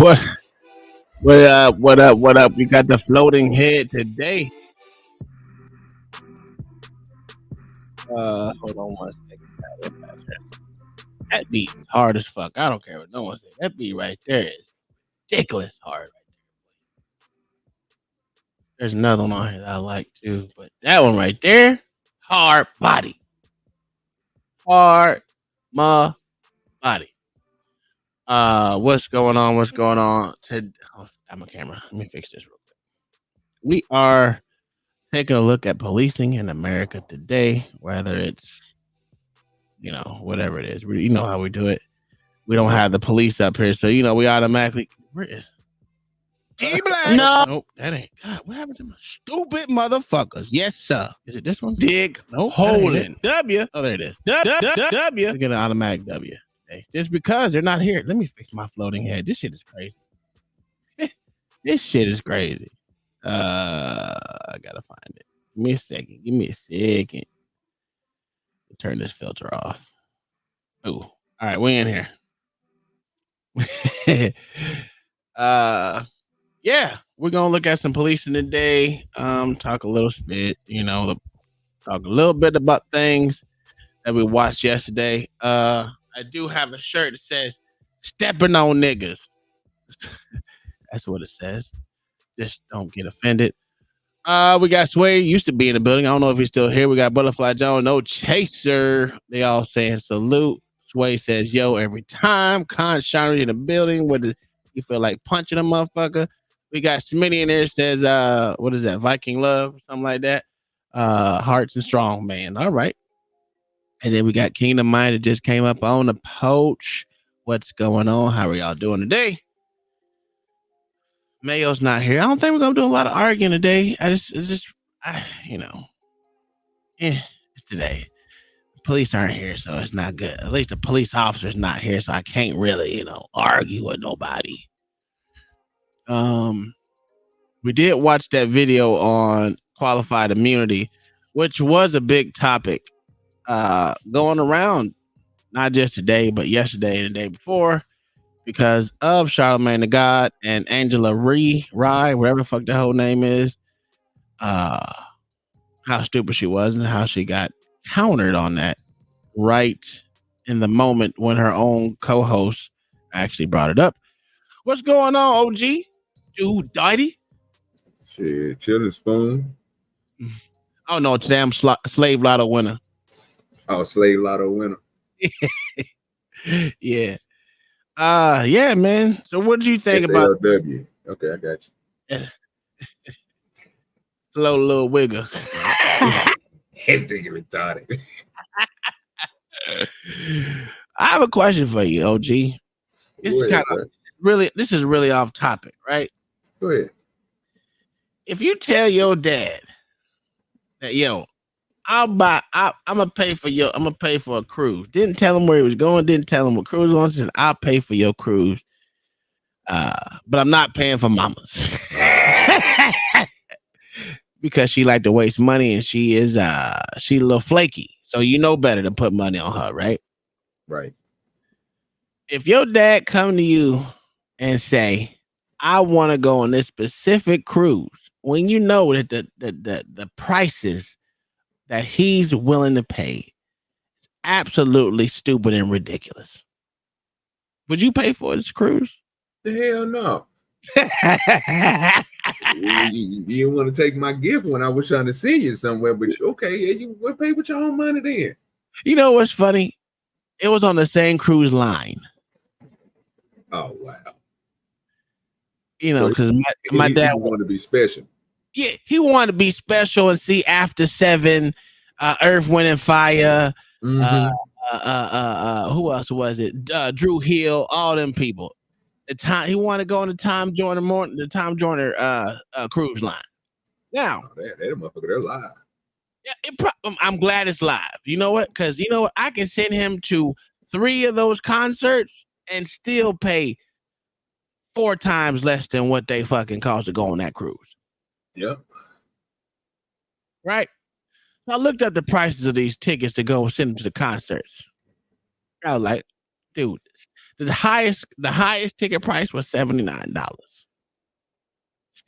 What what up? What up? What up? We got the floating head today. Hold on one second. That beat hard as fuck. I don't care what no one says. That beat right there is ridiculous hard. There's another one on here that I like too, but that one right there, hard body, hard my body. What's going on? What's going on? I'm a camera. Let me fix this real quick. We are taking a look at policing in America today, whether it's whatever it is. You know how we do it. We don't have the police up here, so we automatically. Where is G-Black? No, nope, that ain't. God, what happened to my stupid motherfuckers? Yes, sir. Is it this one? Dig hole in W. Oh, there it is. W. Look at an automatic W. Okay. Just because they're not here. Let me fix my floating head. This shit is crazy. This shit is crazy. I gotta find it. Give me a second. Turn this filter off. Oh, all right, we in here. Yeah, we're gonna look at some policing today. Talk a little bit, talk a little bit about things that we watched yesterday. I do have a shirt that says "Stepping on niggas." That's what it says. Just don't get offended. We got Sway, used to be in the building. I don't know if he's still here. We got Butterfly Joe, no chaser. They all saying salute. Sway says yo every time. Con Shiner in the building. What does you feel like punching a motherfucker? We got Smitty in there, says what is that? Viking love, something like that. Hearts and strong man. All right. And then we got Kingdom Mind that just came up on the Porch. What's going on? How are y'all doing today? Mayo's not here. I don't think we're gonna do a lot of arguing today. It's today. Police aren't here, so it's not good. At least the police officer's not here, so I can't really, argue with nobody. We did watch that video on qualified immunity, which was a big topic, going around not just today, but yesterday and the day before, because of Charlemagne the God and Angela Rye, whatever the fuck the whole name is, how stupid she was and how she got countered on that right in the moment when her own co-host actually brought it up. What's going on, OG? Dude, Daddy? Shit, chilling spoon. Oh no, damn slave lotto winner. Oh, slave lotto winner. Yeah. Yeah, man. So what did you think about SLW? Okay, I got you. Slow little wigger. Everything retarded. I have a question for you, OG. This is really off topic, right? Go ahead. If you tell your dad that I'm gonna pay for a cruise. Didn't tell him where he was going, didn't tell him what cruise on, said I'll pay for your cruise. But I'm not paying for mama's. Because she like to waste money and she a little flaky. So you know better to put money on her, right? Right. If your dad come to you and say, I want to go on this specific cruise, when you know that the prices that he's willing to pay is absolutely stupid and ridiculous, would you pay for this cruise? The hell no. You want to take my gift when I was trying to send you somewhere, but okay, yeah, you would pay with your own money then. You know what's funny? It was on the same cruise line. Oh wow. Because my dad wanted to be special. Yeah, he wanted to be special and see After 7, Earth, Wind and Fire. Mm-hmm. Who else was it? Drew Hill, all them people. He wanted to go on the Tom Joyner cruise line. Now, that motherfucker, they're live. Yeah, I'm glad it's live. You know what? Because you know what? I can send him to 3 of those concerts and still pay 4 times less than what they fucking cost to go on that cruise. Yep. Right. So I looked up the prices of these tickets to go send them to the concerts. I was like, dude, The highest ticket price was $79.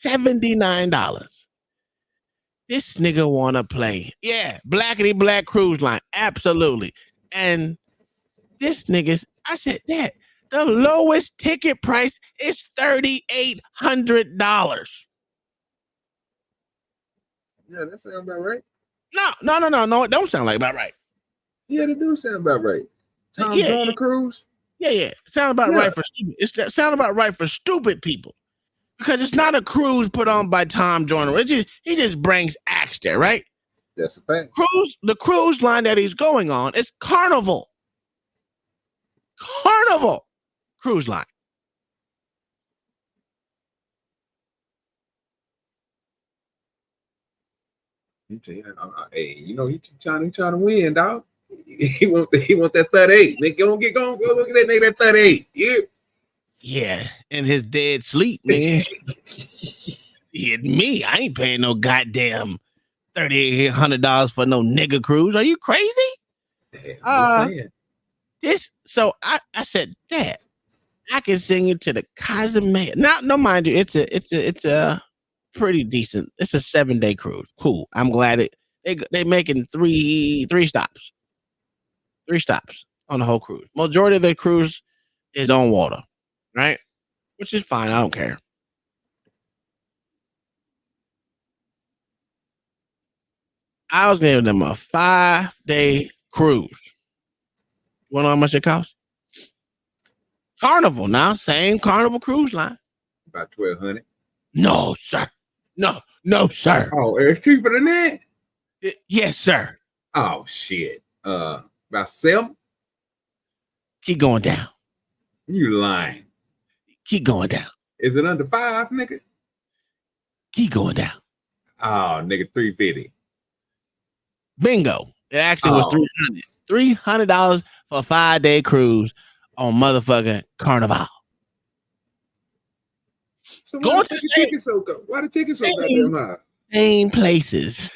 $79. This nigga wanna play. Yeah, blackity black cruise line. Absolutely. And this nigga's, I said, Dad, the lowest ticket price is $3,800. Yeah, that sounds about right. No, it don't sound like about right. Yeah, they do sound about right. Tom Yeah, Joyner Cruise? Yeah. Sound about right for stupid. Sound about right for stupid people. Because it's not a cruise put on by Tom Joyner. He just brings acts there, right? That's a fact. The cruise line that he's going on is Carnival. Carnival cruise line. Hey, you know, he trying to win, dog. He want that 38. Nigga, go look at that nigga, that 38. Yeah, in his dead sleep, man. Yeah, me, I ain't paying no goddamn $3,800 for no nigga cruise. Are you crazy? So I said, Dad, I can sing you to the Cozumel. Now, no, mind you, it's a pretty decent. It's a 7-day cruise. Cool. I'm glad they making three stops. 3 stops on the whole cruise. Majority of the cruise is on water, right? Which is fine. I don't care. I was giving them a 5-day cruise. You want to know how much it costs? Carnival now, same Carnival cruise line. About $1,200. No, sir. No, sir. Oh, it's cheaper than that? Yes, sir. Oh shit. About 7? Keep going down. You lying. Keep going down. Is it under 5, nigga? Keep going down. Oh, nigga, $350. Bingo. It actually was $300. $300 for a 5-day cruise on motherfucking Carnival. So why the tickets so goddamn high? Same places.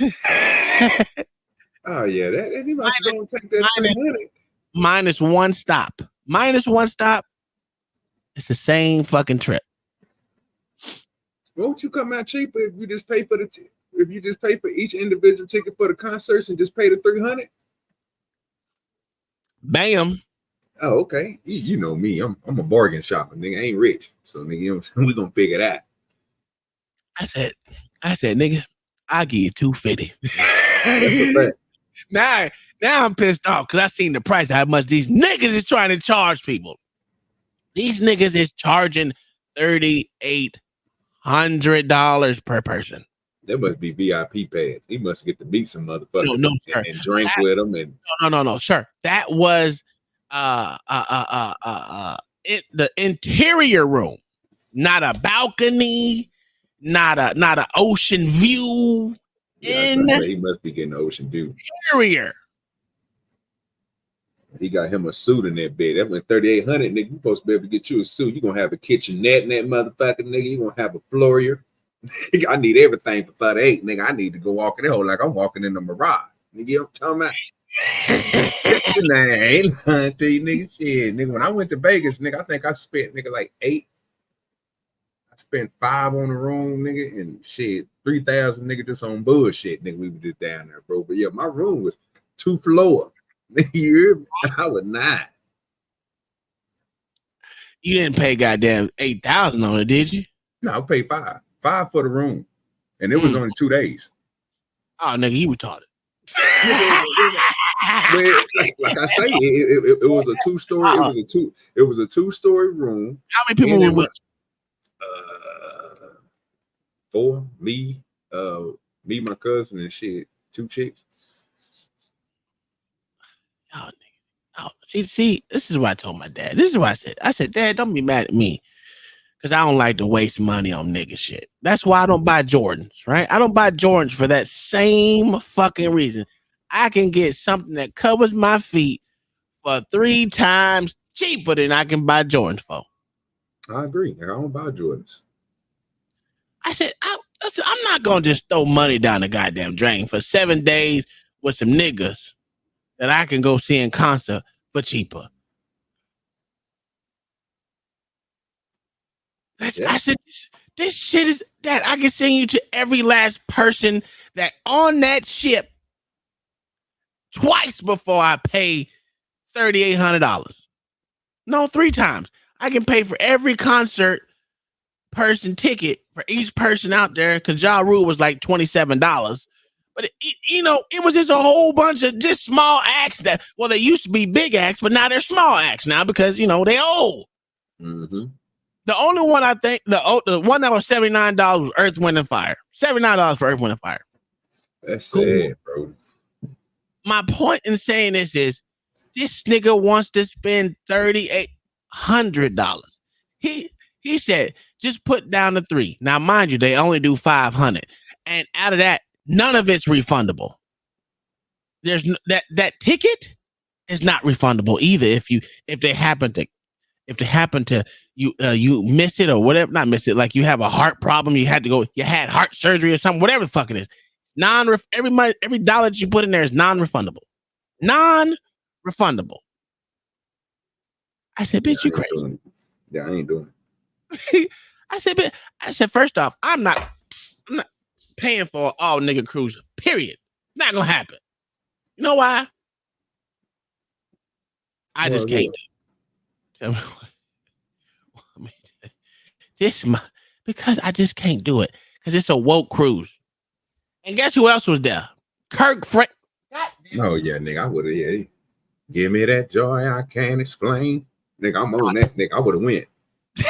Oh yeah, that he must don't take that $300. Minus one stop. It's the same fucking trip. Won't you come out cheaper if you just pay for each individual ticket for the concerts and just pay the $300? Bam. Oh, okay. You know me. I'm a bargain shopper, nigga. I ain't rich. So nigga, you know what I'm saying? We gonna figure that. I said, nigga, I'll give you $250. That's a fact. Now I'm pissed off because I seen the price of how much these niggas is trying to charge people. These niggas is charging $3,800 per person. That must be VIP pads. He must get to meet some motherfuckers and drink That's, with them. And no, sir. That was the interior room, not a balcony, not a ocean view. He must be getting ocean view. Interior. He got him a suit in that bed. That went $3,800, nigga. You supposed to be able to get you a suit. You gonna have a kitchenette in that motherfucker, nigga. You gonna have a floor. I need everything for $38, nigga. I need to go walk in the hole like I'm walking in the mirage. Nigga, you know what I'm talking about? Nah, I ain't lying to you, nigga. Shit, nigga. When I went to Vegas, nigga, I think I spent nigga like $8. I spent $5 on the room, nigga, and shit, $3,000, nigga, just on bullshit, nigga. We were just down there, bro. But yeah, my room was 2 floors. You I was not. You didn't pay goddamn $8,000 on it, did you? No, I paid $5 for the room, and it was only 2 days. Oh, nigga, you retarded. Like I say, it was a 2-story. It was a 2-story room. How many people were with? 4. Me, my cousin, and shit. 2 chicks. Oh, see, this is what I told my dad. This is what I said. I said, Dad, don't be mad at me because I don't like to waste money on nigga shit. That's why I don't buy Jordans, right? I don't buy Jordans for that same fucking reason. I can get something that covers my feet for 3 times cheaper than I can buy Jordans for. I agree. I don't buy Jordans. I said, I'm not going to just throw money down the goddamn drain for 7 days with some niggas that I can go see in concert for cheaper. I said, this shit is that I can send you to every last person that on that ship twice before I pay $3,800. No, 3 times. I can pay for every concert person ticket for each person out there because Ja Rule was like $27. But it was just a whole bunch of just small acts that they used to be big acts, but now they're small acts now because they old. Mm-hmm. The only one I think the one that was $79 was Earth, Wind and Fire. $79 for Earth, Wind and Fire. That's sad, bro. My point in saying this is this nigga wants to spend $3,800. He said just put down the 3. Now, mind you, they only do 500, and out of that, none of it's refundable. There's that ticket is not refundable either if they happen to you miss it or whatever, not miss it, like you have a heart problem, you had heart surgery or something, whatever the fuck it is. Every dollar that you put in there is non-refundable. Non-refundable. I said, bitch, you crazy. Yeah, I ain't doing it. I said, first off, I'm not paying for an all nigga cruiser. Period. Not gonna happen. You know why? I just can't do it. Because I just can't do it. Because it's a woke cruise. And guess who else was there? Kirk Frank. Oh yeah, nigga, I would have. Yeah, give me that joy I can't explain. Nigga, I'm on that. Nigga, I would have went. I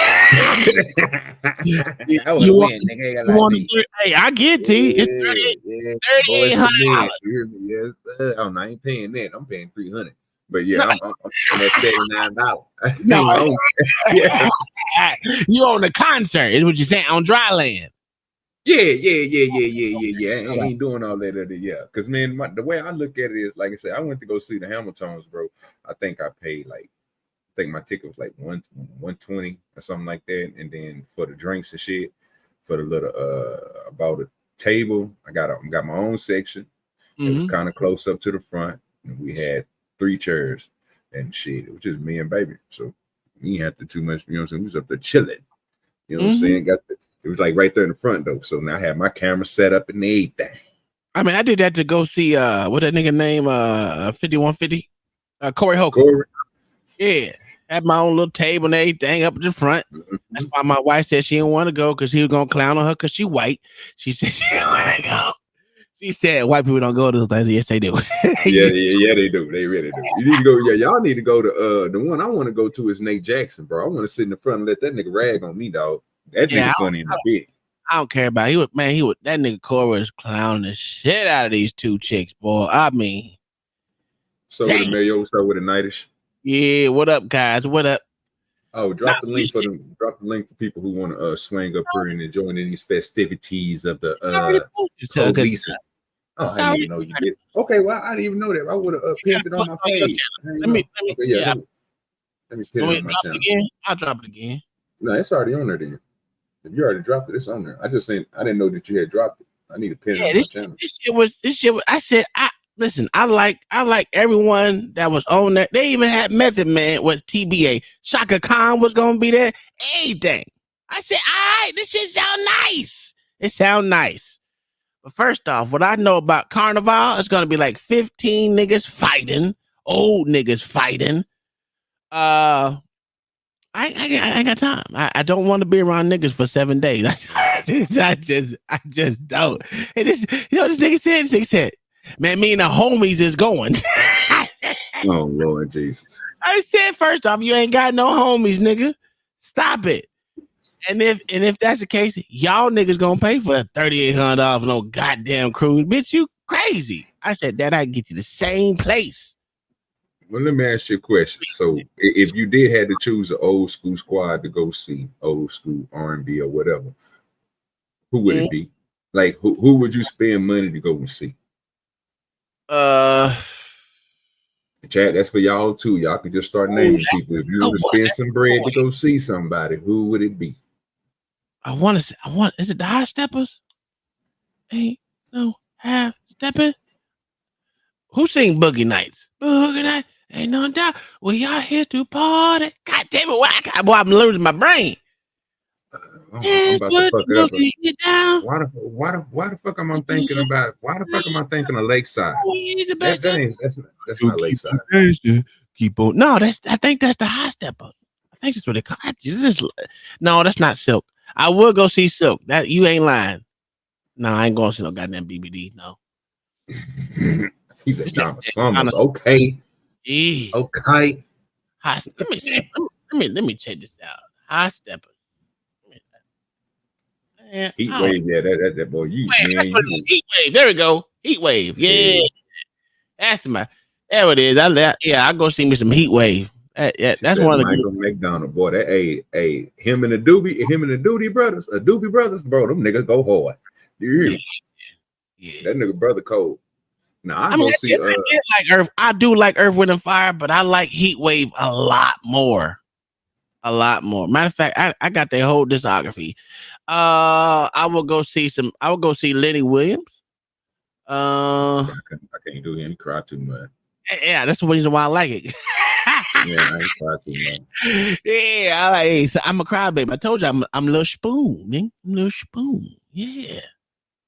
would have went. Nigga, hey, I get it. It's $3,800. Yes, I ain't paying that. I'm paying $300. But yeah, I'm at $79. No, yeah. You on the concert is what you're saying on dry land. Yeah. I ain't doing all that. Yeah, because man, the way I look at it is, like I said, I went to go see the Hamiltons, bro. I think I paid I think my ticket was like $120 or something like that, and then for the drinks and shit, for the little about a table, I got my own section. It was kind of close up to the front, and we had 3 chairs and shit. It was just me and baby, so we didn't have to too much. You know what I'm saying? We was up there chilling. You know what I'm saying? It was like right there in the front though. So now I had my camera set up and everything. I mean, I did that to go see what that nigga name 5150 Corey Holcomb. Yeah, had my own little table and everything up at the front. That's why my wife said she didn't want to go because he was gonna clown on her because she white. She said she didn't want to go. She said white people don't go to those things. Yes, they do. yeah, they do. They really do. You need to go. Yeah, y'all need to go to the one I want to go to is Nate Jackson, bro. I want to sit in the front and let that nigga rag on me, dog. That nigga funny in the bit. I don't care about it. That nigga Corey was clowning the shit out of these 2 chicks, boy. I mean, so with the Mayo, so with the Nightish. Yeah, what up, guys? What up? Oh, drop the link for people who want to swing up here and join in these festivities of the police. Oh, I didn't even know you did. Okay, well, I didn't even know that. I would have pinned it on my page. Let me pin it on my channel. I'll drop it again. No, it's already on there then. If you already dropped it, it's on there. I didn't know that you had dropped it. I need to pin it on my channel. This shit was, I said, listen, I like everyone that was on that. They even had Method Man with TBA. Shaka Khan was gonna be there. Everything. I said, all right, this shit sound nice. It sound nice. But first off, what I know about Carnival is gonna be like 15 niggas fighting, old niggas fighting. I ain't got time. I don't want to be around niggas for 7 days. I just don't. And this nigga said, man, me and the homies is going. Oh Lord Jesus. I said, first off, you ain't got no homies, nigga. Stop it. And if that's the case, y'all niggas gonna pay for that $3,800 for no goddamn cruise. Bitch, you crazy. I said that I get you the same place. Well, let me ask you a question. So if you did have to choose an old school squad to go see, old school R&B or whatever, who would it be? Like who would you spend money to go and see? Chat, that's for y'all too. Y'all could just start naming people. If you were to spend some bread to go see somebody, who would it be? Is it the High Steppers? Ain't no half stepping. Who sing Boogie Nights? Boogie Night, ain't no doubt. We are here to party. God damn it, I'm losing my brain. I'm about to Put fuck the up. monkey shit down. Why the fuck am I thinking about? Why the fuck am I thinking of Lakeside? He's the That best. that ain't that's not Keep Lakeside. on dancing. Keep on. No, I think that's the high steppers. I think that's what they call it. No, that's not Silk. I will go see Silk. That you ain't lying. No, I ain't going to see no goddamn BBD. No. He's a It's that Donna Summers. Okay. Okay. let me see. Let me check this out. High steppers. Man, Heat wave, yeah, that boy, you wave. That's man, what it you is. Heat wave. There we go. Heat wave. Yeah, yeah. that's my. There it is. I go see me some heat wave. She That's said one of the. Michael McDonald, boy. That him and the Doobie brothers, bro. Them niggas go hard. You hear me? Yeah. That nigga brother cold. Now I mean, I did like Earth. I do like Earth, Wind, and Fire, but I like Heat Wave a lot more. A lot more. Matter of fact, I got their whole discography. I will go see Lenny Williams. I can't do him. He cry too much. Yeah, that's the reason why I like it. Yeah, I ain't cry too much. Yeah, so I'm a crybaby. I told you I'm Lil Spoon, nigga. I'm Lil Spoon. Yeah.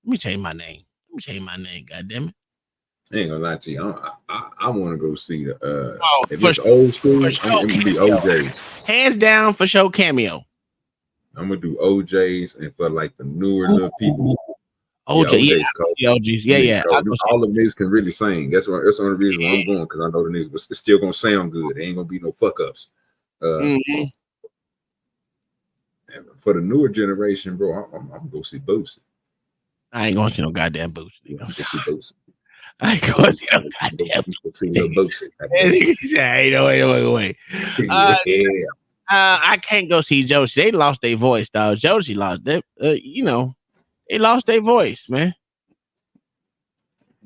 Let me change my name. God damn it. I ain't gonna lie to you. I want to go see the if for it's old school, sure, I'm gonna be OJ's. Hands down for show cameo. I'm gonna do OJ's, and for like the newer little people. OJ, yeah, OJ's cold. OGs. Yeah. All of them niggas can really sing. That's the only reason why I'm going, because I know the niggas, but it's still gonna sound good. There ain't gonna be no fuck ups. For the newer generation, bro, I'm gonna go see Boosie. I ain't gonna see no goddamn Boosie. I'm gonna see Boosie. I ain't gonna see no goddamn Boosie. Wait. I can't go see Josie. They lost their voice, dog. Josie lost they lost their voice, man.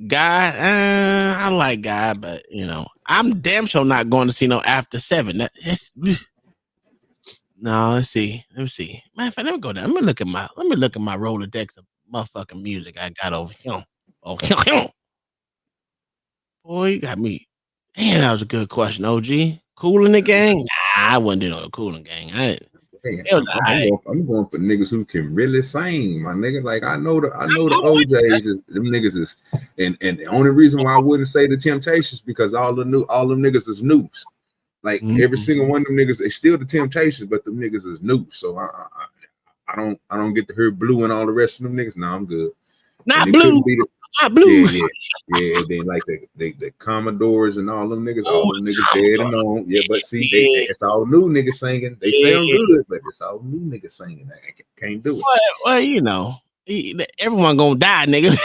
Guy, I like Guy, but I'm damn sure not going to see no After 7. No, let's see. Matter of fact, let me go down. Let me look at my Rolodex of motherfucking music I got over here. Oh, boy, you got me. Damn, that was a good question, OG. Cool in the Gang? Nah, I wouldn't do no Cool in the Gang. I'm going for niggas who can really sing, my nigga. Like I know the OJs is them niggas is, and the only reason why I wouldn't say the Temptations, because all them niggas is news. Like every single one of them niggas, they still the Temptations, but them niggas is new. So I don't get to hear Blue and all the rest of them niggas. Nah, I'm good. Not Blue. Not Blue. Yeah. And then like the Commodores and all them niggas, dead and on. Yeah, but see, it's all new niggas singing. They sound good, but it's all new niggas singing. I can't do it. Well, everyone gonna die, nigga.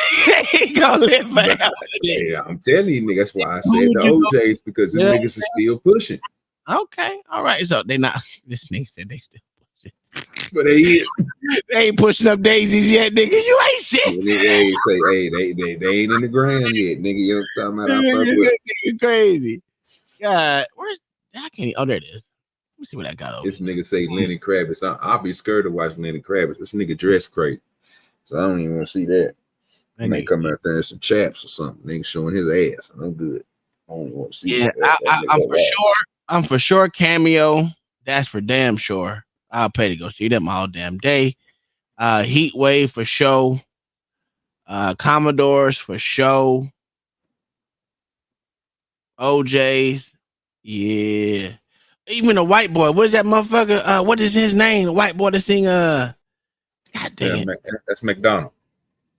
He gonna live forever. Yeah, I'm telling you, nigga. That's why I said the OJs, because the niggas is still pushing. Okay, all right. So they not. This nigga said they still pushing, but they ain't pushing up daisies yet, nigga. You ain't shit. They ain't in the ground yet, nigga. You know what I'm talking about? You crazy. God, where's I can't. Oh, there it is. Let me see what I got over. This nigga say Lenny Kravitz. I'll be scared to watch Lenny Kravitz. This nigga dress crazy, so I don't even want to see that. He may come out there in some chaps or something. Nigga showing his ass. I'm good. I don't want to see. Yeah, I'm for sure cameo. That's for damn sure. I'll pay to go see them all damn day. Heat Wave for show. Commodores for show. OJ's. Yeah. Even a white boy. What is that motherfucker? What is his name? The white boy that sing God dang it. That's McDonald.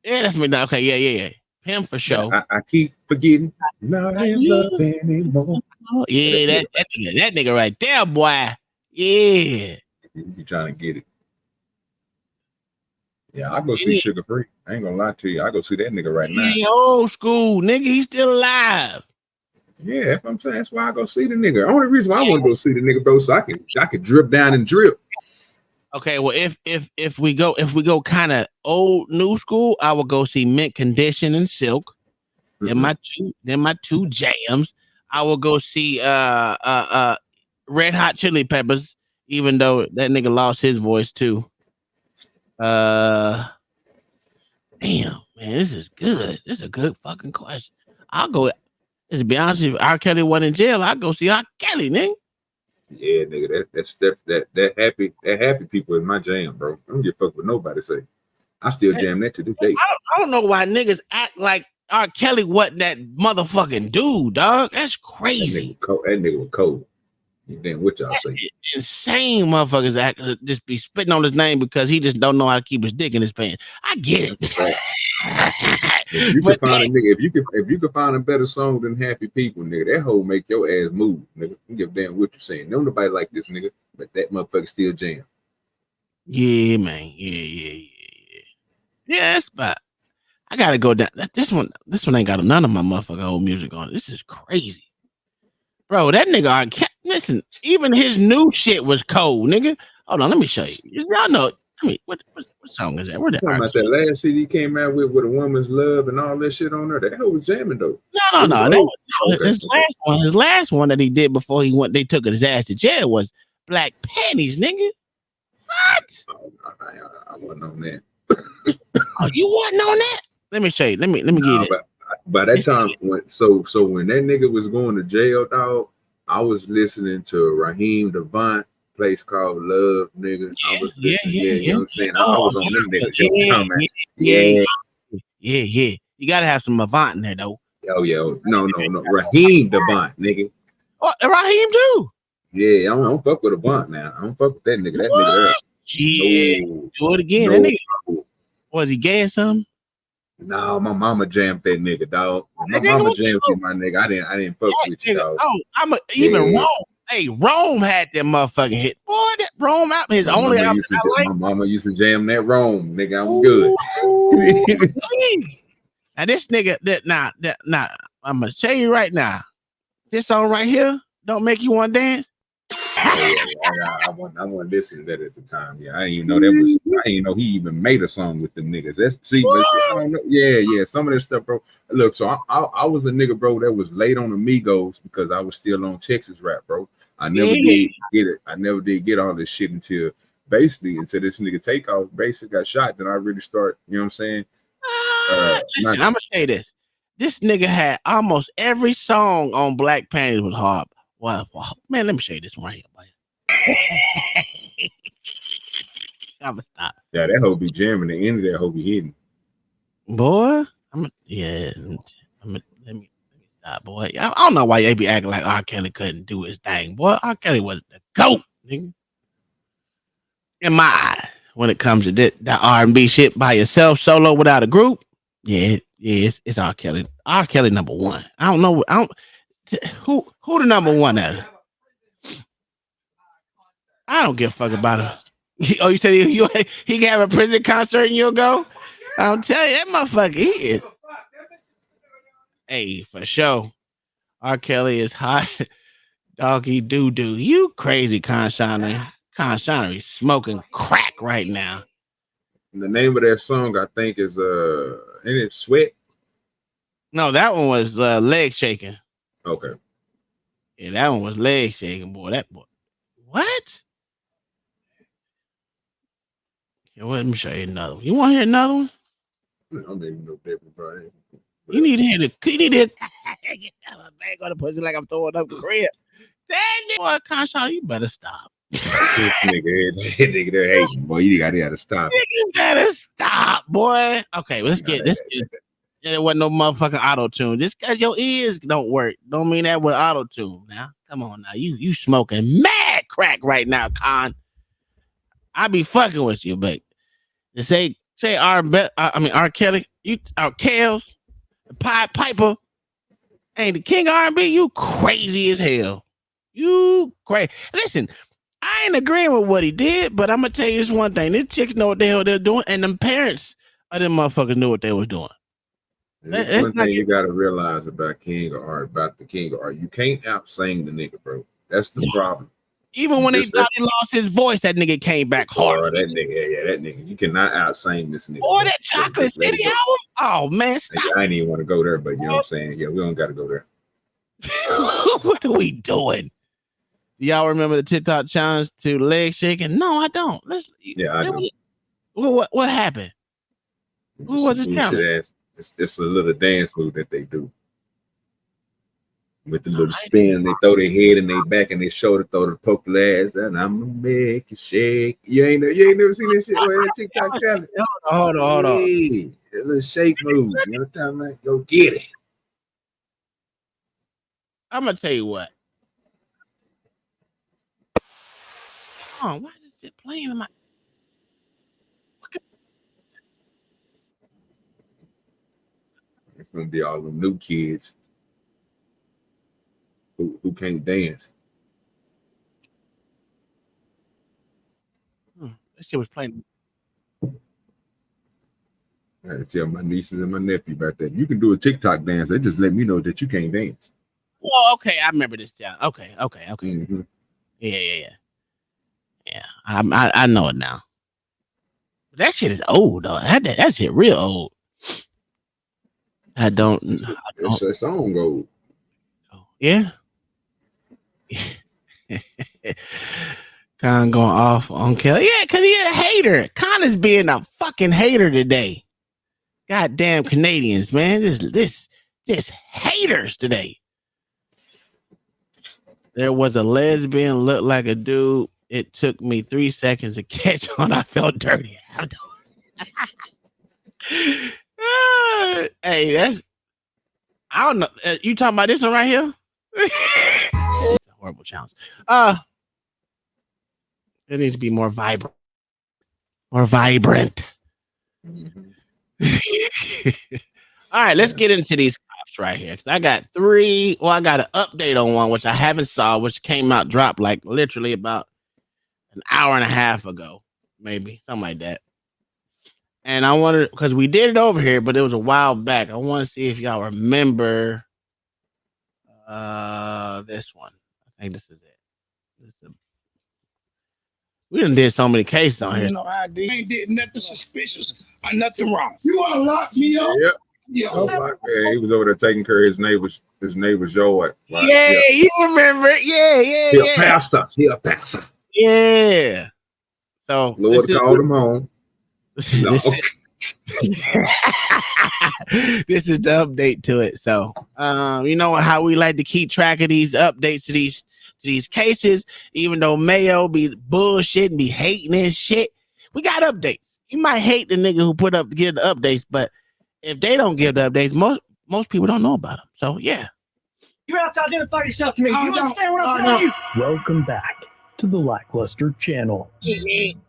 Yeah, that's McDonald. Okay, yeah. Him for show. I keep forgetting. Not in love anymore. Yeah, that nigga right there, boy. Yeah. You trying to get it. Yeah, I'll go see Sugar Free. I ain't gonna lie to you. I'll go see that nigga right now. Old school, nigga. He's still alive. Yeah, that's what I'm saying. That's why I go see the nigga. The only reason why I want to go see the nigga, bro, so I can drip down and drip. Okay, well, if we go kind of old new school, I will go see Mint Condition and Silk. Then my two jams. I will go see Red Hot Chili Peppers, even though that nigga lost his voice too. Damn, man, this is good. This is a good fucking question. I'll go. To be honest with you, R. Kelly wasn't in jail. I'll go see R. Kelly, nigga. Yeah, nigga, that happy people is my jam, bro. I don't give a fuck what nobody say. I still jam that to this day. I don't know why niggas act like R. Kelly wasn't that motherfucking dude, dog. That's crazy. That nigga was cold. Then what y'all say? Insane motherfuckers act just be spitting on his name because he just don't know how to keep his dick in his pants. I get it. If you can find a nigga, if you can find a better song than Happy People, nigga, that hoe make your ass move, nigga. You give a damn what you're saying. No nobody like this nigga, but that motherfucker still jam. Yeah, man. Yeah. Yeah, that's about. I gotta go down. This one ain't got none of my motherfucking old music on it. This is crazy. Bro, that nigga, listen, even his new shit was cold, nigga. Hold on, let me show you. Y'all know, what song is that? Where the talking about that last CD came out with a woman's love and all that shit on there? That hoe was jamming though. No. His last one that he did before they took his ass to jail was Black Panties, nigga. What? I wasn't on that. Oh, you wasn't on that? Let me show you. Let me get it. By that time, when that nigga was going to jail, dog, I was listening to Raheem Devant, Place Called Love, nigga. I was listening, you know what I'm saying? I was on them niggas. Yeah. You gotta have some Avant in there though. Oh yeah, no. Raheem Devant, nigga. Oh, Raheem too. Yeah, I don't fuck with Avant now. I don't fuck with that nigga. That nigga there. Yeah, do it again. That nigga, was he gay or something? No, my mama jammed that nigga, dog. My mama jammed you, my nigga. I didn't fuck with you, dog. Oh, even Rome. Hey, Rome had that motherfucking hit. Boy, that Rome out his only album. My mama used to jam that Rome, nigga. I'm good. Now this nigga, I'm gonna show you right now. This song right here don't make you want to dance. I wasn't listening to that at the time. Yeah, I didn't even know that was. I didn't even know he even made a song with them niggas. I don't know. Yeah. Some of this stuff, bro. Look, so I was a nigga, bro, that was late on Amigos because I was still on Texas rap, bro. I never did get it. I never did get all this shit until this nigga Takeoff basically got shot. Then I really start. You know what I'm saying? Listen, I'm gonna say this. This nigga had almost every song on Black Panties was hard. Wow, man, let me show you this one right here, boy. I'm gonna stop. Yeah, that hoe be jamming. The end of that hoe be hitting. Boy, let me stop, boy. I don't know why they be acting like R. Kelly couldn't do his thing. Boy, R. Kelly was the GOAT, nigga. In my eye, when it comes to that R&B shit by yourself, solo without a group, it's R. Kelly. R. Kelly number one. I don't know. Who the number one at it? I don't give a fuck about him. Oh, you said he can have a prison concert and you'll go? I'll tell you, that motherfucker, he is. Hey, for sure. R. Kelly is hot. Doggy doo-doo. You crazy Conshonery. Conshonery smoking crack right now. And the name of that song, I think, is ain't it Sweat? No, that one was Leg Shaking. Okay. Yeah, that one was Leg Shaking, boy. That boy. What? Yeah, well, let me show you another one. You want to hear another one? I don't even know different, bro. You need to hear get a bag on the pussy like I'm throwing up the crib. That boy, Conshonery, you better stop. This nigga there hating, boy. You gotta stop. You gotta stop, boy. Okay, let's get this. There wasn't no motherfucking auto tune. Just because your ears don't work, don't mean that with auto tune. Now, come on, now you smoking mad crack right now, Con. I be fucking with you, but to say R. Kelly, Kels, Piper, ain't the king of R&B. You crazy as hell. You crazy. Listen, I ain't agreeing with what he did, but I'm gonna tell you this one thing: these chicks know what the hell they're doing, and them parents of them motherfuckers knew what they was doing. That's one thing you gotta realize about King of Art, about the King of Art. You can't out-sing the nigga, bro. That's the problem. Even when they thought he lost his voice, that nigga came back hard. That nigga. You cannot out-sing this nigga. Or that Chocolate City album? Oh man, stop. I didn't even want to go there, but you know what I'm saying? Yeah, we don't gotta go there. What are we doing? Y'all remember the TikTok challenge to leg shaking? No, I don't. I do. What happened? What was the challenge? It's a little dance move that they do. with the little spin. They throw their head and they back and their shoulder throw the poke the ass, and I'm gonna make it shake. You ain't never seen that shit on that TikTok challenge. Hold on. Yeah, that little shake move. You know what I'm talking about? Go get it. I'm gonna tell you what. Oh, why is it playing in my? It's gonna be all the new kids who can't dance. That shit was playing. I had to tell my nieces and my nephew about that. You can do a TikTok dance. They just let me know that you can't dance. Well, okay, I remember this down. Okay. Mm-hmm. Yeah. I know it now. That shit is old though. That shit real old. I don't. It's a song old. Yeah. Khan going off on Kelly. Yeah, because he's a hater. Khan is being a fucking hater today. Goddamn Canadians, man. This haters today. There was a lesbian looked like a dude. It took me 3 seconds to catch on. I felt dirty. Hey, that's I don't know. You talking about this one right here? It's a horrible challenge. It needs to be more vibrant. More vibrant. Mm-hmm. All right, let's get into these cops right here. Because I got 3. Well, I got an update on one, which I haven't saw, which came out, dropped like literally about an hour and a half ago, maybe something like that. And I wanted, because we did it over here, but it was a while back. I want to see if y'all remember this one. I think this is it. We done did so many cases on here. No ID. Ain't did nothing suspicious or nothing wrong. You wanna lock me up? Yep. Yeah. Oh, he was over there taking care of his neighbor's yard. Right? Yeah, you remember it. Yeah. He a pastor. Yeah. So Lord called him home. No. This is the update to it. So, you know how we like to keep track of these updates to these cases, even though Mayo be bullshit and be hating and shit. We got updates. You might hate the nigga who give the updates, but if they don't give the updates, most people don't know about them. So yeah. You have to identify yourself to me. You understand what I'm telling you? Welcome back to the Lackluster channel.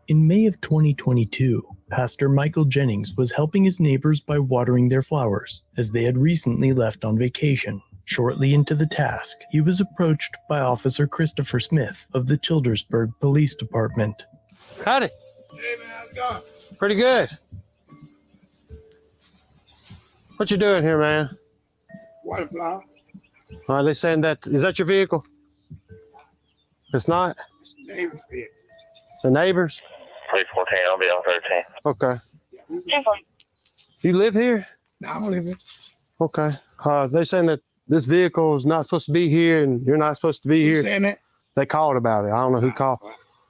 In May of 2022, Pastor Michael Jennings was helping his neighbors by watering their flowers, as they had recently left on vacation. Shortly into the task, he was approached by Officer Christopher Smith of the Childersburg Police Department. Howdy. Hey man, how's it going? Pretty good. What you doing here, man? Water flower. Are they saying that, is that your vehicle? It's not? It's neighbor's vehicle. The neighbors? 314, I'll be on 13. Okay. You live here? No, I don't live here. Okay. They saying that this vehicle is not supposed to be here and you're not supposed to be You here. saying that? They called about it. I don't know who called.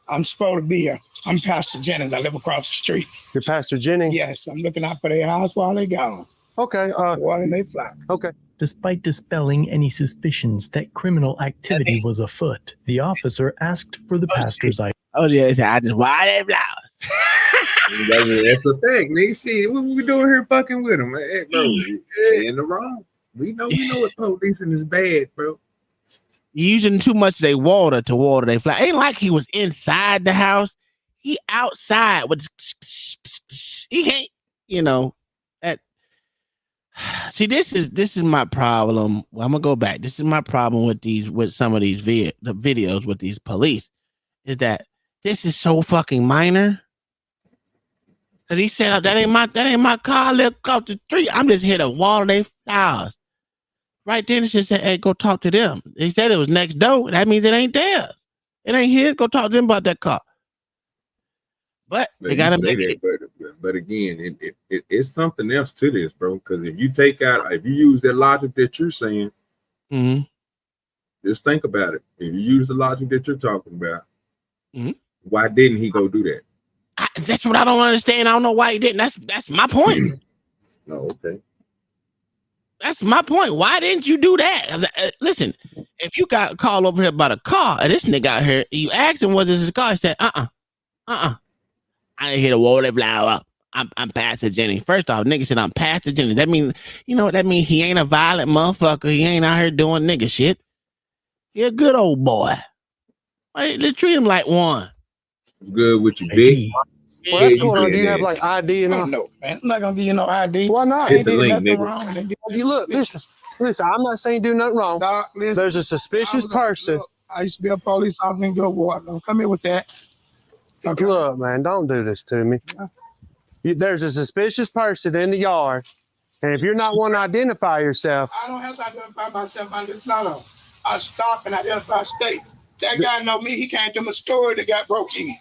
I'm supposed to be here. I'm Pastor Jennings. I live across the street. You're Pastor Jennings? Yes, I'm looking out for their house while they gone. Okay. Watering their flower. Okay. Despite dispelling any suspicions that criminal activity was afoot, the officer asked for the pastor's ID. Oh yeah, I just water their flowers. That's the thing, nigga. See, what we doing here fucking with them? Hey, bro, they in the wrong. We know what policing is bad, bro. Using too much of their water to water their flower. Ain't like he was inside the house. He outside with he can't, that. See, this is my problem. Well, I'm gonna go back. This is my problem with some of these videos with these police, is that this is so fucking minor. Cause he said that ain't my car. Look off the street. I'm just here to water their flowers. Right then, it just said, "Hey, go talk to them." He said it was next door. That means it ain't theirs. It ain't his. Go talk to them about that car. But they gotta make it. But again, it's something else to this, bro. Because if you use that logic that you're saying, just think about it. If you use the logic that you're talking about, why didn't he go do that? That's what I don't understand. I don't know why he didn't. That's my point. Oh, okay. That's my point. Why didn't you do that? Listen, if you got called over here about a car, and this nigga out here, you asked him, was this his car? He said, I ain't here to roll that flower. I'm Pastor Jennings. First off, nigga said I'm Pastor Jennings. That means, you know what that means? He ain't a violent motherfucker. He ain't out here doing nigga shit. He a good old boy. Let's treat him like one. Good with you, big. Well, that's going on. Do you have like ID and all? No, man. I'm not gonna give you no ID. Why not? Hit the link, Nothing nigga. wrong. You look, listen. I'm not saying do nothing wrong. Doc, listen, There's a suspicious person. Look, I used to be a police officer in Good Water. Don't come here with that. Okay. Look, man, don't do this to me. There's a suspicious person in the yard, and if you're not one to identify yourself, I don't have to identify myself. It's not a. I stop and identify state. That guy know me. He came to my store that got broke in.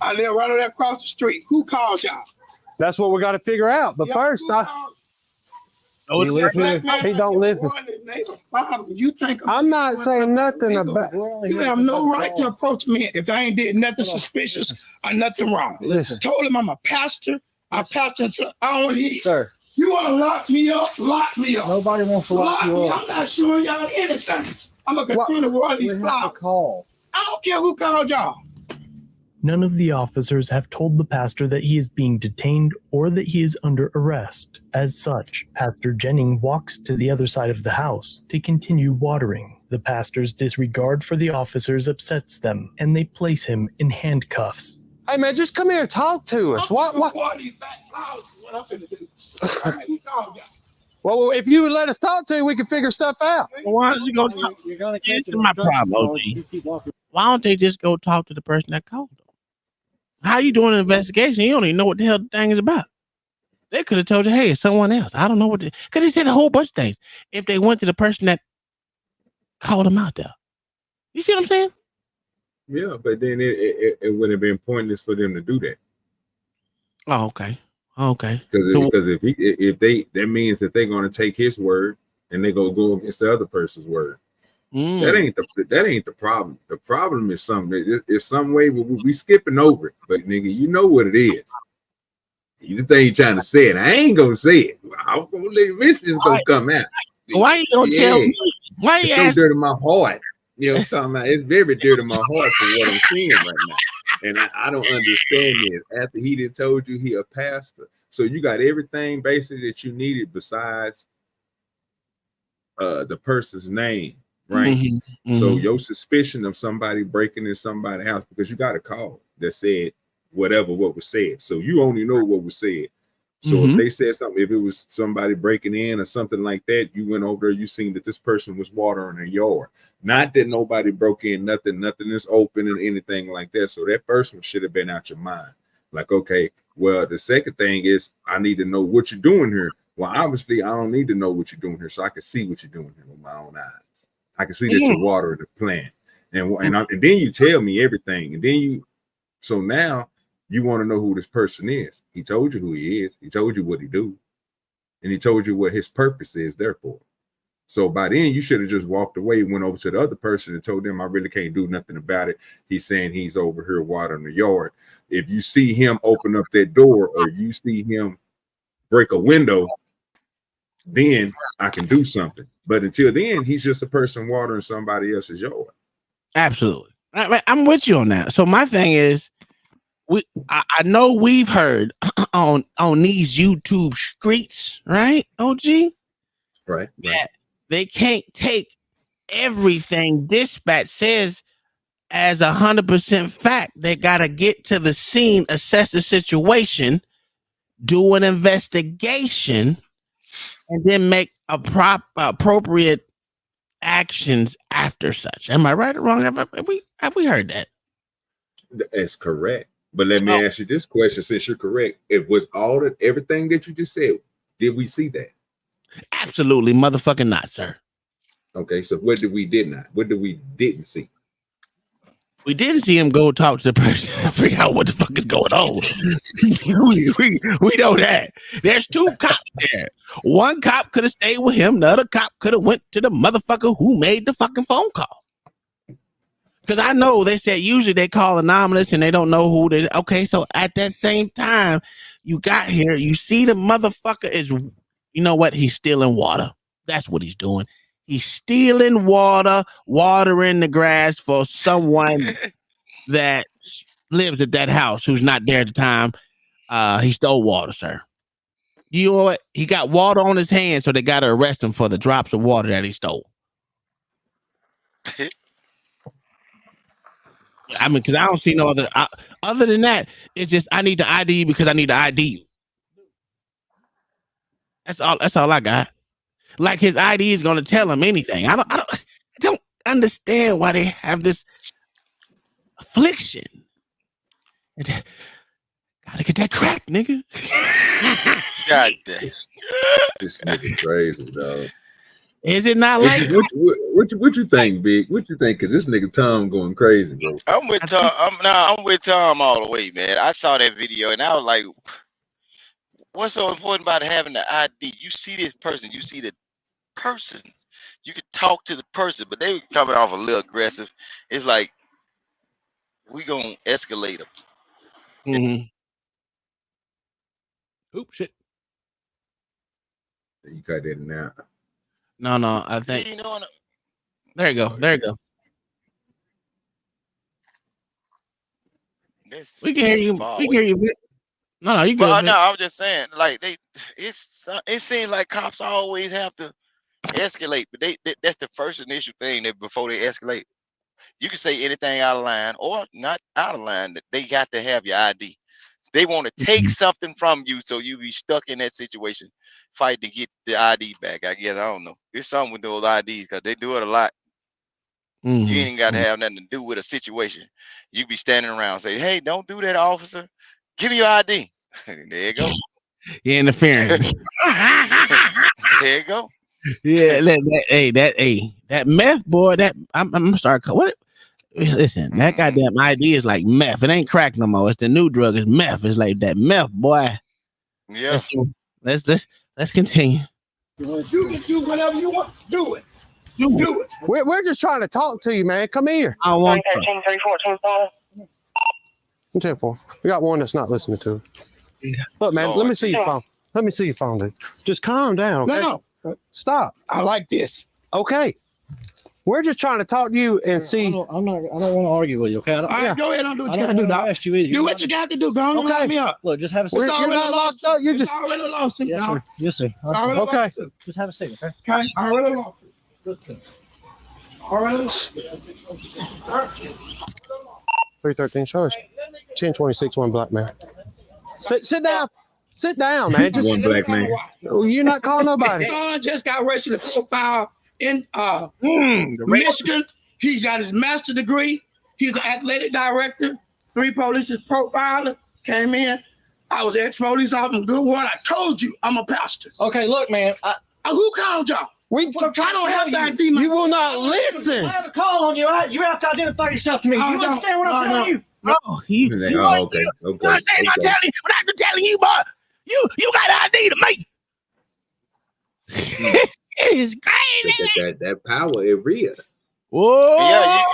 I live right over there across the street. Who called y'all? that's what we got to figure out. But first, who called? he live here. He don't live here. You think I'm not saying nothing about. You have no right to approach me if I ain't did nothing suspicious or nothing wrong. Listen. Told him I'm a pastor. I pastor. I don't hear. Sir, You want to lock me up? Lock me up. nobody wants to lock you me. up. I'm not showing y'all anything. I'm gonna continue to roll these flowers. Call. I don't care who called y'all. None of the officers have told the pastor that he is being detained or that he is under arrest. As such, Pastor Jennings walks to the other side of the house to continue watering. The pastor's disregard for the officers upsets them, and they place him in handcuffs. Hey, man, just come here and talk to us. What? What these back flowers? What I'm finna do? All right, who called y'all? Well, if you would let us talk to you, we can figure stuff out. Well, why don't you go talk? See, this is my problem, OG. Why don't they just go talk to the person that called them? How you doing an investigation? You don't even know what the hell the thing is about. They could have told you, hey, it's someone else. I don't know what, because they said a whole bunch of things. If they went to the person that called them out there. You see what I'm saying? Yeah, but then it would have been pointless for them to do that. Oh, okay. Okay. Because if they that means that they're going to take his word and they go against the other person's word. That ain't the problem. The problem is something. It's some way we skipping over it. But nigga, you know what it is. You think you trying to say it. I ain't gonna say it. I'm gonna let this gonna come out. Why you gonna tell me? Why you it's so dear to my heart. You know what I'm talking about? It's very dear to my heart for what I'm seeing right now. And I don't understand this. After he done told you he a pastor. So you got everything basically that you needed besides the person's name. Right. Mm-hmm. So your suspicion of somebody breaking in somebody's house, because you got a call that said what was said. So you only know what was said. So if they said something, if it was somebody breaking in or something like that, you went over there, you seen that this person was watering their yard. Not that nobody broke in, nothing is open and anything like that. So that first one should have been out your mind. Like, okay, well, the second thing is I need to know what you're doing here. Well, obviously I don't need to know what you're doing here, so I can see what you're doing here with my own eyes. I can see that you're watering the plant, and then you tell me everything, and then so now you want to know who this person is. He told you who he is. He told you what he do, and he told you what his purpose is. Therefore, so by then you should have just walked away, went over to the other person, and told them I really can't do nothing about it. He's saying he's over here watering the yard. If you see him open up that door, or you see him break a window, then I can do something. But until then, he's just a person watering somebody else's yard. Absolutely. I'm with you on that. So my thing is, I know we've heard on these YouTube streets, right, OG? Right. That they can't take everything dispatch says as 100% fact. They got to get to the scene, assess the situation, do an investigation, and then make appropriate actions after such. Am I right or wrong? Have we heard that? That's correct. But let me ask you this question, since you're correct. It was everything that you just said. Did we see that? Absolutely, motherfucking not, sir. Okay, so what did we didn't see? We didn't see him go talk to the person and figure out what the fuck is going on. we know that. There's two cops there. One cop could have stayed with him. The other cop could have went to the motherfucker who made the fucking phone call. Because I know they said usually they call anonymous and they don't know who they. Okay, so at that same time, you got here, you see the motherfucker is, you know what? He's stealing water. That's what he's doing. He's stealing water, watering the grass for someone that lives at that house who's not there at the time. He stole water, sir. You know what? He got water on his hands, so they got to arrest him for the drops of water that he stole. I mean, because I don't see no other. Other than that, it's just I need the ID because I need the ID. That's all. That's all I got. Like his ID is going to tell him anything. I don't understand why they have this affliction. Gotta get that crack, nigga. God damn. This nigga crazy, dog. Is it not like What you think, Vic? What you think? Cause this nigga Tom going crazy, bro. I'm with Tom. I'm with Tom all the way, man. I saw that video and I was like, what's so important about having the ID? You see this person, you see the person. You can talk to the person, but they were coming off a little aggressive. It's like we gonna escalate them. Mm-hmm. Oop, shit. You cut that now. No, I think. You know, There you go. There you go. We can hear you. We can hear you. No, you good. Well, no, I was just saying, like it seems like cops always have to escalate, but that's the first initial thing that before they escalate. You can say anything out of line or not out of line. That they got to have your ID. They want to take something from you, so you be stuck in that situation, fight to get the ID back. I guess I don't know. There's something with those IDs because they do it a lot. You ain't got to have nothing to do with a situation. You be standing around and say, "Hey, don't do that, officer. Give me your ID." There you go. You're interfering. There you go. Yeah, that meth boy. That I'm gonna start. What? Listen, that goddamn ID is like meth. It ain't crack no more. It's the new drug. It's meth. It's like that meth, boy. Yeah. Let's continue. You can do whatever you want. Do it. You do it. We're just trying to talk to you, man. Come here. I want. 10-4. We got one that's not listening to it. Look, man, let me see your phone. Let me see your phone, dude. Just calm down. Okay? No. Stop. I like this. Okay. We're just trying to talk to you and see. I don't want to argue with you, okay? All right, go ahead and do what you I got to do, don't dog. ask you either. Do what you got to do. Go on and lock me up. Look, just have a seat. You're not locked up. You're just. Already a lawsuit, Yes, dog. sir. Yes, sir. Already a Okay. lawsuit. Just have a seat, okay? Okay, already a lawsuit. Good. Already a lawsuit. 313. Show us 1026. One black man. Sit down. Sit down, man. Just One black man. You're not calling nobody. His son just got racially profiled in Michigan. He's got his master's degree. He's an athletic director. 3 police profiler came in. I was ex-police officer. Good one. I told you I'm a pastor. Okay, look, man. Who called y'all? I don't have to ID myself. You will not listen. I have a call on you. You have to identify yourself to me. You understand what I'm telling you? No, Okay. You understand what I'm telling you, boy? You got ID to me. It's crazy. That power is real. Whoa. Yeah,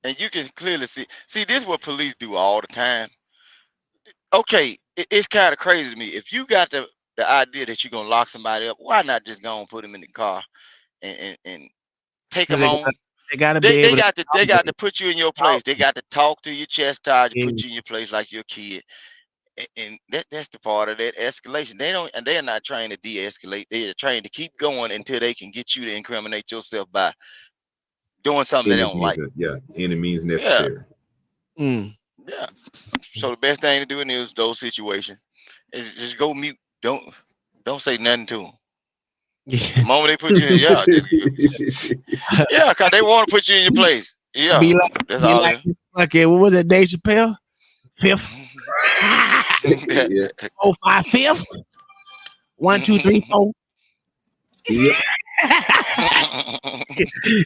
and you can clearly see. See, this is what police do all the time. Okay, it's kind of crazy to me. If you got the idea that you're gonna lock somebody up, why not just go and put them in the car and take them home? They got to put you in your place. They got to talk to you, chastise you, put you in your place like you're a kid. And that's the part of that escalation. They're not trying to de-escalate. They're trying to keep going until they can get you to incriminate yourself by doing something they don't like. Yeah, any means necessary. Yeah. So the best thing to do in those situations is just go mute. Don't say nothing to them. The moment they put you in, because they want to put you in your place. Yeah, that's all. Okay, what was that, Dave Chappelle? Fifth. 4, 5, 5th. 1, 2, 3, 4. Yeah.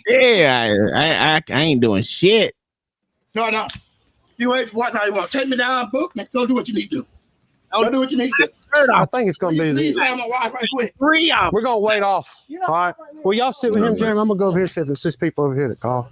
Yeah, I ain't doing shit. No. You wait. What time you want? Take me down, book me. Go do what you need to do. Go do what you need to do. I think it's going to be. Please have my wife right quick. We're going to wait off. All right. Well, y'all sit with him, Jeremy. I'm going to go over here and see if it's 6 people over here that call.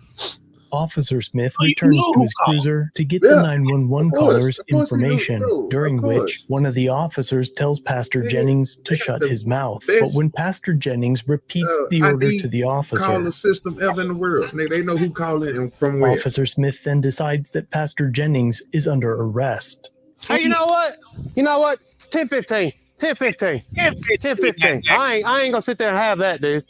Officer Smith returns to his cruiser to get the 911 caller's information, during which one of the officers tells Pastor Jennings to shut his mouth. But when Pastor Jennings repeats the order to the officer, calling system ever in the world. They know who calling and from where. Officer Smith then decides that Pastor Jennings is under arrest. Hey, you know what? 10-15. 10-15. 10-15. I ain't gonna sit there and have that, dude.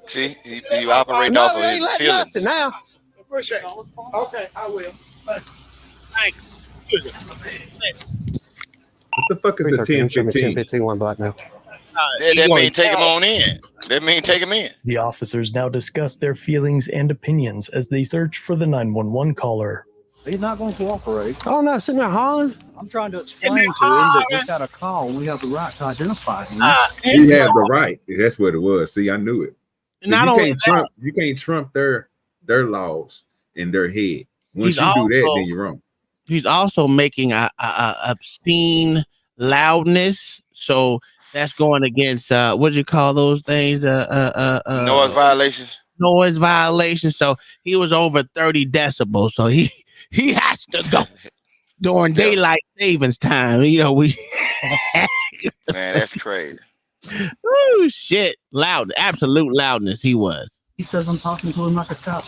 See, you operate off of his feelings. Now. Appreciate it. Okay, I will. Thank you. What the fuck is a 10-15? 10-15 one block now. That means take him on in. That means take him in. The officers now discuss their feelings and opinions as they search for the 911 caller. He's not going to cooperate. Oh, no, sitting there hollering. I'm trying to explain to him that he's got a call and we have the right to identify him. We have the right. That's what it was. See, I knew it. See, you can't trump their laws in their head. Once you do that, then you're wrong. He's also making a obscene loudness, so that's going against what do you call those things? Noise violations. Noise violations. So he was over 30 decibels. So he has to go during daylight savings time. You know, we man, that's crazy. Oh shit. Loud, absolute loudness he was. He says I'm talking to him like a cop.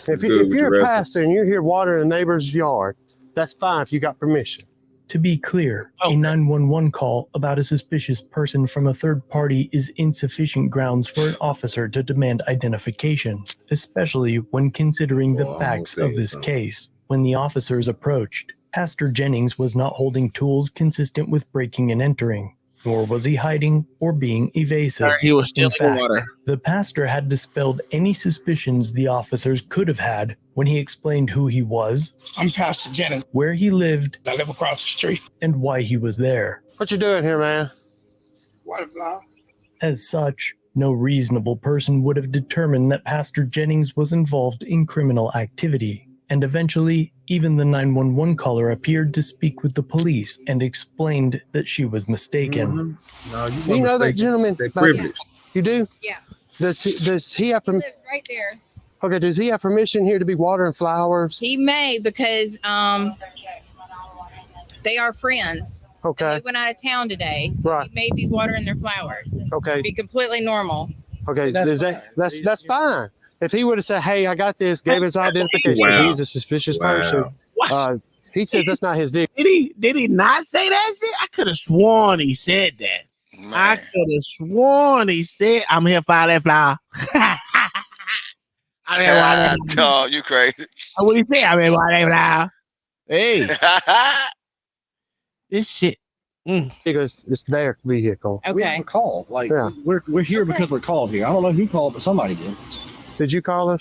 If you're a pastor and you're here watering a neighbor's yard, that's fine if you got permission. To be clear, a 911 call about a suspicious person from a third party is insufficient grounds for an officer to demand identification, especially when considering the facts of this case. When the officers approached, Pastor Jennings was not holding tools consistent with breaking and entering, nor was he hiding or being evasive. He was still in fact, water. The pastor had dispelled any suspicions the officers could have had when he explained who he was, I'm Pastor Jennings. where he lived, I live across the street. and why he was there. What you doing here, man? Waterflower. As such, no reasonable person would have determined that Pastor Jennings was involved in criminal activity, and eventually, even the 911 caller appeared to speak with the police and explained that she was mistaken. Mm-hmm. No, you know that gentleman? You do? Yeah. Does he have permission? Right there. Okay, does he have permission here to be watering flowers? He may because they are friends. Okay. They went out of town today. Right. He may be watering their flowers. Okay. Be completely normal. Okay, that's fine. If he would have said, "Hey, I got this," gave his identification, he's a suspicious person. He said that's not his vehicle. Did he not say that shit? I could have sworn he said that. Man. I could have sworn he said, "I'm here for that flower." Dog, you crazy. What did he say? I'm here for that flower. Hey, this shit. Because it's their vehicle. Okay. We have a call. We're here because we're called here. I don't know who called, but somebody did. Did you call us?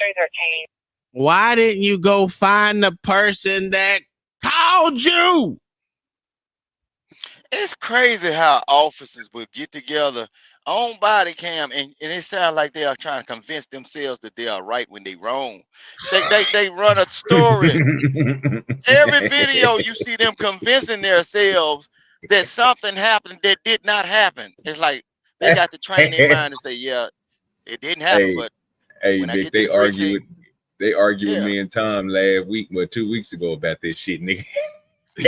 Why didn't you go find the person that called you? It's crazy how officers would get together on body cam and it sounds like they are trying to convince themselves that they are right when they wrong. They run a story. Every video you see them convincing themselves that something happened that did not happen. It's like they got to train their mind to say, yeah, it didn't happen, but hey, Vic, they argued with me and Tom last week, 2 weeks ago about this shit, nigga. You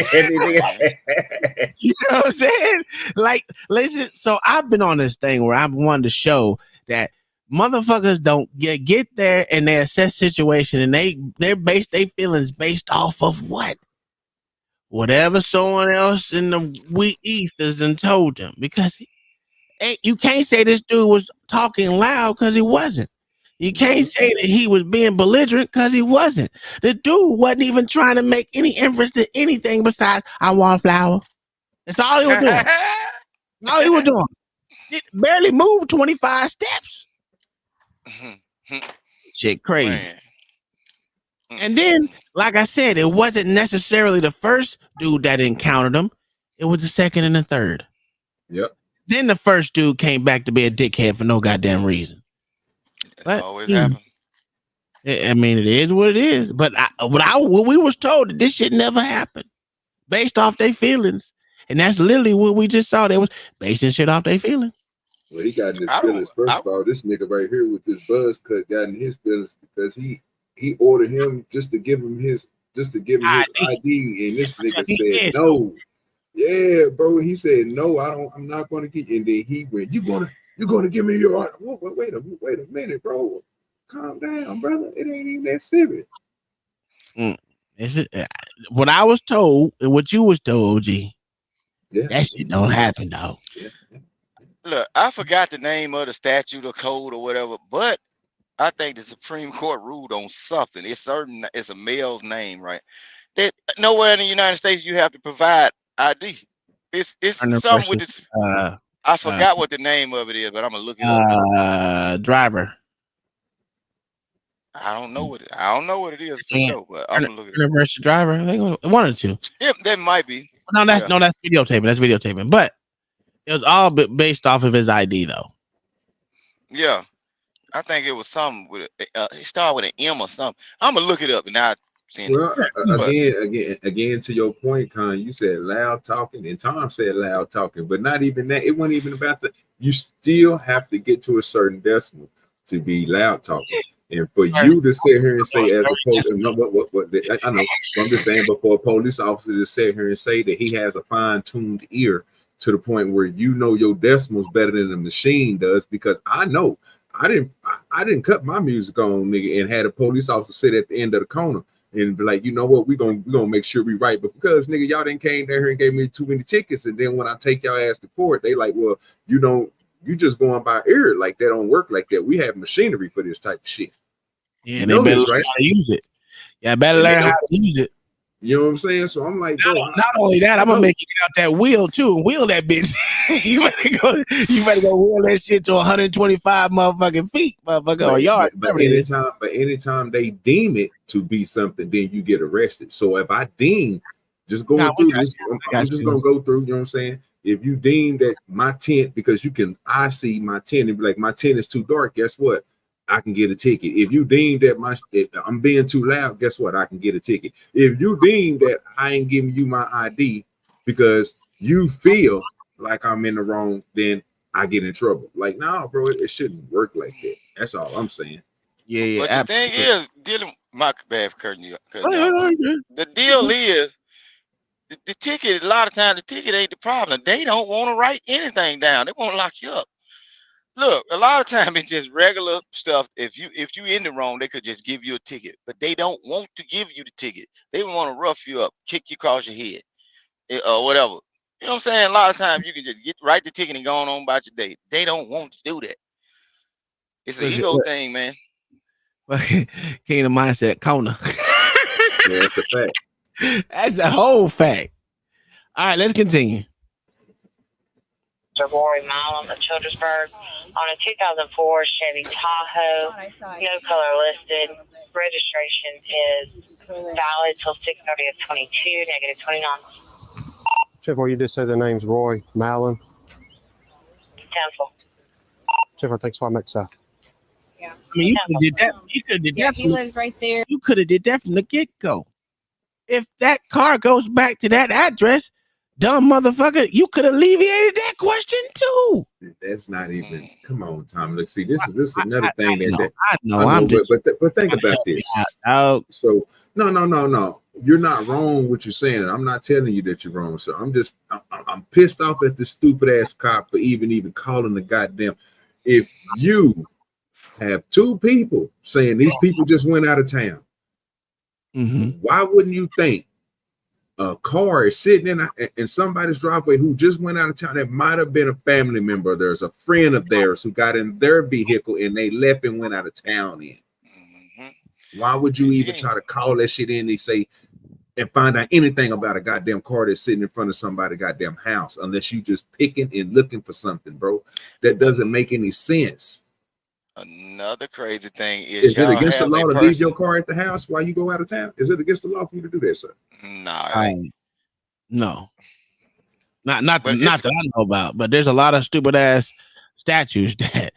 know what I'm saying? Like, listen, so I've been on this thing where I've wanted to show that motherfuckers don't get there and they assess situation and they're based their feelings based off of what? Whatever someone else in the East has done told them. Because you can't say this dude was talking loud because he wasn't. You can't say that he was being belligerent because he wasn't. The dude wasn't even trying to make any inference to anything besides, I want a flower. That's all he was doing. All he was doing. It barely moved 25 steps. Shit crazy. Man. And then, like I said, it wasn't necessarily the first dude that encountered him. It was the second and the third. Yep. Then the first dude came back to be a dickhead for no goddamn reason. But, always happen. I mean, it is what it is. But what we was told that this shit never happened, based off their feelings, and that's literally what we just saw. They was basing shit off their feelings. Well, he got in his feelings. First of all, this nigga right here with this buzz cut got in his feelings because he he ordered him just to give him his ID, and this nigga said no. Yeah, bro. He said no. I'm not going to get you. And then he went, you're gonna give me your. Wait a minute, bro. Calm down, brother. It ain't even that serious. Is it what I was told and what you was told, OG? Yeah, that shit don't happen, though. Yeah. Look, I forgot the name of the statute or code or whatever, but I think the Supreme Court ruled on something. It's a male's name, right? That nowhere in the United States you have to provide ID. It's something with this. I forgot what the name of it is, but I'm gonna look it up. Driver. I don't know what it is for sure, but I'm gonna look it up. Universal driver. I think one or two. Yeah, that might be. No, that's videotaping. That's videotaping. But it was all based off of his ID, though. Yeah, I think it was something with it started with an M or something. I'm gonna look it up and now. Well, again, to your point, Con, you said loud talking, and Tom said loud talking, but not even that. It wasn't even about that. You still have to get to a certain decimal to be loud talking, and for you to sit here and say, as opposed to I know, I'm just saying, but for a police officer to sit here and say that he has a fine-tuned ear to the point where you know your decimals better than the machine does, because I know I didn't cut my music on, nigga, and had a police officer sit at the end of the corner and be like, you know what, we're gonna make sure we right, but because nigga, y'all didn't came down here and gave me too many tickets, and then when I take y'all ass to court, they like, well, you just going by ear. Like, that don't work like that. We have machinery for this type of shit. Yeah, they better learn how to use it. Yeah, better learn how to use it. You know what I'm saying? So I'm like, bro, not only that, I'm gonna make you get out that wheel too and wheel that bitch. you better go wheel that shit to 125 motherfucking feet, motherfucker, or yard. But anytime they deem it to be something, then you get arrested. So if I deem, just going through this, I'm just gonna go through, you know what I'm saying? If you deem that my tent, because I see my tent and be like, my tent is too dark, guess what? I can get a ticket. If you deem that if I'm being too loud, guess what? I can get a ticket. If you deem that I ain't giving you my ID because you feel like I'm in the wrong, then I get in trouble. Like, nah, bro, it shouldn't work like that. That's all I'm saying. Yeah. But the thing is, my bad for cutting you. The deal is, the ticket, a lot of times, the ticket ain't the problem. They don't want to write anything down. They won't lock you up. Look, a lot of time it's just regular stuff. If you in the wrong, they could just give you a ticket, but they don't want to give you the ticket. They want to rough you up, kick you across your head, or whatever. You know what I'm saying? A lot of times you can just write the ticket and go on about your day. They don't want to do that. It's an ego thing, man. King of mindset, Kona. Yeah, that's a fact. That's the whole fact. All right, let's continue. Rory Milam of Childersburg on a 2004 Chevy Tahoe, no color listed. Registration is valid till 6/30/22, -29. Chevrolet, you did say the name's Roy Milam. Temple. Chevrolet, thanks for my south. Yeah. I mean, you could have did that. You could have did that. He lives right there. You could have did that from the get-go. If that car goes back to that address, dumb motherfucker, you could have alleviated that question too. That's not even. Come on, Tom. Let's see. This is another thing that I know. But think about this. So no. You're not wrong what you're saying. I'm not telling you that you're wrong. So I'm pissed off at this stupid ass cop for even calling the goddamn. If you have two people saying these people just went out of town, why wouldn't you think a car is sitting in somebody's driveway who just went out of town? That might have been a family member of theirs, a friend of theirs who got in their vehicle and they left and went out of town in. Why would you even try to call that shit in and say and find out anything about a goddamn car that's sitting in front of somebody's goddamn house, unless you just picking and looking for something, bro? That doesn't make any sense. Another crazy thing is it against the law to leave your car at the house while you go out of town? Is it against the law for you to do that, sir? No. Not that I know about, but there's a lot of stupid ass statues that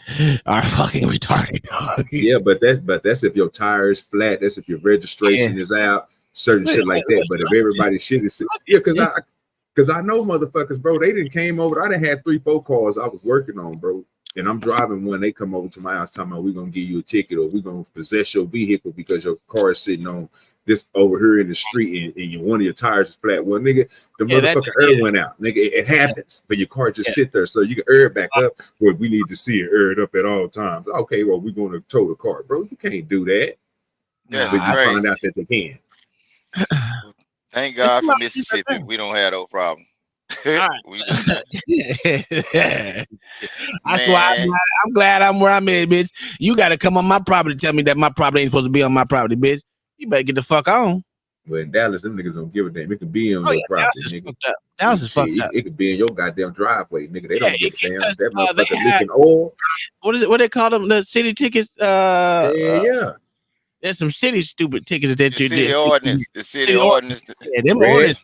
are fucking retarded. Yeah, but that's if your tire is flat. That's if your registration is out. Certain shit like that. But if everybody's shit is because I know motherfuckers, bro. They didn't came over. I done had 3-4 cars I was working on, bro. and I'm driving one, they come over to my house talking about we're gonna give you a ticket or we're gonna possess your vehicle because your car is sitting on this over here in the street and one of your tires is flat. Well, nigga, the motherfucking air went out. Nigga, it happens, but your car just sit there so you can air it back up. Well, we need to see it air it up at all times. Okay, well, we're gonna tow the car, bro. You can't do that. That's but you crazy. find out that they can. Thank God for Mississippi. We don't have no problem. We do not. That's why I'm glad I'm where I'm at, bitch. You got to come on my property, tell me that my property ain't supposed to be on my property, bitch. You better get the fuck on. Well, in Dallas, them niggas don't give a damn. It could be on your property, nigga. Dallas is fucked up. It could be in your goddamn driveway, nigga. They don't give a damn. That they motherfucker leaking oil. What is it? What they call them? The city tickets? Yeah. There's some city stupid tickets that you city did. ordinance. The city ordinance. Yeah, them ordinance.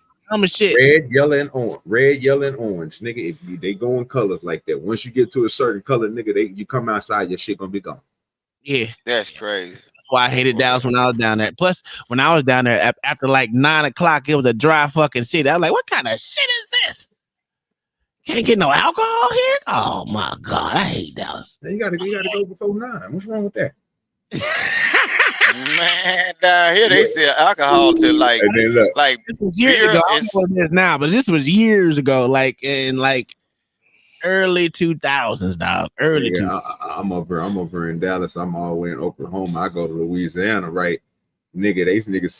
Shit. Red, yellow, and orange. Red, yellow, and orange, nigga. If they go in colors like that, once you get to a certain color, nigga, you come outside, your shit gonna be gone. Yeah, that's crazy. That's why I hated Dallas when I was down there. Plus, when I was down there after like 9 o'clock, it was a dry fucking city. I was like, what kind of shit is this? Can't get no alcohol here? Oh my god, I hate Dallas. You gotta go before 9. What's wrong with that? Man, down here they sell alcohol to like this was years ago. I don't know what it is now, but this was years ago, like in like early 2000s, dog. Early. I'm over in Dallas. I'm all the way in Oklahoma. I go to Louisiana, right? Nigga, niggas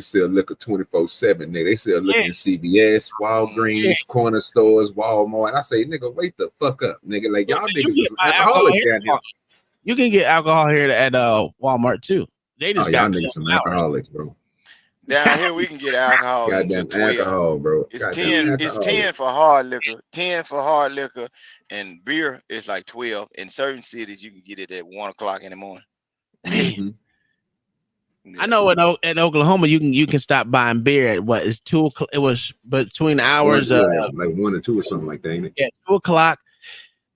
sell liquor 24/7. Nigga, they sell liquor in CVS, Walgreens, corner stores, Walmart. And I say, nigga, wake the fuck up, nigga. Like y'all niggas is alcoholics down here. You can get alcohol here at Walmart too. They just got y'all niggas some alcoholics, bro. Down here we can get alcohol. Goddamn alcohol, bro. It's 10. It's 10 for hard liquor. 10 for hard liquor, and beer is like 12. In certain cities, you can get it at 1 o'clock in the morning. I know in Oklahoma you can stop buying beer at what is 2 o'clock. It was between hours like 1 or 2 or something like that. Ain't it? Yeah, 2 o'clock.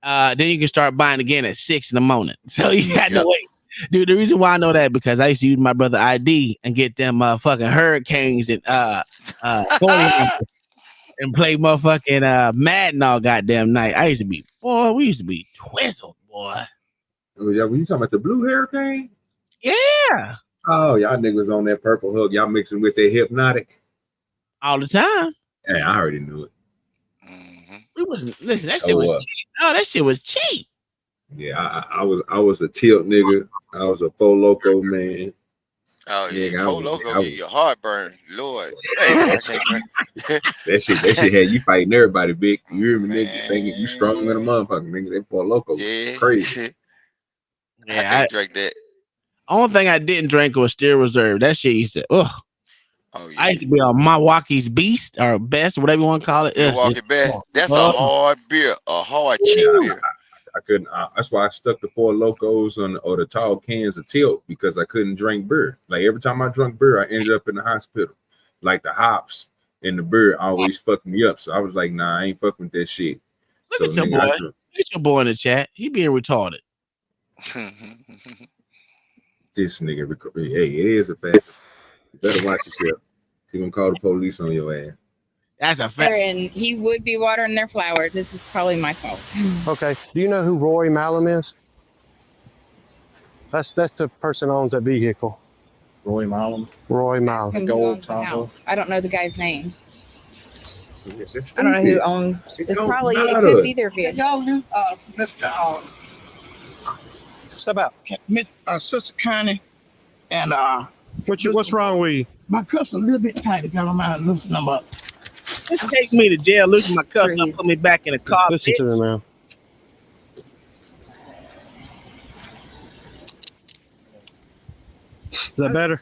Then you can start buying again at 6 in the morning. So you had to wait. Dude, the reason why I know that because I used to use my brother ID and get them fucking hurricanes and and play motherfucking Madden all goddamn night. We used to be twizzled, boy. Oh, yeah, when you talking about the blue hurricane? Yeah. Oh, y'all niggas on that purple hook. Y'all mixing with that hypnotic all the time. Hey, I already knew it. Listen, that shit was cheap. Oh, that shit was cheap. Yeah, I was a tilt nigga. I was a Four Loko man. Oh yeah, Four Loko get your heartburn, Lord. Hey, that shit had you fighting everybody, big. You hear me, nigga? Thinking you stronger than a motherfucker, nigga. That Four Loko, crazy. Yeah, I can't drink that. Only thing I didn't drink was Steel Reserve. That shit used to. Ugh. Oh, yeah. I used to be on Milwaukee's Beast or Best, whatever you want to call it. Milwaukee Best. That's a hard beer, a hard cheap beer. I couldn't. That's why I stuck the Four Locos or the tall cans of tilt because I couldn't drink beer. Like every time I drank beer, I ended up in the hospital. Like the hops and the beer always fucked me up. So I was like, nah, I ain't fucking with that shit. Look at your boy. Look at your boy in the chat. He being retarded. This nigga, hey, it is a fact. You better watch yourself. You're gonna call the police on your ass. That's a fact. And he would be watering their flowers. This is probably my fault. Okay. Do you know who Roy Malum is? That's the person who owns that vehicle. Roy Malum. Roy Malum. Gold Tahoe. I don't know the guy's name. I don't know who owns. It's probably it could be their vehicle. Mr. Step out. Miss Sister Connie and what's wrong with you? My cuffs a little bit tight. I got them out and loosen them up. Just take me to jail, loosen my cuffs up, put me back in the car. Listen to me, man. Is that better?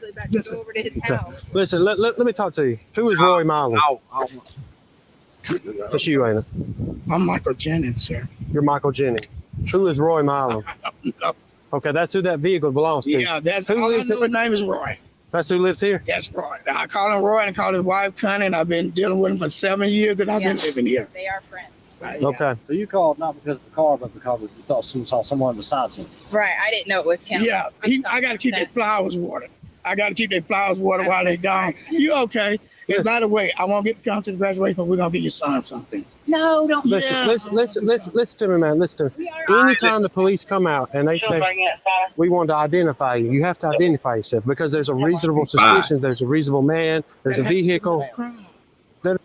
Listen, let me talk to you. Who is Roy Malum? That's you, ain't it? I'm Michael Jennings, sir. You're Michael Jennings. Who is Roy Malum? Okay, that's who that vehicle belongs to. Yeah, that's who I know. His name is Roy. That's who lives here? That's Roy. I call him Roy and I call his wife Connie, and I've been dealing with him for 7 years that I've been living here. They are friends. Okay. So you called not because of the car, but because you thought you saw someone besides him. Right. I didn't know it was him. Yeah. I got to keep their flowers watered. While they're gone. You okay? And by the way, I won't get to come to the graduation, but we're going to get your son something. No, don't. Listen to me, man. Listen to me. Anytime the police come out and they say we want to identify you, you have to identify yourself because there's a reasonable suspicion. There's a reasonable man. There's a vehicle.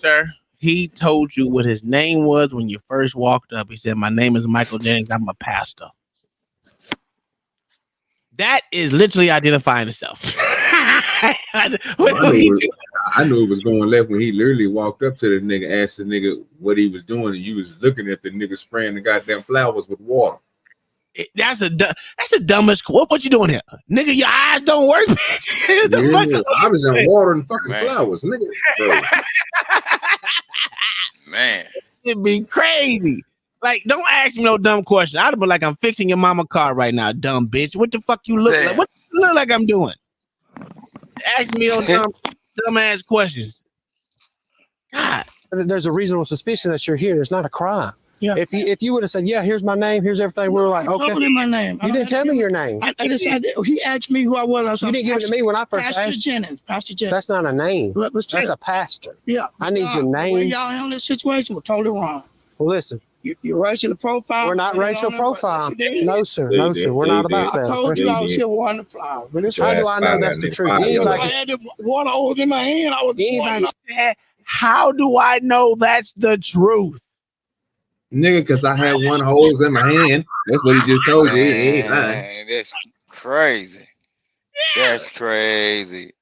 Sir, he told you what his name was when you first walked up. He said, "My name is Michael Jennings. I'm a pastor." That is literally identifying himself. I knew it was going left when he literally walked up to the nigga, asked the nigga what he was doing, and you was looking at the nigga spraying the goddamn flowers with water. That's the dumbest. What you doing here, nigga? Your eyes don't work. I was in water and fucking flowers, nigga. Bro. Man, It'd be crazy. Like, don't ask me no dumb question. I'd be like, I'm fixing your mama car right now, dumb bitch. What the fuck you look like? What you look like I'm doing? Ask me those dumb ass questions. God. There's a reasonable suspicion that you're here. There's not a crime. Yeah. If you would have said, yeah, here's my name, here's everything, we were like, okay. My name. You didn't tell me your name. I decided he asked me who I was. You didn't give it to me when I first Pastor asked. Jennings. Pastor Jennings. That's not a name. That's a pastor. Yeah. I need your name. Well, y'all handle this situation was totally wrong. Well, listen. You're racial profile. We're not racial profile. No, sir. No, sir. We're not about that. I told you I was here wanting the flower. How do I know that's the truth? I had the water hose in my hand. I was How do I know that's the truth? Nigga, because I had one hose in my hand. That's what he just told you. Man, that's crazy. That's crazy.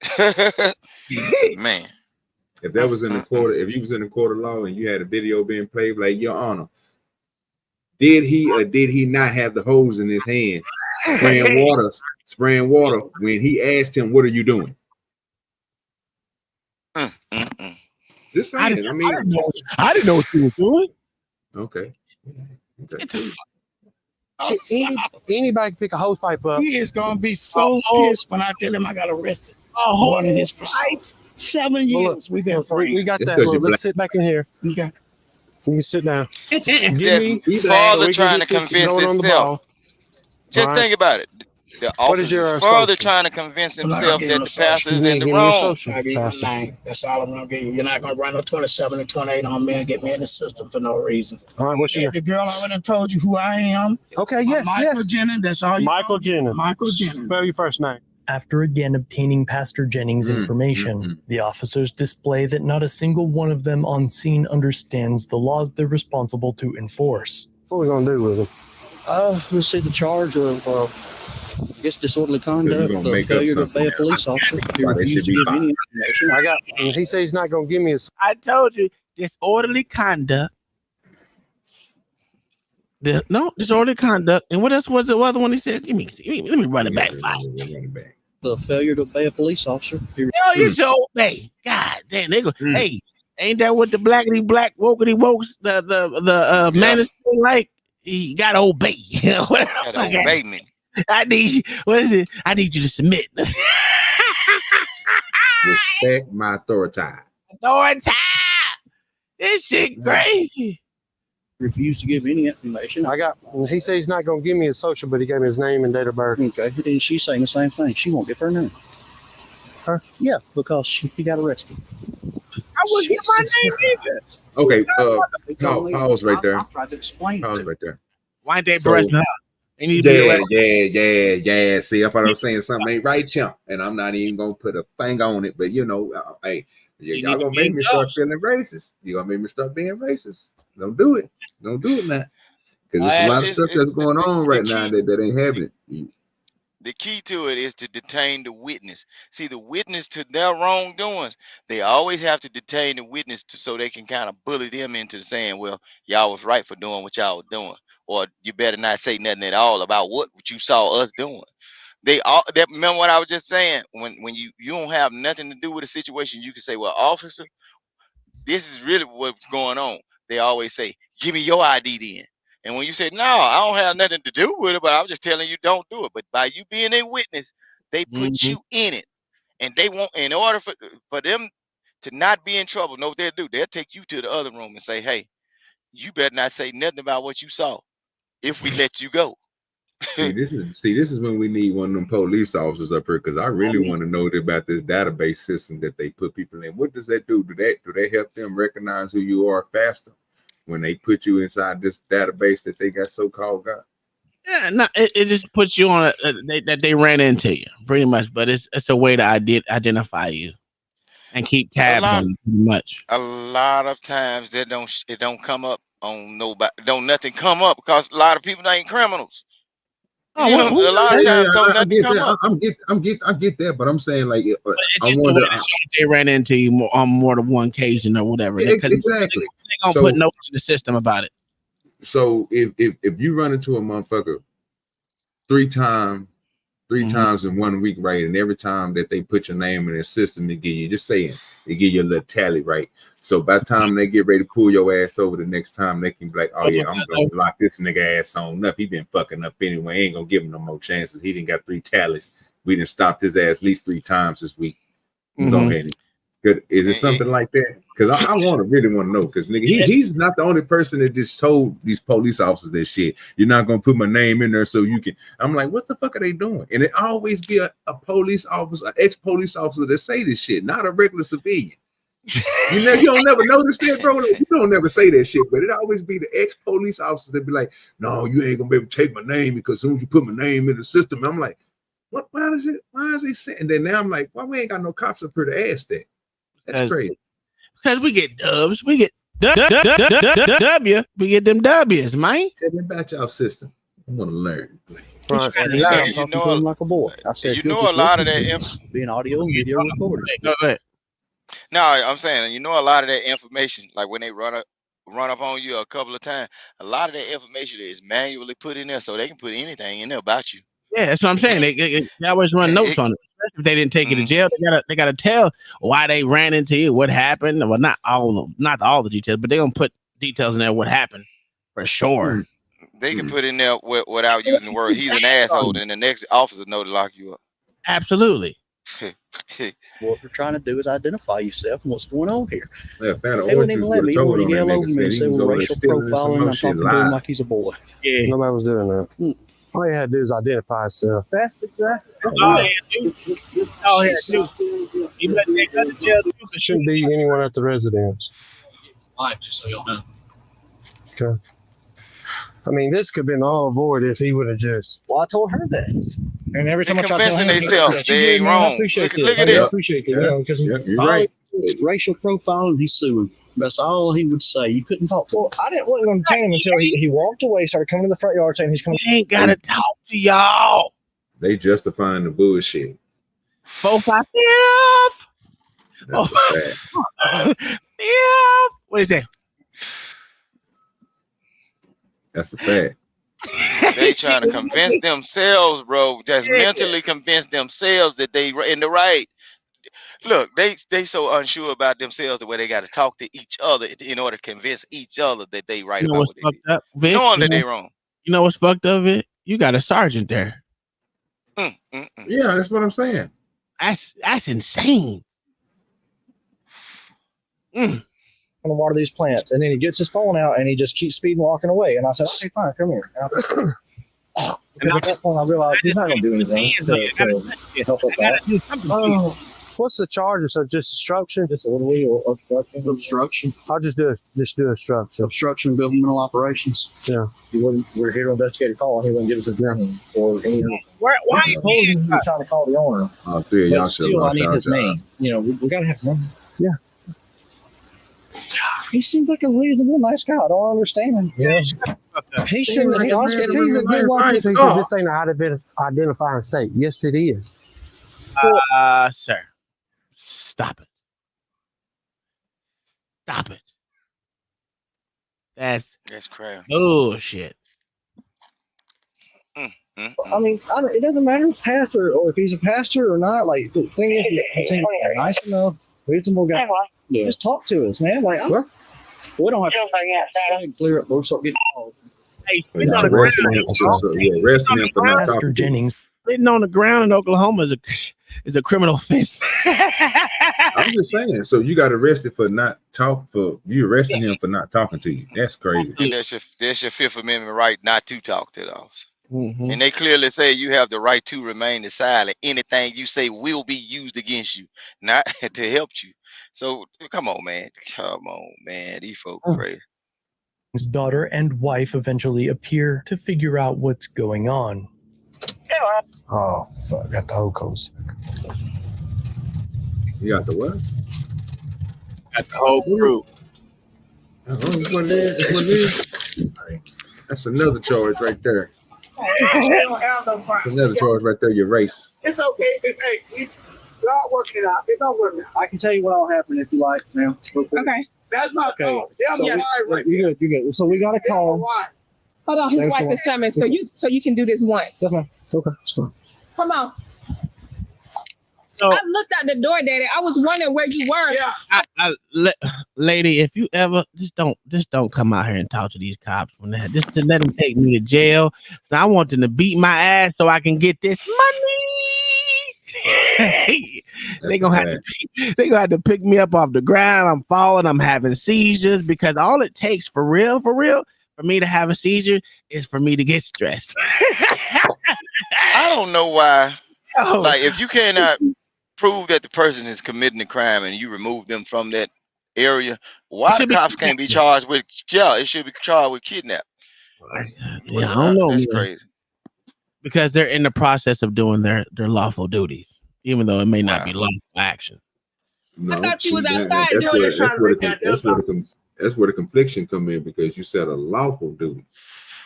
Man. If that was in the court, if you was in the court of law and you had a video being played, like, Your Honor, did he or did he not have the hose in his hand spraying water when he asked him, "What are you doing?" Just saying. I didn't know what you were doing. Okay. Anybody can pick a hose pipe up. He is gonna be so pissed when I tell him I got arrested. One in his pipe. 7 years we've been free. We got that. Let's sit back in here. Okay. You can sit down. That's father trying to convince himself. Just think about it. The officer's father trying to convince himself that the pastor is in the wrong. That's all I'm gonna give you. You're not gonna run no 27 and 28 on me and get me in the system for no reason. All right, what's your The girl already told you who I am. Okay, yes. Michael Jennings. That's all you Michael Jennings. Michael Jennings. Spell your first name. After again obtaining Pastor Jennings' information, the officers display that not a single one of them on scene understands the laws they're responsible to enforce. What are we going to do with him? We'll see the charge of, I guess, disorderly conduct, failure to obey a police officer. He refused to give any information. He says he's not going to give me a... I told you, disorderly conduct. Disorderly conduct. And what else was the other one he said? Let me run it back fast. The failure to obey a police officer. Hell, you should obey. God damn, they go. Hey, ain't that what the blackity black wokety wokes the man is like? You gotta obey. Gotta obey me. I need you to submit. Respect my authority. Authority. This shit crazy. Refused to give any information. He said he's not going to give me his social, but he gave me his name and date of birth. Okay, and she's saying the same thing. She won't give her name. Her? Yeah, because he got arrested. I wouldn't give my name either. Okay, pause right there. I tried to explain. Pause right there. Why ain't they breast now? Yeah. See, if I'm saying something ain't right, chump, and I'm not even gonna put a thing on it, but hey, y'all gonna make me start feeling racist. You gonna make me start being racist. Don't do it. Don't do it, man. Because there's a lot of stuff that's going on right now that ain't happening. The key to it is to detain the witness. See, the witness to their wrongdoings, they always have to detain the witness so they can kind of bully them into saying, well, y'all was right for doing what y'all were doing. Or you better not say nothing at all about what you saw us doing. Remember what I was just saying? When you don't have nothing to do with a situation, you can say, well, officer, this is really what's going on. They always say, give me your ID then. And when you say, no, I don't have nothing to do with it, but I'm just telling you, don't do it. But by you being a witness, they put you in it. And they want, in order for them to not be in trouble, know what they'll do? They'll take you to the other room and say, hey, you better not say nothing about what you saw if we let you go. This is when we need one of them police officers up here, because I really want to know about this database system that they put people in. What does that do? Do they help them recognize who you are faster? when they put you inside this database that they got so-called got? Yeah, no, it just puts you on that they ran into you pretty much, but it's a way to identify you and keep tabs on you pretty much. A lot of times it don't come up on nobody. Don't nothing come up because a lot of people ain't criminals. Oh, You know, a lot of times don't nothing come up. I get that, but I'm saying like I wonder they ran into you on more than one occasion or whatever. Exactly. They're gonna put notes in the system about it. So if you run into a motherfucker three times in 1 week, right, and every time that they put your name in their system, they give you they give you a little tally, right? So by the time they get ready to pull your ass over the next time, they can be like, oh yeah, I'm gonna lock this nigga ass on up. He been fucking up anyway. Ain't gonna give him no more chances. He didn't got 3 tallies. We done stopped his ass at least 3 times this week. Go ahead. Is it something like that? Because I really want to know. Because nigga, he's not the only person that just told these police officers that shit. You're not gonna put my name in there so you can. I'm like, what the fuck are they doing? And it always be a police officer, an ex-police officer that say this shit, not a regular civilian. You don't never notice that, bro. Like, you don't never say that shit, but it always be the ex-police officers that be like, no, you ain't gonna be able to take my name because as soon as you put my name in the system, I'm like, what? Why is he saying? And then now I'm like, why we ain't got no cops up here to ask that? That's crazy. Because we get dubs. We get W. We get them W's, man. Tell me about y'all system. I want to learn. I'm talking to him like a boy. I said, you know, a lot of that being audio and video recorded. Go ahead. No, I'm saying, you know, a lot of that information, like when they run up on you a couple of times, a lot of that information is manually put in there, so they can put anything in there about you. Yeah, that's what I'm saying. They always run notes on it. Especially if they didn't take you to jail, they gotta tell why they ran into you, what happened. Well, not all the details, but they're gonna put details in there what happened for sure. They can put in there without using the word he's an asshole, and the next officer know to lock you up. Absolutely. What we're trying to do is identify yourself and what's going on here. Yeah, they wouldn't even let me. You want to yell over me and say, well, racial profiling. I'm talking to him like he's a boy. Yeah. Nobody was doing that. All you had to do is identify yourself. That's exactly. Shouldn't be anyone at the residence. Just so y'all know. Okay. I mean, this could have been all avoided if he would have just. Well, I told her that. And every time they're convincing themselves they ain't wrong. Look at it. I it. appreciate it. Because you're right. Racial profiling, he's suing. That's all he would say. You couldn't talk to him. I wasn't going to detain him until he walked away, started coming to the front yard saying he's coming. He ain't got to talk to y'all. They justifying the bullshit. 4-5. That's bad. Yeah. What is that? That's a fact. They trying to convince themselves, bro. Just mentally convince themselves that they in the right. Look, they so unsure about themselves the way they got to talk to each other in order to convince each other that they right about what they did. Vic, knowing that they wrong. You know what's fucked up, Vic? You got a sergeant there. Yeah, that's what I'm saying. That's insane. To water these plants, and then he gets his phone out and he just keeps speeding walking away. And I said, "Okay, fine, come here." And at that point, I realized he's not going to do anything to help us out. What's the charge? So just obstruction? Disorderly or obstruction? Obstruction. I'll just do obstruction. Obstruction of governmental operations. Yeah. We're here to investigate a call, and he wouldn't give us his name or anything. Why are you trying to call the owner? But still, I need his name. You know, we got to have his name. Yeah. He seems like a reasonable, nice guy. I don't understand him. Yeah. He shouldn't. If he's a good one, he said this ain't an identifying state. Yes, it is. Sir, stop it. Stop it. That's crazy. Bullshit. I mean, it doesn't matter if pastor or if he's a pastor or not. Like the thing is, he's nice enough, reasonable guy. Yeah. Just talk to us, man. Like, we don't have to clear up. We'll start getting calls. Hey, spitting on the ground. Pastor Jennings. Spitting on the ground in Oklahoma is a criminal offense. I'm just saying. So you got arrested for you arresting him for not talking to you. That's crazy. And that's your Fifth Amendment right not to talk to the officer. Mm-hmm. And they clearly say you have the right to remain silent. Anything you say will be used against you, not to help you. So come on, man. These folks crazy. His daughter and wife eventually appear to figure out what's going on. Oh, fuck. Got the whole coast. You got the what? Got the whole crew. That's another charge right there. They don't have no problem. Another charge right there. Your race. It's okay. Hey, y'all work it out. It don't work out. I can tell you what all happened if you like, ma'am. Okay. That's not Okay. fault. They're Yeah. right You good. So we got a call. Hold on, his Thanks wife for is coming, so you can do this once. Yes, ma'am. Okay. So, Come on. So- I looked out the door, Daddy. I was wondering where you were. Yeah. Lady, if you ever just don't come out here and talk to these cops when they just to let them take me to jail. So I want them to beat my ass so I can get this money. They gonna have to pick me up off the ground. I'm falling. I'm having seizures because all it takes for real, for me to have a seizure is for me to get stressed. I don't know why. Oh. Like, if you cannot prove that the person is committing a crime and you remove them from that area, why the cops can't be charged with? Yeah, it should be charged with kidnapping. Yeah, I don't know. That's man. crazy. Because they're in the process of doing their lawful duties, even though it may not be lawful action. No, I thought you was outside that's doing where the confliction come in, because you said a lawful duty.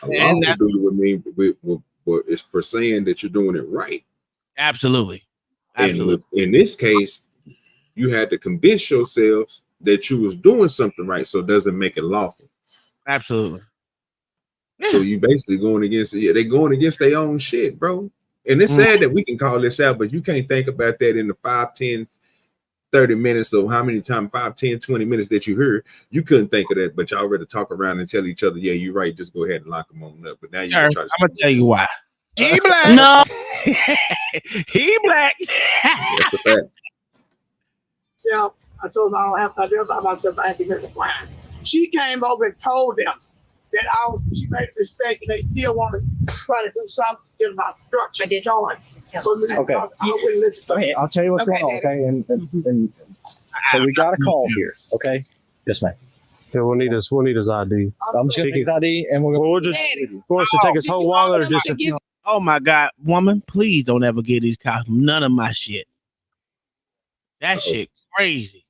A And lawful duty would mean it's for saying that you're doing it right. Absolutely. And in this case, you had to convince yourselves that you was doing something right, so it doesn't make it lawful. Absolutely. So you basically going against they're going against their own shit, bro. And it's sad that we can call this out, but you can't think about that in the 5, 10, 30 minutes of how many times, 5, 10, 20 minutes that you heard. You couldn't think of that, but y'all ready to talk around and tell each other, yeah, you're right, just go ahead and lock them on up. But now you're Sir, trying to I'm gonna tell you why. He black. No. He black. That's a fact. So I told them I don't have to identify myself. I had to get the crime. She came over and told them that she makes a mistake and they still want to try to do something in my structure. I did join. Okay. I wouldn't listen. Go ahead. I'll tell you what's going on, okay? And so we got a call here, okay? Yes, ma'am. Yeah, we'll need his ID. I'm just gonna take his ID and we'll just want us to take his whole wallet or just a few. Oh my God, woman, please don't ever give these cops none of my shit. That shit crazy.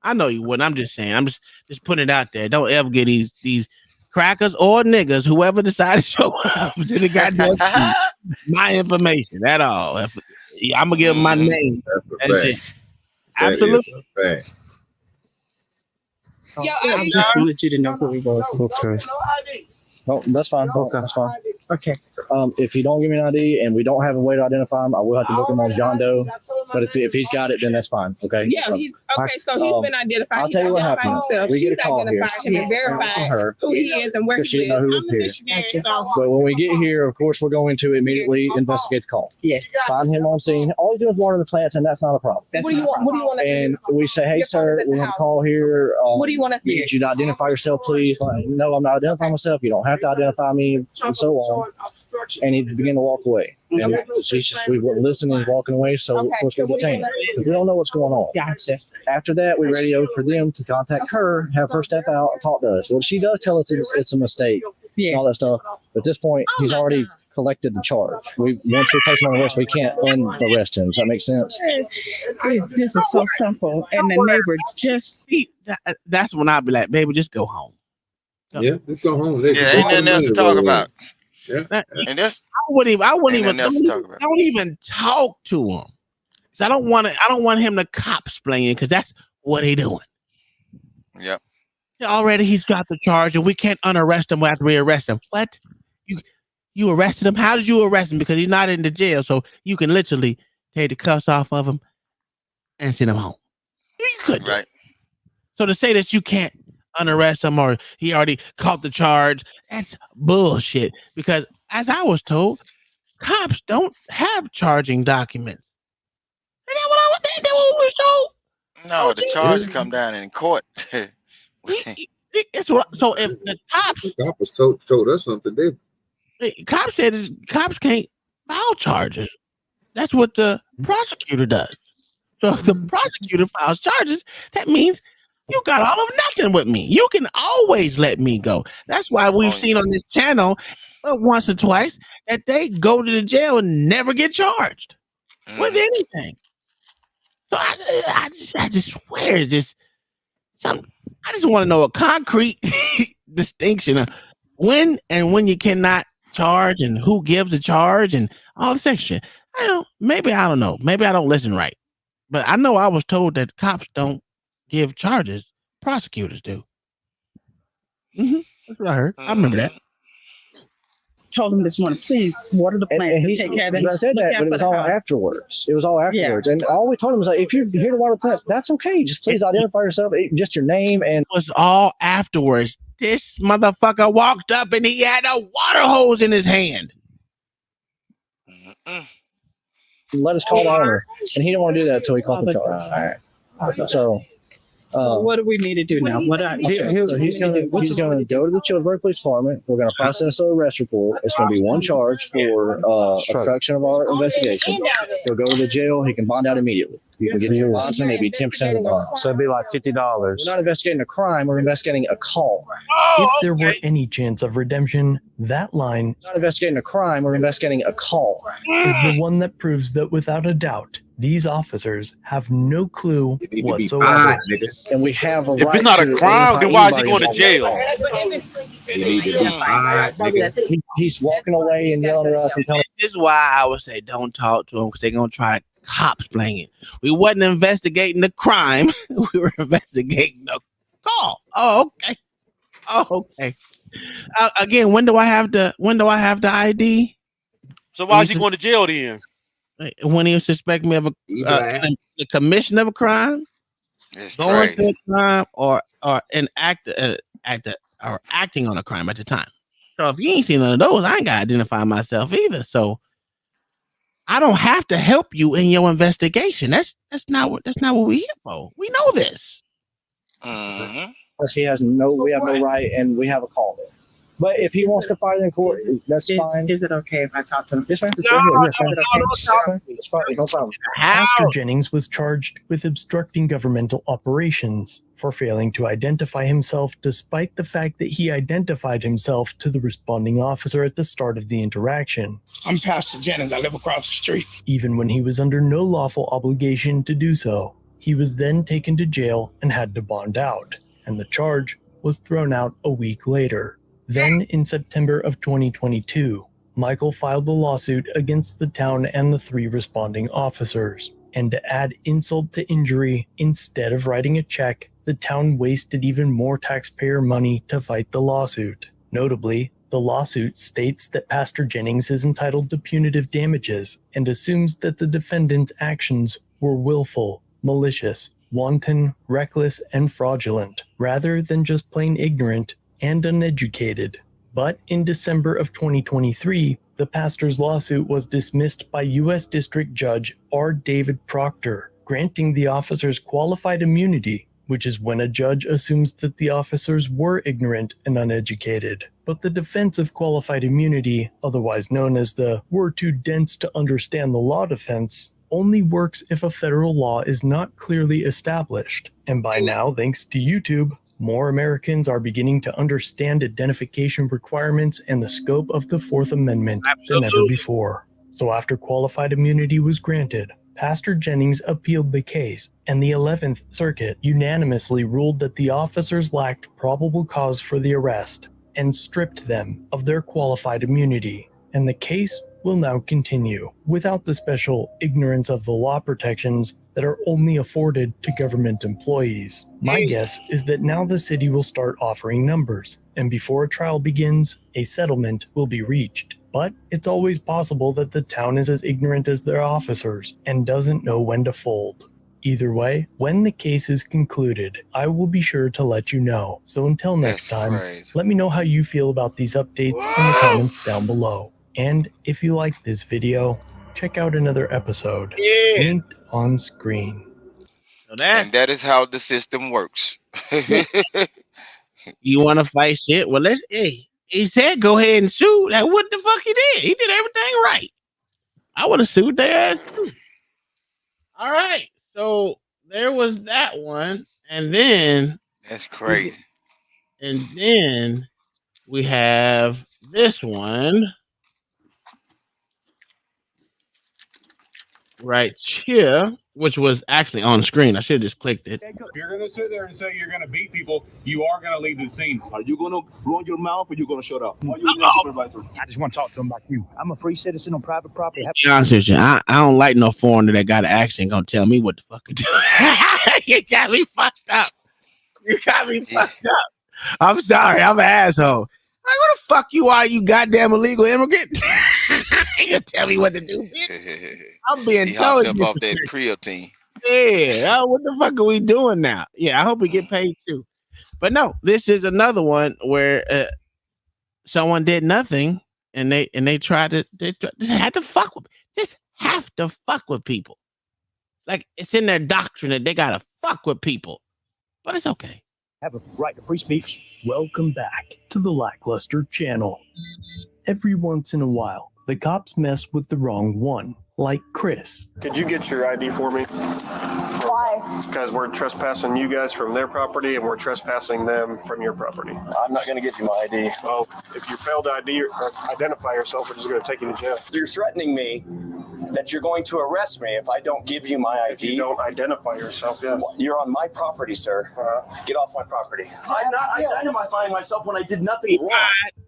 I know you wouldn't. I'm just saying. I'm just putting it out there. Don't ever get these crackers or niggas, whoever decided to show up to the goddamn my information at all. I'm gonna give them my name. That's it. Absolutely. I just wanted you to know who he was. Okay. No, that's fine. Okay, that's fine. Okay. If you don't give me an ID and we don't have a way to identify him, I will have to book him on John Doe. But if he's got it, then that's fine. Okay. Yeah, he's okay. So he's been identified. I'll tell you what happened. We get a call here. Him and verified who he is and where he lives. But when we get here, of course, we're going to immediately investigate the call. Yes. Find him on scene. All you do is water the plants, and that's not a problem. What do you want? What do you want? And we say, hey, sir, we have a call here. What do you want to do? Did you identify yourself, please? Like, no, I'm not identifying myself. You don't have to identify me, and so on. And he began to walk away. And we were listening and walking away, so of course we're detained. We don't know what's going on. Gotcha. After that, we radioed for them to contact her, have her step out and talk to us. Well, she does tell us it's a mistake, and all that stuff. But at this point, he's already collected the charge. Once we place him on arrest, we can't unarrest him. Does that make sense? This is so simple. And the neighbor just... That's when I'll be like, baby, just go home. Yeah, let's go home. Ain't nothing else to talk about. Yeah. And that's I wouldn't even talk to him. Cause I don't want him to cop-splaining, because that's what he doing. Yep. Already he's got the charge and we can't unarrest him after we arrest him. What? You arrested him? How did you arrest him? Because he's not in the jail, so you can literally take the cuffs off of him and send him home. You couldn't. Right. So to say that you can't unarrest him or he already caught the charge, that's bullshit. Because as I was told, cops don't have charging documents. Is that what I was thinking? What we was told? No, the charge come down in court. So if the cops told us something, cops said cops can't file charges. That's what the prosecutor does. So if the prosecutor files charges, that means You got all of nothing with me. You can always let me go. That's why we've seen on this channel once or twice that they go to the jail and never get charged with anything. So I just swear, just some. I just want to know a concrete distinction of when you cannot charge and who gives the charge and all this extra shit. I don't know. Maybe I don't listen right. But I know I was told that cops don't give charges. Prosecutors do. That's what I heard. I remember that. Told him this morning, please water the plants and take care of it. I said that, but it was all afterwards. It was all afterwards. Yeah. And all we told him was like, if you're here to water the plants, that's okay. Just please identify yourself, just your name. And it was all afterwards. This motherfucker walked up and he had a water hose in his hand. Let us call the owner. And he didn't want to do that until he called the charge. All right. So what do we need to do now? He's going to go to the Childersburg Police Department. We're going to process an arrest report. It's going to be one charge for obstruction of our investigation. He'll go to the jail. He can bond out immediately. You can get your bondsman, maybe 10% of the bond. So it'd be like $50. We're not investigating a crime. We're investigating a call. If there were any chance of redemption, that line, we're not investigating a crime. We're investigating a call, is the one that proves that without a doubt, these officers have no clue whatsoever. And we have a if it's not a crime, then why is he going to jail? He's walking away and yelling at us and telling us. This is why I would say don't talk to him, because they're going to try to cops playing it. We wasn't investigating the crime. We were investigating the call. Oh, okay. Again, when do I have the ID? So why is he going to jail then? When he suspect me of the commission of a crime, going to a crime, or acting on a crime at the time. So if you ain't seen none of those, I ain't got to identify myself either. So I don't have to help you in your investigation. That's not what we're here for. We know this. Because we have no right, and we have a call there. But if he wants to fight in court, that's fine. Is it okay if I talk to him? Yes, ma'am. No problem. Pastor Jennings was charged with obstructing governmental operations for failing to identify himself, despite the fact that he identified himself to the responding officer at the start of the interaction. I'm Pastor Jennings. I live across the street. Even when he was under no lawful obligation to do so, he was then taken to jail and had to bond out, and the charge was thrown out a week later. Then, in September of 2022, Michael filed a lawsuit against the town and the 3 responding officers. And to add insult to injury, instead of writing a check, the town wasted even more taxpayer money to fight the lawsuit. Notably, the lawsuit states that Pastor Jennings is entitled to punitive damages and assumes that the defendant's actions were willful, malicious, wanton, reckless, and fraudulent, rather than just plain ignorant and uneducated. But in December of 2023, the pastor's lawsuit was dismissed by U.S. District Judge R. David Proctor, granting the officers qualified immunity, which is when a judge assumes that the officers were ignorant and uneducated. But the defense of qualified immunity, otherwise known as the "we're too dense to understand the law" defense, only works if a federal law is not clearly established. And by now, thanks to YouTube, more Americans are beginning to understand identification requirements and the scope of the Fourth Amendment than ever before. So after qualified immunity was granted, Pastor Jennings appealed the case, and the 11th Circuit unanimously ruled that the officers lacked probable cause for the arrest and stripped them of their qualified immunity, and the case will now continue without the special ignorance of the law protections that are only afforded to government employees. My guess is that now the city will start offering numbers, and before a trial begins, a settlement will be reached. But it's always possible that the town is as ignorant as their officers and doesn't know when to fold. Either way, when the case is concluded, I will be sure to let you know. So until next time, let me know how you feel about these updates in the comments down below. And if you like this video, check out another episode linked on screen. And that is how the system works. You want to fight shit? Well, he said go ahead and sue. Like, what the fuck he did? He did everything right. I would have sued their ass too. All right. So there was that one, and then That's crazy. And then we have this one right here, which was actually on screen. I should have just clicked it. If you're going to sit there and say you're going to beat people, you are going to leave the scene. Are you going to run your mouth or are you going to shut up? Why are you there, supervisor? I just want to talk to him about you. I'm a free citizen on private property. To be honest with you, I don't like no foreigner that got an accent gonna tell me what the fuck to do. You got me fucked up. You got me fucked up. I'm sorry, I'm an asshole. Like, what the fuck you are, you goddamn illegal immigrant? You tell me what to do, bitch. I'm being He hopped told up off that Creel team. Yeah, what the fuck are we doing now? Yeah, I hope we get paid too. But no, this is another one where someone did nothing and they tried to just had to fuck with people. Like it's in their doctrine that they gotta fuck with people. But it's okay. Have a right to free speech. Welcome back to the Lackluster channel. Every once in a while, the cops mess with the wrong one, like Chris. Could you get your ID for me? Why? Because we're trespassing you guys from their property and we're trespassing them from your property. I'm not going to get you my ID. Well, if you fail to ID or identify yourself, we're just going to take you to jail. You're threatening me that you're going to arrest me if I don't give you my ID. If you don't identify yourself, yeah. You're on my property, sir. Get off my property. I'm not identifying myself when I did nothing wrong.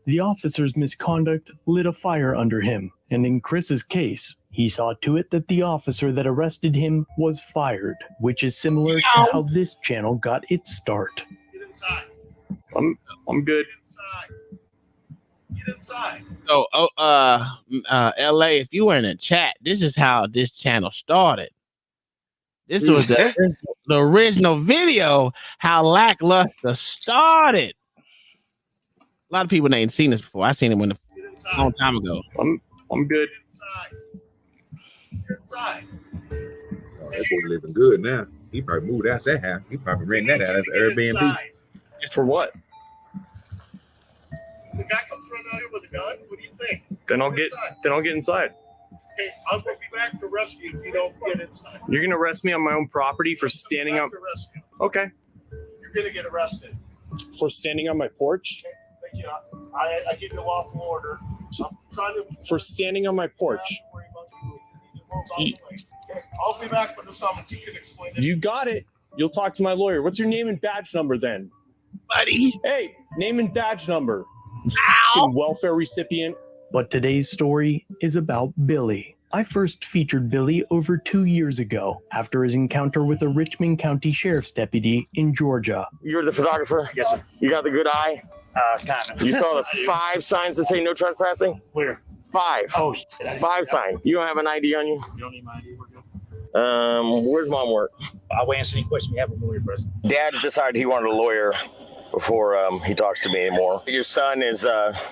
The officer's misconduct lit a fire under him, and in Chris's case, he saw to it that the officer that arrested him was fired, which is similar to how this channel got its start. Get inside. I'm good. Get inside. So, LA, if you were in a chat, this is how this channel started. This was the original video, how Lackluster started. A lot of people ain't seen this before. I seen it a long time ago. I'm good. Get inside. Oh, that boy living good now. He probably moved out that house. He probably rented that out as Airbnb. For what? The guy comes running out here with a gun. What do you think? Then I'll get inside. Okay, I'm going to be back to rescue if you don't get inside. You're going to arrest me on my own property for standing up. Okay. You're going to get arrested. For standing on my porch? Okay, thank you. I give you a lawful order. I'm trying to. For standing on my porch. I'll be back with the summons. You can explain it. You got it. You'll talk to my lawyer. What's your name and badge number then? Buddy. Hey, name and badge number. Welfare recipient. But today's story is about Billy. I first featured Billy over 2 years ago after his encounter with a Richmond County Sheriff's deputy in Georgia. You're the photographer? Yes, sir. You got the good eye? Kind of. You saw the 5 signs that say no trespassing? Where? 5. Oh, shit. 5 signs. You don't have an ID on you? You don't need my ID. We're good. Where's mom work? I'll answer any question you have with me, present. Dad decided he wanted a lawyer before he talks to me anymore. Your son is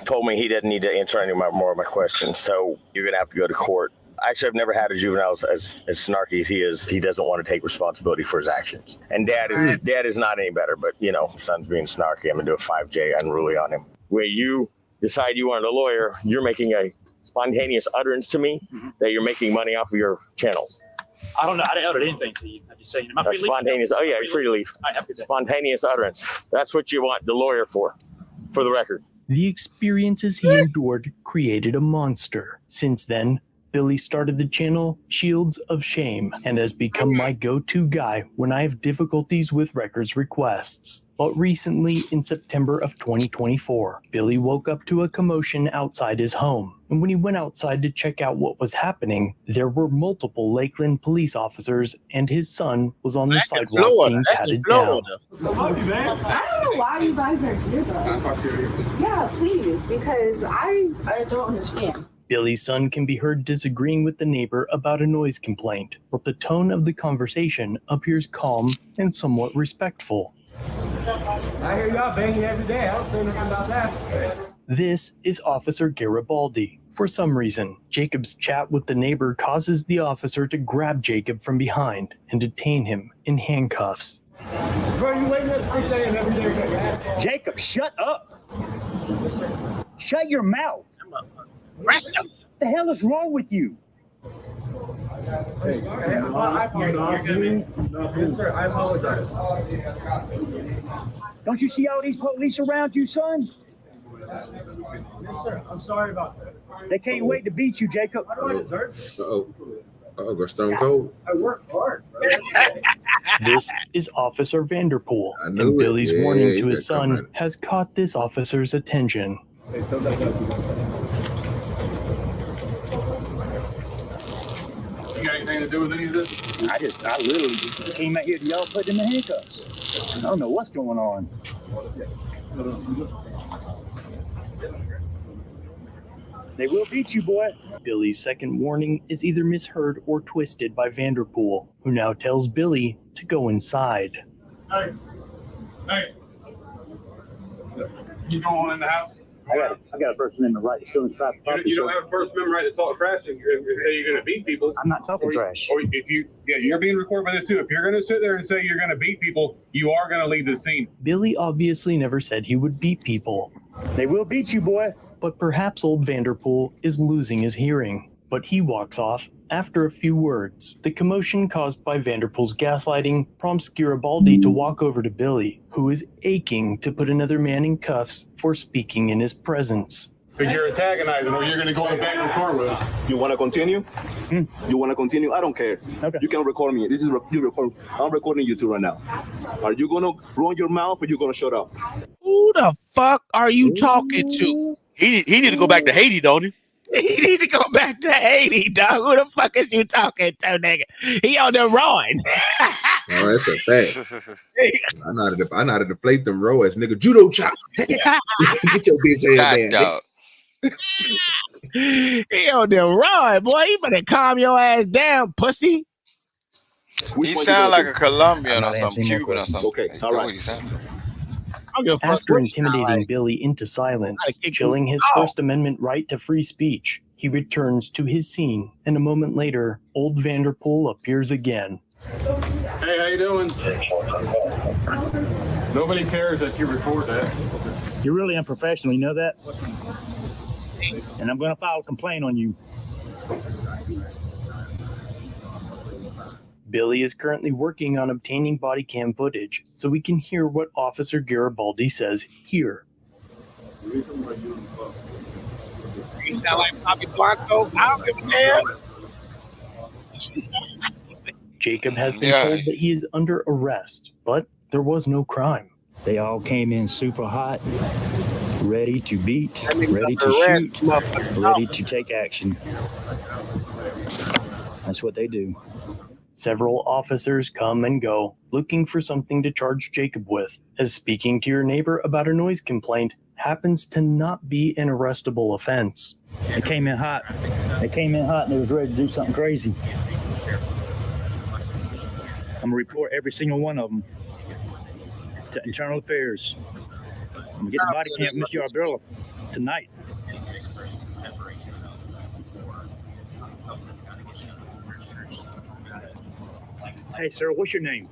told me he doesn't need to answer any more of my questions, so you're gonna have to go to court. Actually, I've never had a juvenile as snarky as he is. He doesn't want to take responsibility for his actions. And dad is not any better, but you know, son's being snarky. I'm gonna do a 5J unruly on him. Where you decide you wanted a lawyer, you're making a spontaneous utterance to me that you're making money off of your channels. I don't know. I didn't utter anything to you. I'm just saying. Am I free to leave? Spontaneous. Oh yeah, you're free to leave. Spontaneous utterance. That's what you want the lawyer for the record. The experiences he endured created a monster. Since then, Billy started the channel Shields of Shame and has become my go-to guy when I have difficulties with records requests. But recently, in September of 2024, Billy woke up to a commotion outside his home. And when he went outside to check out what was happening, there were multiple Lakeland police officers and his son was on the sidewalk being patted down. I don't know why you guys are here though. Yeah, please, because I don't understand. Billy's son can be heard disagreeing with the neighbor about a noise complaint, but the tone of the conversation appears calm and somewhat respectful. I hear y'all banging every day. I don't say nothing about that. This is Officer Garibaldi. For some reason, Jacob's chat with the neighbor causes the officer to grab Jacob from behind and detain him in handcuffs. Bro, you waiting at 6 a.m. every day. Jacob, shut up. Shut your mouth. Aggressive. What the hell is wrong with you? Yes, sir. I apologize. Don't you see all these police around you, son? Yes, sir. I'm sorry about that. They can't wait to beat you, Jacob. How do I deserve this? Go Stone Cold. I work hard, bro. This is Officer Vanderpool, I knew and it. Billy's Yeah, warning he to his better come son has caught this officer's attention. Hey, tell that guy to You got anything to do with any of this? I literally just came out here to y'all put in the handcuffs. I don't know what's going on. They will beat you, boy. Billy's second warning is either misheard or twisted by Vanderpool, who now tells Billy to go inside. Hey. You going on in the house? I got a First Amendment right to show and trap property. You don't have a First Amendment right to talk trash and say you're going to beat people. I'm not talking trash. Or if you're being recorded by this too. If you're going to sit there and say you're going to beat people, you are going to leave the scene. Billy obviously never said he would beat people. They will beat you, boy. But perhaps old Vanderpool is losing his hearing. But he walks off after a few words. The commotion caused by Vanderpool's gaslighting prompts Garibaldi to walk over to Billy, who is aching to put another man in cuffs for speaking in his presence. Because you're antagonizing, or you're going to go in the back of the car with them. You want to continue? You want to continue? I don't care. Okay. You can record me. This is you record. I'm recording you two right now. Are you going to run your mouth, or you going to shut up? Who the fuck are you talking to? He need to go back to Haiti, don't he? He need to go back to Haiti, dog. Who the fuck is you talking to, nigga? He on the run. Oh, that's a fact. I know how to deflate them roads, nigga. Judo chop. Get your bitch ass down. He on the run, boy. You better calm your ass down, pussy. He sound like a Colombian or something, Cuban or something. Okay, all right. After intimidating Billy into silence, chilling his First Amendment right to free speech, he returns to his scene, and a moment later, old Vanderpool appears again. Hey, how you doing? Nobody cares that you record that. You're really unprofessional, you know that? And I'm going to file a complaint on you. Billy is currently working on obtaining body cam footage so we can hear what Officer Garibaldi says here. You sound like Bobby Blanco. I don't give a damn. Jacob has been told that he is under arrest, but there was no crime. They all came in super hot, ready to beat, ready to shoot, ready to take action. That's what they do. Several officers come and go, looking for something to charge Jacob with, as speaking to your neighbor about a noise complaint happens to not be an arrestable offense. They came in hot. They came in hot and they was ready to do something crazy. I'm going to report every single one of them to Internal Affairs. I'm going to get the body cam of Mr. Arbella tonight. Hey, sir, what's your name?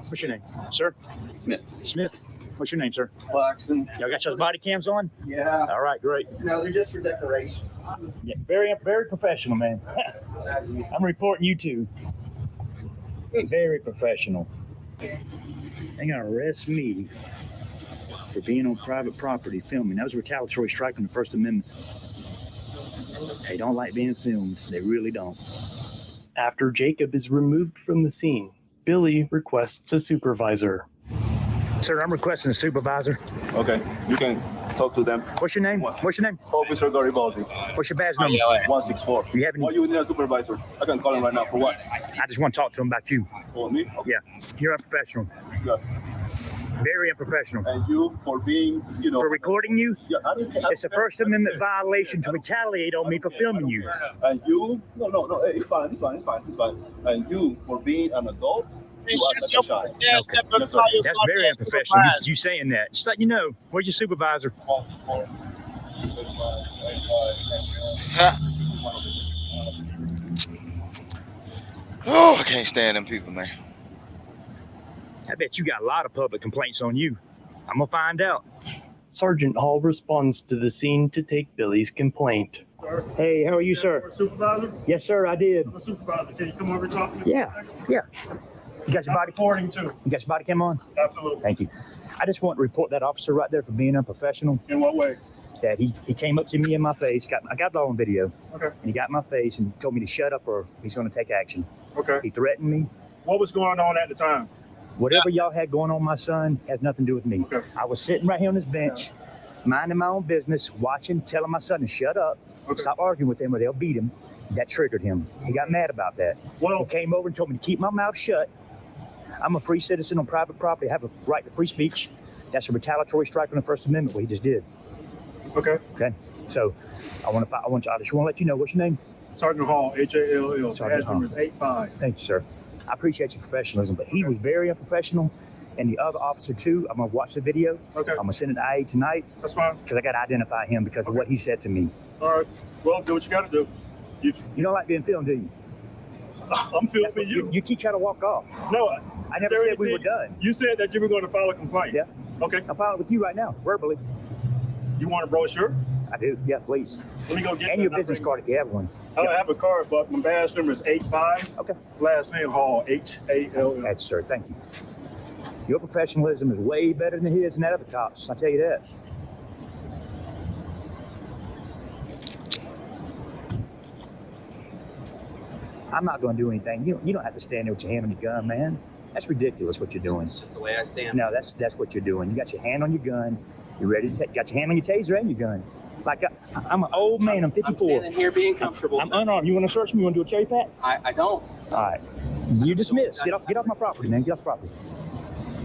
What's your name, sir? Smith. Smith. What's your name, sir? Clarkson. Y'all got your body cams on? Yeah. All right, great. No, they're just for decoration. Yeah, very professional, man. I'm reporting you two. Very professional. They're gonna arrest me for being on private property filming. That was a retaliatory strike on the First Amendment. They don't like being filmed. They really don't. After Jacob is removed from the scene, Billy requests a supervisor. Sir, I'm requesting a supervisor. Okay, you can talk to them. What's your name? What's your name? Officer Garibaldi. What's your badge number? 164. You have any? Why you need a supervisor? I can call him right now. For what? I just want to talk to him about you. For me? Okay. Yeah, you're unprofessional. Yeah. Very unprofessional. And you for being, For recording you? Yeah, I don't care. It's a First Amendment violation to retaliate on me for filming you. And you? No. Hey, it's fine. And you for being an adult? You are like a child. That's very unprofessional. You saying that. Just let you know. Where's your supervisor? Oh, I can't stand them people, man. I bet you got a lot of public complaints on you. I'm gonna find out. Sergeant Hall responds to the scene to take Billy's complaint. Hey, how are you, sir? Supervisor? Yes, sir, I did. I'm a supervisor. Can you come over and talk to me? Yeah. You got your body reporting too. You got your body cam on? Absolutely. Thank you. I just want to report that officer right there for being unprofessional. In what way? That he came up to me in my face. I got it all on video. Okay. And he got in my face and told me to shut up or he's going to take action. Okay. He threatened me. What was going on at the time? Whatever y'all had going on, my son, has nothing to do with me. Okay. I was sitting right here on this bench, minding my own business, watching, telling my son to shut up, stop arguing with him or they'll beat him. That triggered him. He got mad about that. Well, he came over and told me to keep my mouth shut. I'm a free citizen on private property. I have a right to free speech. That's a retaliatory strike on the First Amendment, what he just did. Okay. Okay. So I just want to let you know, what's your name? Sergeant Hall, H-A-L-L. Sergeant Hall. Number is 85. Thank you, sir. I appreciate your professionalism, but he was very unprofessional. And the other officer too, I'm gonna watch the video. Okay. I'm gonna send it to IA tonight. That's fine. Because I gotta identify him because of what he said to me. All right. Well, do what you gotta do. You don't like being filmed, do you? I'm filming you. You keep trying to walk off. No, I never said we were done. You said that you were going to file a complaint. Yeah. Okay. I'll file it with you right now, verbally. You want a brochure? I do. Yeah, please. Let me go get and your business card if you have one. I don't have a card, but my badge number is 85. Okay. Last name Hall, H-A-L-L. That's sir. Thank you. Your professionalism is way better than his and that other cops. I tell you that. I'm not going to do anything. You don't have to stand there with your hand on your gun, man. That's ridiculous what you're doing. It's just the way I stand. No, that's what you're doing. You got your hand on your gun. You're ready to got your hand on your taser and your gun. Like I'm an old man. I'm 54. I'm standing here being comfortable. I'm unarmed. You want to search me? You want to do a cherry pat? I don't. All right. You're dismissed. Get off my property, man. Get off the property.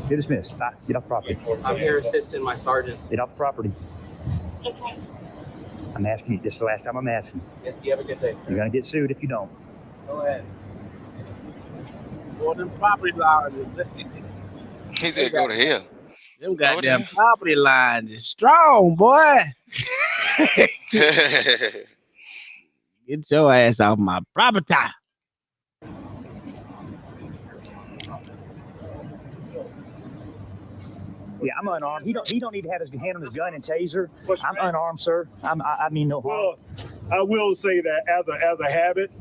You're dismissed. Bye. Get off the property. I'm here assisting my sergeant. Get off the property. I'm asking you. This is the last time I'm asking. You have a good day, sir. You're gonna get sued if you don't. Go ahead. Well, them property lines. He said go to hell. Them goddamn property lines is strong, boy. Get your ass off my property. Yeah, I'm unarmed. He don't need to have his hand on his gun and taser. I'm unarmed, sir. I mean no harm. Well, I will say that as a habit,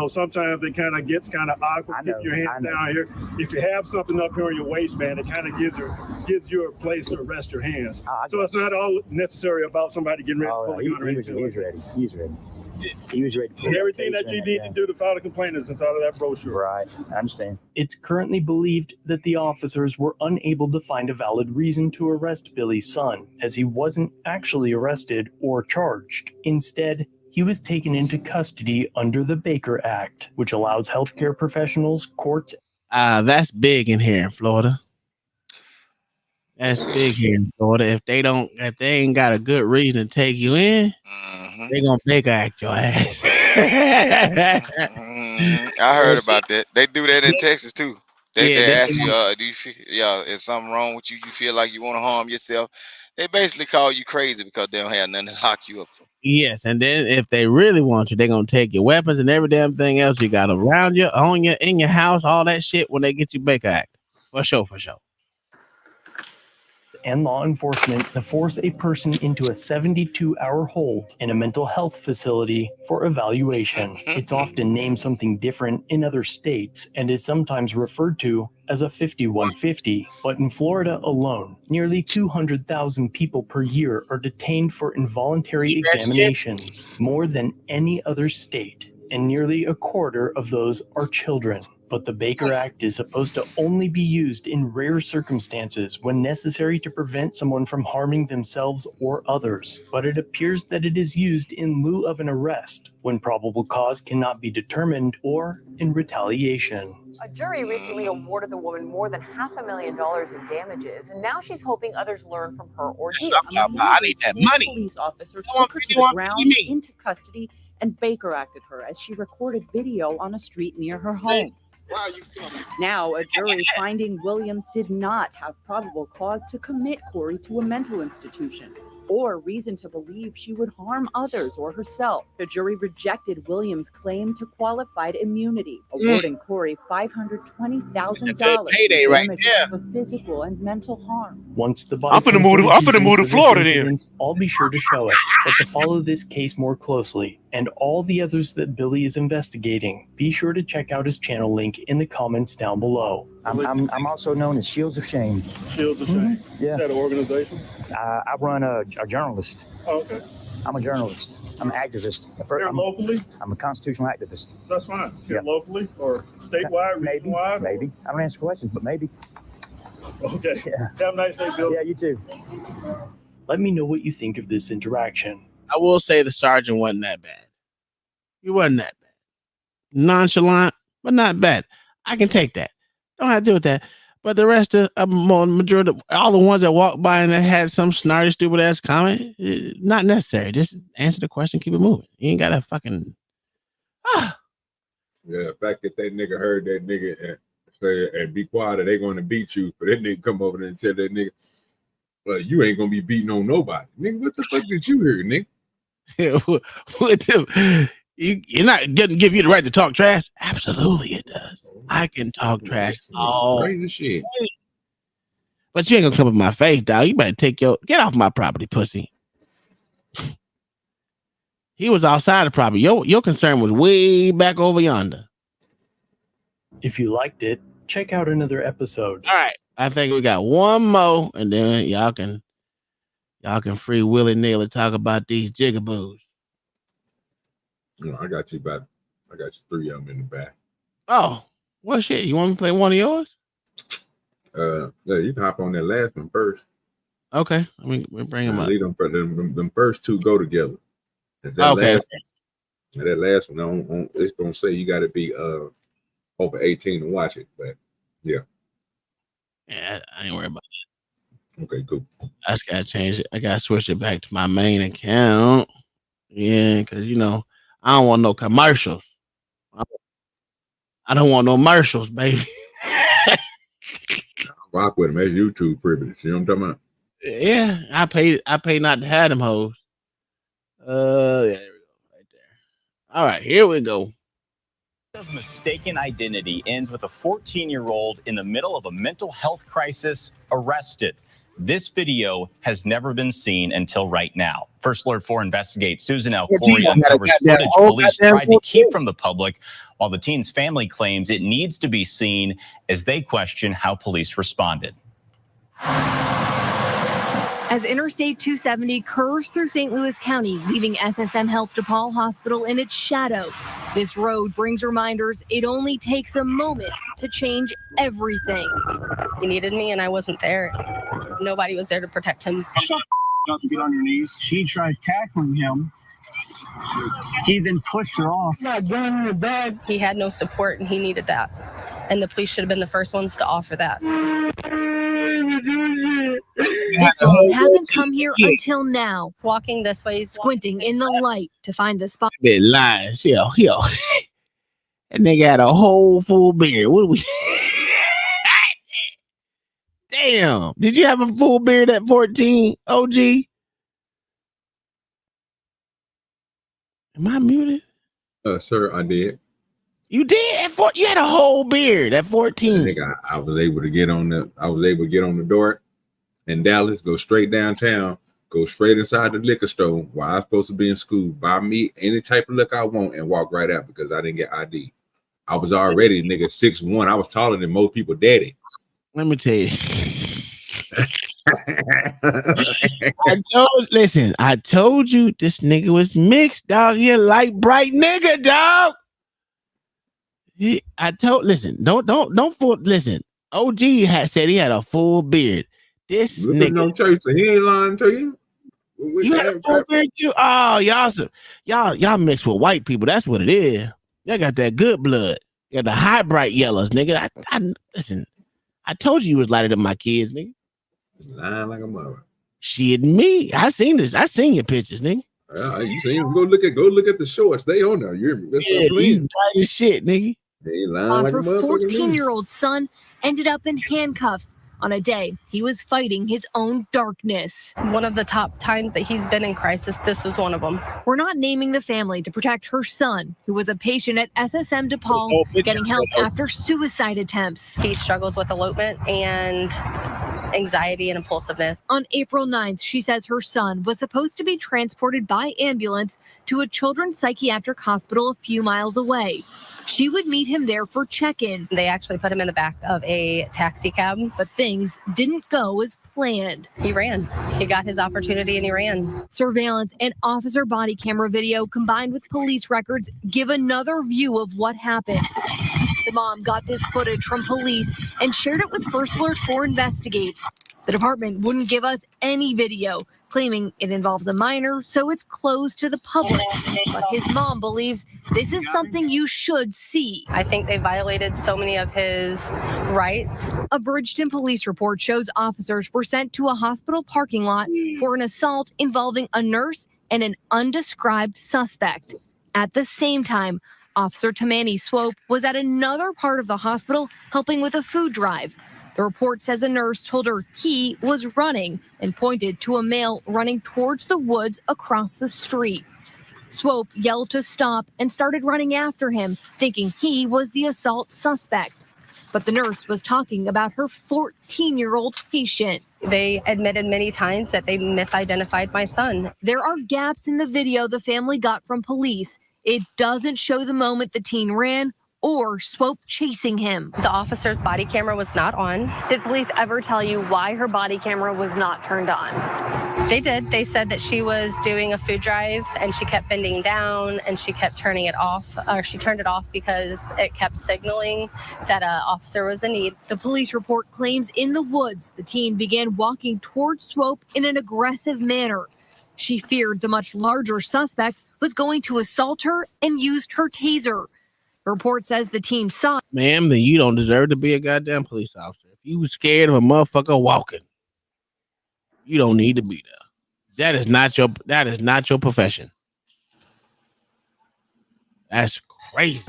sometimes it kind of gets kind of awkward. Keep your hands down here. If you have something up here on your waistband, it kind of gives you a place to rest your hands. So it's not all necessary about somebody getting ready to pull a gun or anything. He was ready. He was ready. And everything that you need to do to file a complaint is inside of that brochure. Right, I understand. It's currently believed that the officers were unable to find a valid reason to arrest Billy's son, as he wasn't actually arrested or charged. Instead, he was taken into custody under the Baker Act, which allows healthcare professionals, courts. That's big in here in Florida. That's big here in Florida. If they ain't got a good reason to take you in, they gonna Baker Act your ass. I heard about that. They do that in Texas too. They ask you, do you feel, is something wrong with you? You feel like you want to harm yourself? They basically call you crazy because they don't have nothing to lock you up for. Yes, and then if they really want you, they're gonna take your weapons and every damn thing else you got around you, on you, in your house, all that shit when they get you Baker Act. For sure. And law enforcement to force a person into a 72-hour hold in a mental health facility for evaluation. It's often named something different in other states and is sometimes referred to as a 5150. But in Florida alone, nearly 200,000 people per year are detained for involuntary examinations, more than any other state, and nearly a quarter of those are children. But the Baker Act is supposed to only be used in rare circumstances when necessary to prevent someone from harming themselves or others. But it appears that it is used in lieu of an arrest when probable cause cannot be determined or in retaliation. A jury recently awarded the woman more than $500,000 in damages, and now she's hoping others learn from her ordeal. I need that money. Police officer took her to the ground into custody and Baker acted her as she recorded video on a street near her home. Now, a jury finding Williams did not have probable cause to commit Corey to a mental institution or reason to believe she would harm others or herself. The jury rejected Williams' claim to qualified immunity, awarding Corey $520,000 payday in right damages there. for physical and mental harm. Once the I'm finna move to Florida then. I'll be sure to show it. But to follow this case more closely, and all the others that Billy is investigating, be sure to check out his channel link in the comments down below. I'm also known as Shields of Shame. Shields of Shame? Yeah. Is that an organization? I run a journalist. Oh, okay. I'm a journalist. I'm an activist. Here locally? I'm a constitutional activist. That's fine. Here Yeah. locally or statewide, region-wide? Maybe. I don't answer questions, but maybe. Okay. Yeah. Have a nice day, Bill. Yeah, you too. Let me know what you think of this interaction. I will say the sergeant wasn't that bad. He wasn't that bad. Nonchalant, but not bad. I can take that. Don't have to deal with that. But the rest of majority, all the ones that walked by and that had some snarty, stupid ass comment, not necessary. Just answer the question, keep it moving. You ain't gotta fucking. Yeah, the fact that nigga heard that nigga and say and be quiet, or they going to beat you. For that nigga come over there and said that nigga, well, you ain't gonna be beating on nobody, nigga. What the fuck did you hear, nigga? You're not getting give you the right to talk trash. Absolutely, it does. I can talk trash. Oh, crazy shit. But you ain't gonna come in my face, dog. You better get off my property, pussy. He was outside the property. Your concern was way back over yonder. If you liked it, check out another episode. All right, I think we got one more, and then y'all can free willy-nilly talk about these jigaboos. No, I got you 3 of them in the back. Oh, well, shit. You want me to play one of yours? Yeah, you can hop on that last one first. Okay, we bring them up. Lead them first 2 go together. Okay. That last one, it's gonna say you got to be over 18 to watch it, but yeah. Yeah, I ain't worried about that. Okay, cool. I just gotta change it. I gotta switch it back to my main account. Yeah, because I don't want no commercials. I don't want no commercials, baby. Rock with them. That's YouTube privilege. You know what I'm talking about? Yeah, I pay not to have them hoes. Yeah, there we go, right there. All right, here we go. Of mistaken identity ends with a 14-year-old in the middle of a mental health crisis arrested. This video has never been seen until right now. First Alert 4 investigates. Susan L. Corey uncovers footage police tried to keep from the public, while the teen's family claims it needs to be seen as they question how police responded. As Interstate 270 curves through St. Louis County, leaving SSM Health DePaul Hospital in its shadow, this road brings reminders it only takes a moment to change everything. He needed me and I wasn't there. Nobody was there to protect him. Get on your knees. She tried tackling him. He then pushed her off. He had no support and he needed that. And the police should have been the first ones to offer that. This man hasn't come here until now. Walking this way, squinting in the light to find the spot. Bit lying. Yo. That nigga had a whole full beard. What do we? Damn. Did you have a full beard at 14, OG? Am I muted? Sir, I did. You did at 14? You had a whole beard at 14. I think I was able to get on the door in Dallas, go straight downtown, go straight inside the liquor store while I was supposed to be in school, buy me any type of liquor I want and walk right out because I didn't get ID. I was already 6'1". I was taller than most people daddy. Let me tell you. I told you this nigga was mixed, dog. He a light, bright nigga, dog. Don't fool. Listen, OG said he had a full beard. This nigga, no chaser. He ain't lying to you. You had a full beard too. Oh, y'all mixed with white people. That's what it is. Y'all got that good blood. You got the high bright yellows, nigga. Listen. I told you was lighter than my kids, nigga. Lying like a mother. Shit, me. I seen this. I seen your pictures, nigga. You seen him? Go look at the shorts. They on there. You bright as shit, nigga. They lying like Her a motherfucker. 14-year-old son ended up in handcuffs on a day he was fighting his own darkness. One of the top times that he's been in crisis, this was one of them. We're not naming the family to protect her son, who was a patient at SSM DePaul, getting help after suicide attempts. He struggles with elopement and anxiety and impulsiveness. On April 9th, she says her son was supposed to be transported by ambulance to a children's psychiatric hospital a few miles away. She would meet him there for check-in. They actually put him in the back of a taxi cab. But things didn't go as planned. He ran. He got his opportunity and he ran. Surveillance and officer body camera video combined with police records give another view of what happened. The mom got this footage from police and shared it with First Alert 4 Investigates. The department wouldn't give us any video, claiming it involves a minor, so it's closed to the public. But his mom believes this is something you should see. I think they violated so many of his rights. A Bridgeton police report shows officers were sent to a hospital parking lot for an assault involving a nurse and an undescribed suspect. At the same time, Officer Tamani Swope was at another part of the hospital helping with a food drive. The report says a nurse told her he was running and pointed to a male running towards the woods across the street. Swope yelled to stop and started running after him, thinking he was the assault suspect. But the nurse was talking about her 14-year-old patient. They admitted many times that they misidentified my son. There are gaps in the video the family got from police. It doesn't show the moment the teen ran or Swope chasing him. The officer's body camera was not on. Did police ever tell you why her body camera was not turned on? They did. They said that she was doing a food drive and she kept bending down and she kept turning it off. Or she turned it off because it kept signaling that an officer was in need. The police report claims in the woods, the teen began walking towards Swope in an aggressive manner. She feared the much larger suspect was going to assault her and used her taser. The report says the teen saw. Ma'am, then you don't deserve to be a goddamn police officer. If you was scared of a motherfucker walking, you don't need to be there. That is not your profession. That's crazy.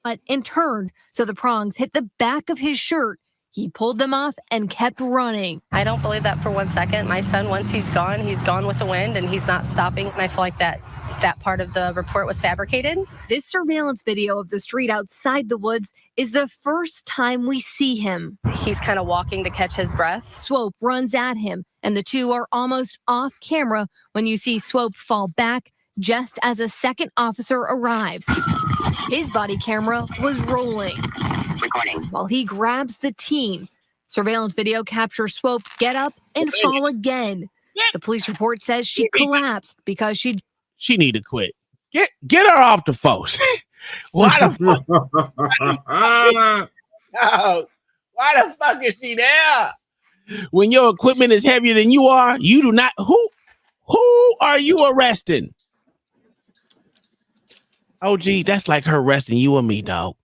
And turned, so the prongs hit the back of his shirt. He pulled them off and kept running. I don't believe that for 1 second. My son, once he's gone with the wind and he's not stopping. And I feel like that part of the report was fabricated. This surveillance video of the street outside the woods is the first time we see him. He's kind of walking to catch his breath. Swope runs at him, and the two are almost off camera when you see Swope fall back just as a second officer arrives. His body camera was rolling. Recording. While he grabs the teen. Surveillance video captures Swope get up and fall again. The police report says she collapsed because she need to quit. Get her off the force. Why the fuck is she there? When your equipment is heavier than you are, you do not. Who are you arresting? Oh, gee, that's like her arresting you and me, dog.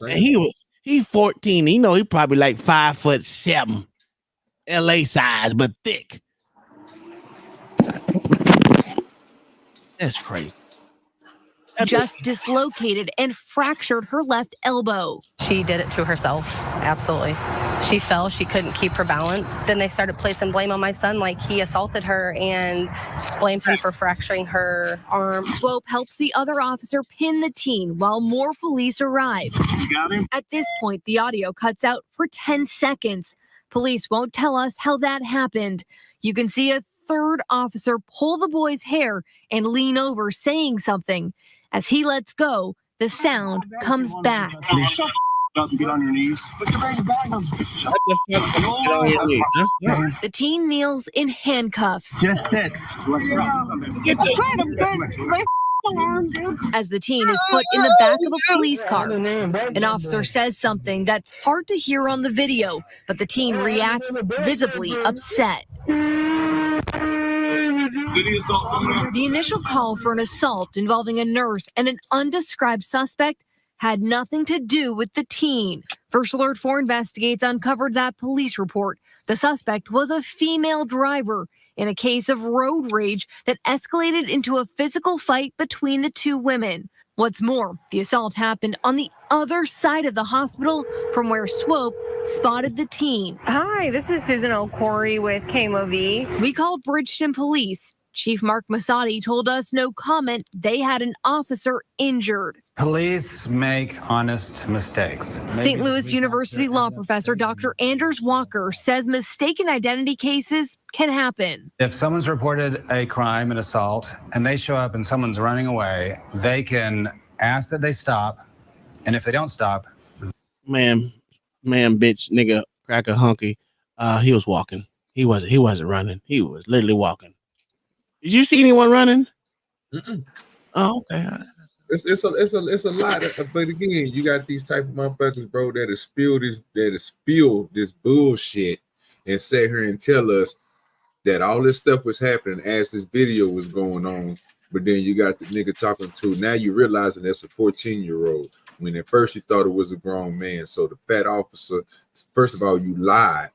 And he's 14. You know, he probably like 5'7", LA size, but thick. That's crazy. Just dislocated and fractured her left elbow. She did it to herself. Absolutely. She fell. She couldn't keep her balance. Then they started placing blame on my son, like he assaulted her and blamed him for fracturing her arm. Swope helps the other officer pin the teen while more police arrive. You got him? At this point, the audio cuts out for 10 seconds. Police won't tell us how that happened. You can see a third officer pull the boy's hair and lean over saying something. As he lets go, the sound comes back. Get on your knees. The teen kneels in handcuffs. Just sit. As the teen is put in the back of a police car. An officer says something that's hard to hear on the video, but the teen reacts visibly upset. The initial call for an assault involving a nurse and an undescribed suspect had nothing to do with the teen. First Alert 4 Investigates uncovered that police report. The suspect was a female driver in a case of road rage that escalated into a physical fight between the two women. What's more, the assault happened on the other side of the hospital from where Swope spotted the teen. Hi, this is Susan O'Corey with KMOV. We called Bridgeton Police. Chief Mark Massotti told us no comment. They had an officer injured. Police make honest mistakes. St. Louis University law professor Dr. Anders Walker says mistaken identity cases can happen. If someone's reported a crime, an assault, and they show up and someone's running away, they can ask that they stop. And if they don't stop, man, bitch, nigga, cracker, hunky, he was walking. He wasn't running. He was literally walking. Did you see anyone running? Mm-mm. Oh, okay. It's a lot. But again, you got these type of motherfuckers, bro, that spill this bullshit and sit here and tell us that all this stuff was happening as this video was going on. But then you got the nigga talking to, now you realizing that's a 14-year-old. When at first you thought it was a grown man. So the fat officer, first of all, you lied.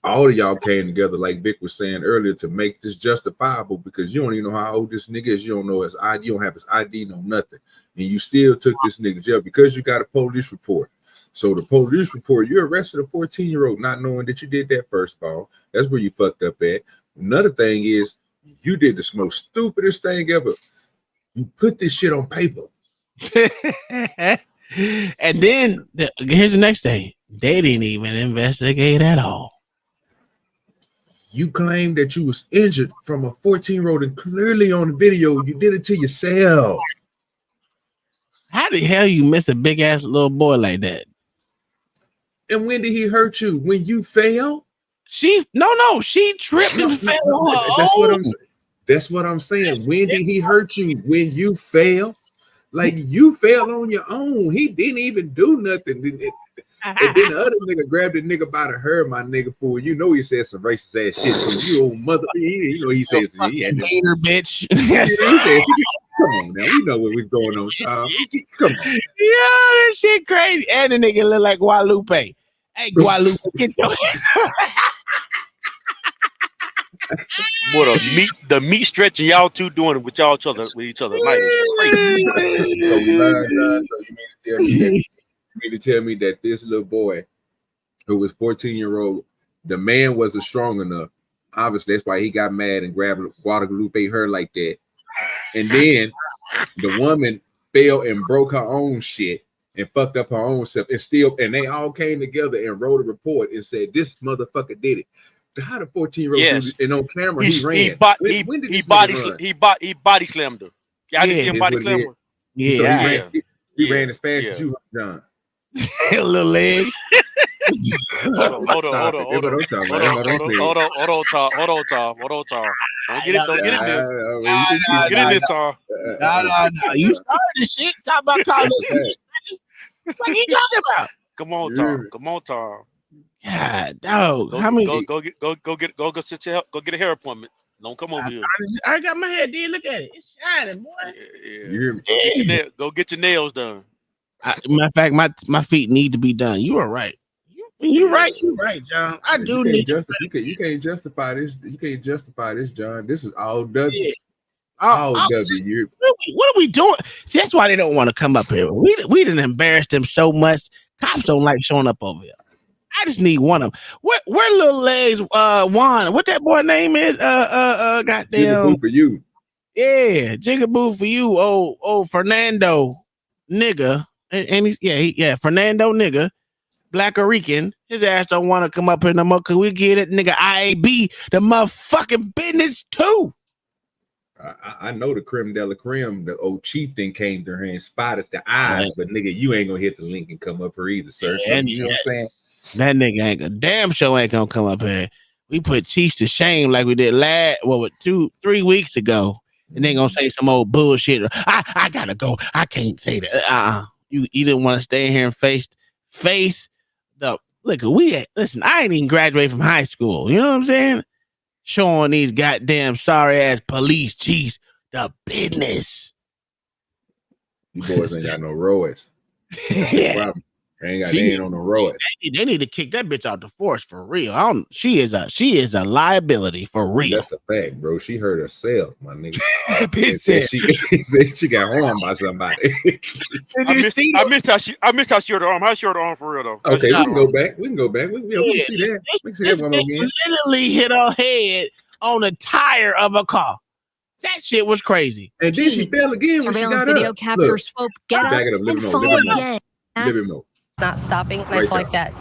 All of y'all came together, like Vic was saying earlier, to make this justifiable because you don't even know how old this nigga is. You don't know his ID. You don't have his ID, no nothing. And you still took this nigga to jail because you got a police report. So the police report, you arrested a 14-year-old not knowing that you did that first of all. That's where you fucked up at. Another thing is you did the most stupidest thing ever. You put this shit on paper. And then here's the next thing. They didn't even investigate at all. You claimed that you was injured from a 14-year-old, and clearly on the video, you did it to yourself. How the hell you miss a big ass little boy like that? And when did he hurt you? When you fell? She tripped and fell on her own. That's what I'm saying. When did he hurt you? When you fell? Like you fell on your own. He didn't even do nothing. And then the other nigga grabbed the nigga by the hair, my nigga, fool. You know he said some racist ass shit to you, old mother. You know he said some gator bitch. Come on now, we know what was going on, Tom. Come on. Yeah, that shit crazy. And the nigga look like Guadalupe. Hey, Guadalupe, get your What the meat stretching y'all two doing it with each other tonight is crazy. You mean to tell me that this little boy who was 14-year-old, the man wasn't strong enough. Obviously, that's why he got mad and grabbed Guadalupe her like that. And then the woman fell and broke her own shit and fucked up her own self. And they all came together and wrote a report and said, this motherfucker did it. How the 14-year-old yes. And on camera he ran. He body slammed her. Y'all didn't see him body slam her? Yeah. So he ran as fast as you, John. Little legs. Hold on, Tom. Don't get in this. Get in this, Tom. No. You started this shit. Talk about calling this. What are you talking about? Come on, Tom. God, dog. How many? Go get a hair appointment. Don't come over here. I got my hair, dude. Look at it. It's shining, boy. Yeah. You hear me? Go get your nails done. Matter of fact, my feet need to be done. You are right. You're right, John. I do need. You can't justify this. You can't justify this, John. This is all W. Yeah. All W. What are we doing? See, that's why they don't want to come up here. We didn't embarrass them so much. Cops don't like showing up over here. I just need one of them. Where little legs, Juan? What that boy name is? Goddamn. Jigaboo for you. Yeah, jigaboo for you. Oh, Fernando, nigga, and he's Fernando, nigga, Black Rican. His ass don't want to come up here no more because we get it, nigga. IAB the motherfucking business too. I know the creme de la creme, the old chieftain came to her and spotted the eyes, but nigga, you ain't gonna hit the link and come up here either, sir. So, you know what I'm saying? That nigga ain't a damn show ain't gonna come up here. We put Chiefs to shame like we did 3 weeks ago. And they gonna say some old bullshit. I gotta go. I can't say that. You didn't want to stay here and face the look. Listen. I ain't even graduated from high school. You know what I'm saying? Showing these goddamn sorry ass police chiefs the business. You boys ain't got no Royce. Yeah. They ain't on the road. They need to kick that bitch out the force for real. She is a liability for real. That's the fact, bro. She hurt herself, my nigga. Bitch she got harmed by somebody. I missed how she hurt her arm. How she hurt her arm for real though? Okay, we can go back. We can see that. We can see that one more again. Literally hit her head on the tire of a car. That shit was crazy. And then she fell again when she got up. Video captures Swope get up and fall again. Not stopping. And I feel like that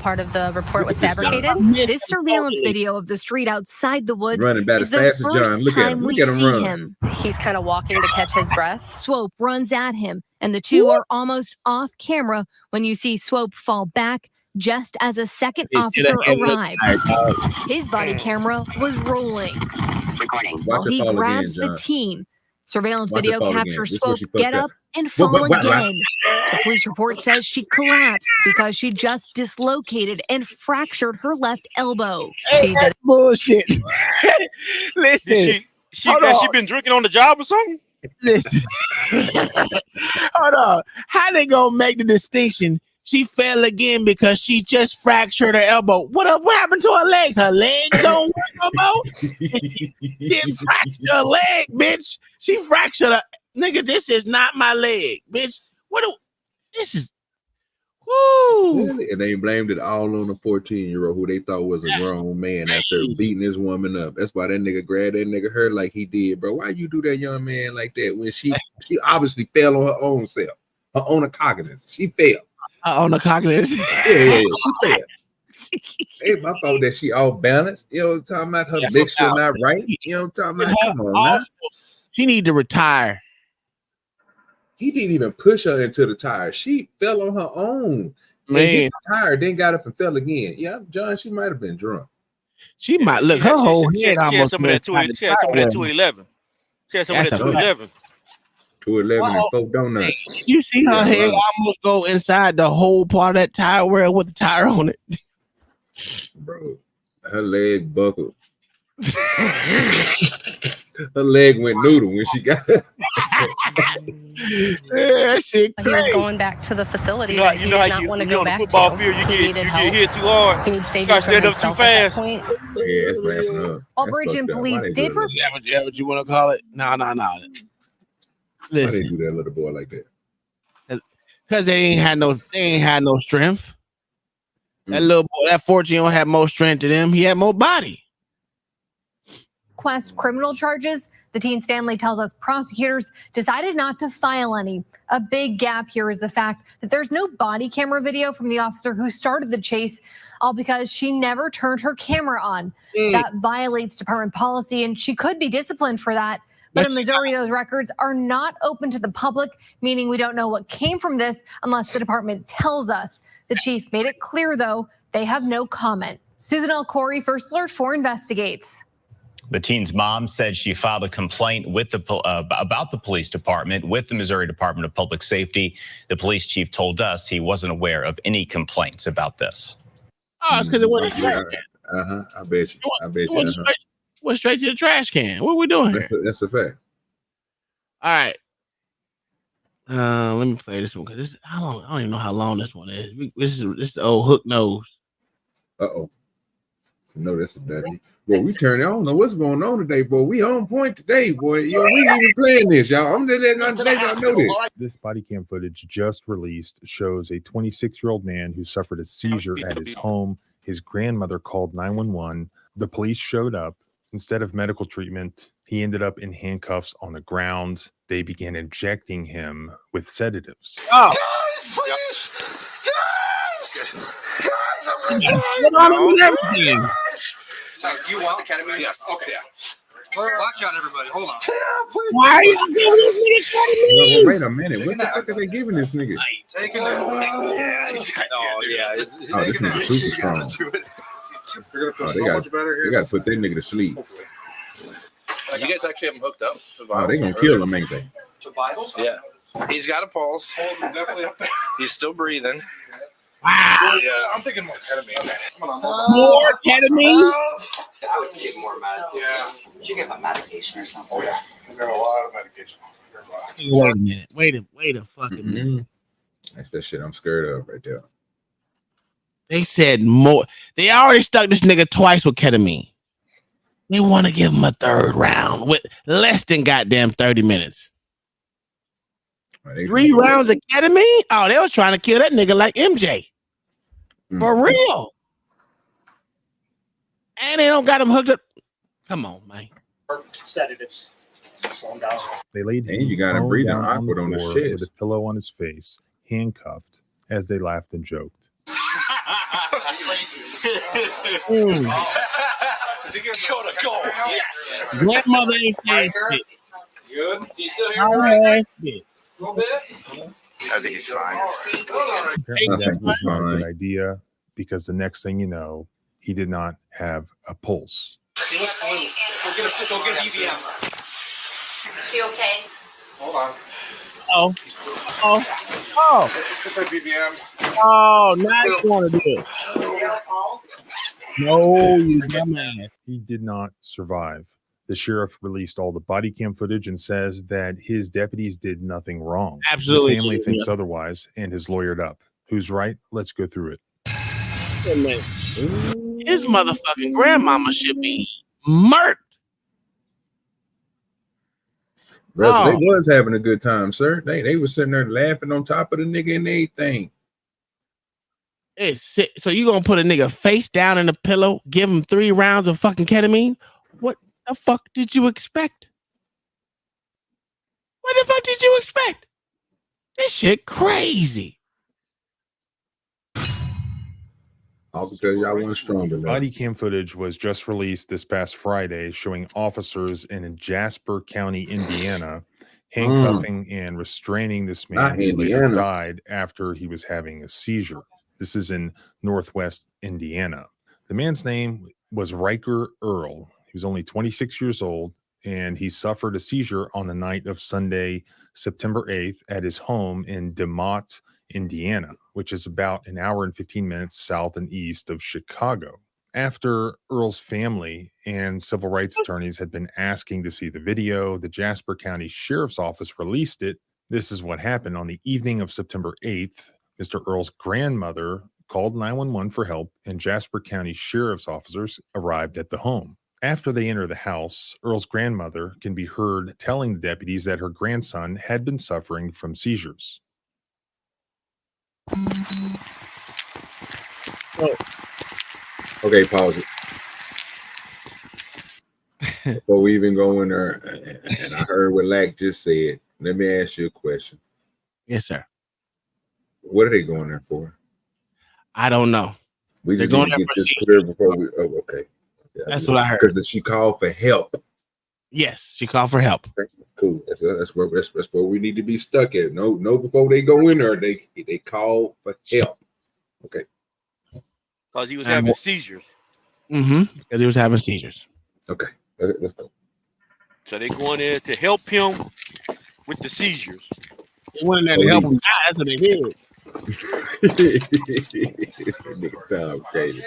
part of the report was fabricated. This surveillance video of the street outside the woods running about is as fast the as John. first Look at time him. we Look at him see run. him. He's kind of walking to catch his breath. Swope runs at him, and the two are almost off camera when you see Swope fall back just as a second officer arrives. His body camera was rolling while he grabs the teen. Surveillance video captures Swope get up and fall again. The police report says she collapsed because she just dislocated and fractured her left elbow. She did bullshit. Listen, she been drinking on the job or something? Listen, hold on. How they gonna make the distinction? She fell again because she just fractured her elbow. What happened to her legs? Her legs don't work no more. She didn't fracture her leg, bitch. She fractured her. Nigga, this is not my leg, bitch. This is. Woo. And they blamed it all on the 14-year-old who they thought was a grown man after beating this woman up. That's why that nigga grabbed that nigga her like he did, bro. Why you do that young man like that when she obviously fell on her own self, her own cognizance. She fell. On the cognizance. Yeah, she fell. It's my fault that she all balanced. You know what I'm talking about? Her legs still not right. You know what I'm talking about? Come on now. She need to retire. He didn't even push her into the tire. She fell on her own. Man, tired, then got up and fell again. Yeah, John, she might have been drunk. She might look her whole head almost. She had some of that 211. She had some of that 211. 211 and 4 donuts. You see her head almost go inside the whole part of that tire wheel with the tire on it. Bro, her leg buckled. Her leg went noodle when she got it. Yeah, shit he was going back to the facility that he did not want to go back to. Field, you get hit too hard. He needs stadium for himself at that point. Yeah, that's laughing up. Albridge police did for what you want to call it? No. Why they do that little boy like that? Because they ain't had no strength. That little boy, that 14 had more strength than him. He had more body. Request criminal charges. The teen's family tells us prosecutors decided not to file any. A big gap here is the fact that there's no body camera video from the officer who started the chase, all because she never turned her camera on. That violates department policy, and she could be disciplined for that. But in Missouri, those records are not open to the public, meaning we don't know what came from this unless the department tells us. The chief made it clear, though, they have no comment. Susan L. Corey, First Alert 4 investigates. The teen's mom said she filed a complaint with about the police department with the Missouri Department of Public Safety. The police chief told us he wasn't aware of any complaints about this. Oh, it's because it wasn't straight. I bet you. Went straight to the trash can. What are we doing here? That's a fact. All right. Let me play this one because I don't even know how long this one is. This is the old hook nose. Uh-oh. No, that's a daddy. Boy, we turn. I don't know what's going on today, boy. We on point today, boy. Yo, we ain't even playing this, y'all. I'm just letting y'all know this. This body cam footage just released shows a 26-year-old man who suffered a seizure at his home. His grandmother called 911. The police showed up. Instead of medical treatment, he ended up in handcuffs on the ground. They began injecting him with sedatives. Oh. Guys, please! Guys, I'm everything. Do you want the ketamine? Yes. Okay. Watch out, everybody. Hold on. Why are you giving this nigga ketamine? Wait a minute. What the fuck are they giving this nigga? Take it. Oh, yeah. Oh, this nigga super strong. You're gonna feel so much better here. They gotta put that nigga to sleep. You guys actually have him hooked up. Oh, they gonna kill him, ain't they? To vitals? Yeah. He's got a pulse. Pulse is definitely up there. He's still breathing. Wow. Yeah, I'm thinking more ketamine. More ketamine? I would take more meds. Yeah. Did you give him medication or something? Oh, yeah. He's got a lot of medication. Wait a minute. Wait a fucking minute. That's that shit I'm scared of right there. They said more. They already stuck this nigga twice with ketamine. They want to give him a third round with less than goddamn 30 minutes. 3 rounds of ketamine? Oh, they was trying to kill that nigga like MJ. For real. And they don't got him hooked up. Come on, man. Sedatives. Slow down. They laid him And you gotta prone breathe down on the awkward on the floor chest. with a pillow on his face, handcuffed, as they laughed and joked. Is he gonna go to goal? Yes. Grandmother ain't saying shit. Good. Can you still hear How me right? shit. A little bit? I think he's fine. Apparently that was not a good idea because the next thing you know, he did not have a pulse. He looks blue. Go get a DVM. Is she okay? Hold on. Oh. Let's get that DVM. Oh, now you want to do it. No, you dumbass. He did not survive. The sheriff released all the body cam footage and says that his deputies did nothing wrong. Absolutely. The family thinks otherwise and has lawyered up. Who's right? Let's go through it. His motherfucking grandmama should be murked. Russell, they was having a good time, sir. They was sitting there laughing on top of the nigga and everything. So you gonna put a nigga face down in a pillow, give him 3 rounds of fucking ketamine? What the fuck did you expect? What the fuck did you expect? This shit crazy. All because y'all weren't strong enough. Body cam footage was just released this past Friday showing officers in Jasper County, Indiana, handcuffing and restraining this man who later died after he was having a seizure. This is in Northwest Indiana. The man's name was Riker Earl. He was only 26 years old, and he suffered a seizure on the night of Sunday, September 8th at his home in DeMott, Indiana, which is about an hour and 15 minutes south and east of Chicago. After Earl's family and civil rights attorneys had been asking to see the video, the Jasper County Sheriff's Office released it. This is what happened on the evening of September 8th. Mr. Earl's grandmother called 911 for help, and Jasper County Sheriff's officers arrived at the home. After they enter the house, Earl's grandmother can be heard telling the deputies that her grandson had been suffering from seizures. Okay, pause it. Before we even go in there, and I heard what Lack just said, let me ask you a question. Yes, sir. What are they going there for? I don't know. We just need to get this clear before we. Oh, okay. Yeah, that's what I heard. Because she called for help. Yes, she called for help. Cool. That's where we need to be stuck at. No, before they go in there, they call for help. Okay. Because he was having seizures. Mm-hmm. Because he was having seizures. Okay. Let's go. So they going in to help him with the seizures. They went in there to help him die. That's what they did. Nigga sound crazy.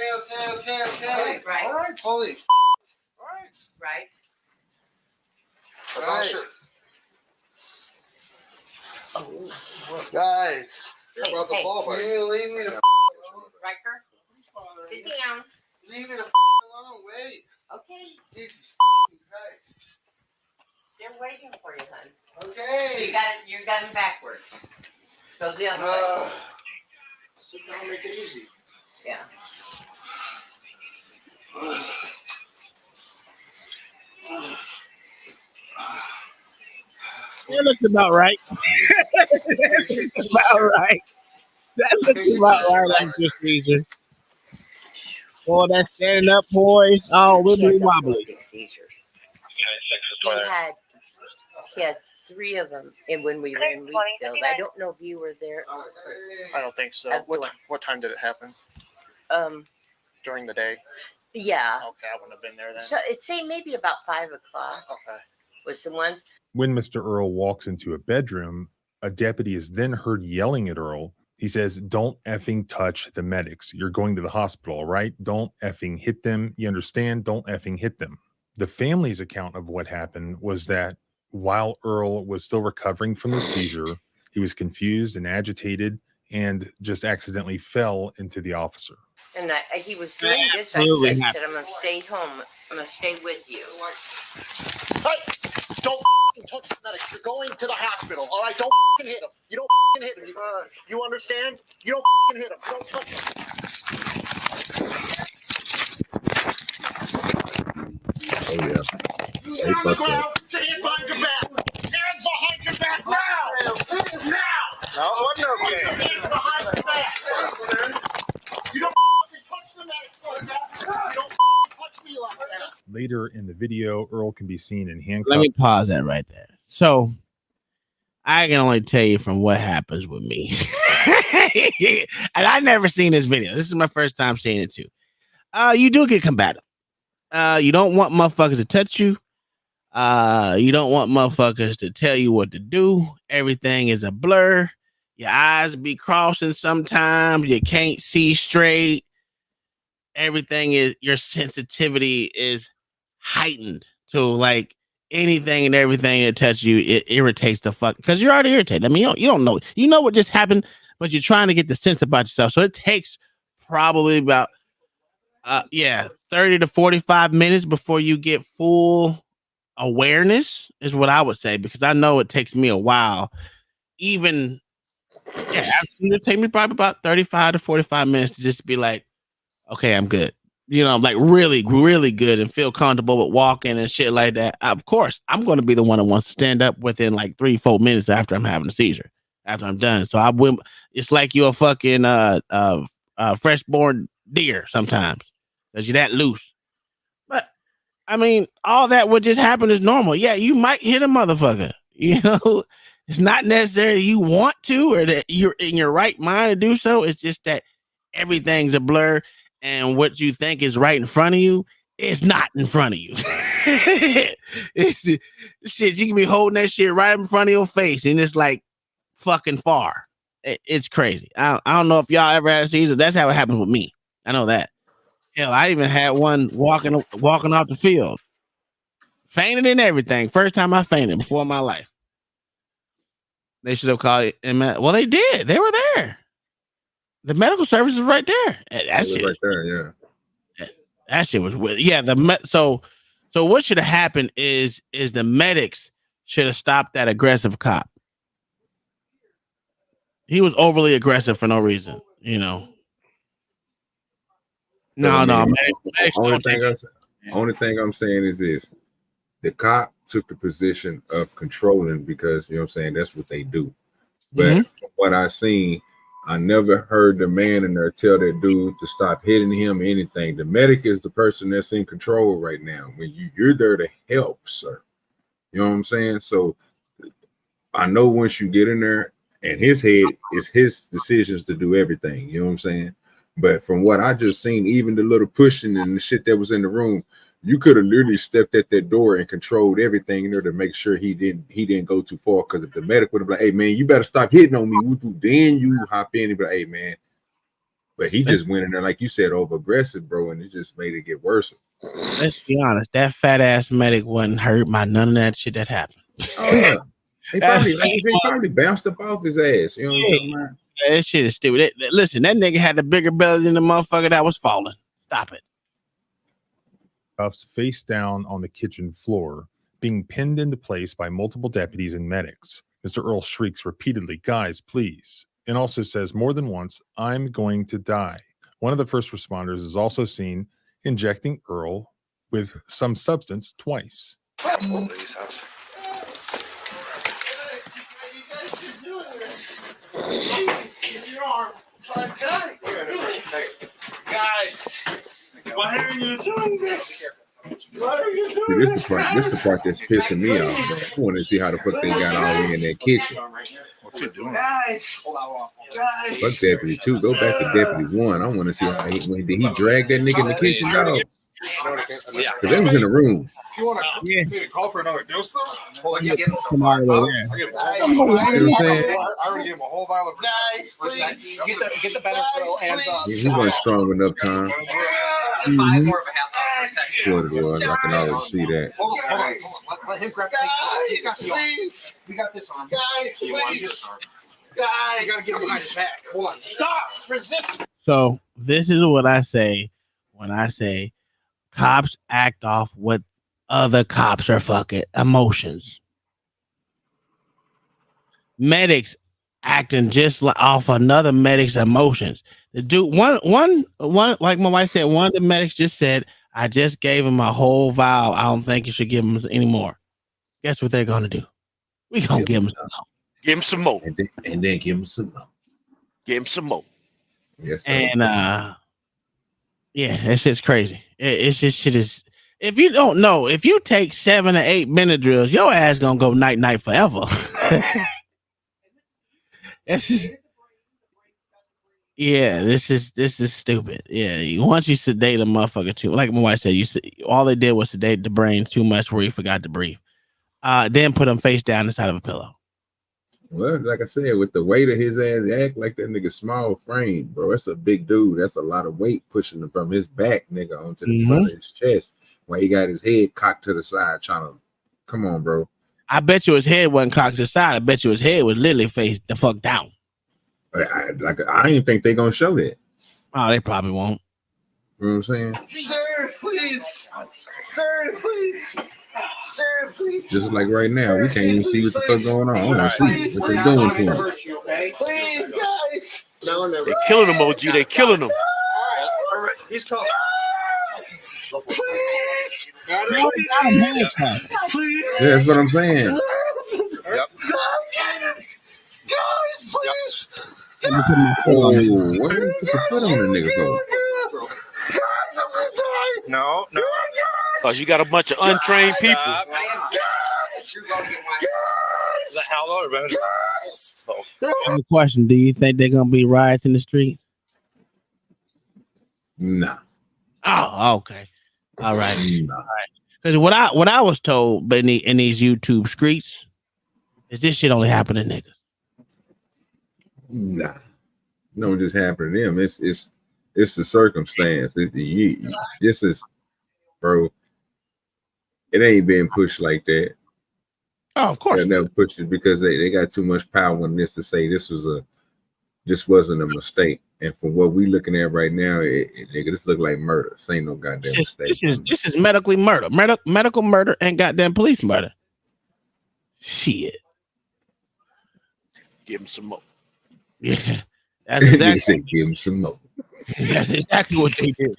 Okay. Right. All right. Holy. All right. Right. That's all sure. Guys. You're about to fall, buddy. You leave me the Riker, sit down. Leave me the alone. Wait. Okay. Jesus Christ. They're waiting for you, hon. Okay. You got them backwards. Go the other way. Sit down, make it easy. Yeah. That looks about right. That's about right. That looks about right like this season. Boy, that standing up, boys. Oh, we'll be wobbly. He had 3 of them when we were in Wheatfield. I don't know if you were there. I don't think so. What time did it happen? During the day? Yeah. Okay, I wouldn't have been there then. So it's saying maybe about 5 o'clock. Okay. Was the ones. When Mr. Earl walks into a bedroom, a deputy is then heard yelling at Earl. He says, "Don't effing touch the medics. You're going to the hospital, right? Don't effing hit them. You understand? Don't effing hit them." The family's account of what happened was that while Earl was still recovering from the seizure, he was confused and agitated and just accidentally fell into the officer. And he was doing good, so I said, I'm going to stay home. I'm going to stay with you. Hey, don't touch the medic. You're going to the hospital, all right? Don't hit him. You don't hit him. You understand? You don't hit him. Don't touch him. Oh, yeah. Stay on the ground. Hands behind your back. Hands behind your back now. Now. No, what no Put your hands behind your back. You don't touch the medics like that. You don't touch me like that. Later in the video, Earl can be seen in handcuffs. Let me pause that right there. So I can only tell you from what happens with me. And I never seen this video. This is my first time seeing it too. You do get combative. You don't want motherfuckers to touch you. You don't want motherfuckers to tell you what to do. Everything is a blur. Your eyes be crossing sometimes. You can't see straight. Everything is, your sensitivity is heightened to like anything and everything that touches you. It irritates the fuck because you're already irritated. I mean, you don't know. You know what just happened, but you're trying to get the sense about yourself. So it takes probably about 30 to 45 minutes before you get full awareness is what I would say, because I know it takes me a while. Even it takes me probably about 35 to 45 minutes to just be like, okay, I'm good. You know, I'm like really, really good and feel comfortable with walking and shit like that. Of course, I'm going to be the one that wants to stand up within like 3-4 minutes after I'm having a seizure, after I'm done. So I will. It's like you're a fucking freshborn deer sometimes because you're that loose. But I mean, all that would just happen is normal. Yeah, you might hit a motherfucker. You know, it's not necessarily you want to or that you're in your right mind to do so. It's just that everything's a blur. And what you think is right in front of you is not in front of you. It's shit. You can be holding that shit right in front of your face, and it's like fucking far. It's crazy. I don't know if y'all ever had a seizure. That's how it happened with me. I know that. Hell, I even had one walking off the field, fainted and everything. First time I fainted before in my life. They should have called it. Well, they did. They were there. The medical service is right there. That shit right there, yeah. That shit was weird. Yeah, so what should have happened is the medics should have stopped that aggressive cop. He was overly aggressive for no reason, you know. Only thing I'm saying is this: the cop took the position of controlling because you know what I'm saying that's what they do. But what I seen, I never heard the man in there tell that dude to stop hitting him or anything. The medic is the person that's in control right now. When you're there to help, sir. You know what I'm saying? So I know once you get in there, and his head is his decisions to do everything. You know what I'm saying? But from what I just seen, even the little pushing and the shit that was in the room, you could have literally stepped at that door and controlled everything in there to make sure he didn't go too far. Because if the medic would have been like, hey man, you better stop hitting on me, then you hop in and be like, hey man. But he just went in there, like you said, over aggressive, bro, and it just made it get worse. Let's be honest, that fat ass medic wasn't hurt by none of that shit that happened. Oh yeah. He probably bounced up off his ass. You know what I'm talking about? That shit is stupid. Listen, that nigga had the bigger belly than the motherfucker that was falling. Stop it. Cuffs face down on the kitchen floor, being pinned into place by multiple deputies and medics. Mr. Earl shrieks repeatedly, guys, please, and also says more than once, I'm going to die. One of the first responders is also seen injecting Earl with some substance twice. Guys, why are you doing this? Why are you doing this? This the part that's pissing me off. I want to see how the fuck they got all the way in that kitchen. What's he doing? Guys, fuck Deputy 2. Go back to Deputy 1. I want to see how did he drag that nigga in the kitchen, dog? Because they was in the room. You want to call for another dose though? Well, I give him some more. You know what I'm saying? I already gave him a whole vial of guys, please. Get the Benadryl and he wasn't strong enough time. More of a half hour. What it was, I can always see that. Hold on. Let him grab. Guys, please. We got this on. Guys, please. Guys, you gotta get behind his back. Hold on. Stop. Resist. So this is what I say when I say cops act off what other cops are fucking emotions. Medics acting just off another medic's emotions. The dude, one, like my wife said, one of the medics just said, "I just gave him a whole vial. I don't think you should give him any more." Guess what they're gonna do? We gonna give him some more. Give him some more. And then give him some more. Give him some more. Yes, sir. And yeah, that shit's crazy. It's just shit is. If you don't know, if you take 7 or 8 Benadryls, your ass gonna go night night forever. It's just, yeah, this is stupid. Yeah, once you sedate a motherfucker too, like my wife said, all they did was sedate the brain too much where he forgot to breathe. Then put him face down inside of a pillow. Well, like I said, with the weight of his ass, act like that nigga small frame, bro. That's a big dude. That's a lot of weight pushing him from his back, nigga, onto the front of his chest. While he got his head cocked to the side, trying to come on, bro. I bet you his head wasn't cocked to the side. I bet you his head was literally face the fuck down. I didn't think they're gonna show that. Oh, they probably won't. You know what I'm saying? Sir, please. Sir, please. Sir, please. Just like right now, we can't even see what the fuck going on. I want to see what they're doing to him. Please, guys. No, They're killing him, OG. They're killing him. All right. He's coming. Please. Please. Yeah, that's what I'm saying. Yep. Guys, please. Oh, what did you put the foot on the nigga for? Guys, I'm gonna die. No. Because you got a bunch of untrained people. Guys. How long, man? Guys. I have a question. Do you think they're gonna be riots in the street? Nah. Oh, okay. All right. All right. Because what I was told in these YouTube streets is this shit only happen to niggas. Nah. No, just happened to them. It's the circumstance. This is, bro. It ain't being pushed like that. Oh, of course. They never pushed it because they got too much power in this to say this wasn't a mistake. And from what we looking at right now, nigga, this look like murder. This ain't no goddamn mistake. This is medically murder. Medical murder and goddamn police murder. Shit. Give him some more. Yeah. That's exactly. Give him some more. That's exactly what they did.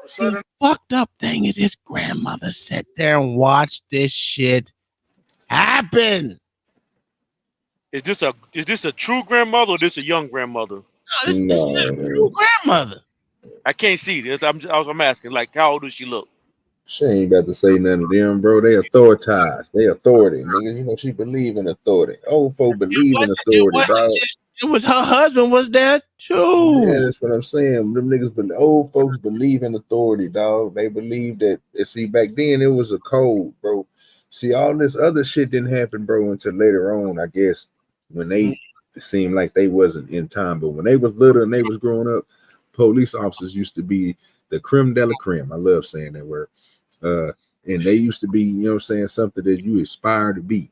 The fucked up thing is his grandmother sat there and watched this shit happen. Is this a true grandmother or this a young grandmother? No, this is a true grandmother. I can't see this. I'm asking, like, how old does she look? She ain't got to say nothing to them, bro. They authoritized. They authority, nigga. You know, she believe in authority. Old folk believe in authority, dog. It was her husband was there too. Yeah, that's what I'm saying. Them niggas, old folks believe in authority, dog. They believe that. See, back then it was a code, bro. See, all this other shit didn't happen, bro, until later on, I guess, when they seemed like they wasn't in time. But when they was little and they was growing up, police officers used to be the creme de la creme. I love saying that word. And they used to be, you know what I'm saying, something that you aspire to be.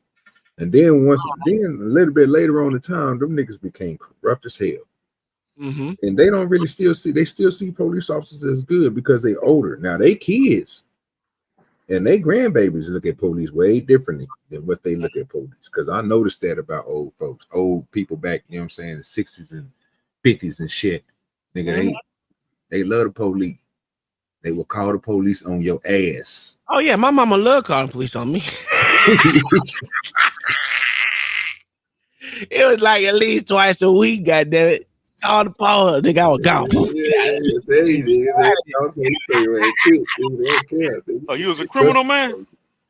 And then a little bit later on in time, them niggas became corrupt as hell. Mm-hmm. And they don't really still see police officers as good because they older. Now they kids and they grandbabies look at police way differently than what they look at police. Because I noticed that about old folks, old people back, you know what I'm saying, the 60s and 50s and shit. Nigga, they love the police. They will call the police on your ass. Oh yeah, my mama love calling police on me. It was like at least twice a week, goddamn it. All the power, nigga, I was gone. Oh, you was a criminal, man?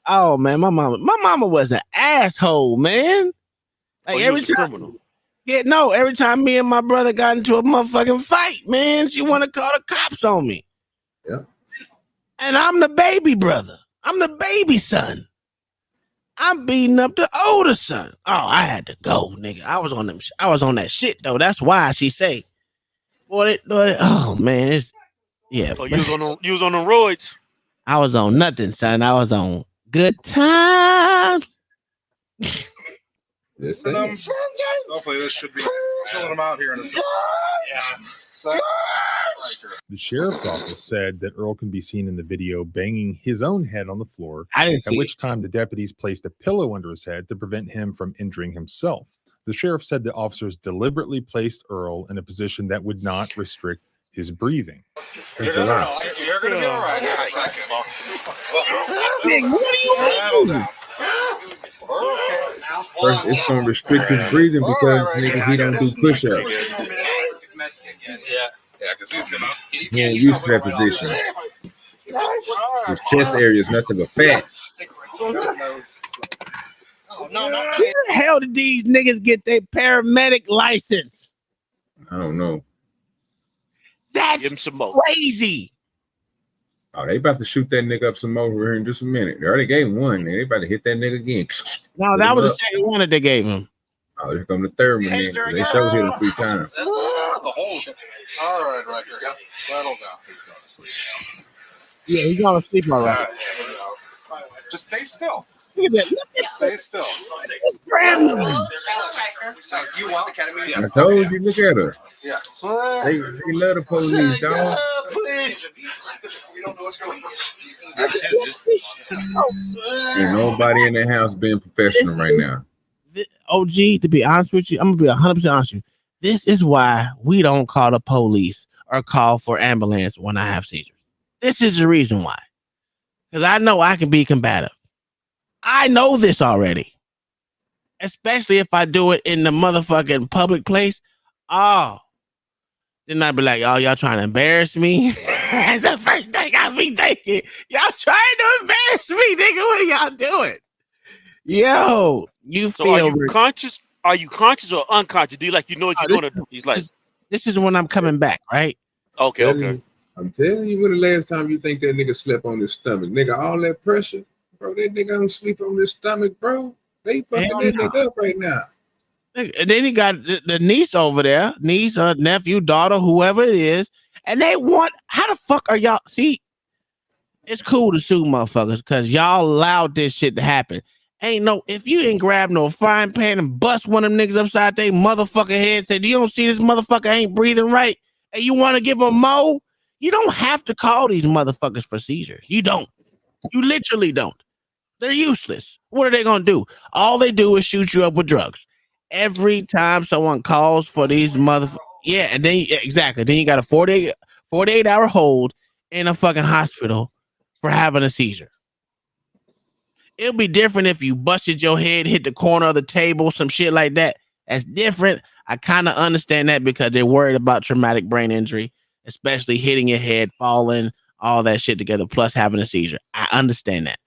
Oh man, my mama was an asshole, man. Like every time, every time me and my brother got into a motherfucking fight, man, she want to call the cops on me. Yeah. And I'm the baby brother. I'm the baby son. I'm beating up the older son. Oh, I had to go, nigga. I was on that shit though. That's why she say, boy, oh man, it's yeah. Oh, you was on the roids. I was on nothing, son. I was on good times. Yes, Hopefully, this should be filling them out here in a second. Yeah. The sheriff's office said that Earl can be seen in the video banging his own head on the floor, I didn't at see which time the deputies placed a pillow under his head to prevent him from injuring himself. The sheriff said the officers deliberately placed Earl in a position that would not restrict his breathing. You're going to be all right in a second. It's going to restrict his breathing because nigga, he don't do push-ups. Yeah, because He ain't used to that position. His chest area is nothing but fat. Where the hell did these niggas get their paramedic license? I don't know. That's Give him some more. crazy. Oh, they about to shoot that nigga up some more here in just a minute. They already gave him one. They about to hit that nigga again. No, that was the second one that they gave him. Oh, here come the third one. Then. They showed hit him 3 times. the whole. All right, Riker. Settle down. He's going to sleep now. Yeah, he's gonna sleep all right. Just stay still. Look at that. Stay still. You want the ketamine? I told you, look at her. Yeah. They love the police, dog. Please. We don't know what's going on. Ain't nobody in the house being professional right now. OG, to be honest with you, I'm gonna be 100% honest with you. This is why we don't call the police or call for ambulance when I have seizures. This is the reason why. Because I know I can be combative. I know this already. Especially if I do it in the motherfucking public place. Oh. Then I'd be like, oh, y'all trying to embarrass me? That's the first thing I be thinking. Y'all trying to embarrass me, nigga. What are y'all doing? Yo, you So feel are you conscious? Are you conscious or unconscious? Do you like you know what you're doing? He's like, this is when I'm coming back, right? Okay. I'm telling you, when the last time you think that nigga slept on his stomach? Nigga, all that pressure, bro, that nigga don't sleep on his stomach, bro. They fucking that nigga up right now. And then he got the niece over there, niece, nephew, daughter, whoever it is. And they want, how the fuck are y'all? See, it's cool to sue motherfuckers because y'all allowed this shit to happen. Ain't no, if you ain't grab no frying pan and bust one of them niggas upside their motherfucking head, said, you don't see this motherfucker ain't breathing right, and you want to give him mo, you don't have to call these motherfuckers for seizures. You don't. You literally don't. They're useless. What are they going to do? All they do is shoot you up with drugs. Every time someone calls for these motherfuckers, yeah, and then, exactly. Then you got a 48-hour hold in a fucking hospital for having a seizure. It'll be different if you busted your head, hit the corner of the table, some shit like that. That's different. I kind of understand that because they're worried about traumatic brain injury, especially hitting your head, falling, all that shit together, plus having a seizure. I understand that.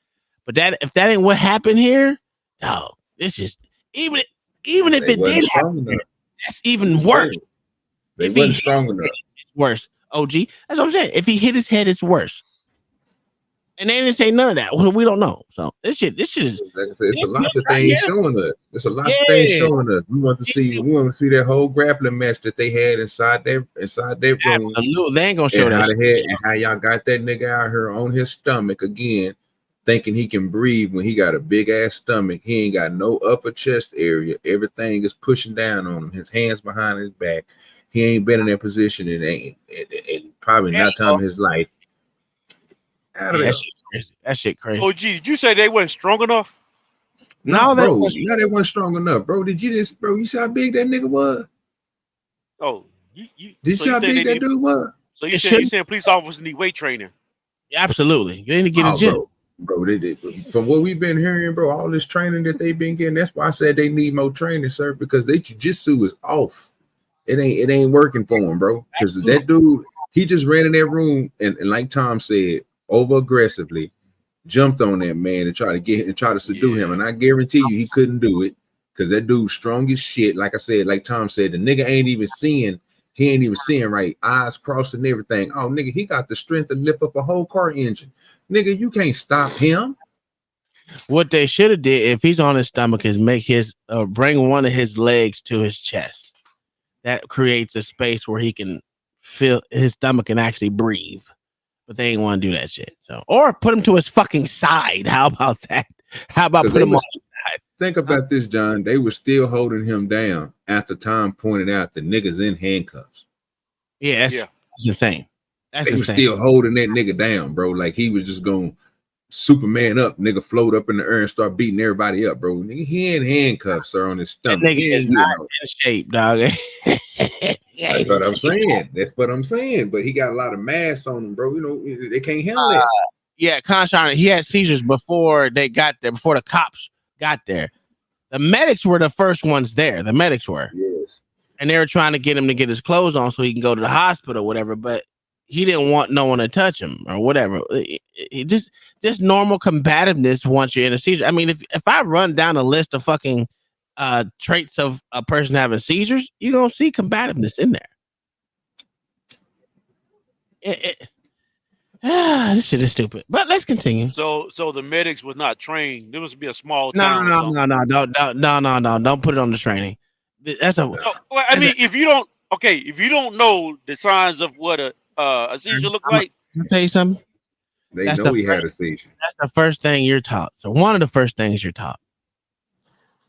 But that if that ain't what happened here, no, it's just even if it did happen, that's even worse. They wasn't strong enough. It's worse. OG, that's what I'm saying. If he hit his head, it's worse. And they didn't say none of that. We don't know. So this shit is like I said, it's a lot of things showing us. It's a lot of things showing us. We want to see that whole grappling match that they had inside their room. Absolutely. They ain't gonna show that. And how y'all got that nigga out here on his stomach again, thinking he can breathe when he got a big ass stomach. He ain't got no upper chest area. Everything is pushing down on him. His hands behind his back. He ain't been in that position in probably not time of his life. That shit crazy. Oh, gee, did you say they weren't strong enough? No, they weren't strong enough, bro. Did you just, bro? You see how big that nigga was? Oh, did you see how big that dude was? So you saying police officers need weight training? Yeah, absolutely. You need to get in the gym. Bro, from what we've been hearing, bro, all this training that they've been getting, that's why I said they need more training, sir, because their jiu-jitsu is off. It ain't working for him, bro. Because that dude, he just ran in that room and like Tom said, over aggressively jumped on that man and try to subdue him. And I guarantee you he couldn't do it because that dude's strong as shit. Like I said, like Tom said, the nigga ain't even seeing right, eyes crossed and everything. Oh, nigga, he got the strength to lift up a whole car engine. Nigga, you can't stop him. What they should have did if he's on his stomach is make his bring one of his legs to his chest. That creates a space where he can feel his stomach can actually breathe. But they ain't want to do that shit. So, or put him to his fucking side. How about that? How about put him on his side? think about this, John. They were still holding him down after Tom pointed out the niggas in handcuffs. Yeah, that's insane. They were still holding that nigga down, bro. Like he was just going Superman up, nigga, float up in the air and start beating everybody up, bro. Nigga, he in handcuffs, sir, on his stomach. That nigga is not in shape, dog. That's what I'm saying. That's what I'm saying. But he got a lot of mass on him, bro. You know, they can't handle that. Yeah, Conshon, he had seizures before they got there, before the cops got there. The medics were the first ones there. The medics were. Yes. And they were trying to get him to get his clothes on so he can go to the hospital or whatever, but he didn't want no one to touch him or whatever. It just normal combativeness once you're in a seizure. I mean, if I run down a list of fucking traits of a person having seizures, you're going to see combativeness in there. This shit is stupid. But let's continue. So the medics was not trained. There must be a small No, town. no. Don't put it on the training. That's a. Well, I mean, if you don't know the signs of what a seizure look like, I'll tell you something. They know he had a seizure. That's the first thing you're taught. So one of the first things you're taught.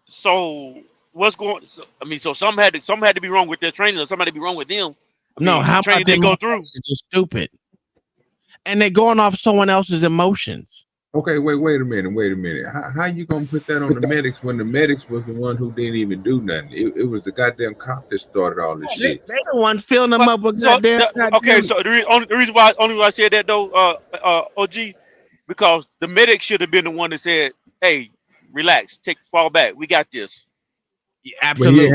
So what's going? So some had to be wrong with their training, or somebody be wrong with them. How training about they them go through? It's just stupid. And they're going off someone else's emotions. Okay, wait a minute. How you gonna put that on the medics when the medics was the one who didn't even do nothing? It was the goddamn cop that started all this shit. They the one filling them up with goddamn. Okay, so the reason why I said that though, OG, because the medic should have been the one that said, "Hey, relax, fall back. We got this." Yeah, absolutely.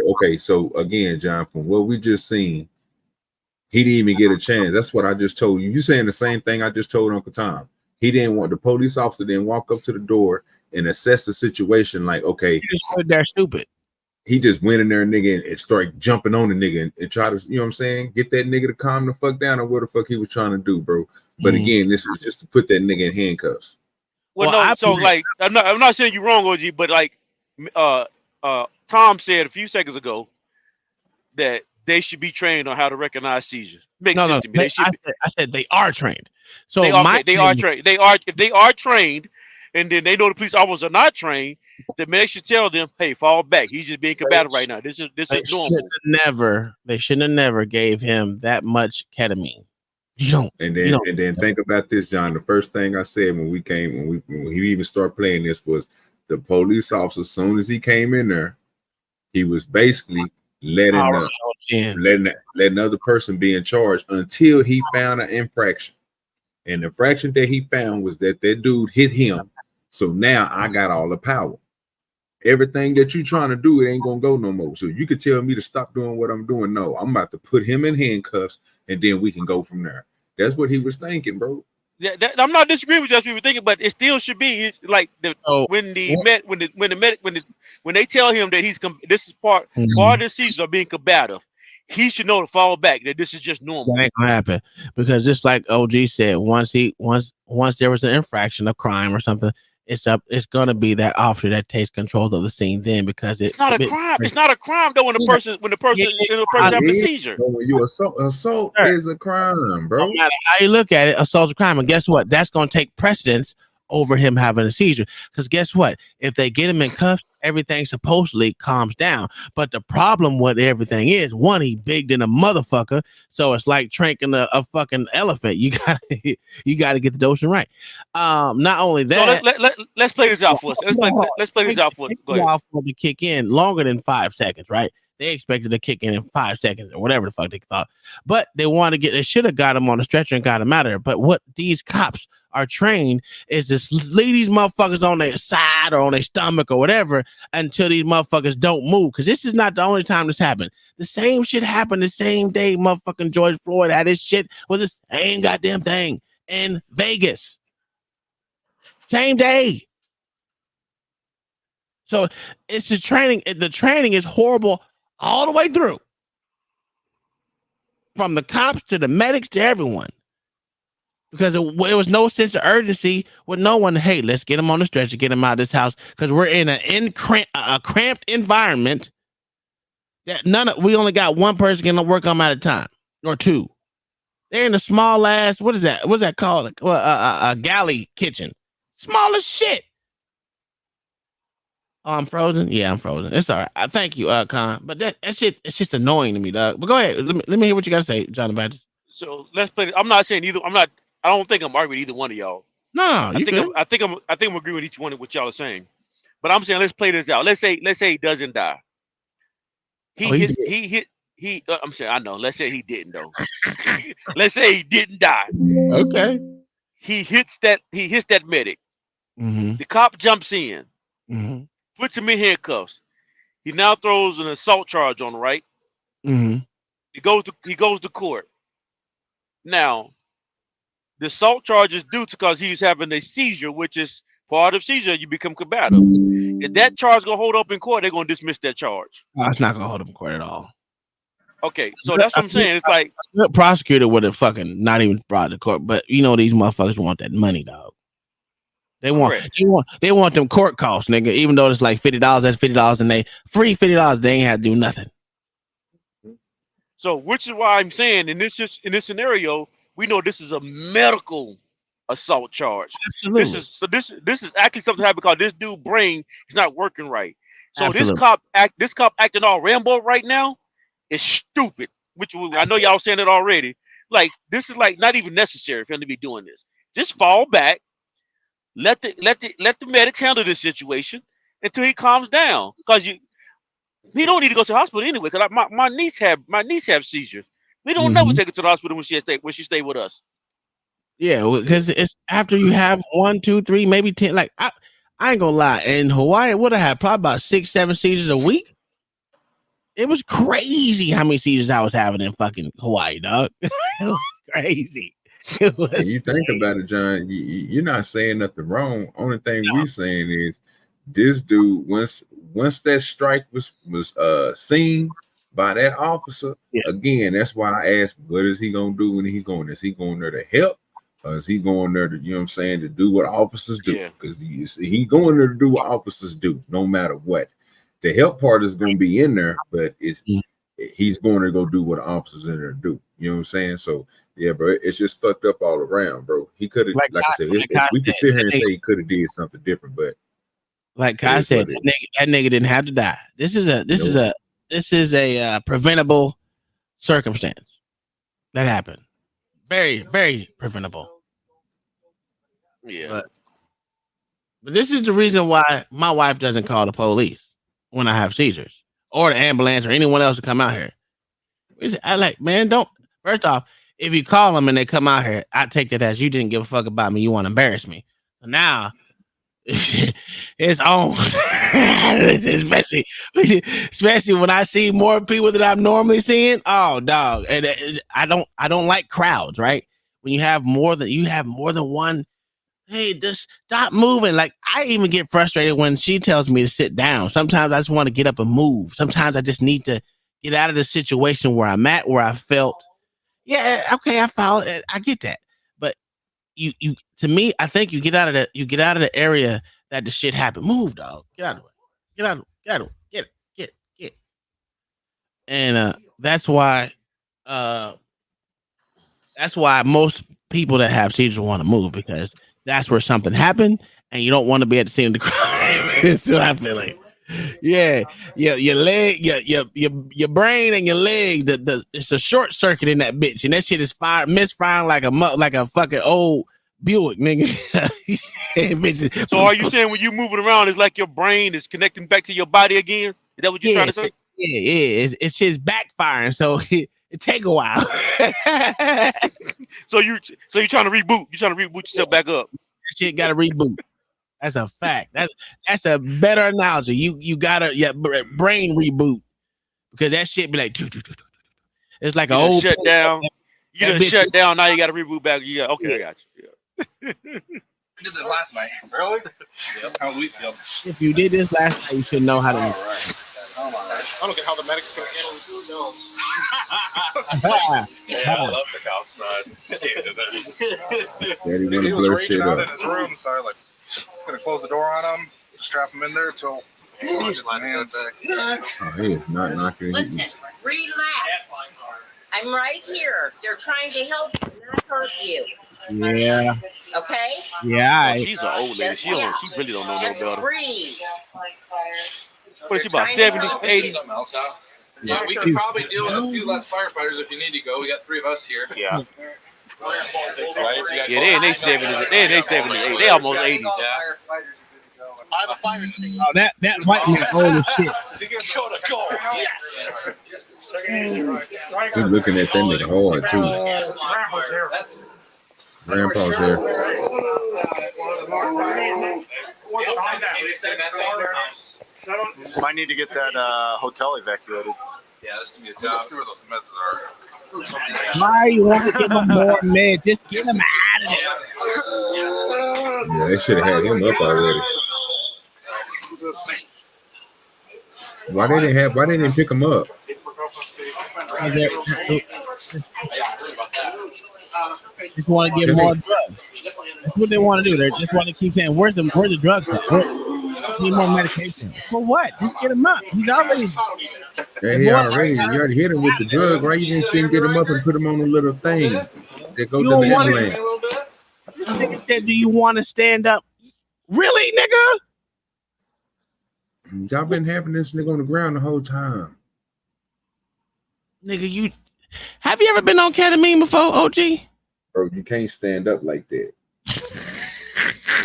Okay. So again, John, from what we just seen, he didn't even get a chance. That's what I just told you. You saying the same thing I just told Uncle Tom. He didn't want the police officer didn't walk up to the door and assess the situation. Like, okay, they're stupid. He just went in there, nigga, and started jumping on the nigga and try to, you know what I'm saying, get that nigga to calm the fuck down or what the fuck he was trying to do, bro. But again, this is just to put that nigga in handcuffs. Well, no, I'm not saying you're wrong, OG, but like Tom said a few seconds ago that they should be trained on how to recognize seizures. Makes sense to me. I said they are trained. So they are trained. If they are trained, and then they know the police officers are not trained, then they should tell them, "Hey, fall back. He's just being combative right now. This is normal." They shouldn't have never gave him that much ketamine. And then think about this, John. The first thing I said when he even started playing this was the police officer. As soon as he came in there, he was basically letting another person be in charge until he found an infraction. And the infraction that he found was that dude hit him. So now I got all the power. Everything that you're trying to do, it ain't gonna go no more. So you could tell me to stop doing what I'm doing. No, I'm about to put him in handcuffs, and then we can go from there. That's what he was thinking, bro. Yeah, I'm not disagreeing with what we were thinking, but it still should be like when they tell him that this is part of the season of being combative, he should know to fall back. That this is just normal. That ain't gonna happen because just like OG said, once there was an infraction, a crime or something, it's gonna be that officer that takes control of the scene then because it's not a crime. It's not a crime though when the person has a seizure. When you assault is a crime, bro. No matter how you look at it, assault's a crime, and guess what? That's gonna take precedence over him having a seizure. Because guess what? If they get him in cuffs, everything supposedly calms down. But the problem with everything is, one, he big than a motherfucker, so it's like tranking a fucking elephant. You gotta get the dosing right. Not only that, so let's play this out for us. Let's play this out for us. Go ahead. For to kick in longer than 5 seconds, right? They expected to kick in 5 seconds or whatever the fuck they thought. But they should have got him on the stretcher and got him out of there. But what these cops are trained is to leave these motherfuckers on their side or on their stomach or whatever until these motherfuckers don't move. Because this is not the only time this happened. The same shit happened the same day motherfucking George Floyd had his shit with the same goddamn thing in Vegas. Same day. So it's the training. The training is horrible all the way through. From the cops to the medics to everyone. Because it was no sense of urgency with no one. Hey, let's get him on the stretcher, get him out of this house. Because we're in a cramped environment that we only got one person can work on at a time or two. They're in a small ass, what is that? What's that called? A galley kitchen. Small as shit. Oh, I'm frozen. Yeah, I'm frozen. It's all right. Thank you, Con. But that shit, it's just annoying to me, dog. But go ahead. Let me hear what you got to say, John the Baptist. So let's play. I'm not saying either. I don't think I'm arguing with either one of y'all. No, you good. I think I'm agreeing with each one of what y'all are saying. But I'm saying let's play this out. Let's say he doesn't die. I'm saying I know. Let's say he didn't though. Let's say he didn't die. Okay. He hits that medic. Mm-hmm. The cop jumps in, Mm-hmm. puts him in handcuffs. He now throws an assault charge on him, right? Mm-hmm. He goes to court. Now, the assault charge is due because he's having a seizure, which is part of seizure. You become combative. If that charge gonna hold up in court, they're gonna dismiss that charge. No, it's not gonna hold him in court at all. Okay, so that's what I'm saying. It's like the prosecutor would have fucking not even brought to court, but you know these motherfuckers want that money, dog. They want them court costs, nigga. Even though it's like $50, that's $50, and they free $50. They ain't have to do nothing. So, which is why I'm saying in this scenario, we know this is a medical assault charge. Absolutely. This is actually something happened because this dude's brain is not working right. So Absolutely. this cop acting all Rambo right now is stupid. Which I know y'all saying it already. Like this is like not even necessary for him to be doing this. Just fall back. Let the medics handle this situation until he calms down. Because he don't need to go to the hospital anyway. Because my niece have seizures. We don't never take her to the hospital when she stay with us. Yeah, because it's after you have 1, 2, 3, maybe 10. Like I ain't gonna lie. In Hawaii, would have had probably about 6, 7 seizures a week. It was crazy how many seizures I was having in fucking Hawaii, dog. It was crazy. And you think about it, John, you're not saying nothing wrong. Only thing we're saying is this dude, once that strike was seen by that officer, again, that's why I asked, what is he gonna do when he going? Is he going there to help? Or is he going there to, you know what I'm saying, to do what officers do? Because he going there to do what officers do, no matter what. The help part is going to be in there, but he's going to go do what officers in there do. You know what I'm saying? So yeah, bro, it's just fucked up all around, bro. He could have, like I said, we could sit here and say he could have did something different, but like Kai said, that nigga didn't have to die. This is a preventable circumstance that happened. Very, very preventable. Yeah. But this is the reason why my wife doesn't call the police when I have seizures or the ambulance or anyone else to come out here. I like, man, don't. First off, if you call them and they come out here, I take that as you didn't give a fuck about me. You want to embarrass me. So now it's on. especially when I see more people that I'm normally seeing. Oh, dog. And I don't like crowds, right? When you have more than one. Hey, just stop moving. Like I even get frustrated when she tells me to sit down. Sometimes I just want to get up and move. Sometimes I just need to get out of the situation where I'm at, where I felt. Yeah, okay, I follow. I get that, but you to me, I think you get out of the area that the shit happened. Move, dog. Get out of the way. Get out of the way. Get. And that's why most people that have seizures want to move because that's where something happened, and you don't want to be at the scene of the crime. That's what I feel like. Yeah, your leg, your brain and your legs. It's a short circuit in that bitch, and that shit is misfiring like a fucking old Buick, nigga. So are you saying when you moving around, it's like your brain is connecting back to your body again? Is that what you're trying to say? Yeah. It's just backfiring, so it take a while. So you're trying to reboot. You're trying to reboot yourself back up. That shit got to reboot. That's a fact. That's a better analogy. You gotta brain reboot because that shit be like it's like an old shut down. You done shut down. Now you got to reboot back. Yeah, okay, I got you. Yeah. I did this last night. Really? Yep. How we feel. If you did this last night, you should know how to. All right. I don't get how the medics can handle this themselves. Yeah, I love the cop side. He was raging out in his room, so I was gonna close the door on him, strap him in there till he gets some hands. Oh, he is not knocking. Listen, relax. I'm right here. They're trying to help you, not hurt you. Yeah. Okay? Yeah. Oh, she's an old lady. She really don't know no Just better. breathe. What is she about 70, 80? Something else out. Yeah, we could probably deal with a few less firefighters if you need to go. We got 3 of us here. Yeah. Yeah, they in their 70s. They in their 70s. They almost 80. Yeah. I have a fire extinguisher. Oh, that white man old as shit. Go. Yes. He's looking at that nigga hard too. Grandpa's here. Might need to get that hotel evacuated. Yeah, this can be a job. Let's see where those meds are. Why you want to give him more meds? Just get him out of there. Yeah, they should have had him up already. Why they didn't pick him up? Just want to give more drugs. That's what they want to do. They just want to keep saying, "Where's the drugs? Need more medication." For what? Just get him up. He's already. Yeah, you already hit him with the drug, right? You just didn't get him up and put him on a little thing that goes to the ambulance. This nigga said, "Do you want to stand up?" Really, nigga? Y'all been having this nigga on the ground the whole time. Nigga, you have you ever been on ketamine before, OG? Bro, you can't stand up like that.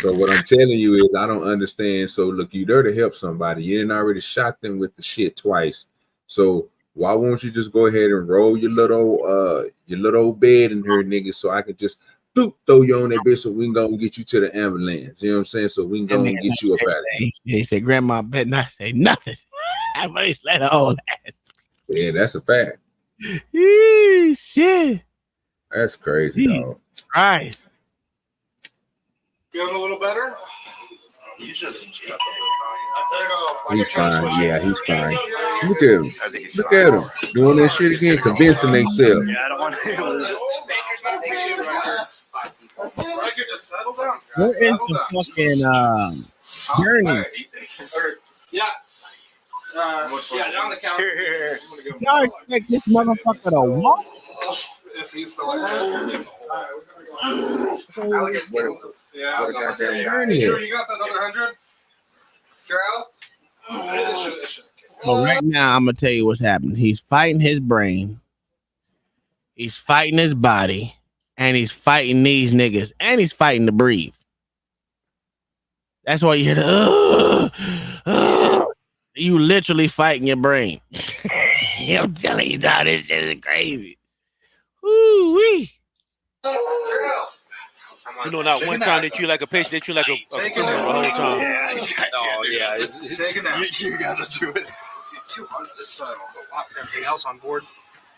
So what I'm telling you is I don't understand. So look, you there to help somebody. You didn't already shot them with the shit twice. So why won't you just go ahead and roll your little old bed in here, nigga, so I can just throw you on that bitch so we can go and get you to the ambulance. You know what I'm saying? So we can go and get you up out of there. He said, Grandma better not say nothing. I might let her old ass. Yeah, that's a fact. Shit. That's crazy, dog. Right. Feeling a little better? He's fine. Yeah, he's fine. Look at him. Look at him. Doing that shit again, convincing themselves. Yeah, I don't want to. Just settle down. Where is the fucking journey? Yeah. Yeah, down the counter. Here. Y'all expect this motherfucker to walk? If he's still like that. Yeah, What a goddamn journey. Sure, you got that other 100? Well, right now, I'm going to tell you what's happening. He's fighting his brain. He's fighting his body. And he's fighting these niggas. And he's fighting to breathe. That's why you hear the, you literally fighting your brain. I'm telling you, dog, this shit is crazy. Woo-wee. You know, not one time they treat like a patient, they treat like a criminal the whole time. Oh, yeah. Take it out. You got to do it. 200. This a lot. Everything else on board?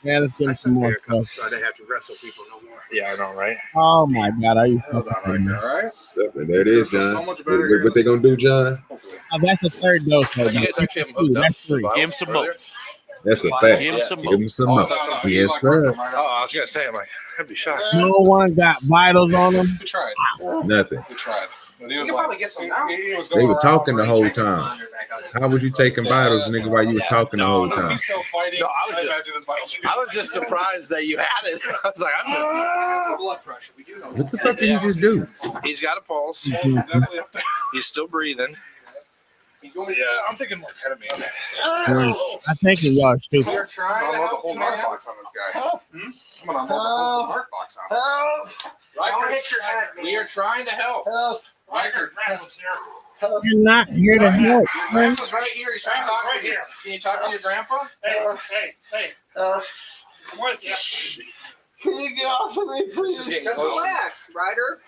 Yeah, let's get some more stuff. So I didn't have to wrestle people no more. Yeah, I know, right? Oh my God, are you Hold on right there, all right? There it is, John. What they gonna do, John? Oh, that's the third dose. You guys actually have them hooked up? That's 3. Give him some more. That's a fact. Give him some more. Give him some more. Yes, sir. Oh, I was gonna say, I'm like, I'd be shocked. No one got vitals on them. We tried. Nothing. We tried. But he was You can like, probably get some now. They were talking the whole time. How was you taking vitals, nigga, while you was talking the whole time? He's still fighting. No, I was just surprised that you had it. I was like, I'm gonna blood pressure. We do know. What the fuck did you just do? He's got a pulse. He's still breathing. Yeah, I'm thinking more ketamine. I think y'all are stupid. You're trying to unload the whole heart box on this guy. I'm gonna unload the whole heart box on him. Don't hit your head. We are trying to help. Riker. You're not here to help. Your grandpa's right here. He's trying to talk to you. Can you talk to your grandpa? Hey. I'm with you. Can you get off of me, please? Just relax, Ryder.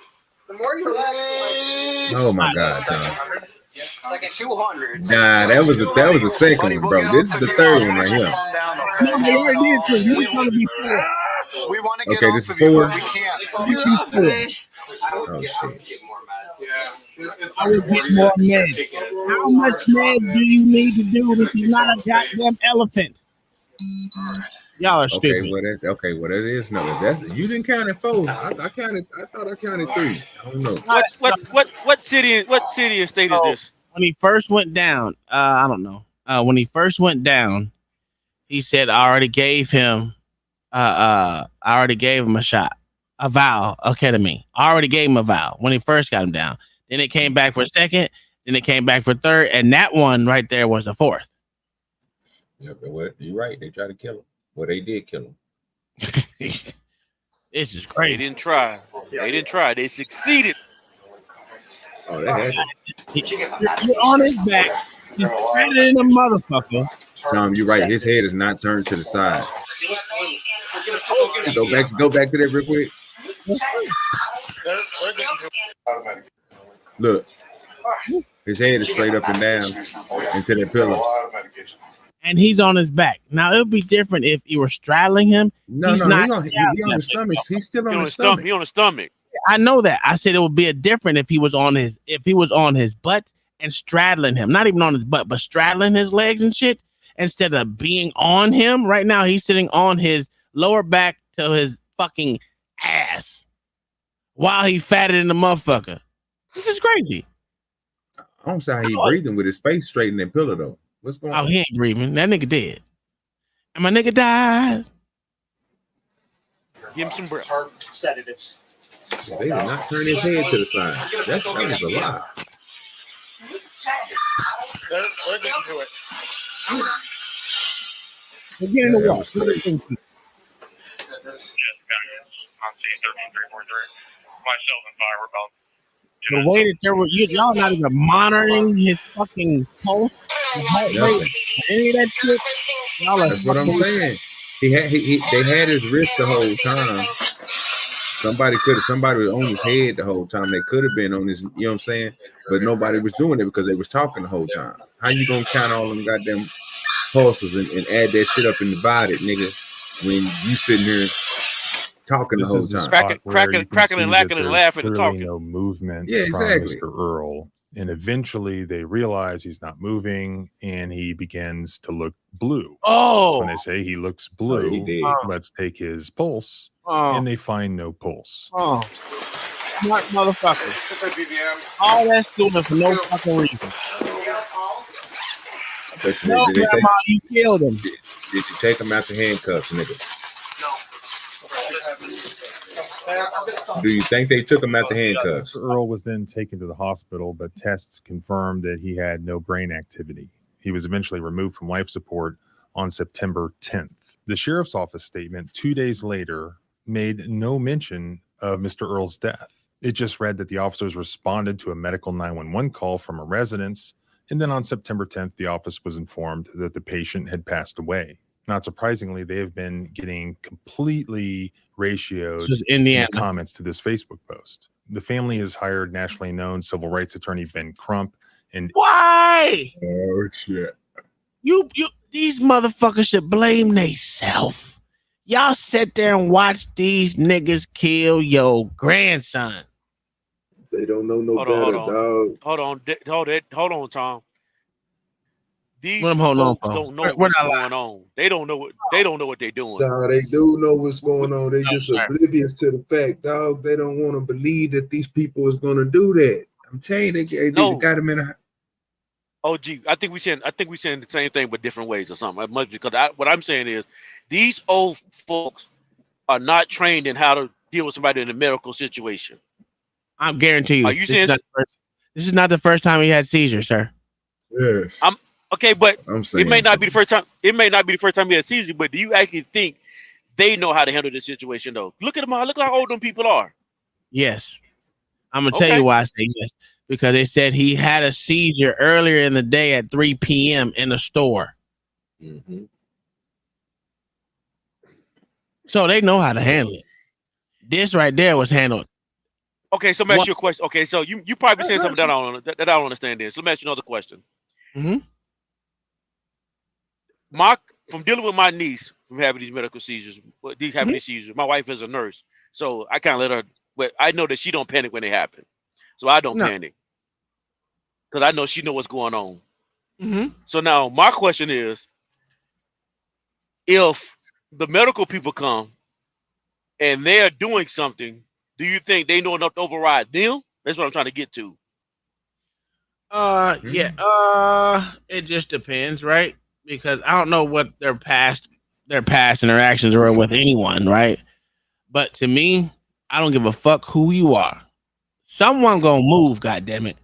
The more you relax, Oh my God, John. it's like a 200. Nah, that was the second one, bro. This is the third one right here. No, they already did too. You're trying to be fair. We want to get Okay, off this is of you, four. but we can't. You keep fair. Oh shit. I would get more meds. How much med do you need to do? This is not a goddamn elephant. Y'all are stupid. What it is? No, that's you didn't count it 4. I thought I counted 3. I don't know. What city and state is this? When he first went down, I don't know. When he first went down, he said, I already gave him a shot. a vial of ketamine. I already gave him a vial when he first got him down. Then it came back for a second. Then it came back for third. And that one right there was the fourth. Yeah, but what, you're right. They tried to kill him. Well, they did kill him. This is crazy. They didn't try. They didn't try. They succeeded. Oh, that happened. You're on his back. He's better than a motherfucker. Tom, you're right. His head is not turned to the side. Go back to that real quick. Look, his head is straight up and down into that pillow. And he's on his back. Now, it would be different if you were straddling him. He's on his stomach. He's still on his stomach. He on the stomach. I know that. I said it would be different if he was on his butt and straddling him. Not even on his butt, but straddling his legs and shit instead of being on him. Right now, he's sitting on his lower back to his fucking ass while he fatted in the motherfucker. This is crazy. I don't see how he breathing with his face straight in that pillow though. What's going on? Oh, he ain't breathing. That nigga dead. And my nigga died. Give him some breath. Sedatives. They did not turn his head to the side. That was a lie. They're getting to it. We're getting to what? The way that there were, y'all not even monitoring his fucking pulse, his heart rate, any of that shit. That's what I'm saying. They had his wrist the whole time. Somebody was on his head the whole time. They could have been on his, you know what I'm saying? But nobody was doing it because they was talking the whole time. How you gonna count all them goddamn pulses and add that shit up and divide it, nigga, when you sitting here talking the whole time? Cracking and lacking and laughing and talking. No movement from Mr. Earl. And eventually they realize he's not moving and he begins to look blue. Oh. When they say he looks blue, let's take his pulse. And they find no pulse. Oh. Smart motherfucker. All that's doing for no fucking reason. No, Grandma, you killed him. Did you take him out the handcuffs, nigga? Do you think they took him out the handcuffs? Earl was then taken to the hospital, but tests confirmed that he had no brain activity. He was eventually removed from life support on September 10th. The sheriff's office statement 2 days later made no mention of Mr. Earl's death. It just read that the officers responded to a medical 911 call from a residence, and then on September 10th, the office was informed that the patient had passed away. Not surprisingly, they have been getting completely ratioed in the comments to this Facebook post. The family has hired nationally known civil rights attorney Ben Crump. And why? Oh shit! You these motherfuckers should blame theyself. Y'all sit there and watch these niggas kill your grandson. They don't know no better, dog. Hold on, Tom. These folks don't know what's going on. They don't know what they're doing. Nah, they do know what's going on. They just oblivious to the fact, dog. They don't want to believe that these people is gonna do that. I'm telling you, they got them in a. Oh, gee, I think we saying the same thing but different ways or something. Because what I'm saying is, these old folks are not trained in how to deal with somebody in a medical situation. I guarantee you. Are you saying this is not the first time he had seizures, sir? Yes. Okay, but it may not be the first time. It may not be the first time he had seizures. But do you actually think they know how to handle this situation, though? Look at them. Look how old them people are. Yes, I'm gonna tell you why I say yes. Because they said he had a seizure earlier in the day at 3 p.m. in the store. Mm-hmm. So they know how to handle it. This right there was handled. Okay, so let me ask you a question. Okay, so you probably saying something that I don't understand this. So let me ask you another question. Mm-hmm. From dealing with my niece from having these medical seizures, these seizures, my wife is a nurse. So I kind of let her, but I know that she don't panic when they happen. So I don't panic. Because I know she know what's going on. Mm-hmm. So now my question is, if the medical people come and they're doing something, do you think they know enough to override them? That's what I'm trying to get to. Yeah. It just depends, right? Because I don't know what their past interactions were with anyone, right? But to me, I don't give a fuck who you are. Someone gonna move, goddammit.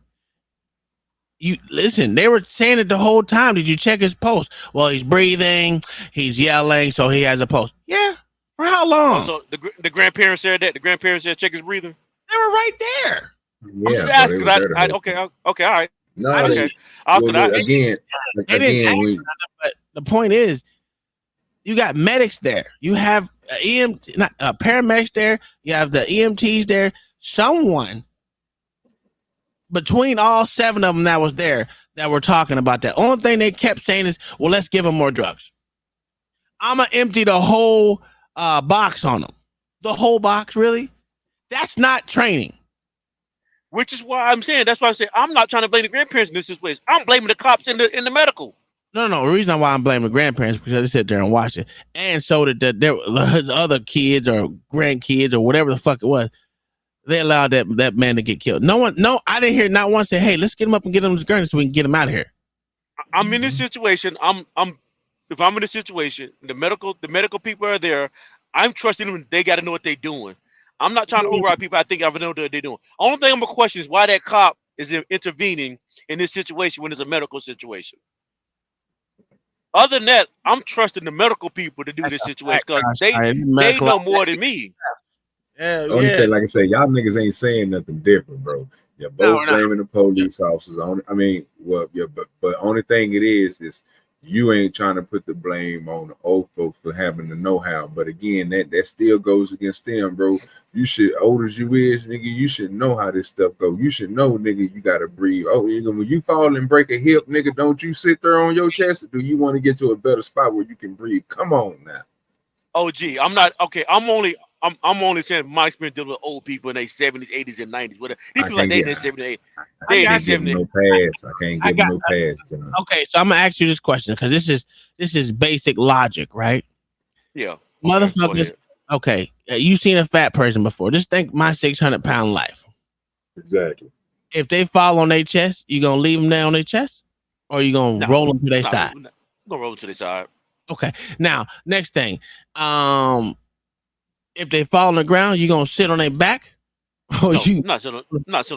You listen, they were saying it the whole time. Did you check his post? Well, he's breathing, he's yelling, so he has a pulse. Yeah. For how long? Also, the grandparents said that. The grandparents said check his breathing. They were right there. Yeah, I'm just asking. Okay, all right. No, Okay. again, but the point is, you got medics there. You have paramedics there. You have the EMTs there. Someone between all 7 of them that was there that were talking about that. Only thing they kept saying is, well, let's give them more drugs. I'm going to empty the whole box on them. The whole box, really? That's not training. Which is why I'm saying, that's why I say I'm not trying to blame the grandparents in this situation. I'm blaming the cops in the medical. No. The reason why I'm blaming the grandparents because they sit there and watch it. And so did his other kids or grandkids or whatever the fuck it was. They allowed that man to get killed. I didn't hear not one say, hey, let's get him up and get him this gurney so we can get him out of here. I'm in this situation. If I'm in this situation, the medical people are there. I'm trusting them. They got to know what they're doing. I'm not trying to override people. I think I know what they're doing. Only thing I'm gonna question is why that cop is intervening in this situation when it's a medical situation. Other than that, I'm trusting the medical people to do this situation because they know more than me. Only thing, like I said, y'all niggas ain't saying nothing different, bro. You're both blaming the police officers. But only thing it is you ain't trying to put the blame on the old folks for having the know-how. But again, that still goes against them, bro. You should, old as you is, nigga, you should know how this stuff go. You should know, nigga, you gotta breathe. Oh, nigga, when you fall and break a hip, nigga, don't you sit there on your chest? Or do you want to get to a better spot where you can breathe? Come on now. Oh, gee, I'm not okay. I'm only saying from my experience dealing with old people in their 70s, 80s, and 90s. Whatever. These people like they in their 70s, I can't give no pass. I can't give no pass. Okay, so I'm gonna ask you this question because this is basic logic, right? Yeah. Motherfuckers. Okay, you've seen a fat person before. Just think my 600-pound life. Exactly. If they fall on their chest, you gonna leave them there on their chest, or you gonna roll them to their side? I'm gonna roll them to their side. Okay. Now, next thing, if they fall on the ground, you gonna sit on their back? Or not sit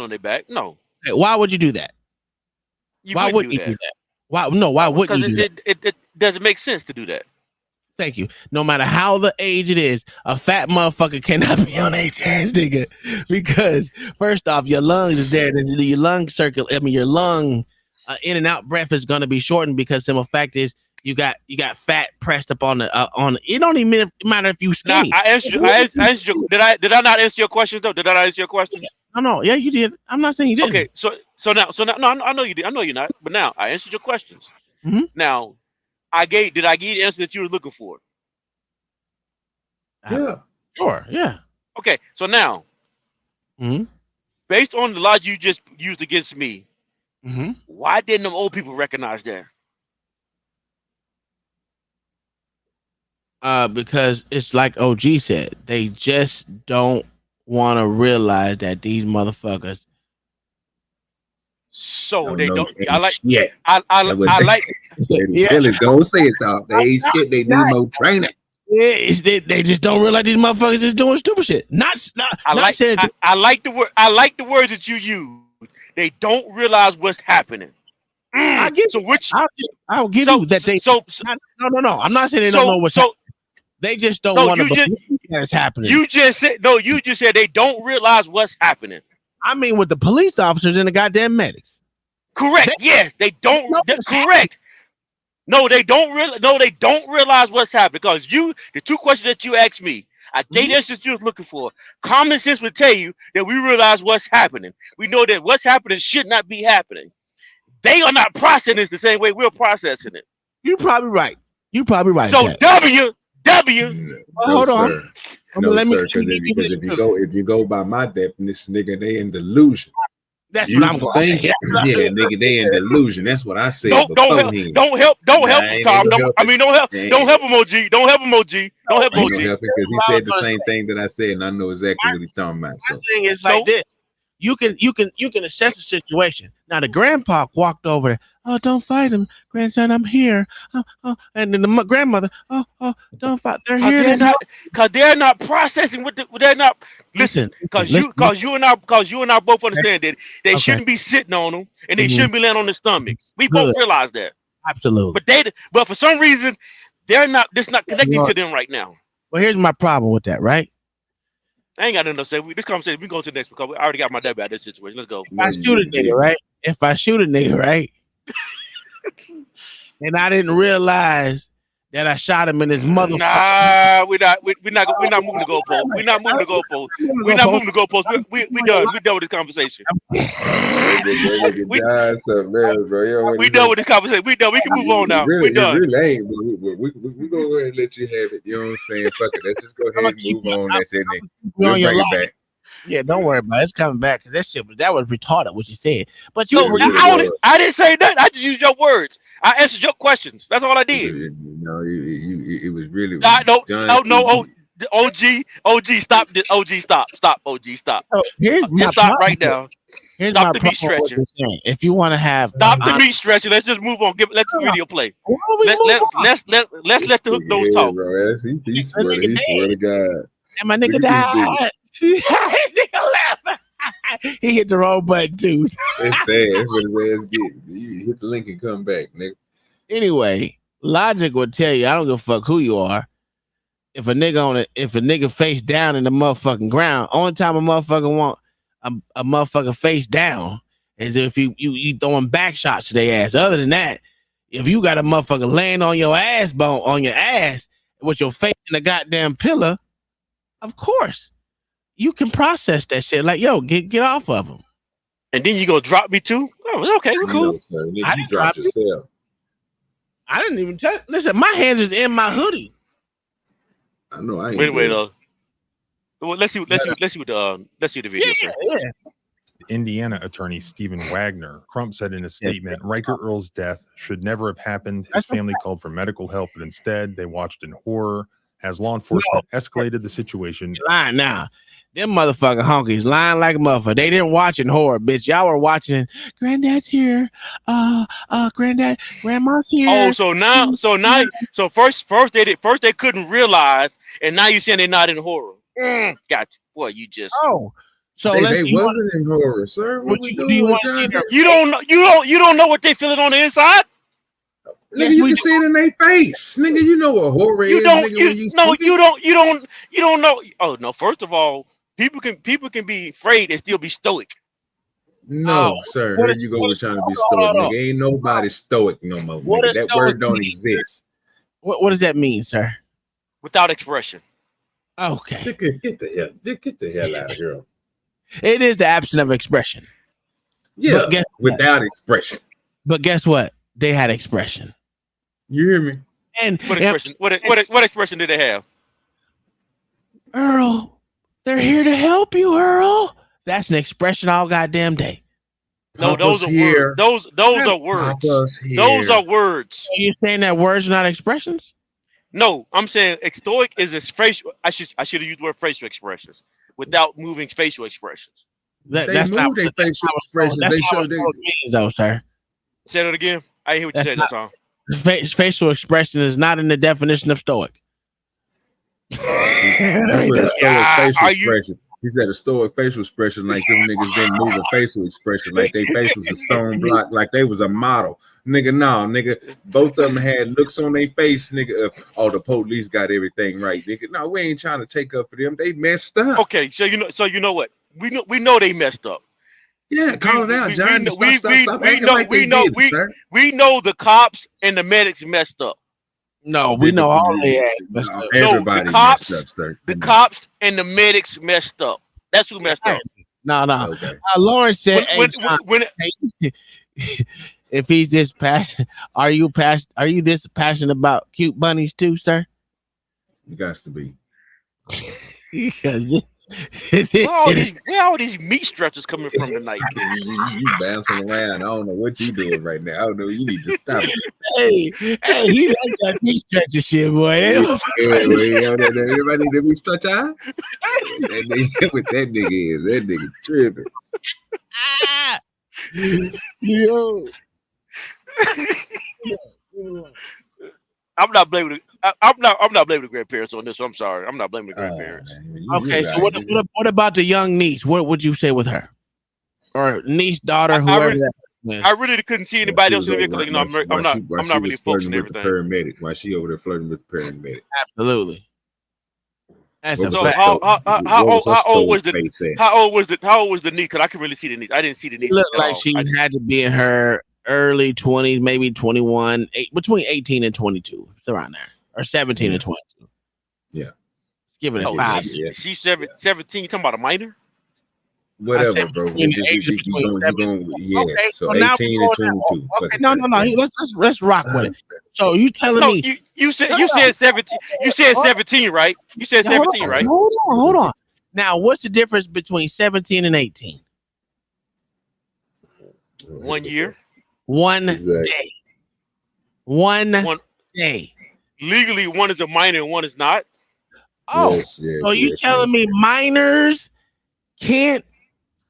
on their back. No. Okay, why would you do that? Why would you do that? Why? No. Why would you do that? It doesn't make sense to do that. Thank you. No matter how the age it is, a fat motherfucker cannot be on their chest, nigga. Because first off, your lungs is there. Your lung circle. I mean, your lung in and out breath is gonna be shortened because simple fact is you got fat pressed up on the. It don't even matter if you skinny. I answered you. Did I not answer your questions though? Did I not answer your questions? No. Yeah, you did. I'm not saying you didn't. Okay, so now, no, I know you did. I know you're not. But now I answered your questions. Mm-hmm. Now, did I give you the answer that you were looking for? Yeah. Sure. Yeah. Okay, so now, based on the logic you just used against me, why didn't them old people recognize that? Because it's like OG said, they just don't want to realize that these motherfuckers. So they don't. Yeah. I like. Don't say it, dog. They ain't shit. They need more training. Yeah, they just don't realize these motherfuckers is doing stupid shit. I like the words that you use. They don't realize what's happening. I get so which I'll give you that they. No. I'm not saying they don't know what's happening. They just don't want to believe that it's happening. You just said they don't realize what's happening. I mean, with the police officers and the goddamn medics. Correct. Yes, they don't. Correct. No, they don't realize what's happening because the two questions that you asked me, I gave the answers you was looking for. Common sense would tell you that we realize what's happening. We know that what's happening should not be happening. They are not processing this the same way we're processing it. You're probably right. So hold on. If you go by my definition, nigga, they in delusion. That's what I'm going to say. Yeah, nigga, they in delusion. That's what I said. Don't help him, Tom. Don't help him, OG. Don't help him, OG. Because he said the same thing that I said, and I know exactly what he's talking about. My thing is like this. you can assess the situation. Now the grandpa walked over there. Oh, don't fight him, grandson. I'm here. And then the grandmother. Oh, don't fight. They're here. Because they're not processing what they're not. Listen, because you and I both understand that they shouldn't be sitting on them and they shouldn't be laying on their stomach. We both realize that. Absolutely. But for some reason, they're not. This not connecting to them right now. Well, here's my problem with that, right? I ain't got nothing to say. This conversation, we can go to the next because I already got my dad about this situation. Let's go. If I shoot a nigga, right? And I didn't realize that I shot him in his motherfucker. Nah, we're not moving the goalpost. We're not moving the goalpost. We're not moving the goalpost. We done. We done with this conversation. We done with this conversation. We done. We can move on now. We done. It really ain't. We gonna go ahead and let you have it. You know what I'm saying? Fuck it. Let's just go ahead and move on. That's it. We'll bring it back. Yeah, don't worry about it. It's coming back because that was retarded what you said. But I didn't say that. I just used your words. I answered your questions. That's all I did. No, it was really. No. OG, stop this. OG, stop. OG, stop. Just stop right now. Stop the meat stretching. If you want to have stop the meat stretching, let's just move on. Let the video play. Let's let the hook nose talk. Bro, he swear to God. And my nigga died. He hit the wrong button too. It's sad. That's what his ass get. You hit the link and come back, nigga. Anyway, logic will tell you I don't give a fuck who you are. If a nigga face down in the motherfucking ground, only time a motherfucker want a motherfucker face down is if you throwing back shots to their ass. Other than that, if you got a motherfucker laying on your ass with your face in a goddamn pillar, of course. You can process that shit. Like, yo, get off of them. And then you gonna drop me too? Oh, okay, we're cool. No, sir. I didn't drop yourself. I didn't even touch. Listen, my hands is in my hoodie. I know. I ain't wait. Well, let's see the video. Yeah. Indiana attorney Stephen Wagner. Crump said in a statement, Riker Earl's death should never have happened. His family called for medical help, but instead they watched in horror as law enforcement escalated the situation. Lying now. Them motherfucking honkies lying like a motherfucker. They didn't watch in horror, bitch. Y'all were watching Granddad's here. Grandma's here. Oh, so first they couldn't realize, and now you're saying they're not in horror. Gotcha. Boy, you just so they wasn't in horror, sir. What do you want to see? You don't know what they feeling on the inside. Nigga, you can see it in their face. Nigga, you know what horror is. You don't know. Oh no, first of all, people can be afraid and still be stoic. No, sir. Here you go with trying to be stoic. Nigga, ain't nobody stoic no more. Nigga. That word don't exist. What does that mean, sir? Without expression. Okay. Get the hell out of here. It is the absence of expression. Yeah, without expression. But guess what? They had expression. You hear me? And what expression? What expression did they have? Earl, they're here to help you, Earl. That's an expression all goddamn day. No, those are words. Those are words. Those are words. Are you saying that words are not expressions? No, I'm saying stoic is a facial. I should have used the word facial expressions without moving facial expressions. That's not their facial expressions. They show though, sir. Say that again. I didn't hear what you said that time. Facial expression is not in the definition of stoic. He said a stoic facial expression, like them niggas didn't move a facial expression, like they face was a stone block, like they was a model. Nigga, no, nigga, both of them had looks on their face, nigga. The police got everything right, nigga. No, we ain't trying to take up for them. They messed up. Okay, so you know what? We know they messed up. Yeah, call it out, John. We know the cops and the medics messed up. No, we know all they messed up. Everybody messed up, sir. The cops and the medics messed up. That's who messed up. No. Okay. Lauren said, if he's this passionate, are you this passionate about cute bunnies too, sir? You got to be. Where all these meat stretchers coming from tonight? You bouncing around. I don't know what you doing right now. I don't know. You need to stop it. Hey, you like that meat stretcher shit, boy. Everybody need to be stretch out. What that nigga is. That nigga tripping. Yo. I'm not blaming. I'm not blaming the grandparents on this. I'm sorry. I'm not blaming the grandparents. Okay, so what about the young niece? What would you say with her, or niece, daughter, whoever? I really couldn't see anybody else in the vehicle. You know, I'm not really focusing with everything. The paramedic. While she over there flirting with the paramedic. Absolutely. That's so how old was the niece? Because I could really see the niece. I didn't see the niece. She looked like she had to be in her early 20s, maybe 21, between 18 and 22. It's around there, or 17 and 22. Yeah, give it a 5. She's 17. You talking about a minor? Whatever, bro. So 18 and 22. Okay, no. Let's rock with it. So you telling me you said 17? You said 17, right? You said 17, right? Hold on. Now, what's the difference between 17 and 18? 1 year. One day. One day. Legally, one is a minor and one is not. Oh, so you telling me minors can't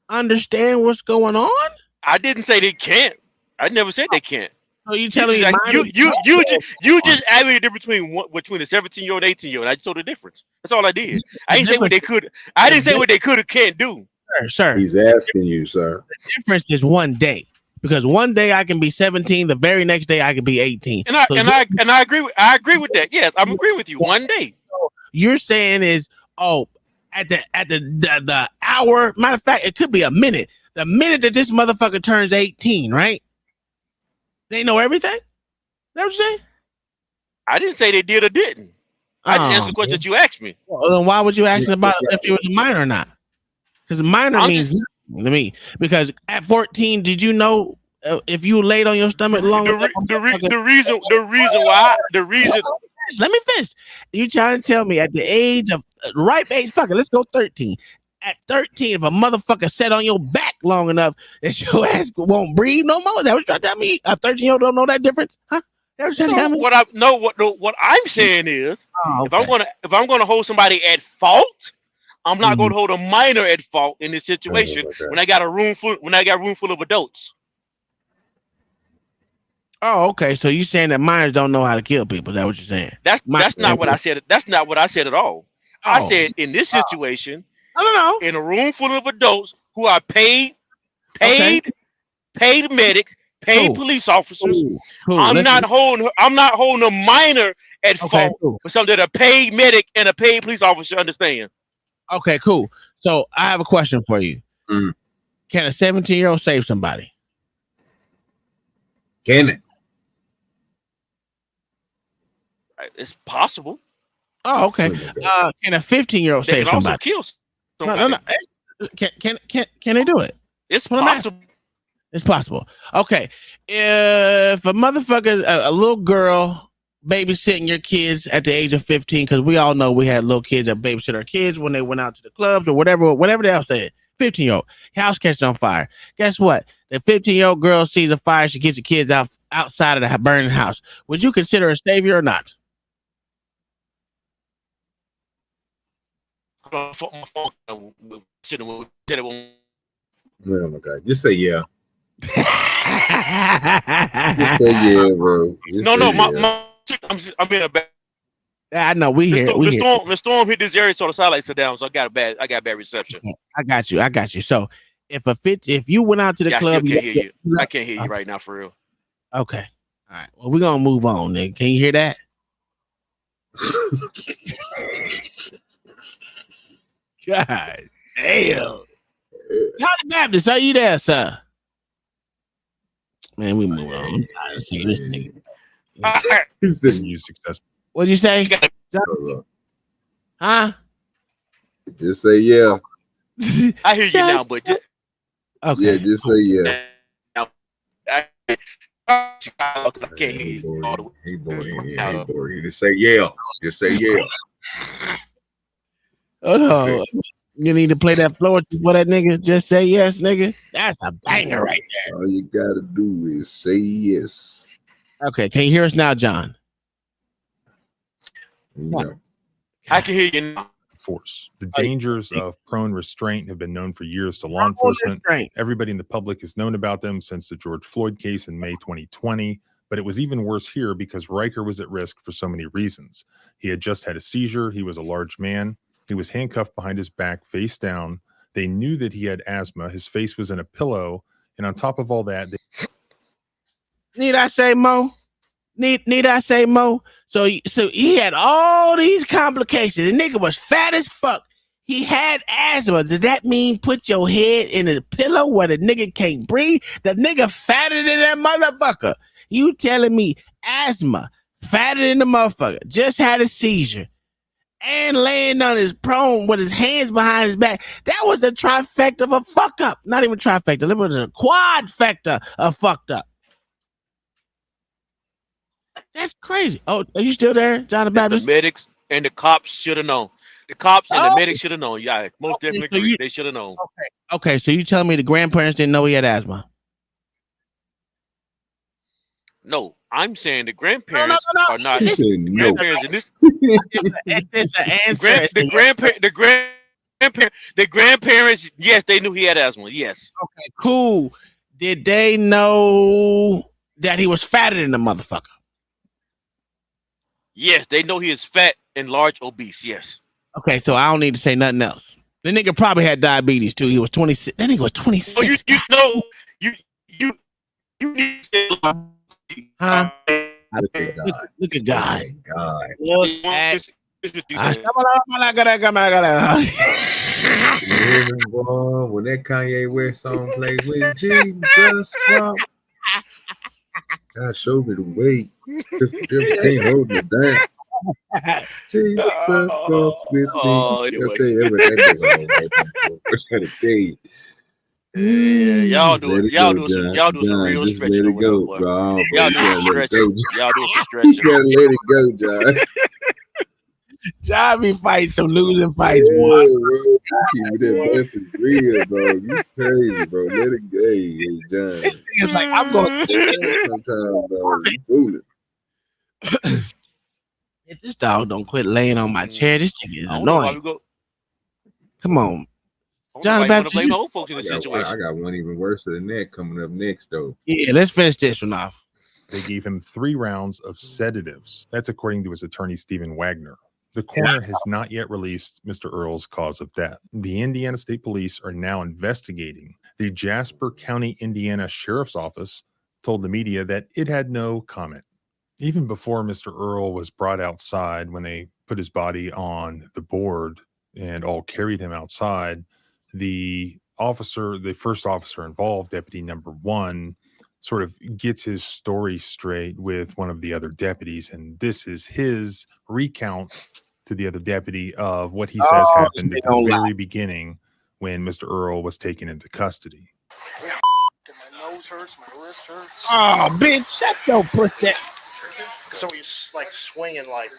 understand what's going on? I didn't say they can't. I never said they can't. So you telling me you just added the difference between a 17-year-old and 18-year-old. I told the difference. That's all I did. I didn't say what they could. I didn't say what they could or can't do. Sir. He's asking you, sir. The difference is 1 day. Because 1 day I can be 17, the very next day I can be 18. And I agree with that. Yes, I'm agreeing with you. 1 day. You're saying is at the hour, matter of fact, it could be a minute. The minute that this motherfucker turns 18, right? They know everything? Is that what you're saying? I didn't say they did or didn't. I just answered the question that you asked me. Well, then why would you ask about if he was a minor or not? Because minor means nothing to me. Because at 14, did you know if you laid on your stomach long enough? The reason. Let me finish. You trying to tell me at the age of ripe age? Fuck it, let's go 13. At 13, if a motherfucker sat on your back long enough that your ass won't breathe no more, is that what you're trying to tell me? A 13-year-old don't know that difference, huh? What I'm saying is, if I'm gonna hold somebody at fault, I'm not going to hold a minor at fault in this situation when I got a room full of adults. Oh, okay. So you saying that minors don't know how to kill people? Is that what you're saying? That's not what I said. That's not what I said at all. I said in this situation, in a room full of adults who are paid medics, paid police officers. I'm not holding a minor at fault for something that a paid medic and a paid police officer understand. Okay, cool. So I have a question for you. Can a 17-year-old save somebody? Can it? It's possible. Oh, okay. Can a 15-year-old save somebody? Kill somebody. No. Can they do it? It's possible. It's possible. Okay. If a motherfucker, a little girl babysitting your kids at the age of 15, because we all know we had little kids that babysit our kids when they went out to the clubs or whatever they else said. 15-year-old house catches on fire. Guess what? The 15-year-old girl sees a fire. She gets the kids outside of the burning house. Would you consider a savior or not? Oh my God! Just say yeah. Just say yeah, bro. I'm in a bad. I know the storm hit this area, so the satellites are down. So I got bad reception. I got you. So if you went out to the club, I can't hear you right now for real. Okay, all right. Well, we're gonna move on. Nigga. Can you hear that? God damn. Johnny Baptist, are you there, sir? Man, we move on. I'm tired of seeing this nigga. You successful. What'd you say? Huh? Just say yeah. I hear you now, but okay. Yeah, just say yeah. I can't hear you. He bored. Just say yeah. Just say yeah. Oh no. You need to play that floor for that nigga. Just say yes, nigga. That's a banger right there. All you gotta do is say yes. Okay, can you hear us now, John? No. I can hear you now. Force. The dangers of prone restraint have been known for years to law enforcement. Everybody in the public has known about them since the George Floyd case in May 2020. But it was even worse here because Riker was at risk for so many reasons. He had just had a seizure. He was a large man. He was handcuffed behind his back, face down. They knew that he had asthma. His face was in a pillow. And on top of all that, Need I say more? Need I say more? So he had all these complications. The nigga was fat as fuck. He had asthma. Does that mean put your head in a pillow where the nigga can't breathe? The nigga fatter than that motherfucker. You telling me asthma, fatter than the motherfucker, just had a seizure, and laying on his prone with his hands behind his back. That was a trifecta of a fuck up. Not even trifecta. That was a quadfecta of fucked up. That's crazy. Oh, are you still there, John the Baptist? The medics and the cops should have known. The cops and the medics should have known. Yeah, I most definitely agree. They should have known. Okay, so you telling me the grandparents didn't know he had asthma? No, I'm saying the grandparents are not. No. Grandparents in this. It's an answer. The grandparents, yes, they knew he had asthma. Yes. Okay, cool. Did they know that he was fatter than the motherfucker? Yes, they know he is fat and large, obese. Yes. Okay, so I don't need to say nothing else. The nigga probably had diabetes too. He was 26. That nigga was 26. Oh, you know, you need to say, huh? Look at God. Look at God. God. Look at Boy, when that Kanye West song plays with Jesus, God showed me the way. Can't hold me down. Jesus walks with me. Y'all do some real stretching. Let it go, bro. Y'all do some stretching. Y'all do some stretching. You gotta let it go, John. John be fighting some losing fights, boy. That is real, bro. You crazy, bro. Let it go, hey, John. It's like I'm going. Sometimes, bro, you fooling. If this dog don't quit laying on my chair, this thing is annoying. Come on, John Baptist. Blame old folks in the situation. I got one even worse than that coming up next, though. Yeah, let's finish this one off. They gave him 3 rounds of sedatives. That's according to his attorney, Stephen Wagner. The coroner has not yet released Mr. Earl's cause of death. The Indiana State Police are now investigating. The Jasper County, Indiana Sheriff's Office told the media that it had no comment. Even before Mr. Earl was brought outside, when they put his body on the board and all carried him outside, the first officer involved, Deputy Number 1, sort of gets his story straight with one of the other deputies. And this is his recount to the other deputy of what he says happened at the very beginning when Mr. Earl was taken into custody. My nose hurts, my wrist hurts. Oh, bitch, shut your pussy. So he's like swinging, like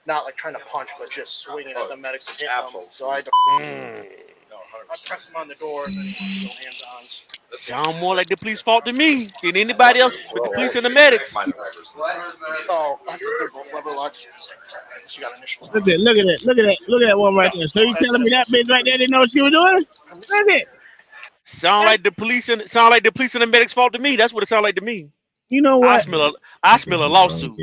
not like trying to punch, but just swinging at the medics and hitting them. So I pressed him on the door and then hands-ons. Sound more like the police fault than me than anybody else with the police and the medics. Oh, I think they're both level locks. You got initials. Look at that one right there. So you telling me that bitch right there didn't know what she was doing? Look at it. Sound like the police and the medics fault to me. That's what it sounds like to me. You know what? I smell a lawsuit.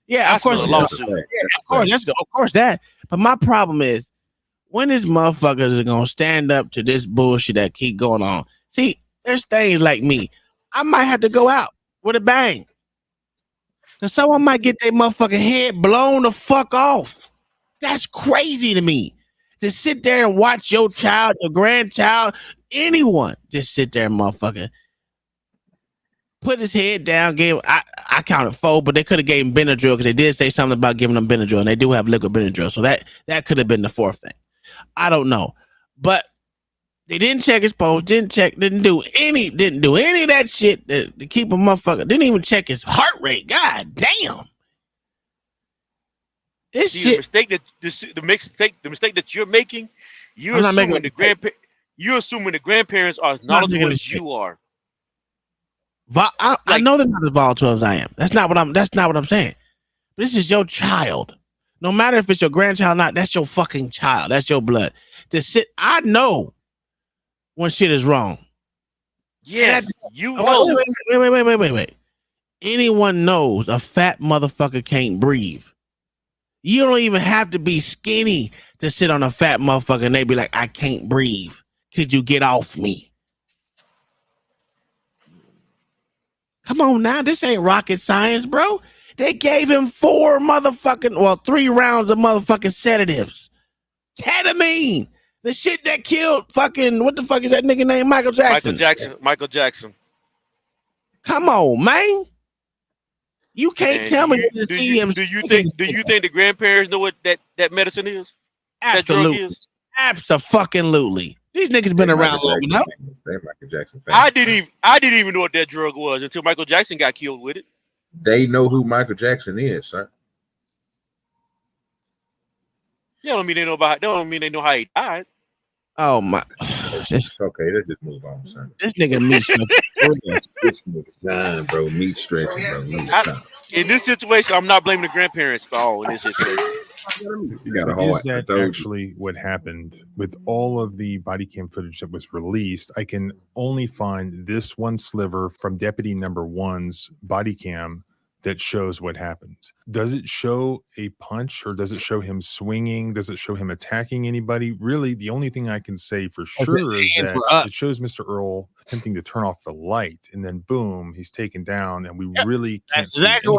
Yeah, of course. Yeah, of course, let's go. Of course that. But my problem is, when these motherfuckers are gonna stand up to this bullshit that keep going on? See, there's things like me. I might have to go out with a bang. Cause someone might get their motherfucking head blown the fuck off. That's crazy to me. To sit there and watch your child, your grandchild, anyone just sit there and motherfucking put his head down. I counted 4, but they could have gave him Benadryl because they did say something about giving them Benadryl, and they do have liquid Benadryl, so that could have been the 4th thing. I don't know, but they didn't check his pulse, didn't do any of that shit to keep a motherfucker. Didn't even check his heart rate. God damn. This See, shit. the mistake that you're making You're I'm not making assuming you're assuming the grandparents are as not making knowledgeable a as mistake. you are. I know they're not as volatile as I am. That's not what I'm saying. This is your child. No matter if it's your grandchild or not, that's your fucking child. That's your blood. I know when shit is wrong. Yes, you know. Wait. Anyone knows a fat motherfucker can't breathe. You don't even have to be skinny to sit on a fat motherfucker and they be like, I can't breathe. Could you get off me? Come on now. This ain't rocket science, bro. They gave him 3 rounds of motherfucking sedatives. Ketamine. The shit that killed fucking, what the fuck is that nigga name? Michael Jackson. Michael Jackson. Come on, man. You can't tell me to see him. Do you think the grandparents know what that medicine is? Absolutely. That drug is? Absolutely. These niggas been around long enough. They're Michael Jackson fans. I didn't even know what that drug was until Michael Jackson got killed with it. They know who Michael Jackson is, sir. That don't mean they know about. That don't mean they know how he died. Oh my! It's okay. Let's just move on, son. This nigga meat stretching. This nigga's dying, bro. Meat stretching, bro. In this situation, I'm not blaming the grandparents at all. In this situation, Is that actually what happened with all of the body cam footage that was released? I can only find this one sliver from Deputy Number 1's body cam that shows what happened. Does it show a punch, or does it show him swinging? Does it show him attacking anybody? Really, the only thing I can say for sure is that it shows Mr. Earl attempting to turn off the light, and then boom, he's taken down, and we really can't see anything.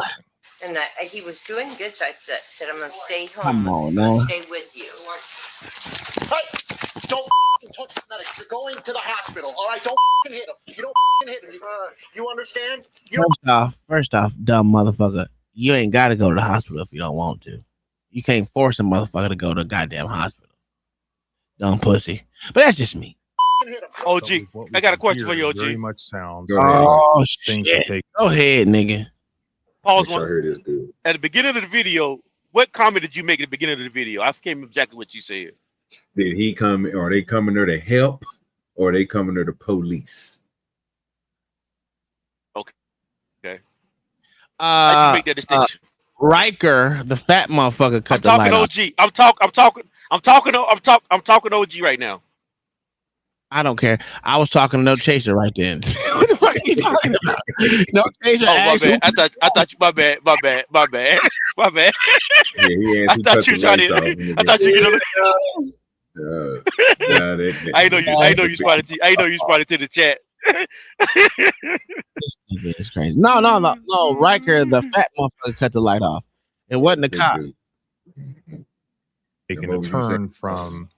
And he was doing good, so I said, I'm going to stay home. Come on, I'm man. going to stay with you. Hey, don't touch the medic. You're going to the hospital. All right, don't hit him. You don't hit him. You understand? First off, dumb motherfucker. You ain't got to go to the hospital if you don't want to. You can't force a motherfucker to go to a goddamn hospital. Dumb pussy. But that's just me. OG, I got a question for you, OG. Very much sounds. Oh things shit! to take. Go ahead, nigga. Pause one. At the beginning of the video, what comment did you make at the beginning of the video? I can't remember exactly what you said. Did he come? Are they coming there to help, or are they coming there to police? Okay. How'd you make that distinction? Riker, the fat motherfucker, cut the light off. I'm talking OG right now. I don't care. I was talking to No Chaser right then. What the fuck are you talking about? No Chaser. Oh, my bad. I thought you. My bad. Yeah, I thought you trying to. I thought you get on. I know you spotted. I know you spotted to the chat. It's crazy. No. Riker, the fat motherfucker, cut the light off. It wasn't a cop. Taking a turn from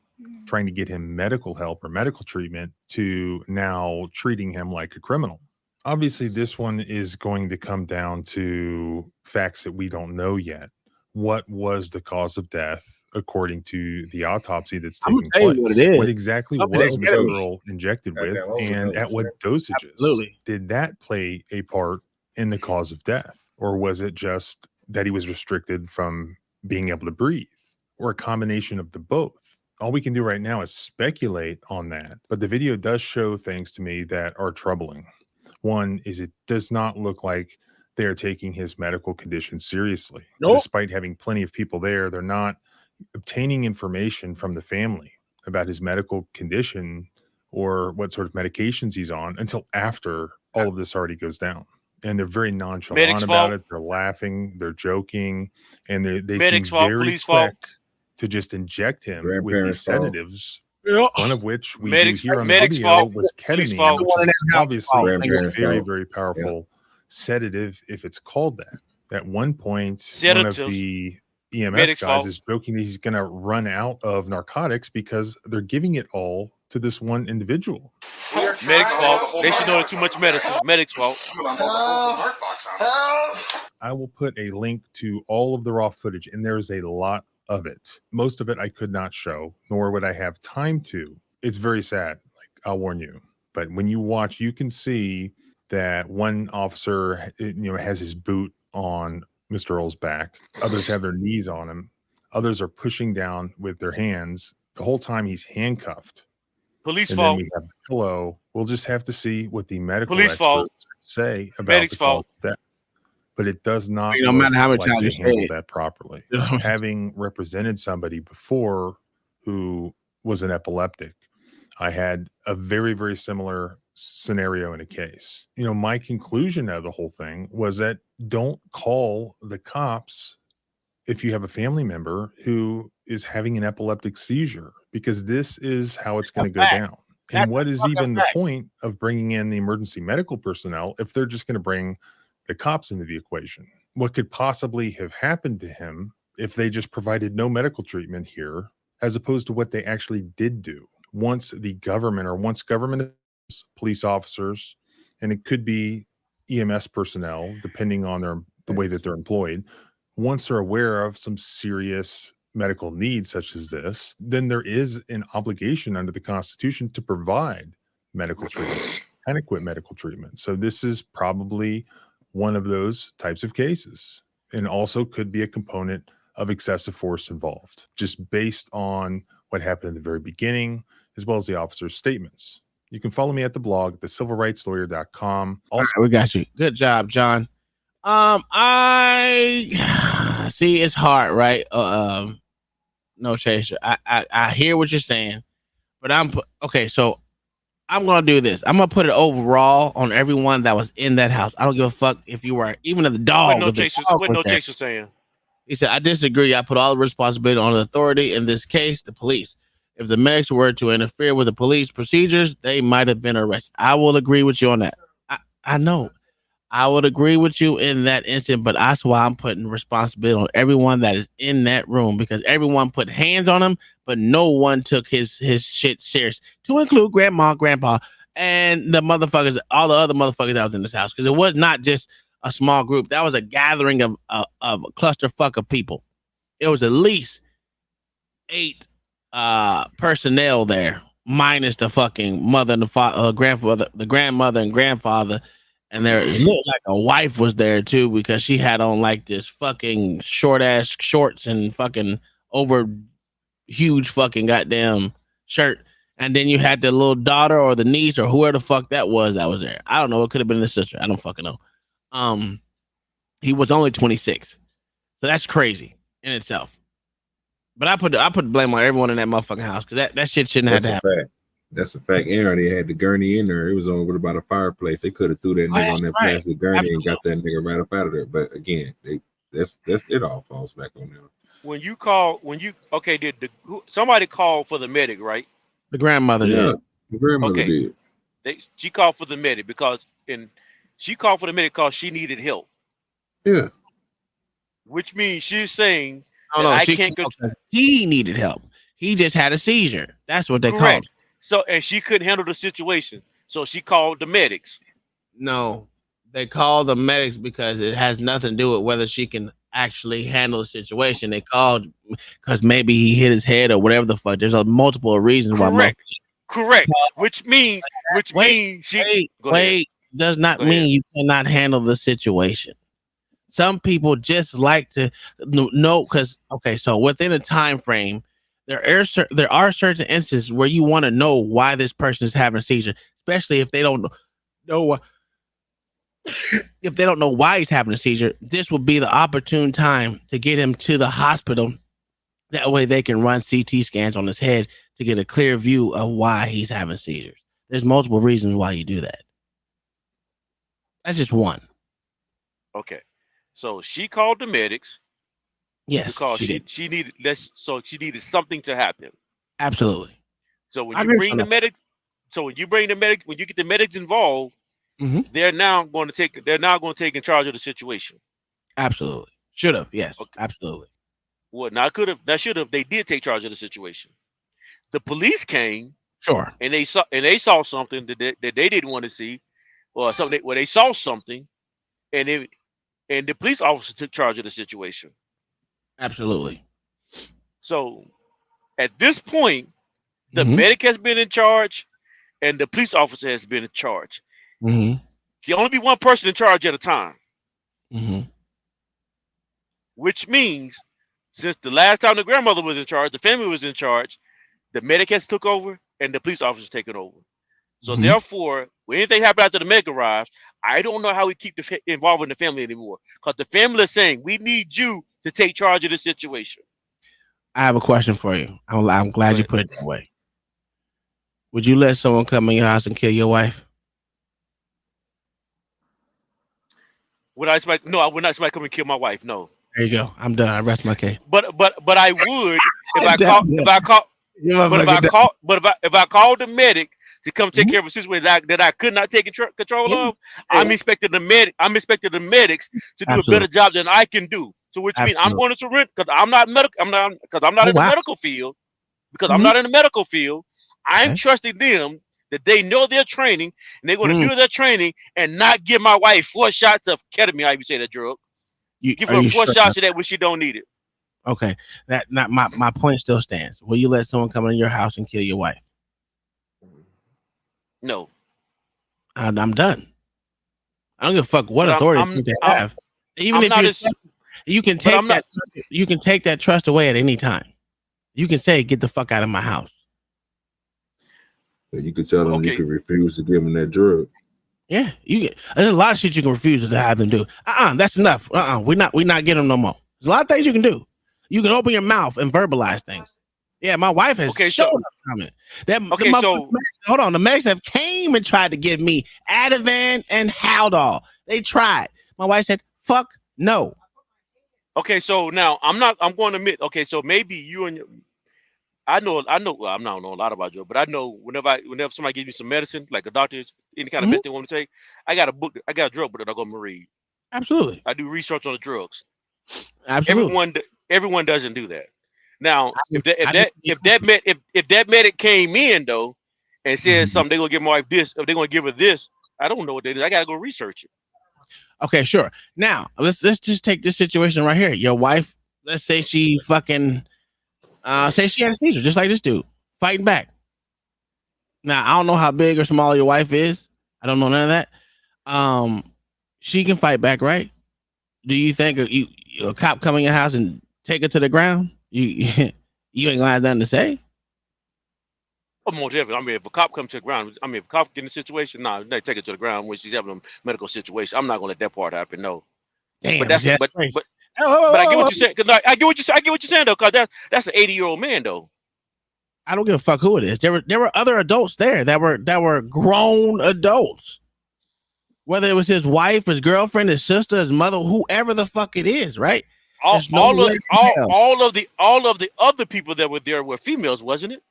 trying to get him medical help or medical treatment to now treating him like a criminal. Obviously, this one is going to come down to facts that we don't know yet. What was the cause of death according to the autopsy that's taking place? What exactly was Mr. Earl injected with, and at what dosages? Absolutely. Did that play a part in the cause of death? Or was it just that he was restricted from being able to breathe? Or a combination of the both? All we can do right now is speculate on that. But the video does show things to me that are troubling. One is it does not look like they're taking his medical condition seriously. Nope. Despite having plenty of people there, they're not obtaining information from the family about his medical condition or what sort of medications he's on until after all of this already goes down. And they're very nonchalant about it. They're laughing, they're joking, and they seem very quick to just inject him with these sedatives. One of which we do here on the video was ketamine, which is obviously a very, very powerful sedative if it's called that. At one point, one of the EMS guys is joking that he's going to run out of narcotics because they're giving it all to this one individual. Medic's fault. They should know too much medicine. Medic's fault. I will put a link to all of the raw footage, and there's a lot of it. Most of it I could not show, nor would I have time to. It's very sad, like I'll warn you. But when you watch, you can see that one officer, has his boot on Mr. Earl's back. Others have their knees on him. Others are pushing down with their hands The whole time he's handcuffed. Police And fault. then we have the pillow. We'll just have to see what the medical Police experts fault. say about Medic's the fault. cause of death. But it does not No matter how look many like times they you say handled it. that properly. Having represented somebody before who was an epileptic, I had a very, very similar scenario in a case. You know, my conclusion of the whole thing was that don't call the cops if you have a family member who is having an epileptic seizure, because this is how it's going to go down. And what is even the point of bringing in the emergency medical personnel if they're just going to bring the cops into the equation? What could possibly have happened to him if they just provided no medical treatment here, as opposed to what they actually did do? Once government police officers, and it could be EMS personnel, depending on the way that they're employed, once they're aware of some serious medical needs such as this, then there is an obligation under the Constitution to provide medical treatment, adequate medical treatment. So this is probably one of those types of cases, and also could be a component of excessive force involved, just based on what happened in the very beginning, as well as the officer's statements. You can follow me at the blog, thecivilrightslawyer.com. Also, all right, we got you. Good job, John. I see it's hard, right? No chaser. I hear what you're saying, but okay. So I'm gonna do this. I'm gonna put it overall on everyone that was in that house. I don't give a fuck if you were even if the dog. What no chaser saying? He said, I disagree. I put all the responsibility on the authority, in this case, the police. If the medics were to interfere with the police procedures, they might have been arrested. I will agree with you on that. I know. I would agree with you in that instant, but that's why I'm putting responsibility on everyone that is in that room, because everyone put hands on him, but no one took his shit serious, to include grandma, grandpa, and the motherfuckers, all the other motherfuckers that was in this house, because it was not just a small group. That was a gathering of a clusterfuck of people. It was at least 8 personnel there, minus the fucking mother and the grandfather, the grandmother and grandfather. And there it looked like a wife was there too, because she had on like this fucking short ass shorts and fucking over huge fucking goddamn shirt. And then you had the little daughter or the niece or whoever the fuck that was there. I don't know. It could have been the sister. I don't fucking know. He was only 26, so that's crazy in itself. But I put blame on everyone in that motherfucking house, because that shit shouldn't have to happen. Fact. That's a fact. And they had the gurney in there. It was on about a fireplace. They could have threw that nigga on that plastic gurney and got that nigga right up out of there. But again, that's it all falls back on them. Did somebody call for the medic, right? The grandmother did. The grandmother did. She called for the medic because she needed help. Yeah. Which means she's saying he needed help. He just had a seizure. That's what they called. So, and she couldn't handle the situation, so she called the medics. No, they called the medics because it has nothing to do with whether she can actually handle the situation. They called because maybe he hit his head or whatever the fuck. There's multiple reasons why. Correct. Which means she does not mean you cannot handle the situation. Some people just like to know, because so within a time frame, there are certain instances where you want to know why this person is having a seizure, especially if they don't know why he's having a seizure. This will be the opportune time to get him to the hospital. That way they can run CT scans on his head to get a clear view of why he's having seizures. There's multiple reasons why you do that. That's just one. Okay. So she called the medics. Yes, because she needed something to happen. Absolutely. So when you bring the medic, when you get the medics involved, they're now going to take in charge of the situation. Absolutely. Should have. Yes. Okay. Absolutely. Well, they did take charge of the situation. The police came. Sure. And they saw something that they didn't want to see, or something where they saw something, and the police officer took charge of the situation. Absolutely. So at this point, the medic has been in charge and the police officer has been in charge. Can only be one person in charge at a time. Which means, since the last time the grandmother was in charge, the family was in charge, the medic has took over and the police officers taken over. So Mhm. therefore, when anything happens after the medic arrives, I don't know how we keep involving the family anymore. Because the family is saying we need you to take charge of the situation. I have a question for you. I'm glad you put it that way. Would you let someone come in your house and kill your wife? No, I would not somebody come and kill my wife. No. There you go. I'm done. I rest my case. But I would if I called the medic to come take care of a situation that I could not take control of. I'm expecting the medics to do a better job than I can do. So which means I'm going to surrender because I'm not medical. I'm not in the medical field. I'm not in the medical field. I'm trusting them that they know their training and they're going to do their training and not give my wife 4 shots of ketamine. How you say that drug? Give her 4 shots of that when she don't need it. Okay, my point still stands. Will you let someone come in your house and kill your wife? No. I'm done. I don't give a fuck what authority they have. Even if you can take that, you can take that trust away at any time. You can say, "Get the fuck out of my house." You could tell them you could refuse to give them that drug. Yeah, there's a lot of shit you can refuse to have them do. That's enough. We're not getting them no more. There's a lot of things you can do. You can open your mouth and verbalize things. Yeah, my wife has shown up comment. Hold on, the medics have came and tried to give me Ativan and Haldol. They tried. My wife said, "Fuck no." Okay, so now I'm going to admit. Okay, so maybe you and I know. Well, I'm not know a lot about you, but I know whenever somebody gives me some medicine, like a doctor, any kind of medicine they want to take, I got a book. I got a drug book that I'm going to read. Absolutely. I do research on the drugs. Absolutely. Everyone doesn't do that. Now, if that medic came in though and said something, they're gonna give my wife this, if they're gonna give her this, I don't know what they do. I gotta go research it. Okay, sure. Now let's just take this situation right here. Your wife, let's say she fucking say she had a seizure, just like this dude, fighting back. Now I don't know how big or small your wife is. I don't know none of that. She can fight back, right? Do you think a cop come in your house and take her to the ground? You ain't gonna have nothing to say? Oh, more definitely. I mean, if a cop comes to the ground, if a cop get in a situation, they take her to the ground when she's having a medical situation. I'm not gonna let that part happen. No. Damn, but I get what you're saying. I get what you're saying though, because that's an 80-year-old man though. I don't give a fuck who it is. There were other adults there that were grown adults. Whether it was his wife, his girlfriend, his sister, his mother, whoever the fuck it is, right? All of the other people that were there were females, wasn't it?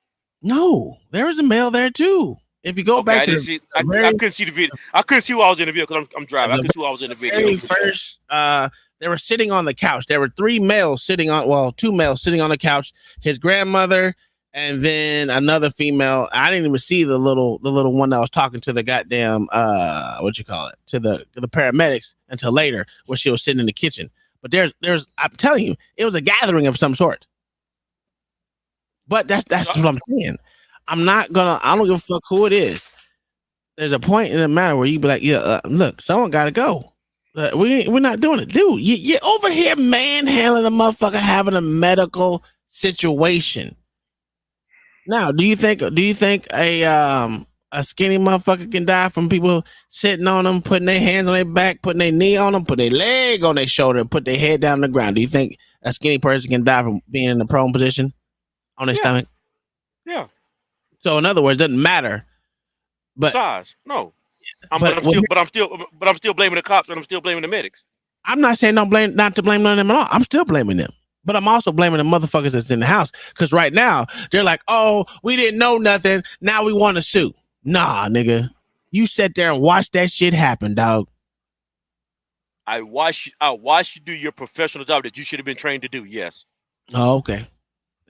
No, there was a male there too. If you go back to I couldn't see the video. I couldn't see who I was in the video because I'm driving. I couldn't see who I was in the video. First, they were sitting on the couch. There were 2 males sitting on the couch. His grandmother and then another female. I didn't even see the little one that was talking to the goddamn to the paramedics until later, where she was sitting in the kitchen. But there's I'm telling you, it was a gathering of some sort. But that's what I'm saying. I don't give a fuck who it is. There's a point in the matter where you be like, look, someone got to go. We're not doing it, dude. You're over here manhandling a motherfucker having a medical situation. Now, do you think a skinny motherfucker can die from people sitting on them, putting their hands on their back, putting their knee on them, put their leg on their shoulder, and put their head down on the ground? Do you think a skinny person can die from being in the prone position on their stomach? Yeah. So in other words, it doesn't matter. But size, no. I'm still blaming the cops and I'm still blaming the medics. I'm not saying not to blame none of them at all. I'm still blaming them. But I'm also blaming the motherfuckers that's in the house. Because right now, they're like, oh, we didn't know nothing. Now we want to sue. Nah, nigga. You sat there and watched that shit happen, dog. I watched you do your professional job that you should have been trained to do. Yes. Oh, okay.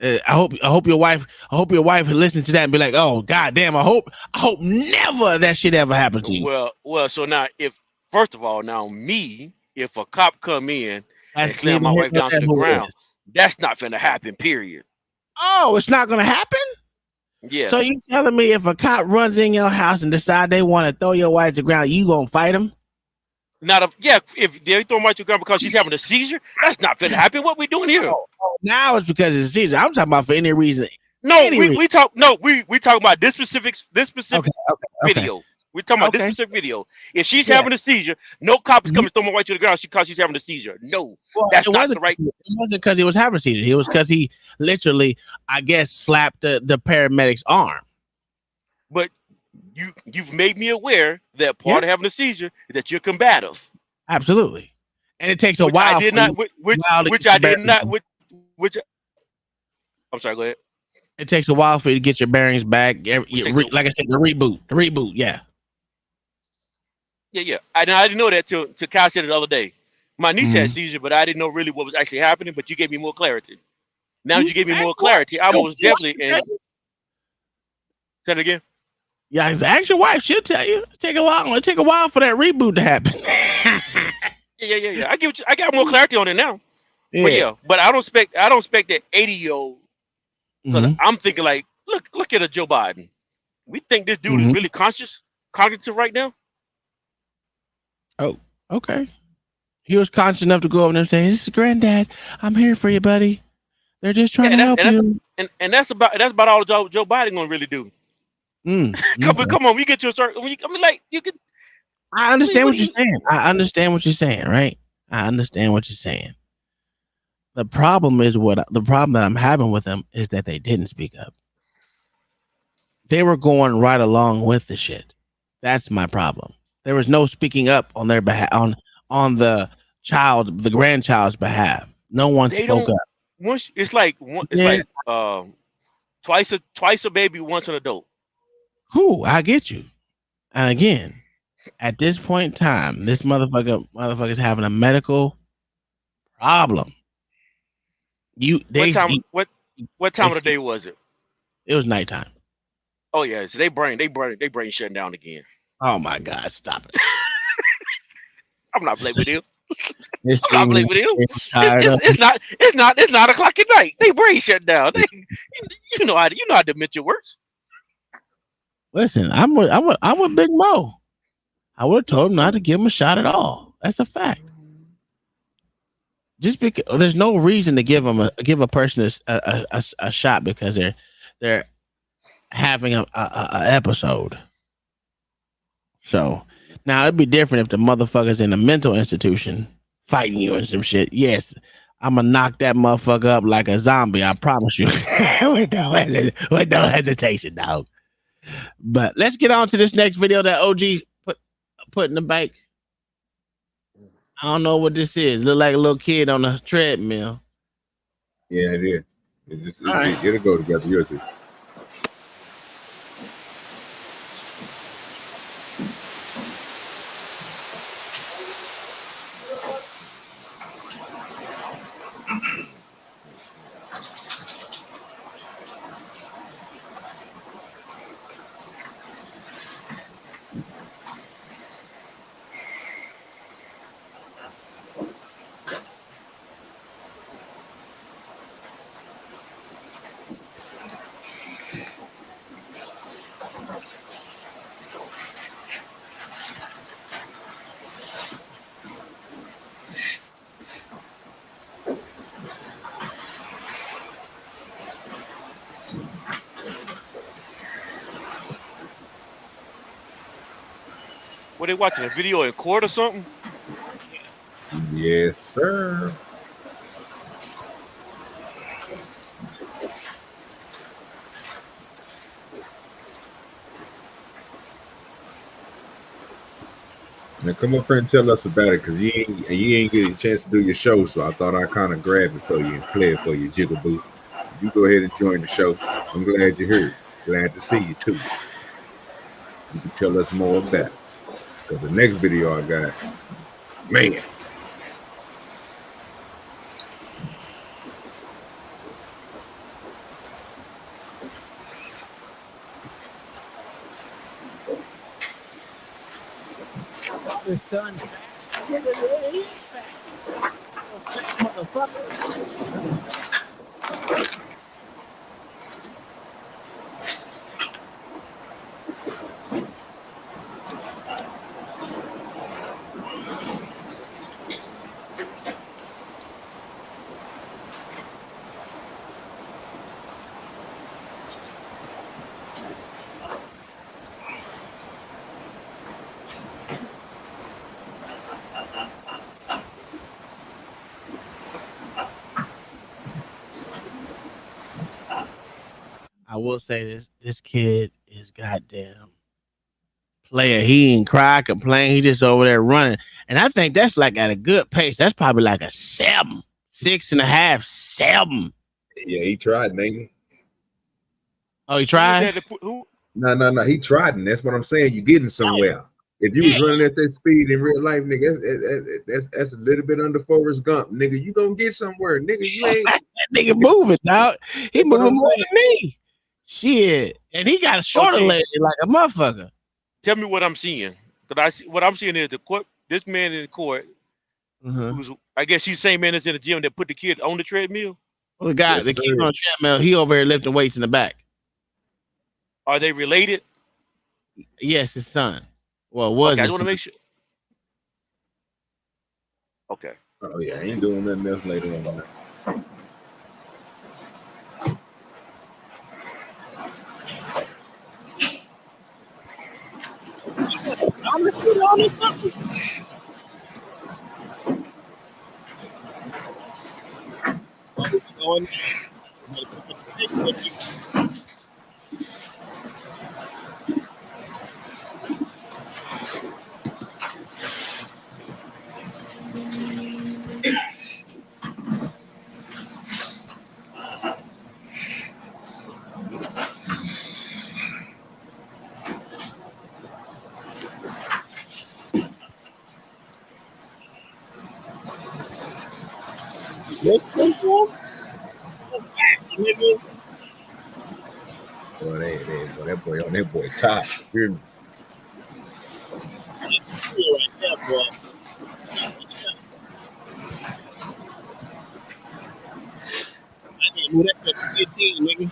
I hope your wife listens to that and be like, oh, goddamn, I hope never that shit ever happens to you. Well, so now if a cop come in and slam my wife down to the ground, that's not gonna happen, period. Oh, it's not gonna happen? Yeah. So you telling me if a cop runs in your house and decide they want to throw your wife to the ground, you gonna fight him? If they throw my wife to the ground because she's having a seizure, that's not gonna happen. What we doing here? Now it's because it's a seizure. I'm talking about for any reason No, we talk about this specific Okay. video. We're talking about this Okay. specific video. If she's Yeah. having a seizure, no cop is coming to throw my wife to the ground because she's having a seizure. No, Well, that's it not wasn't. the right. It wasn't because he was having a seizure. It was because he literally, I guess, slapped the paramedic's arm. But you've made me aware that part of having a seizure is that you're combative. Absolutely, and it takes a Which while. I did not. Which I did not. Which. I'm sorry. Go ahead. It takes a while for you to get your bearings back. Like I said, the reboot. Yeah. Yeah. I didn't know that till Kyle said it the other day. My niece had a seizure, but I didn't know really what was actually happening. But you gave me more clarity. Now you gave me more clarity. I most definitely. And say it again. Yeah, ask your wife. She'll tell you. It take a while for that reboot to happen. Yeah. I got more clarity on it now. Yeah. But I don't expect that 80-year-old. Because I'm thinking like, look at a Joe Biden. We think this dude is really cognitive right now. Oh, okay. He was conscious enough to go over there and say, "This is Granddad. I'm here for you, buddy. They're just trying to help you." And that's about all Joe Biden gonna really do. Come on, we get to a certain. You can. I understand what you're saying. I understand what you're saying, right? I understand what you're saying. The problem that I'm having with them is that they didn't speak up. They were going right along with the shit. That's my problem. There was no speaking up on their behalf, on the grandchild's behalf. No one spoke up. It's like twice a baby, once an adult. Cool, I get you. And again, at this point in time, this motherfucker's having a medical problem. What time of the day was it? It was nighttime. Oh yeah, so they brain shutting down again. Oh my God, stop it! I'm not playing with you. I'm not playing with you. It's 9 o'clock at night. They brain shut down. You know how dementia works. Listen, I'm with Big Mo. I would have told him not to give him a shot at all. That's a fact. Just because there's no reason to give a person a shot because they're having a episode. So now it'd be different if the motherfucker's in a mental institution fighting you and some shit. Yes, I'm gonna knock that motherfucker up like a zombie. I promise you, with no hesitation, dog. But let's get on to this next video that OG put in the bank. I don't know what this is. Look like a little kid on a treadmill. Yeah, it is. It'll go together. You'll see. What they watching, a video in court or something? Yes, sir. Now come up here and tell us about it, cause you ain't getting a chance to do your show, so I thought I'd kind of grab it for you and play it for you, Jigaboo. You go ahead and join the show. I'm glad you're here. Glad to see you too. You can tell us more about it. Cause the next video I got, man. The sun. I will say this kid is goddamn player. He ain't cry, complain. He just over there running. And I think that's like at a good pace. That's probably like a 7, 6.5, 7. Yeah, he tried, nigga. Oh, he tried? No. He tried, and that's what I'm saying. You're getting somewhere. If you was running at that speed in real life, nigga, that's a little bit under Forrest Gump, nigga. You gonna get somewhere, nigga. You ain't that nigga moving, dog. He moving more than me. Shit. And he got a shorter leg like a motherfucker. Tell me what I'm seeing. Because what I'm seeing is the court. This man in the court, who's I guess he's the same man that's in the gym that put the kid on the treadmill. Well, the guy, the kid on the treadmill, he over here lifting weights in the back. Are they related? Yes, his son. Well, was okay, I just want to make sure. Okay. Oh yeah, I ain't doing nothing else later on. I'm gonna put on this something. Going. Boy, that boy on that boy top. Hear me? Move that to 15, nigga.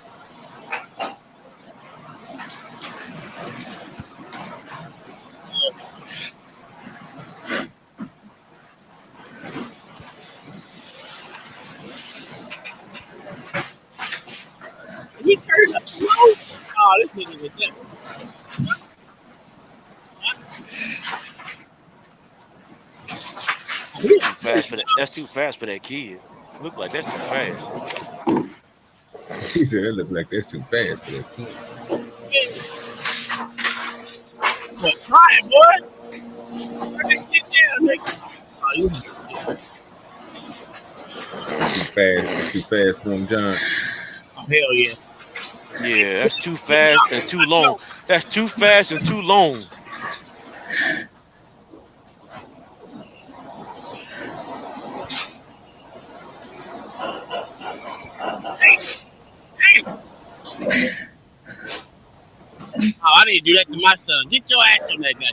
He turned up slow. Oh, this nigga was that. Too fast for that. That's too fast for that kid. Look like that's too fast. He said it looked like that's too fast for that kid. What? Try it, boy. Get down, nigga. Oh, you. Too fast for him, John. Oh, hell yeah. Yeah, that's too fast and too long. That's too fast and too long. Oh, I need to do that to my son. Get your ass on that guy.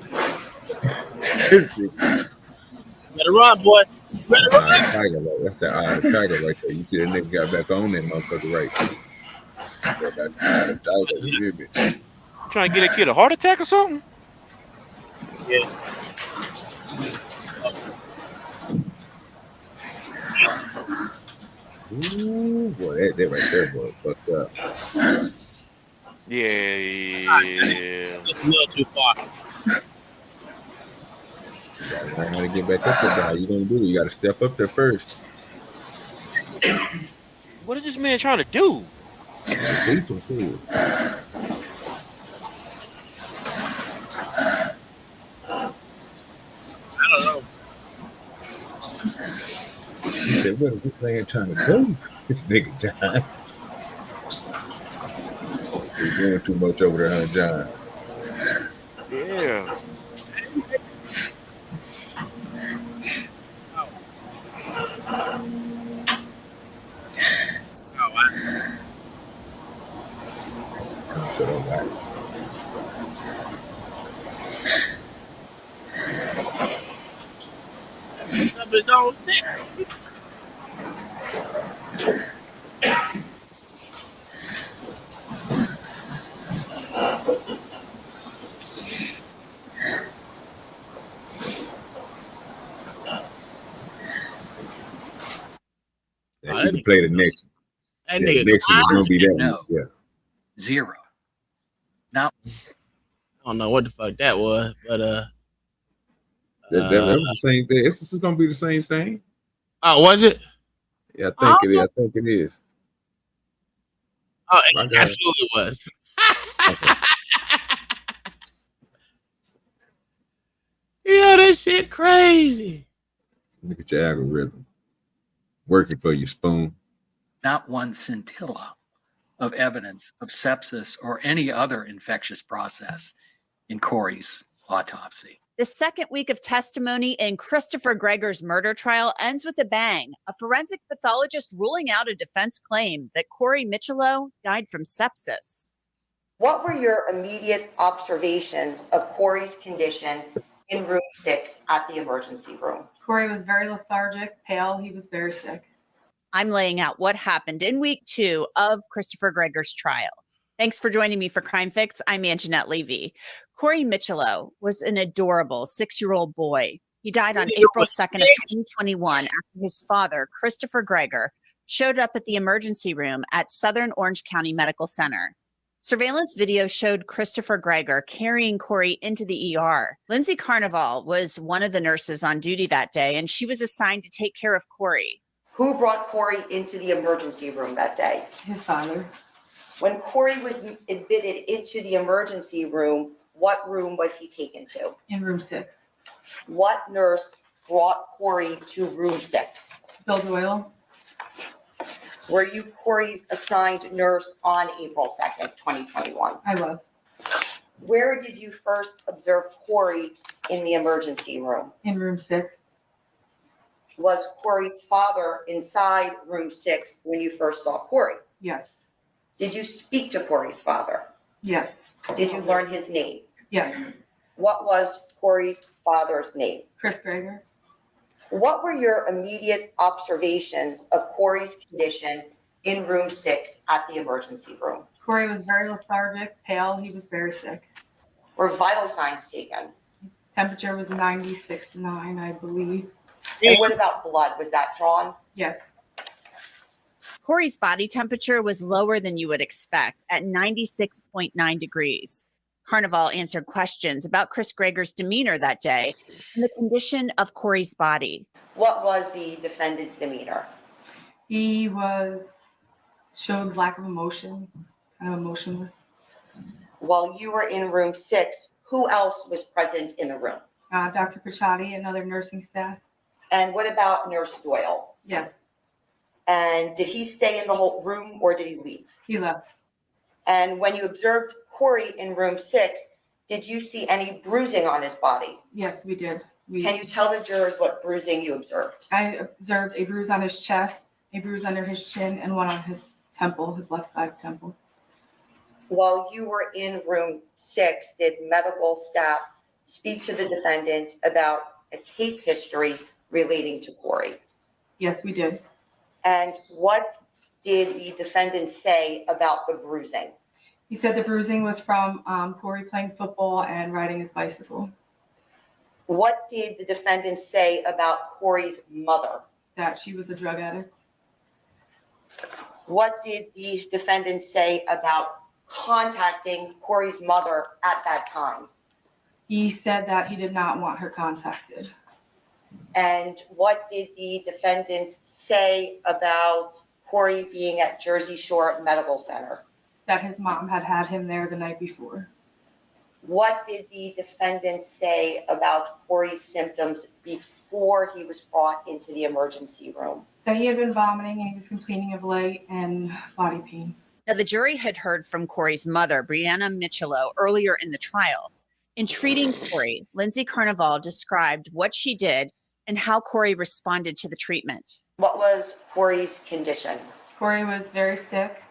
Better run, boy. Better run. Tiger, that's the eye of the tiger right there. You see that nigga got back on that motherfucker right. Trying to get a kid a heart attack or something? Yeah. Ooh, boy, that right there, boy, fucked up. Yeah. It's a little too far. You gotta learn how to get back up there. How you gonna do it? You gotta step up there first. What is this man trying to do? Teach him too. I don't know. He said, what is this man trying to do? This nigga John. He's doing too much over there, huh, John? Yeah. Yeah, you can play the next. That Yeah, nigga the next one is gonna be that No. one. Yeah. 0. Now, I don't know what the fuck that was, but That was the same thing. This is gonna be the same thing. Oh, was it? Yeah, I think it is. I think it is. Oh, My it God. absolutely was. Yo, that shit crazy. Look at your algorithm. Working for you, Spoon. Not one scintilla of evidence of sepsis or any other infectious process in Corey's autopsy. The second week of testimony in Christopher Greger's murder trial ends with a bang, a forensic pathologist ruling out a defense claim that Corey Michelot died from sepsis. What were your immediate observations of Corey's condition in room 6 at the emergency room? Corey was very lethargic, pale. He was very sick. I'm laying out what happened in week 2 of Christopher Greger's trial. Thanks for joining me for Crime Fix. I'm Anjanette Levy. Corey Michelot was an adorable 6-year-old boy. He died on April 2nd of 2021 after his father, Christopher Greger, showed up at the emergency room at Southern Orange County Medical Center. Surveillance video showed Christopher Greger carrying Corey into the ER. Lindsay Carnival was one of the nurses on duty that day, and she was assigned to take care of Corey. Who brought Corey into the emergency room that day? His father. When Corey was admitted into the emergency room, what room was he taken to? In room 6. What nurse brought Corey to room 6? Bill Doyle. Were you Corey's assigned nurse on April 2nd, 2021? I was. Where did you first observe Corey in the emergency room? In room 6. Was Corey's father inside room 6 when you first saw Corey? Yes. Did you speak to Corey's father? Yes. Did you learn his name? Yes. What was Corey's father's name? Chris Greger. What were your immediate observations of Corey's condition in room 6 at the emergency room? Corey was very lethargic, pale. He was very sick. Were vital signs taken? His temperature was 96.9, I believe. And what about blood? Was that drawn? Yes. Corey's body temperature was lower than you would expect at 96.9 degrees. Carnival answered questions about Chris Greger's demeanor that day and the condition of Corey's body. What was the defendant's demeanor? He showed lack of emotion, kind of emotionless. While you were in room 6, who else was present in the room? Dr. Pichotti and other nursing staff. And what about Nurse Doyle? Yes. And did he stay in the whole room or did he leave? He left. And when you observed Corey in room 6, did you see any bruising on his body? Yes, we did. Can you tell the jurors what bruising you observed? I observed a bruise on his chest, a bruise under his chin, and one on his temple, his left side temple. While you were in room 6, did medical staff speak to the defendant about a case history relating to Corey? Yes, we did. And what did the defendant say about the bruising? He said the bruising was from Corey playing football and riding his bicycle. What did the defendant say about Corey's mother? That she was a drug addict. What did the defendant say about contacting Corey's mother at that time? He said that he did not want her contacted. And what did the defendant say about Corey being at Jersey Shore Medical Center? That his mom had had him there the night before. What did the defendant say about Corey's symptoms before he was brought into the emergency room? That he had been vomiting and he was complaining of light and body pain. Now, the jury had heard from Corey's mother, Brianna Michelot, earlier in the trial. In treating Corey, Lindsay Carnival described what she did and how Corey responded to the treatment. What was Corey's condition? Corey was very sick.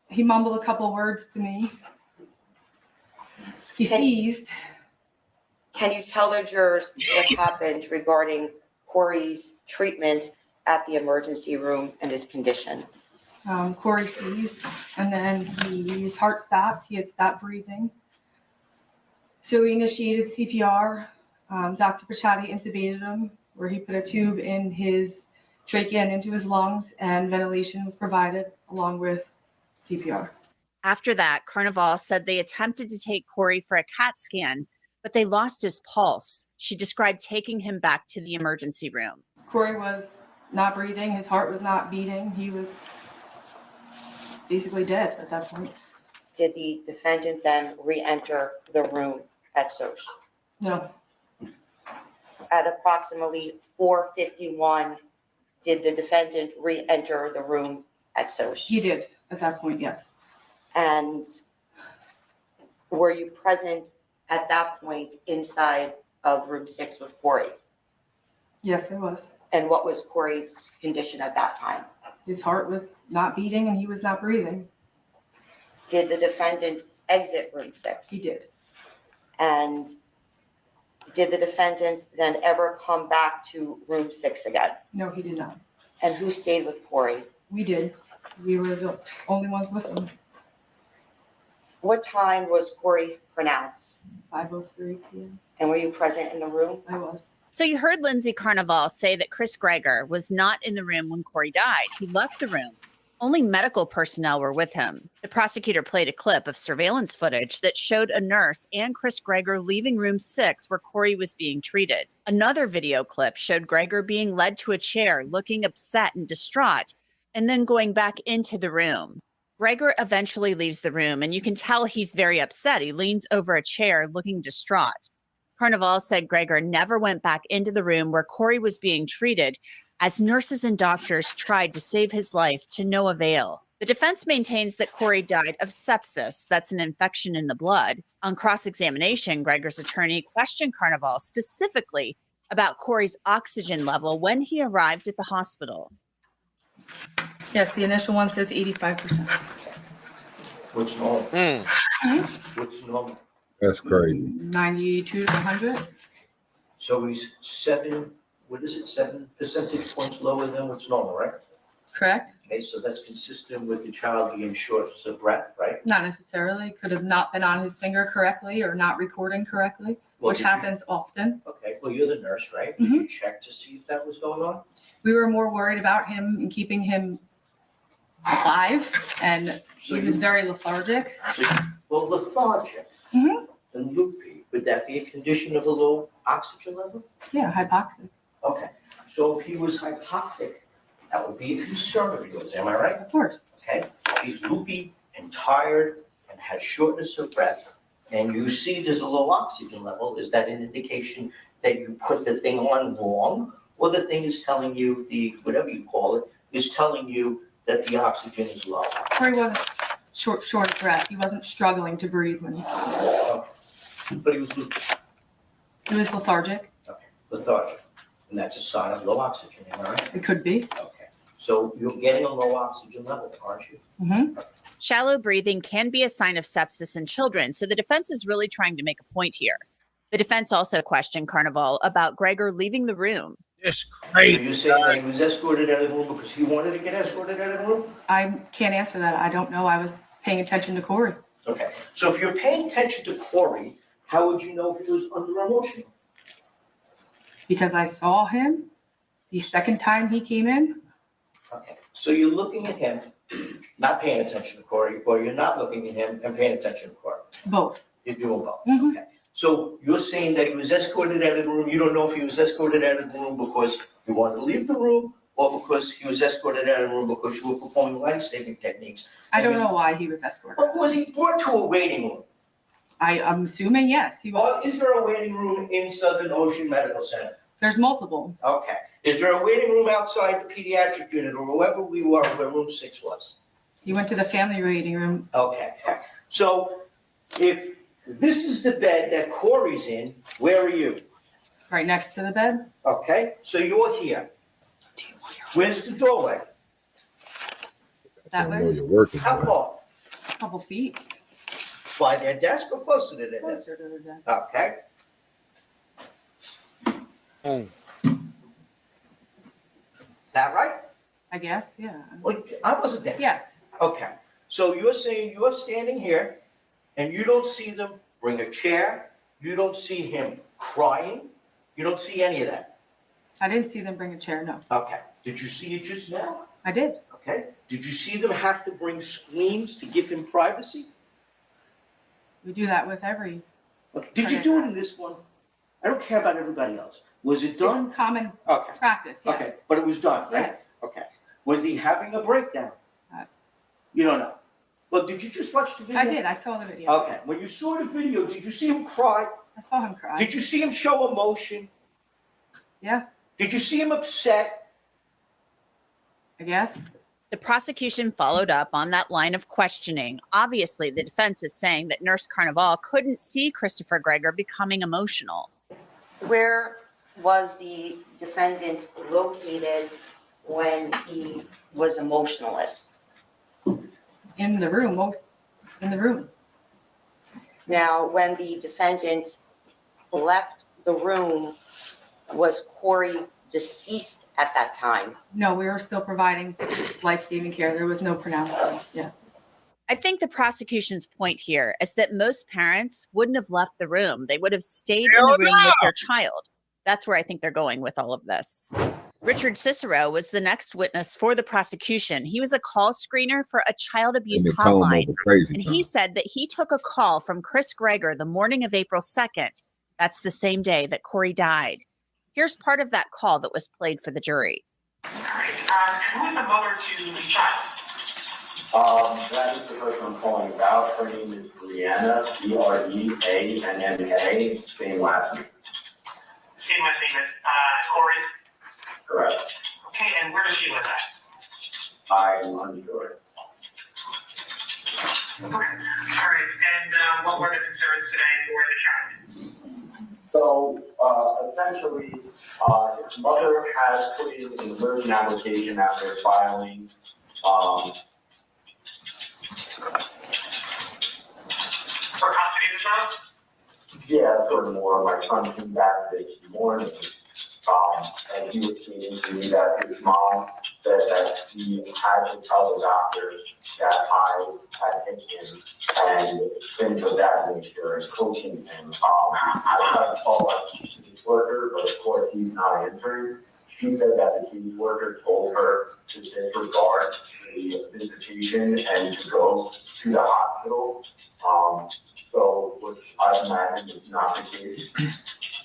He mumbled a couple words to me. He seized. Can you tell the jurors what happened regarding Corey's treatment at the emergency room and his condition? Corey seized, and then his heart stopped. He had stopped breathing. So we initiated CPR. Dr. Pichotti intubated him, where he put a tube in his trachea and into his lungs, and ventilation was provided along with CPR. After that, Carnival said they attempted to take Corey for a CAT scan, but they lost his pulse. She described taking him back to the emergency room. Corey was not breathing. His heart was not beating. He was basically dead at that point. Did the defendant then re-enter the room at Soch? No, At approximately 4:51, did the defendant re-enter the room at Soch? he did at that point, yes. And were you present at that point inside of room 6 with Corey? Yes, it was. And what was Corey's condition at that time? His heart was not beating and he was not breathing. Did the defendant exit room 6? He did. And did the defendant then ever come back to room 6 again? No, he did not. And who stayed with Corey? We did. We were the only ones with him. What time was Corey pronounced? 5:03 p.m. And were you present in the room? I was. So you heard Lindsay Carnival say that Chris Gregor was not in the room when Corey died. He left the room. Only medical personnel were with him. The prosecutor played a clip of surveillance footage that showed a nurse and Chris Gregor leaving room 6 where Corey was being treated. Another video clip showed Gregor being led to a chair, looking upset and distraught, and then going back into the room. Gregor eventually leaves the room, and you can tell he's very upset. He leans over a chair, looking distraught. Carnival said Gregor never went back into the room where Corey was being treated, as nurses and doctors tried to save his life to no avail. The defense maintains that Corey died of sepsis, that's an infection in the blood. On cross-examination, Gregor's attorney questioned Carnival specifically about Corey's oxygen level when he arrived at the hospital. Yes, the initial one says 85%. What's normal? What's normal? That's crazy. 92 to 100. So he's 7 percentage points lower than what's normal, right? Correct? Okay, so that's consistent with the child being short of breath, right? Not necessarily. Could have not been on his finger correctly or not recording correctly, Well, which did you- happens often. Okay, well, you're the nurse, right? Did you check to see if that was going on? We were more worried about him and keeping him alive, and he was very lethargic. Well, lethargic and loopy, would that be a condition of a low oxygen level? Yeah, hypoxic. Okay, so if he was hypoxic, that would be a concern of yours, am I right? Of course. Okay, if he's loopy and tired and has shortness of breath, and you see there's a low oxygen level, is that an indication that you put the thing on wrong? Or the thing is telling you, whatever you call it, is telling you that the oxygen is low? Corey wasn't short of breath. He wasn't struggling to breathe when he Okay. But he was loopy, He was lethargic. lethargic, and that's a sign of low oxygen, am I right? It could be. Okay, so you're getting a low oxygen level, aren't you? Shallow breathing can be a sign of sepsis in children, so the defense is really trying to make a point here. The defense also questioned Carnival about Gregor leaving the room. It's So crazy. you're saying that he was escorted out of the room because he wanted to get escorted out of the room? I can't answer that. I don't know. I was paying attention to Corey. Okay, so if you're paying attention to Corey, how would you know he was under emotion? Because I saw him the second time he came in. Okay, so you're looking at him, not paying attention to Corey, or you're not looking at him and paying attention to Corey? Both. You're doing both, okay. So you're saying that he was escorted out of the room, you don't know if he was escorted out of the room because he wanted to leave the room, or because he was escorted out of the room because you were performing life-saving techniques? I don't know why he was escorted. But was he brought to a waiting room? I'm assuming yes, he was. Or is there a waiting room in Southern Ocean Medical Center? There's multiple. Okay. Is there a waiting room outside the pediatric unit or wherever we were where room 6 was? He went to the family waiting room. Okay. So if this is the bed that Corey's in, where are you? Right next to the bed. Okay, so you're here. Where's the doorway? That I know way. you're working. How far? A couple feet. By their desk or closer to their desk? Closer to the desk. Okay. Is that right? I guess, yeah. Well, I wasn't there. Yes. Okay, so you're saying you're standing here and you don't see them bring a chair, you don't see him crying, you don't see any of that? I didn't see them bring a chair, no. Okay, did you see it just now? I did. Okay, did you see them have to bring screens to give him privacy? We do that with every. Did you do it in this one? I don't care about everybody else. Was it done? It's common Okay. practice, yes. Okay, but it was done, right? Yes. Okay. Was he having a breakdown? You don't know. Well, did you just watch the video? I did. I saw the video. Okay. When you saw the video, did you see him cry? I saw him cry. Did you see him show emotion? Yeah. Did you see him upset? I guess. The prosecution followed up on that line of questioning. Obviously, the defense is saying that Nurse Carnival couldn't see Christopher Greger becoming emotional. Where was the defendant located when he was emotionless? In the room, in the room. Now, when the defendant left the room, was Corey deceased at that time? No, we were still providing life-saving care. There was no pronounced. Yeah. I think the prosecution's point here is that most parents wouldn't have left the room. They would have stayed in the room with their child. That's where I think they're going with all of this. Richard Cicero was the next witness for the prosecution. He was a call screener for a child abuse hotline. And he said that he took a call from Chris Greger the morning of April 2nd. That's the same day that Corey died. Here's part of that call that was played for the jury. Who is the mother to the child? That is the person I'm calling about. Her name is Breanna, B-R-E-A-N-N-A, same last name. Same last name as Corey? Correct. Okay, and where does she live at? I'm unsure. Okay, all right, and what were the concerns today for the child? So, essentially, his mother has put in an emergency application after filing, For custody of the child? yeah, furthermore, my son came back this morning, and he was stating to me that his mom said that he had to tell the doctors that I had hit him, and things of that nature, and coaching him. I tried to call our caseworker, but of course he's not answering. She said that the caseworker told her to disregard the visitation and to go to the hospital. So, which I imagine is not the case.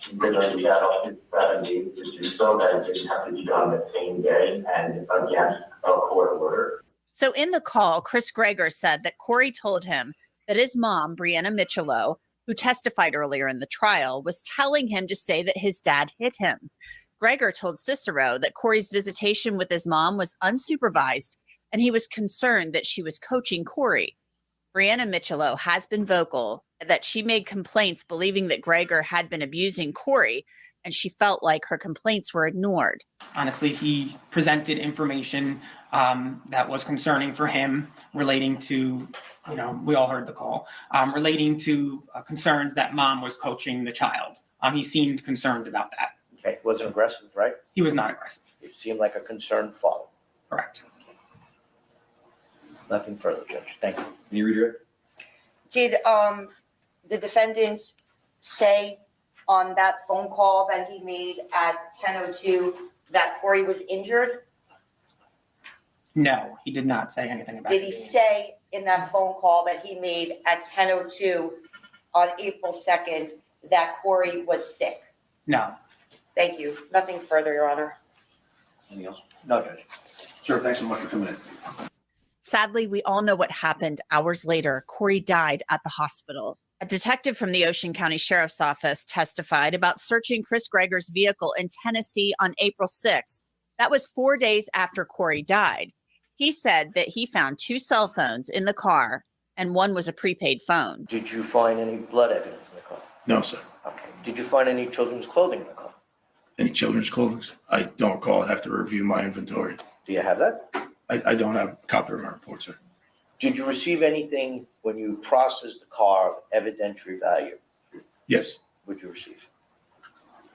Considering he had up to 7 days to do so, that it didn't have to be done the same day and against a court order. So in the call, Chris Greger said that Corey told him that his mom, Breanna Michelot, who testified earlier in the trial, was telling him to say that his dad hit him. Greger told Cicero that Corey's visitation with his mom was unsupervised, and he was concerned that she was coaching Corey. Breanna Michelot has been vocal that she made complaints believing that Greger had been abusing Corey, and she felt like her complaints were ignored. Honestly, he presented information that was concerning for him relating to, we all heard the call, relating to concerns that mom was coaching the child. He seemed concerned about that. Okay, wasn't aggressive, right? He was not aggressive. He seemed like a concerned father. Correct. Nothing further, Judge. Thank you. Can you read it? Did the defendant say on that phone call that he made at 10:02 that Corey was injured? No, he did not say anything about it. Did he say in that phone call that he made at 10:02 on April 2nd that Corey was sick? No. Thank you. Nothing further, Your Honor. Anything else? No, Judge. Sir, thanks so much for coming in. Sadly, we all know what happened hours later. Corey died at the hospital. A detective from the Ocean County Sheriff's Office testified about searching Chris Greger's vehicle in Tennessee on April 6th. That was 4 days after Corey died. He said that he found 2 cell phones in the car, and one was a prepaid phone. Did you find any blood evidence in the car? No, sir. Okay. Did you find any children's clothing in the car? Any children's clothing? I don't recall. I'd have to review my inventory. Do you have that? I don't have a copy of my report, sir. Did you receive anything when you processed the car of evidentiary value? Yes. Would you receive?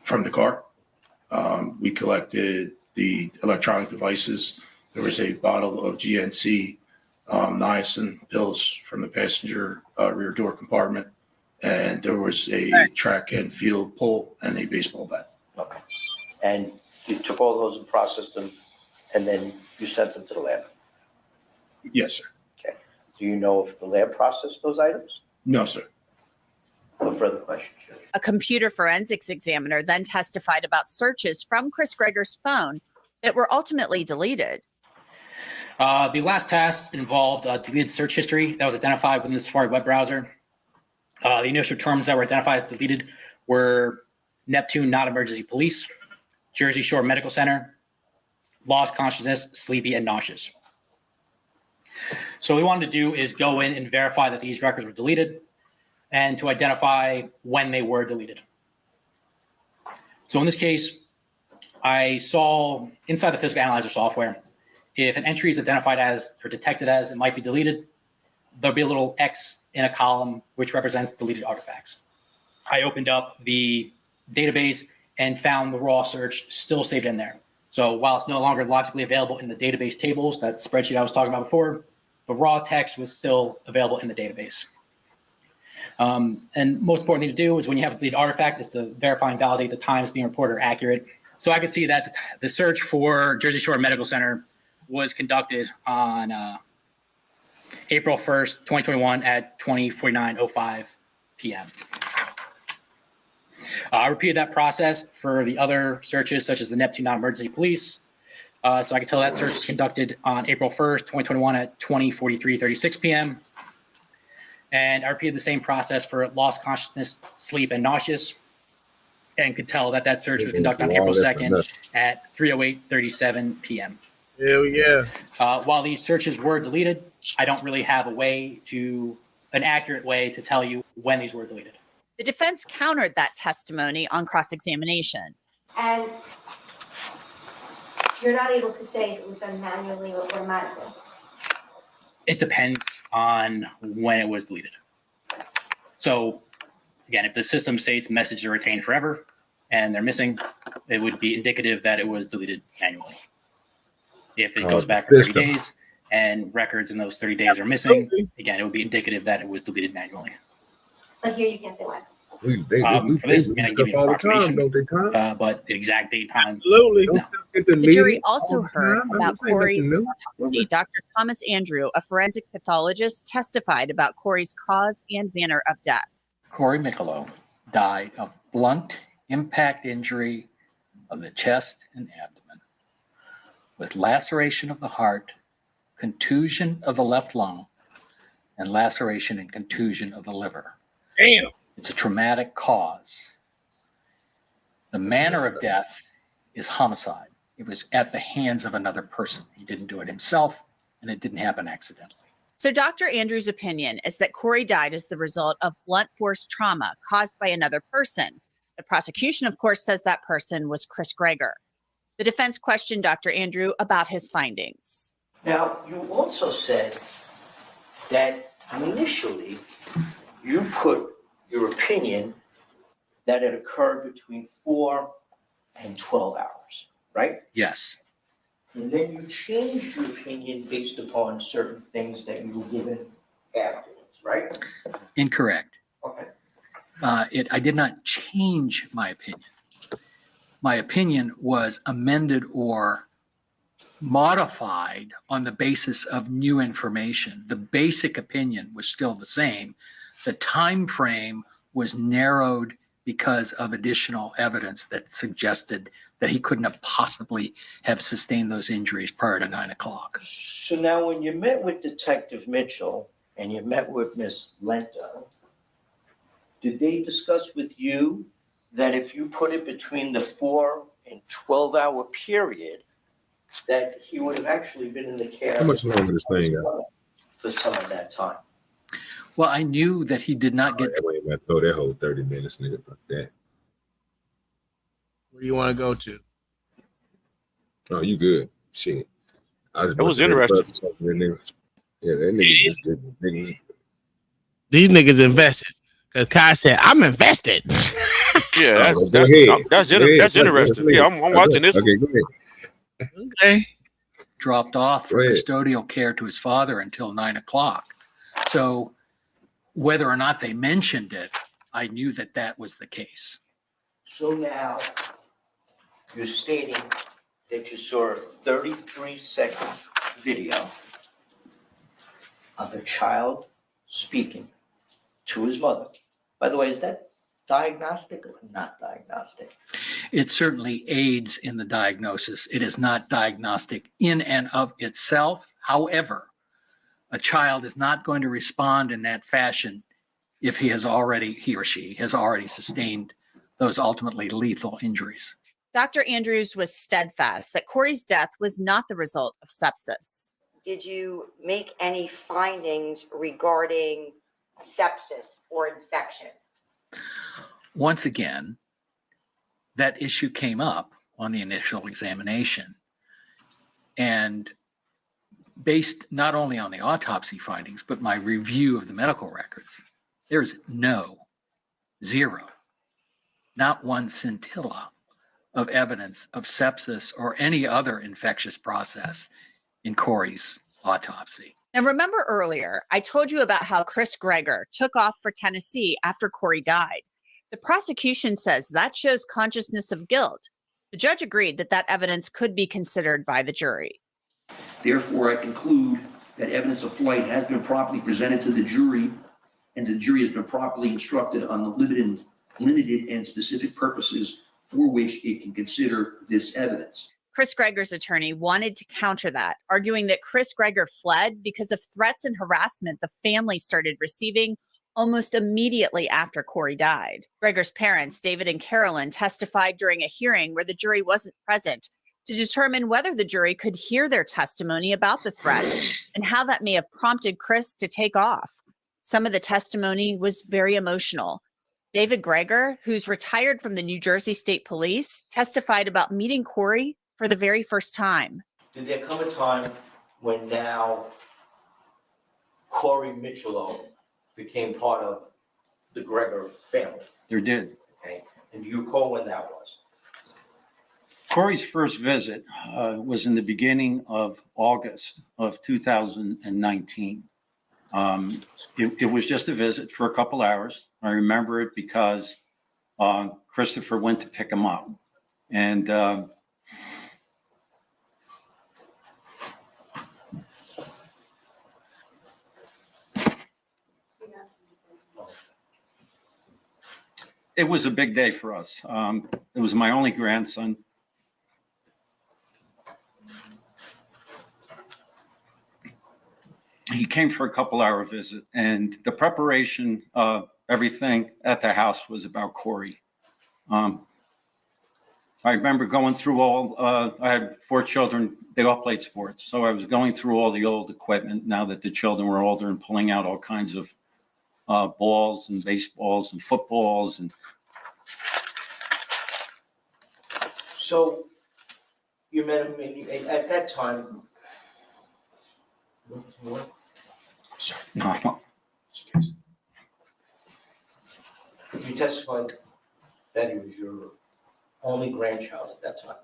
From the car. We collected the electronic devices. There was a bottle of GNC niacin pills from the passenger rear door compartment. And there was a track and field pole and a baseball bat. Okay. And you took all those and processed them, and then you sent them to the lab? Yes, sir. Okay. Do you know if the lab processed those items? No, sir. No further questions. A computer forensics examiner then testified about searches from Chris Greger's phone that were ultimately deleted. The last task involved deleted search history that was identified within the Safari web browser. The initial terms that were identified as deleted were Neptune Not Emergency Police, Jersey Shore Medical Center, lost consciousness, sleepy, and nauseous. So what we wanted to do is go in and verify that these records were deleted and to identify when they were deleted. So in this case, I saw inside the physical analyzer software, if an entry is identified as or detected as it might be deleted, there'll be a little X in a column which represents deleted artifacts. I opened up the database and found the raw search still saved in there. So while it's no longer logically available in the database tables, that spreadsheet I was talking about before, the raw text was still available in the database. And most important thing to do is when you have a deleted artifact is to verify and validate the times being reported are accurate. So I could see that the search for Jersey Shore Medical Center was conducted on April 1st, 2021 at 20:49:05 p.m. I repeated that process for the other searches, such as the Neptune Non-Emergency Police. So I can tell that search was conducted on April 1st, 2021 at 20:43:36 p.m. And I repeated the same process for lost consciousness, sleep, and nauseous, and could tell that that search was conducted on April 2nd at 3:08:37 p.m. Hell yeah. While these searches were deleted, I don't really have an accurate way to tell you when these were deleted. The defense countered that testimony on cross-examination. And you're not able to say if it was done manually or automatically. It depends on when it was deleted. So again, if the system states messages are retained forever and they're missing, it would be indicative that it was deleted manually. If it goes back for 30 days and records in those 30 days are missing, again, it would be indicative that it was deleted manually. But here you can't say when. For this, I give you an approximation, but the exact date, time. Absolutely. No. The jury also heard about Corey's autopsy. Dr. Thomas Andrew, a forensic pathologist, testified about Corey's cause and manner of death. Corey Michelot died of blunt impact injury of the chest and abdomen with laceration of the heart, contusion of the left lung, and laceration and contusion of the liver. Damn. It's a traumatic cause. The manner of death is homicide. It was at the hands of another person. He didn't do it himself, and it didn't happen accidentally. So Dr. Andrews' opinion is that Corey died as the result of blunt force trauma caused by another person. The prosecution, of course, says that person was Chris Greger. The defense questioned Dr. Andrew about his findings. Now, you also said that initially you put your opinion that it occurred between 4 and 12 hours, right? Yes. And then you changed your opinion based upon certain things that you were given afterwards, right? Incorrect. Okay. I did not change my opinion. My opinion was amended or modified on the basis of new information. The basic opinion was still the same. The time frame was narrowed because of additional evidence that suggested that he couldn't have possibly have sustained those injuries prior to 9 o'clock. So now when you met with Detective Mitchell and you met with Ms. Lento, did they discuss with you that if you put it between the 4 and 12-hour period, that he would have actually been in the care How much longer this thing got? for some of that time? Well, I knew that he did not get. Wait a minute, throw that whole 30 minutes, nigga. Fuck that. Where do you want to go to? Oh, you good? Shit. That was interesting. Yeah, that nigga. These niggas invested. Because Kai said, I'm invested. Yeah, that's interesting. Yeah, I'm watching this. Okay, go ahead. Okay. Dropped off for custodial care to his father until 9 o'clock. So whether or not they mentioned it, I knew that that was the case. So now you're stating that you saw a 33-second video of a child speaking to his mother. By the way, is that diagnostic or not diagnostic? It certainly aids in the diagnosis. It is not diagnostic in and of itself. However, a child is not going to respond in that fashion if he or she has already sustained those ultimately lethal injuries. Dr. Andrews was steadfast that Corey's death was not the result of sepsis. Did you make any findings regarding sepsis or infection? Once again, that issue came up on the initial examination. And based not only on the autopsy findings, but my review of the medical records, there's zero, not one scintilla of evidence of sepsis or any other infectious process in Corey's autopsy. Now, remember earlier, I told you about how Chris Greger took off for Tennessee after Corey died. The prosecution says that shows consciousness of guilt. The judge agreed that that evidence could be considered by the jury. Therefore, I conclude that evidence of flight has been properly presented to the jury, and the jury has been properly instructed on the limited and specific purposes for which it can consider this evidence. Chris Greger's attorney wanted to counter that, arguing that Chris Greger fled because of threats and harassment the family started receiving almost immediately after Corey died. Greger's parents, David and Carolyn, testified during a hearing where the jury wasn't present to determine whether the jury could hear their testimony about the threats and how that may have prompted Chris to take off. Some of the testimony was very emotional. David Greger, who's retired from the New Jersey State Police, testified about meeting Corey for the very first time. Did there come a time when now Corey Mitchell became part of the Greger family? There did. Okay. And do you recall when that was? Corey's first visit was in the beginning of August of 2019. It was just a visit for a couple hours. I remember it because Christopher went to pick him up. And it was a big day for us. It was my only grandson. He came for a couple-hour visit, and the preparation of everything at the house was about Corey. I remember going through I had 4 children, they all played sports. So I was going through all the old equipment now that the children were older and pulling out all kinds of balls and baseballs and footballs. And so you met him at that time. no, You testified that he was your only grandchild at that time.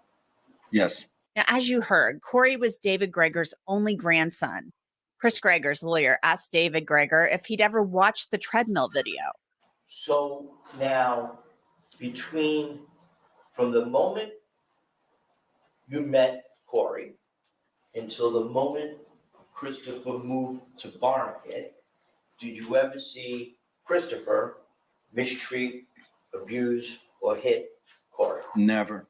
yes. Now, as you heard, Corey was David Greger's only grandson. Chris Greger's lawyer asked David Greger if he'd ever watched the treadmill video. So now, from the moment you met Corey until the moment Christopher moved to Barnegat, did you ever see Christopher mistreat, abuse, or hit Corey? Never.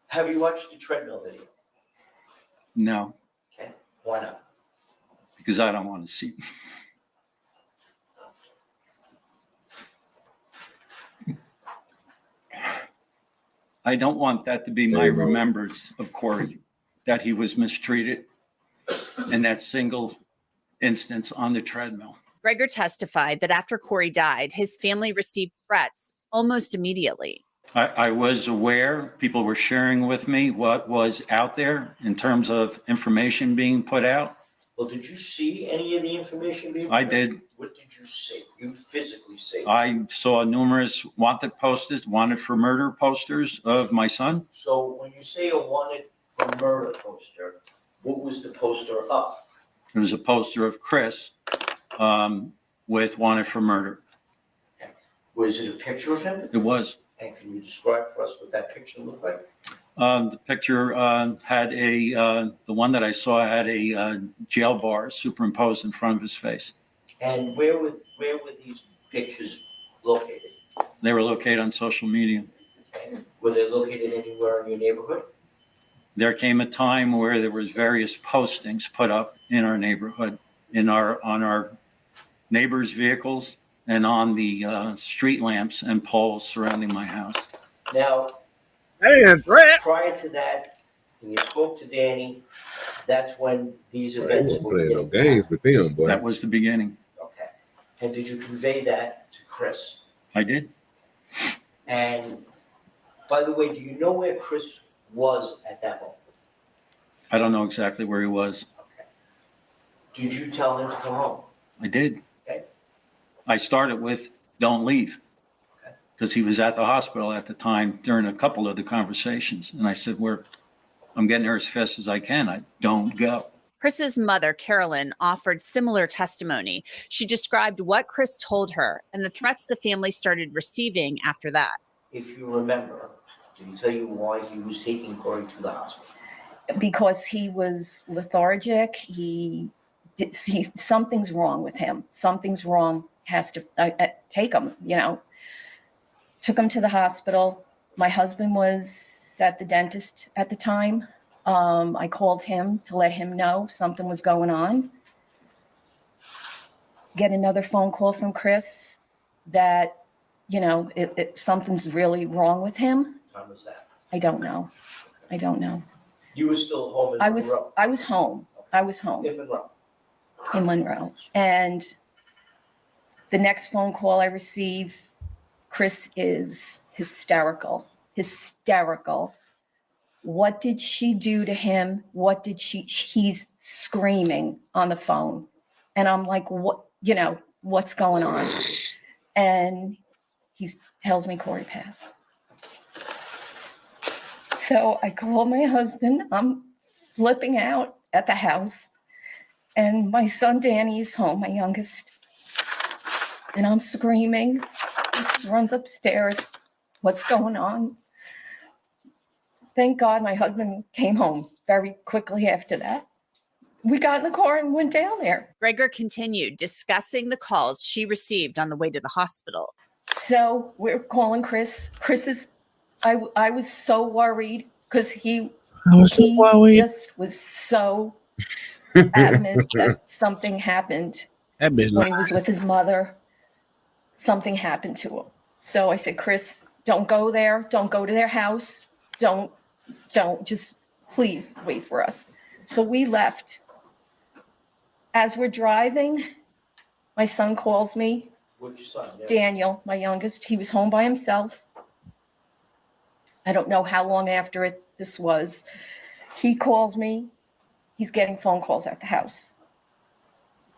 Have you watched the treadmill video? No, Okay, why not? because I don't want to see. I don't want that to be my remembrance of Corey, that he was mistreated in that single instance on the treadmill. Greger testified that after Corey died, his family received threats almost immediately. I was aware, people were sharing with me what was out there in terms of information being put out. Well, did you see any of the information being? I did. What did you see? You physically see? I saw numerous wanted posters, wanted for murder posters of my son. So when you say a wanted for murder poster, what was the poster of? It was a poster of Chris with wanted for murder. Was it a picture of him? It was. And can you describe for us what that picture looked like? The picture had the one that I saw had a jail bar superimposed in front of his face. And where were these pictures located? They were located on social media. Were they located anywhere in your neighborhood? There came a time where there was various postings put up in our neighborhood, on our neighbors' vehicles, and on the street lamps and poles surrounding my house. Now, prior to that, when you spoke to Danny, that's when these They events weren't were playing no beginning. games with them, boy. That was the beginning. Okay. And did you convey that to Chris? I did. And by the way, do you know where Chris was at that moment? I don't know exactly where he was. Did you tell him to come home? I did. Okay. I started with don't leave, because he was at the hospital at the time during a couple of the conversations. And I said, I'm getting there as fast as I can. I don't go. Chris's mother, Carolyn, offered similar testimony. She described what Chris told her and the threats the family started receiving after that. If you remember, did he tell you why he was taking Corey to the hospital? Because he was lethargic. Something's wrong with him. Something's wrong. Has to take him, Took him to the hospital. My husband was at the dentist at the time. I called him to let him know something was going on. Get another phone call from Chris that, something's really wrong with him. What time was that? I don't know. You were still home in I Monroe? was home. In Monroe. In Monroe. And the next phone call I receive, Chris is hysterical. What did she do to him? He's screaming on the phone. And I'm like, what's going on? And he tells me Corey passed. So I call my husband. I'm flipping out at the house. And my son Danny's home, my youngest. And I'm screaming. He just runs upstairs. What's going on? Thank God my husband came home very quickly after that. We got in the car and went down there. Gregor continued discussing the calls she received on the way to the hospital. So we're calling Chris. I was so worried because he just was so adamant that something happened when he was with his mother. Something happened to him. So I said, Chris, don't go there. Don't go to their house. Don't, just please wait for us. So we left. As we're driving, my son calls me. Which son? Yeah. Daniel, my youngest. He was home by himself. I don't know how long after this was. He calls me. He's getting phone calls at the house.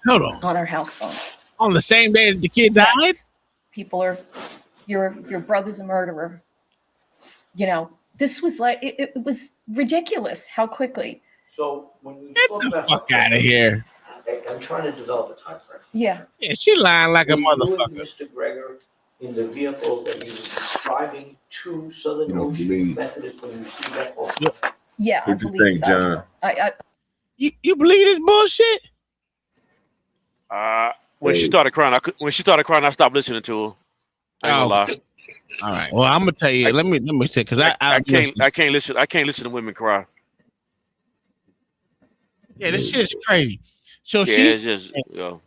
Hold on. On our house phone. On the same day that the kid died? Yes. People are, your brother's a murderer. This was like, it was ridiculous how quickly. So when you Get talk the about fuck out of here. I'm trying to develop a time frame. Yeah. Yeah, she lying like a You motherfucker. and Mr. Gregor in the vehicle that you were driving to Southern Ocean Methodist when you see that call? Yeah, I What you believe think, so. John? You believe this bullshit? When she started crying, I stopped listening to her. I ain't gonna lie. All right. Well, I'm gonna tell you. Let me say because I can't listen to women cry. Yeah, this shit is crazy. So Yeah, she's it's just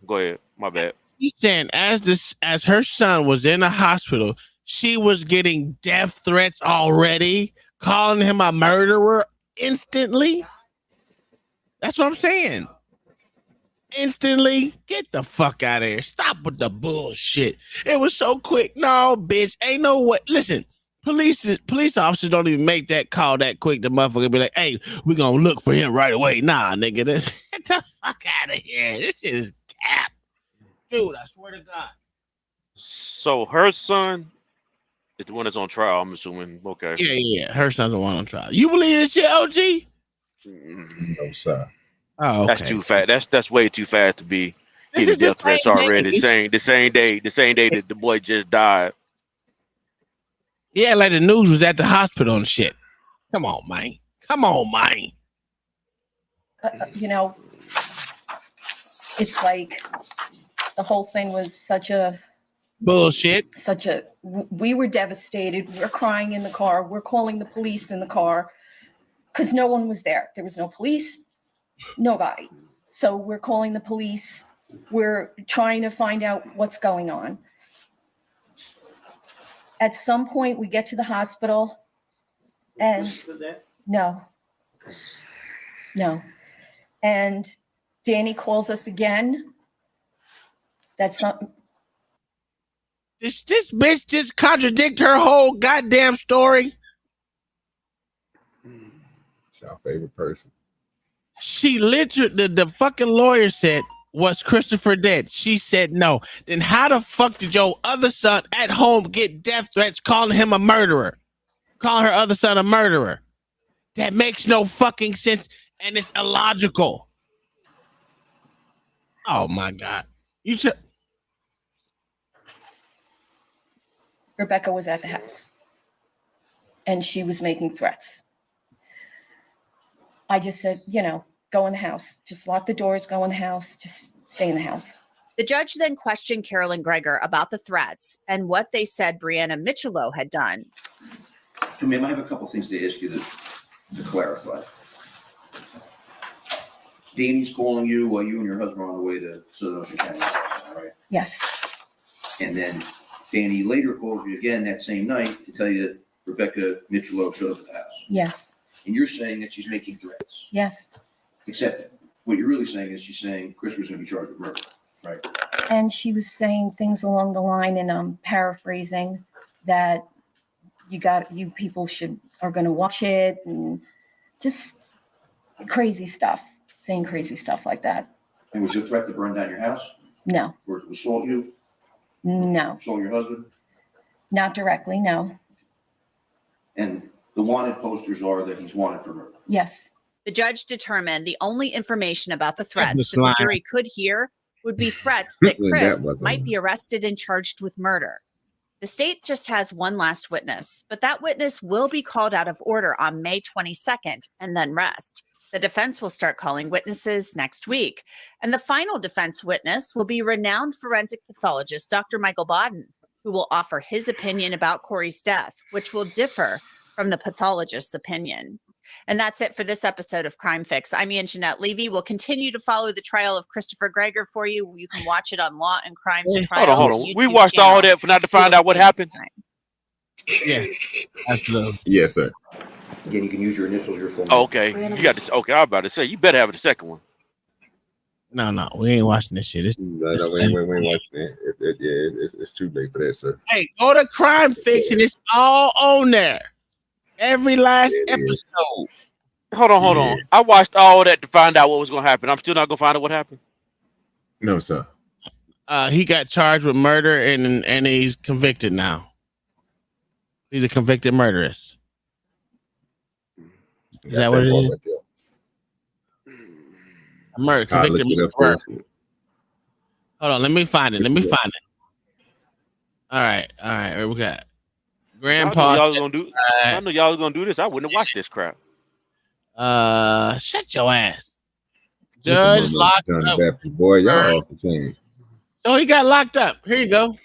go ahead. My bad. she's saying as her son was in the hospital, she was getting death threats already, calling him a murderer instantly. That's what I'm saying. Instantly, get the fuck out of here. Stop with the bullshit. It was so quick. No, bitch, ain't no way. Listen, police officers don't even make that call that quick. The motherfucker be like, "Hey, we gonna look for him right away." Nah, nigga, get the fuck out of here. This shit is cap, dude. I swear to God. So her son is the one that's on trial. I'm assuming. Okay. Yeah. Her son's the one on trial. You believe this shit, OG? No, sir. Oh, okay. That's too fast. That's way too fast to be This getting is the death threats same already. day. The same day that the boy just died. Yeah, like the news was at the hospital and shit. Come on, man. It's like the whole thing was such a bullshit. We were devastated. We're crying in the car. We're calling the police in the car because no one was there. There was no police, nobody. So we're calling the police. We're trying to find out what's going on. At some point, we get to the hospital and no. And Danny calls us again. That's not. This bitch just contradict her whole goddamn story. It's our favorite person. She literally, the fucking lawyer said, was Christopher dead? She said no. Then how the fuck did your other son at home get death threats calling him a murderer? Calling her other son a murderer? That makes no fucking sense and it's illogical. Oh my God. You should. Rebecca was at the house and she was making threats. I just said, go in the house. Just lock the doors, go in the house, just stay in the house. The judge then questioned Carolyn Greger about the threats and what they said Brianna Michelow had done. So, ma'am, I have a couple things to ask you to clarify. Danny's calling you while you and your husband are on the way to Southern Ocean County, all right? Yes. And then Danny later calls you again that same night to tell you that Rebecca Michelow showed up at the house. Yes. And you're saying that she's making threats. Yes. Except what you're really saying is she's saying Christopher's going to be charged with murder, right? And she was saying things along the line, and I'm paraphrasing, that you people are going to watch it, and just crazy stuff, saying crazy stuff like that. And was your threat to burn down your house? No. Or to assault you? No. Assault your husband? Not directly, no. And the wanted posters are that he's wanted for murder. Yes. The judge determined the only information about the threats that the jury could hear would be threats that Chris might be arrested and charged with murder. The state just has one last witness, but that witness will be called out of order on May 22nd and then rest. The defense will start calling witnesses next week. And the final defense witness will be renowned forensic pathologist Dr. Michael Bodden, who will offer his opinion about Corey's death, which will differ from the pathologist's opinion. And that's it for this episode of Crime Fix. I'm Anjanette Levy. We'll continue to follow the trial of Christopher Greger for you. You can watch it on Law and Crimes Trials. Hold on. We watched all that for not to find out what happened. Yeah, absolutely. Yes, sir. Again, you can use your initials, your full name. Oh, okay. You got this. Okay, I was about to say, you better have the second one. No, we ain't watching this shit. No, we ain't watching it. It's too late for that, sir. Hey, go to Crime Fix and it's all on there. Every last episode. Hold on. I watched all that to find out what was going to happen. I'm still not going to find out what happened. No, sir. He got charged with murder and he's convicted now. He's a convicted murderess. Is that what it is? Murder, convicted murder. Hold on, let me find it. All right. Where we got? Grandpa. I know y'all was gonna do this. I wouldn't have watched this crap. Shut your ass. Judge locked up. Boy, y'all off the chain. So he got locked up. Here you go.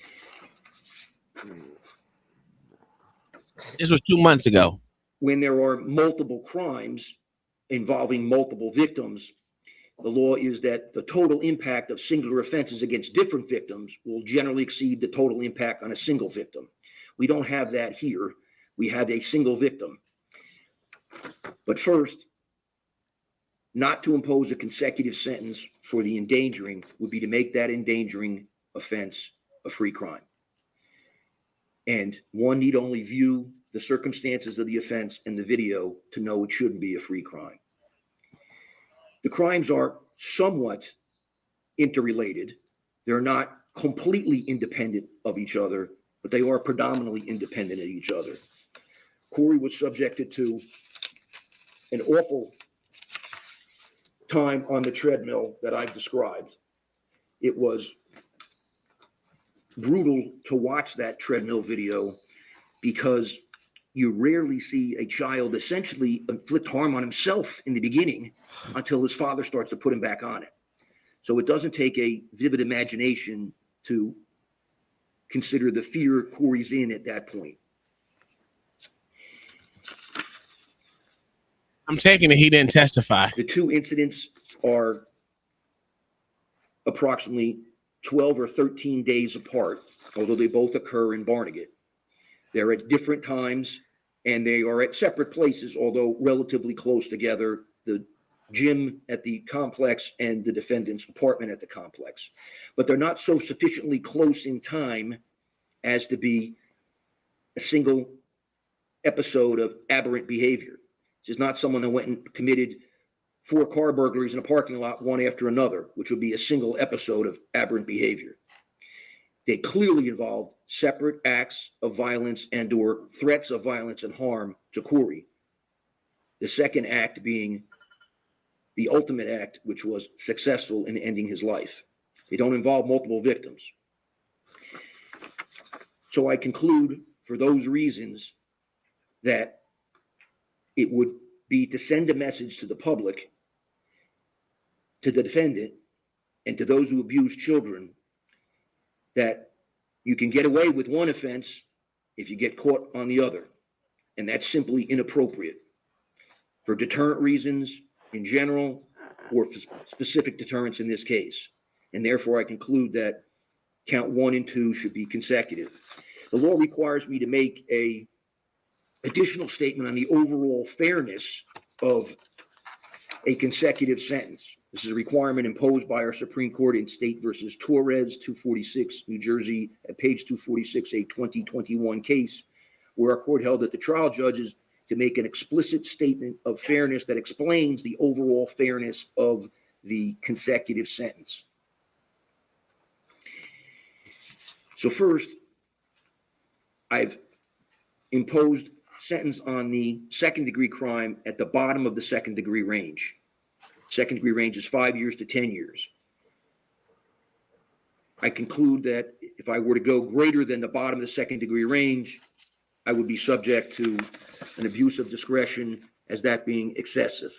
This was 2 months ago. When there are multiple crimes involving multiple victims, the law is that the total impact of singular offenses against different victims will generally exceed the total impact on a single victim. We don't have that here. We have a single victim. But first, not to impose a consecutive sentence for the endangering would be to make that endangering offense a free crime. And one need only view the circumstances of the offense and the video to know it shouldn't be a free crime. The crimes are somewhat interrelated. They're not completely independent of each other, but they are predominantly independent of each other. Corey was subjected to an awful time on the treadmill that I've described. It was brutal to watch that treadmill video because you rarely see a child essentially inflict harm on himself in the beginning until his father starts to put him back on it. So it doesn't take a vivid imagination to consider the fear Corey's in at that point. I'm taking it he didn't testify. The two incidents are approximately 12 or 13 days apart, although they both occur in Barnegat. They're at different times, and they are at separate places, although relatively close together, the gym at the complex and the defendant's apartment at the complex. But they're not so sufficiently close in time as to be a single episode of aberrant behavior. This is not someone that went and committed 4 car burglaries in a parking lot, one after another, which would be a single episode of aberrant behavior. They clearly involved separate acts of violence and or threats of violence and harm to Corey. The second act being the ultimate act, which was successful in ending his life. They don't involve multiple victims. So I conclude, for those reasons, that it would be to send a message to the public, to the defendant, and to those who abuse children, that you can get away with one offense if you get caught on the other. And that's simply inappropriate for deterrent reasons in general, or for specific deterrence in this case. And therefore, I conclude that count 1 and 2 should be consecutive. The law requires me to make a additional statement on the overall fairness of a consecutive sentence. This is a requirement imposed by our Supreme Court in State versus Torres, 246, New Jersey, at page 246, a 2021 case, where our court held that the trial judges to make an explicit statement of fairness that explains the overall fairness of the consecutive sentence. So first, I've imposed sentence on the second-degree crime at the bottom of the second-degree range. Second-degree range is 5 years to 10 years. I conclude that if I were to go greater than the bottom of the second-degree range, I would be subject to an abuse of discretion as that being excessive.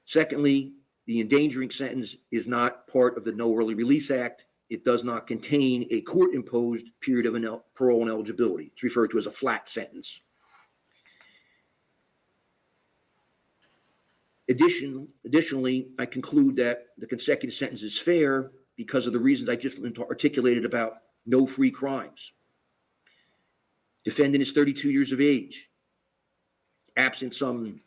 Secondly, the endangering sentence is not part of the No Early Release Act. It does not contain a court-imposed period of parole and eligibility. It's referred to as a flat sentence. Additionally, I conclude that the consecutive sentence is fair because of the reasons I just articulated about no free crimes. Defendant is 32 years of age. Absent some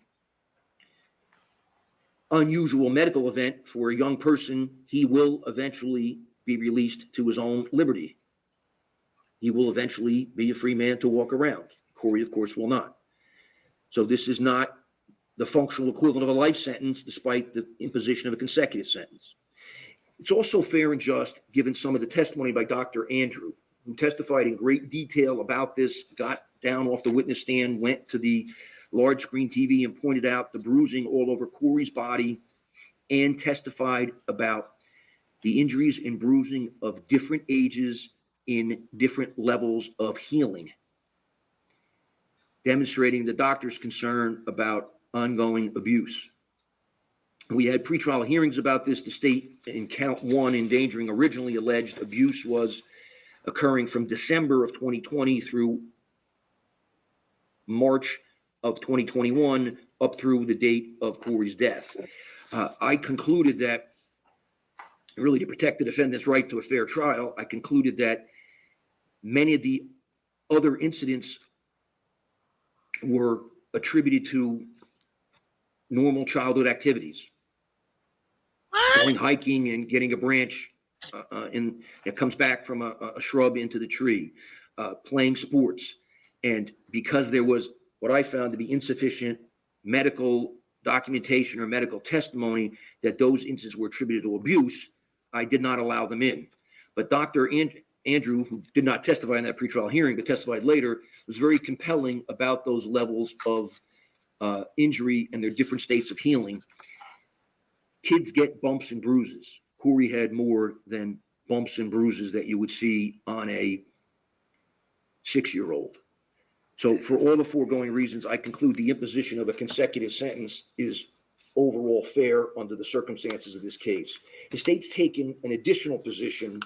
unusual medical event for a young person, he will eventually be released to his own liberty. He will eventually be a free man to walk around. Corey, of course, will not. So this is not the functional equivalent of a life sentence, despite the imposition of a consecutive sentence. It's also fair and just, given some of the testimony by Dr. Andrew, who testified in great detail about this, got down off the witness stand, went to the large screen TV and pointed out the bruising all over Corey's body, and testified about the injuries and bruising of different ages in different levels of healing, demonstrating the doctor's concern about ongoing abuse. We had pretrial hearings about this. The state in count 1 endangering originally alleged abuse was occurring from December of 2020 through March of 2021 up through the date of Corey's death. I concluded that, really to protect the defendant's right to a fair trial, I concluded that many of the other incidents were attributed to normal childhood activities. Going hiking and getting a branch and it comes back from a shrub into the tree, playing sports. And because there was what I found to be insufficient medical documentation or medical testimony that those incidents were attributed to abuse, I did not allow them in. But Dr. Andrew, who did not testify in that pretrial hearing, but testified later, was very compelling about those levels of injury and their different states of healing. Kids get bumps and bruises. Corey had more than bumps and bruises that you would see on a 6-year-old. So for all the foregoing reasons, I conclude the imposition of a consecutive sentence is overall fair under the circumstances of this case. The state's taken an additional position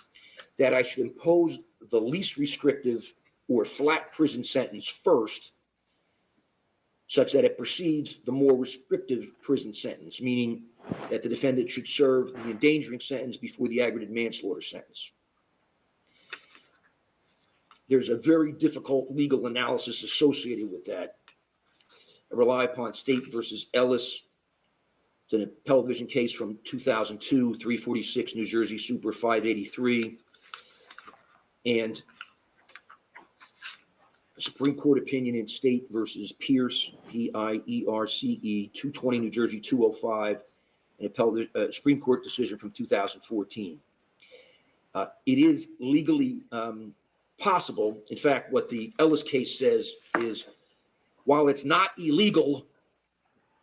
that I should impose the least restrictive or flat prison sentence first, such that it precedes the more restrictive prison sentence, meaning that the defendant should serve the endangering sentence before the aggravated manslaughter sentence. There's a very difficult legal analysis associated with that. I rely upon State versus Ellis. It's an appellate division case from 2002, 346 New Jersey Super 583. And a Supreme Court opinion in State versus Pierce, P-I-E-R-C-E, 220 New Jersey 205, an appellate Supreme Court decision from 2014. It is legally possible. In fact, what the Ellis case says is, while it's not illegal,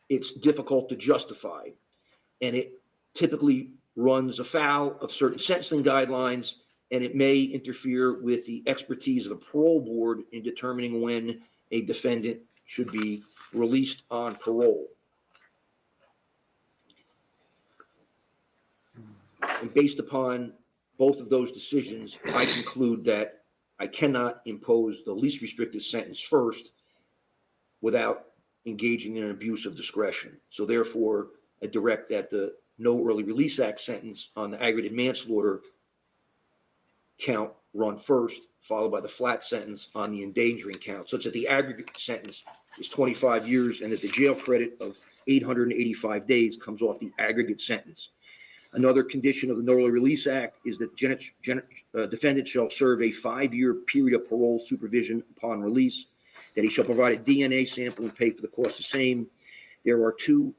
it's difficult to justify. And it typically runs afoul of certain sentencing guidelines, and it may interfere with the expertise of the parole board in determining when a defendant should be released on parole. And based upon both of those decisions, I conclude that I cannot impose the least restrictive sentence first without engaging in an abuse of discretion. So therefore, I direct that the No Early Release Act sentence on the aggravated manslaughter count run first, followed by the flat sentence on the endangering count, such that the aggregate sentence is 25 years and that the jail credit of 885 days comes off the aggregate sentence. Another condition of the No Early Release Act is that defendant shall serve a 5-year period of parole supervision upon release, that he shall provide a DNA sample and pay for the cost the same. There are 2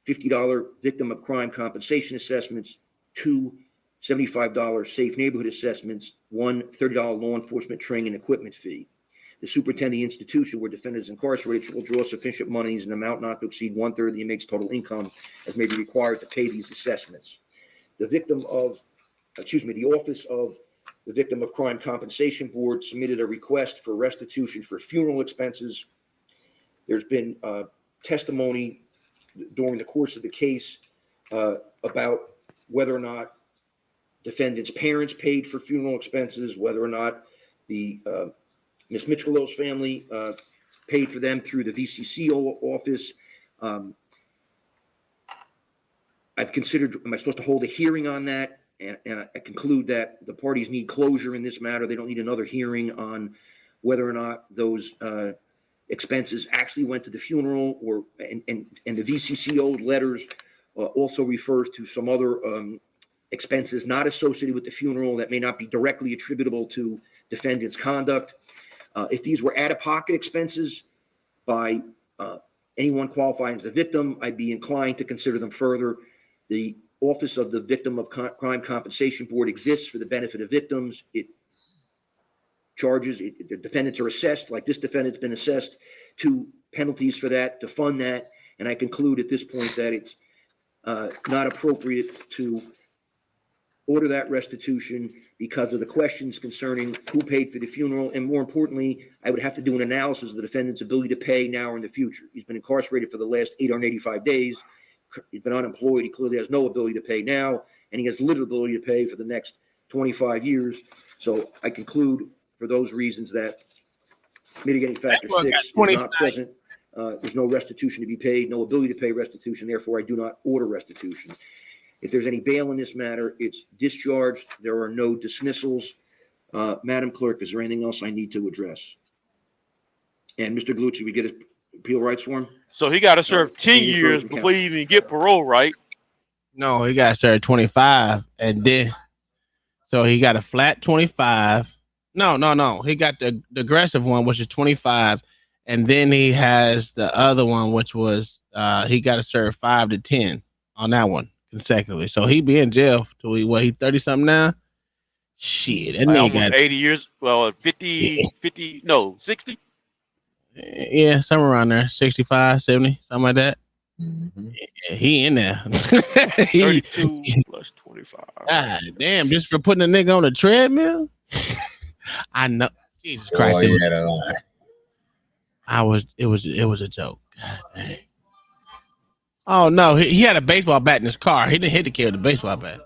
$50 victim of crime compensation assessments, 2 $75 safe neighborhood assessments, 1 $30 law enforcement training and equipment fee. The superintendent of the institution where defendant is incarcerated will draw sufficient monies in an amount not to exceed 1/3 of the inmate's total income as may be required to pay these assessments. The Office of the Victim of Crime Compensation Board submitted a request for restitution for funeral expenses. There's been testimony during the course of the case about whether or not defendant's parents paid for funeral expenses, whether or not the Ms. Michelot's family paid for them through the VCCO office. I've considered, am I supposed to hold a hearing on that? And I conclude that the parties need closure in this matter. They don't need another hearing on whether or not those expenses actually went to the funeral, or and the VCCO letters also refers to some other expenses not associated with the funeral that may not be directly attributable to defendant's conduct. If these were out-of-pocket expenses by anyone qualifying as a victim, I'd be inclined to consider them further. The Office of the Victim of Crime Compensation Board exists for the benefit of victims. It charges, the defendants are assessed, like this defendant's been assessed, 2 penalties for that, to fund that. And I conclude at this point that it's not appropriate to order that restitution because of the questions concerning who paid for the funeral. And more importantly, I would have to do an analysis of the defendant's ability to pay now or in the future. He's been incarcerated for the last 885 days. He's been unemployed. He clearly has no ability to pay now, and he has little ability to pay for the next 25 years. So I conclude for those reasons that mitigating factor 6 is not present. There's no restitution to be paid, no ability to pay restitution. Therefore, I do not order restitution. If there's any bail in this matter, it's discharged. There are no dismissals. Madam Clerk, is there anything else I need to address? And Mr. Gallucci, we get his appeal rights form? So he got to serve 10 years before he even get parole, right? No, he got to serve 25, and then so he got a flat 25. No. He got the aggressive one, which is 25, and then he has the other one, which was he got to serve 5 to 10 on that one consecutively. So he be in jail till he 30 something now. Shit, and Like then almost got 80 years. Well, 50, no, 60. Yeah, somewhere around there, 65, 70, something like that. Mm-hmm. Yeah, he in there. 32 plus 25. God damn, just for putting a nigga on a treadmill? I know. Jesus Christ. Oh, yeah, that lie. It was a joke. God dang. Oh no, he had a baseball bat in his car. He didn't hit the kid with a baseball bat.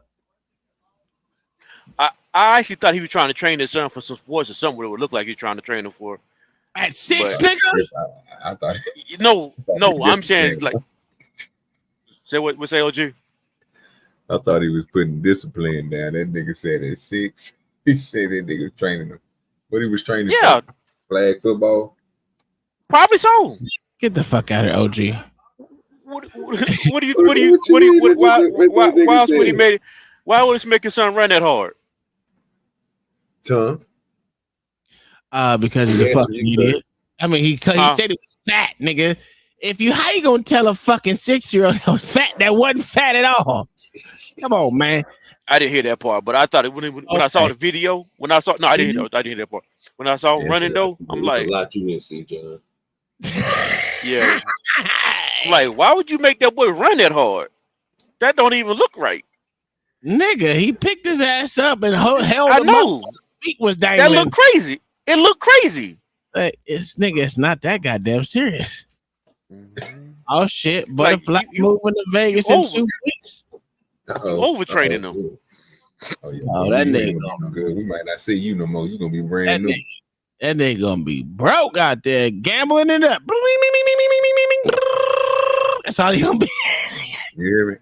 I actually thought he was trying to train his son for some sports or something. What it would look like he's trying to train him for. At 6, But nigga. I thought. No. I'm saying like. Say what? Say OG. I thought he was putting discipline down. That nigga said at 6. He said that nigga was training him. What he was training Yeah, for? Flag football. probably so. Get the fuck out of here, OG. What why else would he make it? Why would he make his son run that hard? Tom. Because he's a fucking idiot. I mean, he said he was fat, nigga. How you gonna tell a fucking 6-year-old that was fat that wasn't fat at all? Come on, man. I didn't hear that part, but I thought when I saw the video, I didn't hear that part. When I saw running though, I'm like, a lot you didn't see, John. Yeah. I'm like, why would you make that boy run that hard? That don't even look right. Nigga, he picked his ass up and held I him know. up. His feet was dangling. That looked crazy. It looked crazy. It's not that goddamn serious. Oh shit, Like, butterfly moving to Vegas in 2 weeks. You overtraining them. Oh, that nigga gonna be good. We might not see you no more. You gonna be brand new. That nigga gonna be broke out there gambling it up. That's all he gonna be. You hear me?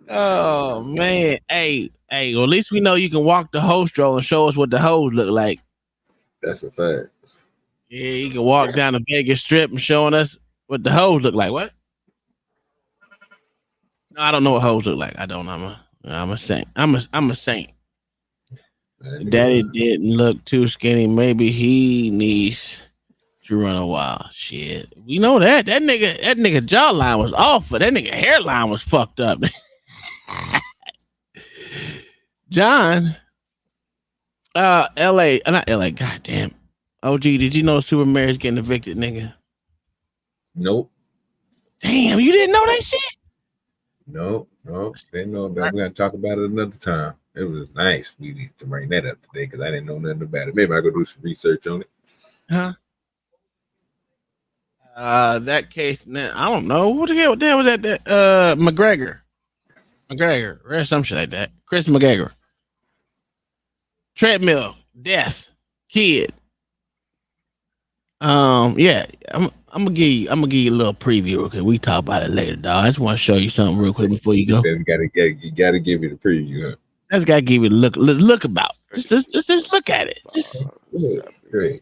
Oh man. Hey, well, at least we know you can walk the hose stroll and show us what the hose look like. That's a fact. Yeah, you can walk down the Vegas Strip and showing us what the hose look like. What? No, I don't know what hoes look like. I don't. I'm a saint. I'm a saint. Daddy didn't look too skinny. Maybe he needs to run a while. Shit, we know that nigga jawline was off, but that nigga hairline was fucked up. John, L.A. Not L.A. Goddamn. OG, did you know Super Mary's getting evicted, nigga? Nope. Damn, you didn't know that shit? No, didn't know about it. We're gonna talk about it another time. It was nice. We need to bring that up today because I didn't know nothing about it. Maybe I could do some research on it. Huh? That case, I don't know. What the hell was that? McGregor, or some shit like that. Chris McGregor. Treadmill, death, kid. Yeah, I'm gonna give you a little preview. Okay, we talk about it later, dog. I just want to show you something real quick before you go. You gotta give me the preview, huh? I just gotta give you a look about. Just look at it. Go ahead.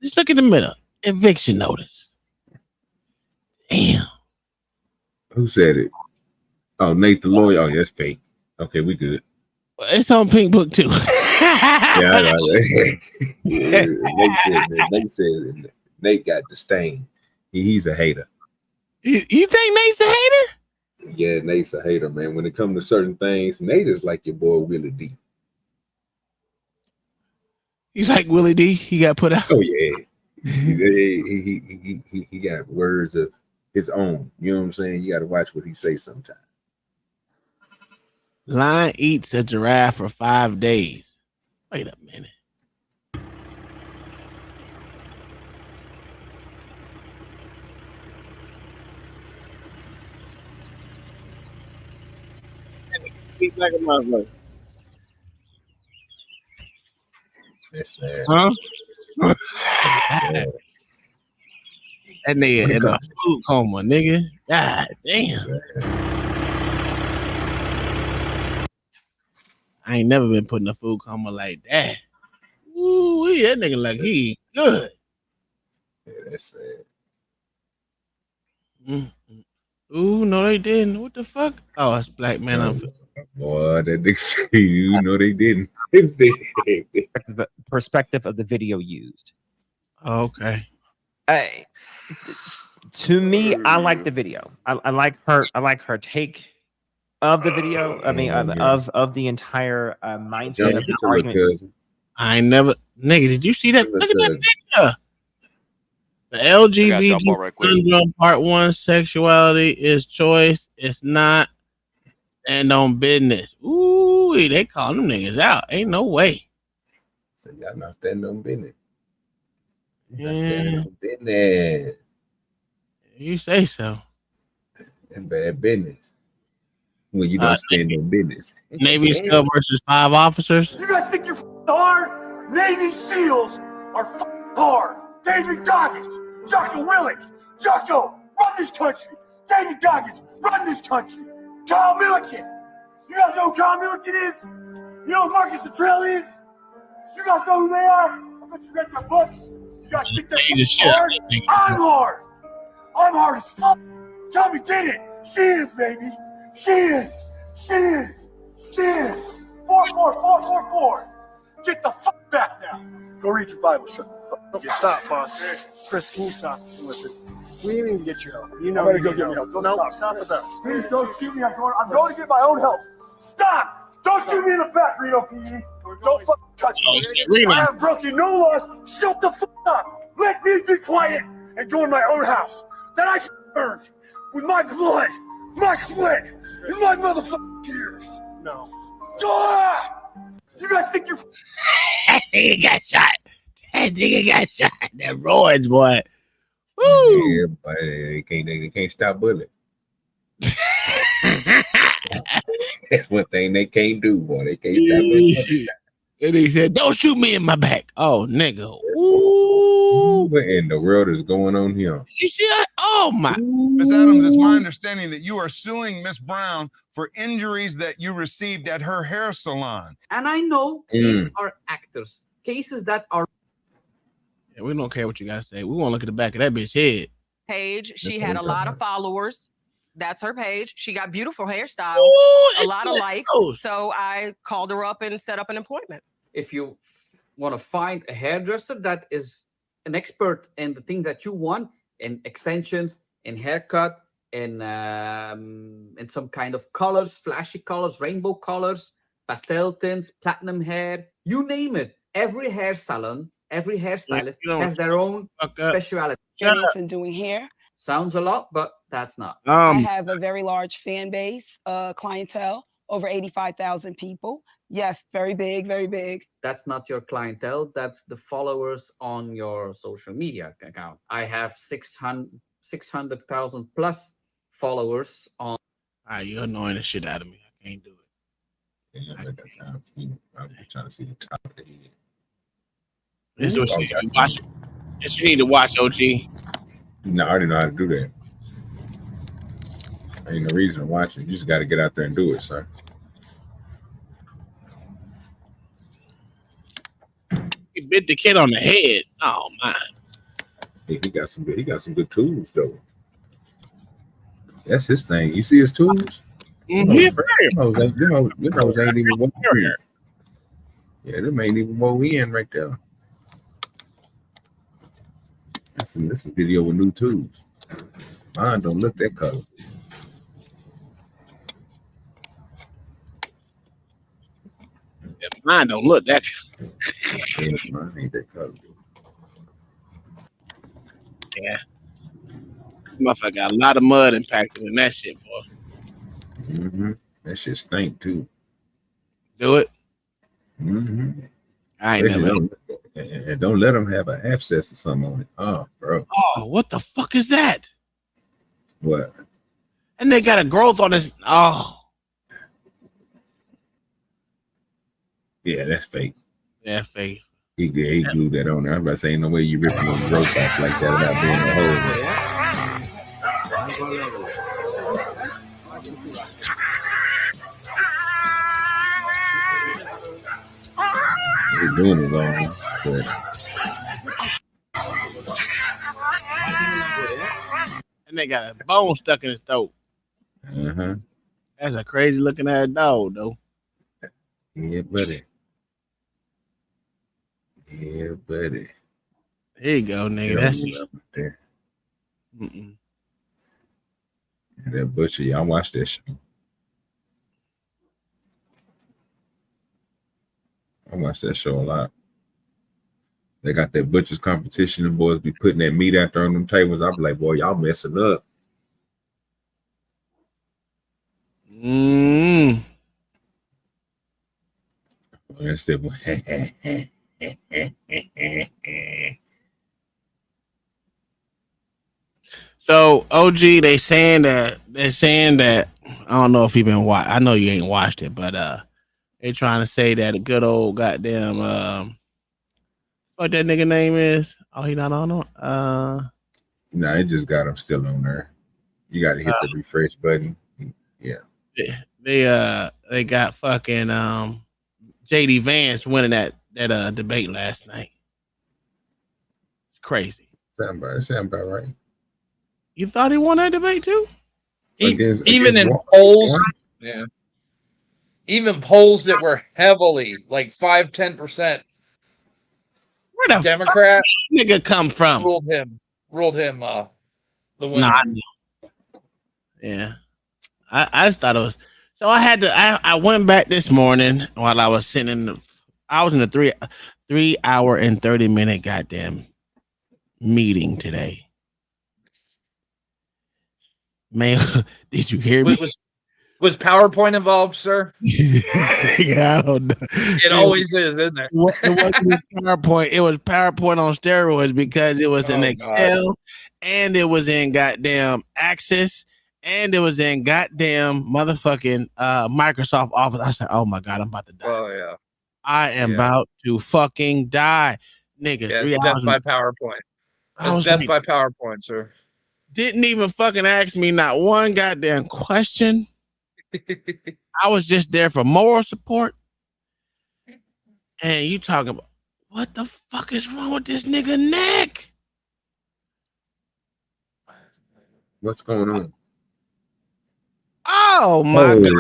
Just look at the middle. Eviction notice. Damn. Who said it? Oh, Nate the lawyer. Oh, that's fake. Okay, we good. It's on Pink Book too. Yeah, I know. Nate got disdain. He's a hater. You think Nate's a hater? Yeah, Nate's a hater, man. When it comes to certain things, Nate is like your boy Willie D. He's like Willie D. He got put out. Oh yeah. He got words of his own. You know what I'm saying? You got to watch what he say sometimes. Lion eats a giraffe for 5 days. Wait a minute. Speak like a motherfucker. That's sad. Huh? That nigga in a food coma, nigga. God damn. I ain't never been put in a food coma like that. Ooh, that nigga like he good. Yeah, that's sad. Ooh, no, they didn't. What the fuck? Oh, it's black man. Boy, that nigga say you know they didn't. The perspective of the video used. Okay. To me, I like the video. I like her take of the video. I mean, of the entire mindset of the argument. I ain't never, nigga. Did you see that? Look at that picture. The LGBT syndrome part 1: sexuality is choice. It's not and on business. Ooh, they call them niggas out. Ain't no way. So y'all not standing on business. Yeah. Business. You say so. And bad business. when you don't stand on business. Navy SEAL versus 5 officers. You guys think you're hard? Navy SEAls are hard. David Goggins, Jocko Willink, Jocko, run this country. David Goggins, run this country. Kyle Milliken. You guys know who Kyle Milliken is? You know who Marcus Luttrell is? You guys know who they are? I bet you read their books. You guys think they're hard? I'm hard. I'm hard as fuck. Tommy did it. She is, baby. She is. She is. She is. 44444. Get the fuck back now. Go read your Bible. Shut the fuck up. You stop, boss. Chris, can you stop? Listen, we need to get your help. You know, I'm gonna go get me help. No, stop with us. Please don't shoot me. I'm going to get my own help. Stop! Don't shoot me in the back, Reno PD. Don't fucking touch me. I have broken no laws. Shut the fuck up. Let me be quiet and go in my own house that I earned with my blood, my sweat, and my motherfucking tears. No. Ah! You guys think you're That nigga got shot. That nigga got shot. That roids, boy. Woo. Yeah, but they can't stop bullet. That's one thing they can't do, boy. They can't stop bullet. And he said, "Don't shoot me in my back." Oh, nigga. Ooh. What in the world is going on here? You see that? Oh my. Ms. Adams, it's my understanding that you are suing Miss Brown for injuries that you received at her hair salon. And I know these are actors. Cases that are. Yeah, we don't care what you gotta say. We want to look at the back of that bitch head. Page. She had a lot of followers. That's her page. She got beautiful hairstyles, Ooh, a lot of it's likes. close. So I called her up and set up an appointment. If you want to find a hairdresser that is an expert in the things that you want, in extensions, in haircut, in some kind of colors, flashy colors, rainbow colors, pastel tints, platinum hair, you name it. Every hair salon, every hairstylist has their own speciality. And doing hair. Sounds a lot, but that's not. I have a very large fan base, clientele, over 85,000 people. Yes, very big, very big. That's not your clientele. That's the followers on your social media account. I have 600,000 plus followers on. You're annoying the shit out of me. I can't do it. Yeah, I got time. I'm trying to see the top of the head. This is what you need to watch. This you need to watch, OG. No, I didn't know how to do that. Ain't no reason to watch it. You just got to get out there and do it, sir. He bit the kid on the head. Oh man. He got some good tools though. That's his thing. You see his tools? Mm-hmm. You know, ain't even woe in. Yeah, them ain't even woe in right there. That's a video with new tools. Mine don't look that color. Yeah, mine don't look that. Yeah, mine ain't that color. Yeah. Motherfucker got a lot of mud impacted in that shit, boy. Mm-hmm. That shit stink too. Do it. Mm-hmm. I ain't never. And don't let them have an abscess or something on it. Oh, bro. Oh, what the fuck is that? What? And they got a growth on this. Oh. Yeah, that's fake. Yeah, fake. He glued that on there. I'm about to say, ain't no way you ripping the growth off like that without being a hole there. He's doing it wrong. But And they got a bone stuck in his throat. uh-huh. That's a crazy looking ass dog, though. Yeah, buddy. Yeah, buddy. There you go, nigga. That's there. Mm-mm. That butcher, y'all watch that show. I watch that show a lot. They got that butcher's competition, and boys be putting that meat out there on them tables. I be like, boy, y'all messing up. That's it. So OG, they're saying that I don't know if you've been watching. I know you ain't watched it, but they trying to say that a good old goddamn what that nigga name is? Oh, he not on it. Nah, it just got him still on there. You got to hit the refresh button. Yeah. They got fucking JD Vance winning that debate last night. It's crazy. Sound about right. You thought he won that debate too? Even in polls, yeah. Even polls that were heavily like 5-10% where the Democrat nigga come from? Ruled him the winner. Nah, yeah. I just thought it was so I went back this morning while I was sitting in the 3 hour and 30-minute goddamn meeting today. Man, did you hear me? Was PowerPoint involved, sir? Yeah, I don't know. It always is, isn't it? It wasn't PowerPoint. It was PowerPoint on steroids because it was in Excel, God. and it was in goddamn Access, and it was in goddamn motherfucking Microsoft Office. I said, "Oh my God, I'm about to die." Oh yeah, I am about to fucking die, nigga. yeah. It's death by PowerPoint. It's death by PowerPoint, sir. Didn't even fucking ask me not one goddamn question. I was just there for moral support. And you talking about what the fuck is wrong with this nigga neck? What's going on? Oh my God.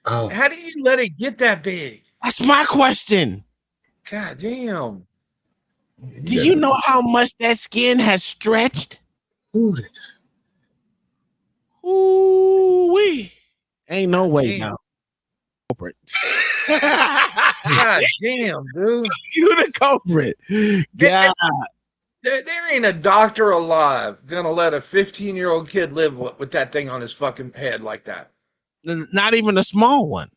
Oh. How do you let it get that big? That's my question. God damn. Do you know how much that skin has stretched? Ooh-wee. Ain't no way now. Culprit. God damn, dude. You the culprit. God. There ain't a doctor alive gonna let a 15-year-old kid live with that thing on his fucking head like that. Not even a small one.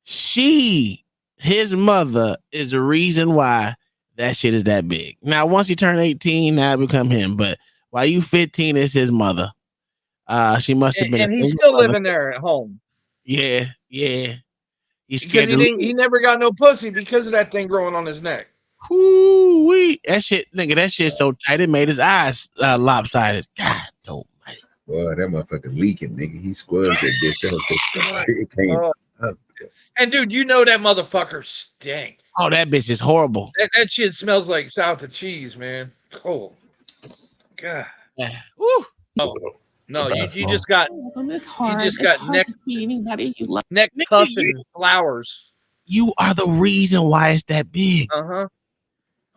His mother is the reason why that shit is that big. Now, once he turned 18, now it become him. But while you 15, it's his mother. She must have been. And he's still living there at home. Yeah. He's Because scared he never got no pussy because of that thing growing on his neck. Woo-wee. That shit, nigga, that shit's so tight it made his eyes lopsided. God, no. Boy, that motherfucker leaking, nigga. He squirrels that bitch. It can't. And dude, you know that motherfucker stink. Oh, that bitch is horrible. That shit smells like South of cheese, man. Cool. God. Yeah. Woo. No, you just got neck puffing flowers. You are the reason why it's that big. Uh-huh.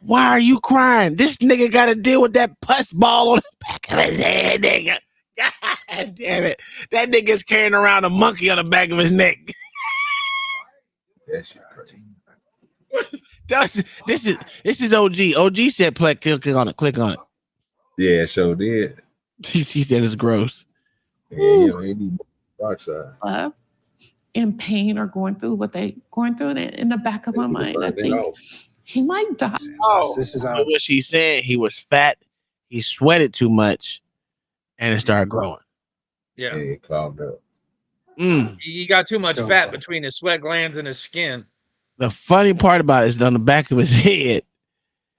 Why are you crying? This nigga got to deal with that pus ball on the back of his head, nigga. God damn it. That nigga's carrying around a monkey on the back of his neck. That shit crazy. This is OG. OG said click on it. Yeah, sure did. She said it's gross. Yeah, ain't even rockside. In pain or going through what they going through in the back of my mind. I think he might die. This is what she said. He was fat. He sweated too much, and it started growing. Yeah, it clogged up. He got too much fat between his sweat glands and his skin. The funny part about it is on the back of his head,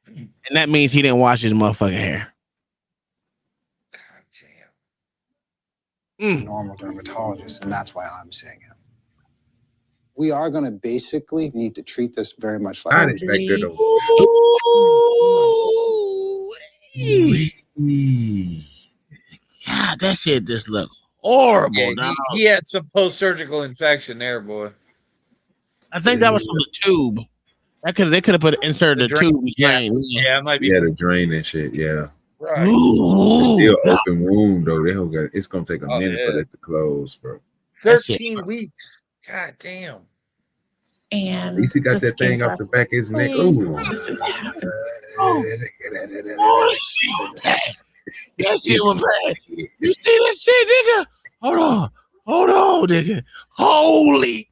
and that means he didn't wash his motherfucking hair. God damn. Normal dermatologist, and that's why I'm seeing him. We are going to basically need to treat this very much like. I didn't expect that though. God, that shit just look horrible. Yeah, he had some post-surgical infection there, boy. I think that was from the tube. They could have inserted the tube drain. Yeah, it might be. Yeah, the drain and shit. Yeah. Right. It's still open wound though. It's gonna take a minute for that to close, bro. 13 weeks. God damn. And at least he got that thing off the back of his neck. Ooh. That shit was bad. You see that shit, nigga? Hold on, nigga. Holy.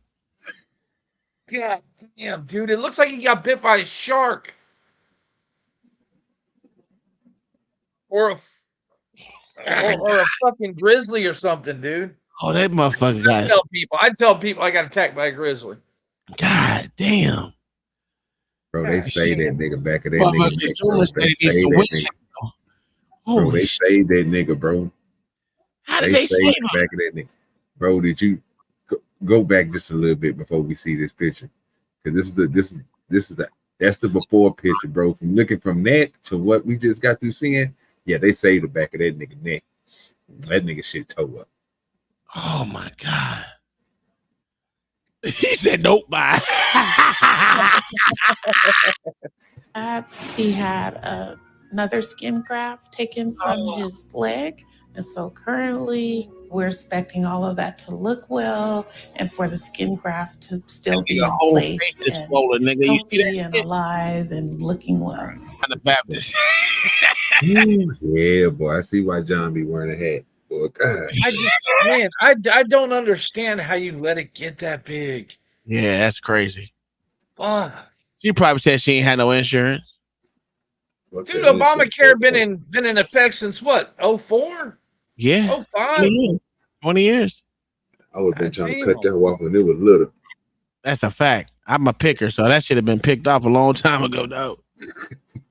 God damn, dude. It looks like he got bit by a shark. or a fucking grizzly or something, dude. Oh, that motherfucker got. I tell people I got attacked by a grizzly. God damn. Bro, they say that nigga back of that Well, nigga. there's Neck, so bro. much They that needs say some that witch. nigga. Bro, Holy they shit. say that nigga, bro. How did they say save the him? back of that nigga. Bro, did you go back just a little bit before we see this picture? Because that's the before picture, bro. From looking from that to what we just got through seeing, yeah, they saved the back of that nigga neck. That nigga shit toe up. Oh my god. He said nope, bye. He had another skin graft taken from his leg. And so currently we're expecting all of that to look well and for the skin graft to still be in place and healthy and alive and looking well. The Baptist. Yeah, boy. I see why John be wearing a hat. Boy, God. I don't understand how you let it get that big. Yeah, that's crazy. Fuck. She probably said she ain't had no insurance. Dude, Obamacare been in effect since what? 04? Yeah. 05? 20 years. I would have been trying to cut that off when it was little. That's a fact. I'm a picker, so that should have been picked off a long time ago, though.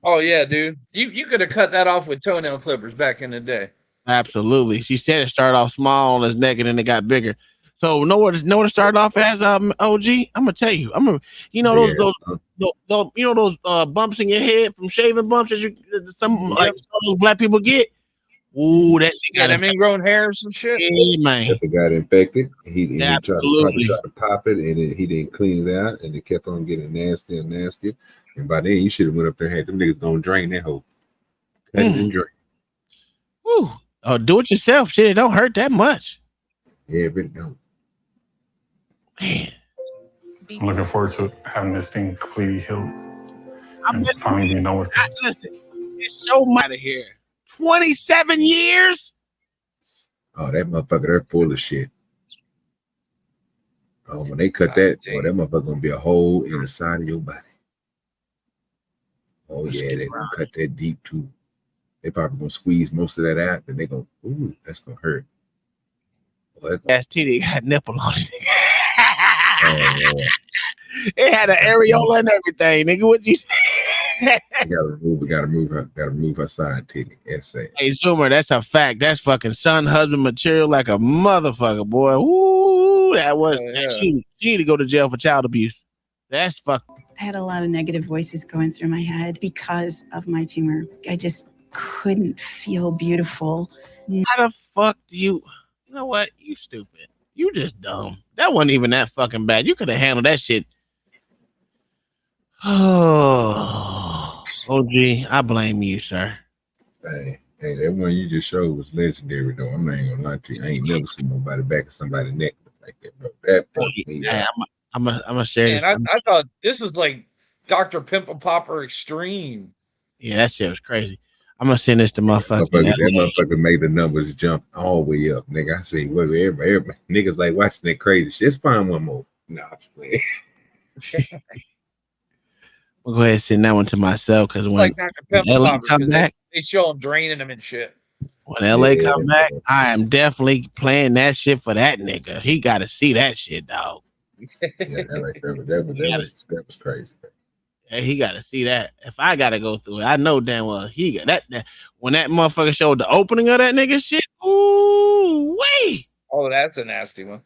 Oh yeah, dude. You could have cut that off with toenail clippers back in the day. Absolutely. She said it started off small on his neck and then it got bigger. So know what it started off as, OG? I'm gonna tell you. Those bumps in your head from shaving bumps that some those black people get. Ooh, that shit got them ingrown hairs and shit. Yeah, man. If it got infected, he tried to pop it, and he didn't clean it out, and it kept on getting nastier and nastier. And by then, you should have went up there and had them niggas gonna drain that hole, cut it and drain. Woo! Oh, do it yourself. Shit, it don't hurt that much. Yeah, but it don't. Man, I'm looking forward to having this thing completely healed and finally being done with it. Listen, it's so much out of here. 27 years? Oh, that motherfucker, they're full of shit. Oh, when they cut that, that motherfucker gonna be a hole in the side of your body. Oh, yeah, they gonna cut that deep too. They probably gonna squeeze most of that out, and they gonna, ooh, that's gonna hurt. STD got nipple on it. Oh, it had an areola and everything, nigga. What you say? gotta move her side titty. Essay. Hey, Zoomer, that's a fact. That's fucking son husband material like a motherfucker, boy. Ooh, that was. She need to go to jail for child abuse. That's fucking. I had a lot of negative voices going through my head because of my tumor. I just couldn't feel beautiful. How the fuck do you? You know what? You stupid. You just dumb. That wasn't even that fucking bad. You could have handled that shit. Oh, OG, I blame you, sir. Hey, that one you just showed was legendary, though. I'm not even gonna lie to you. I ain't never seen nobody back of somebody's neck like that, bro. That fucked me up. I'm gonna share this. I thought this was like Dr. Pimple Popper Extreme. Yeah, that shit was crazy. I'm gonna send this to motherfucker. That motherfucker made the numbers jump all the way up, nigga. I see what everybody niggas like watching that crazy shit. Let's find one more. Nah, I'm playing. We'll go ahead and send that one to myself because when Like Dr. Pimple LA Popper, come back, they show him draining them and shit. when LA come back, I am definitely playing that shit for that nigga. He got to see that shit, dog. Yeah, that was crazy. Yeah, he got to see that. If I got to go through it, I know damn well he got that. When that motherfucker showed the opening of that nigga shit, ooh, wait. Oh, that's a nasty one.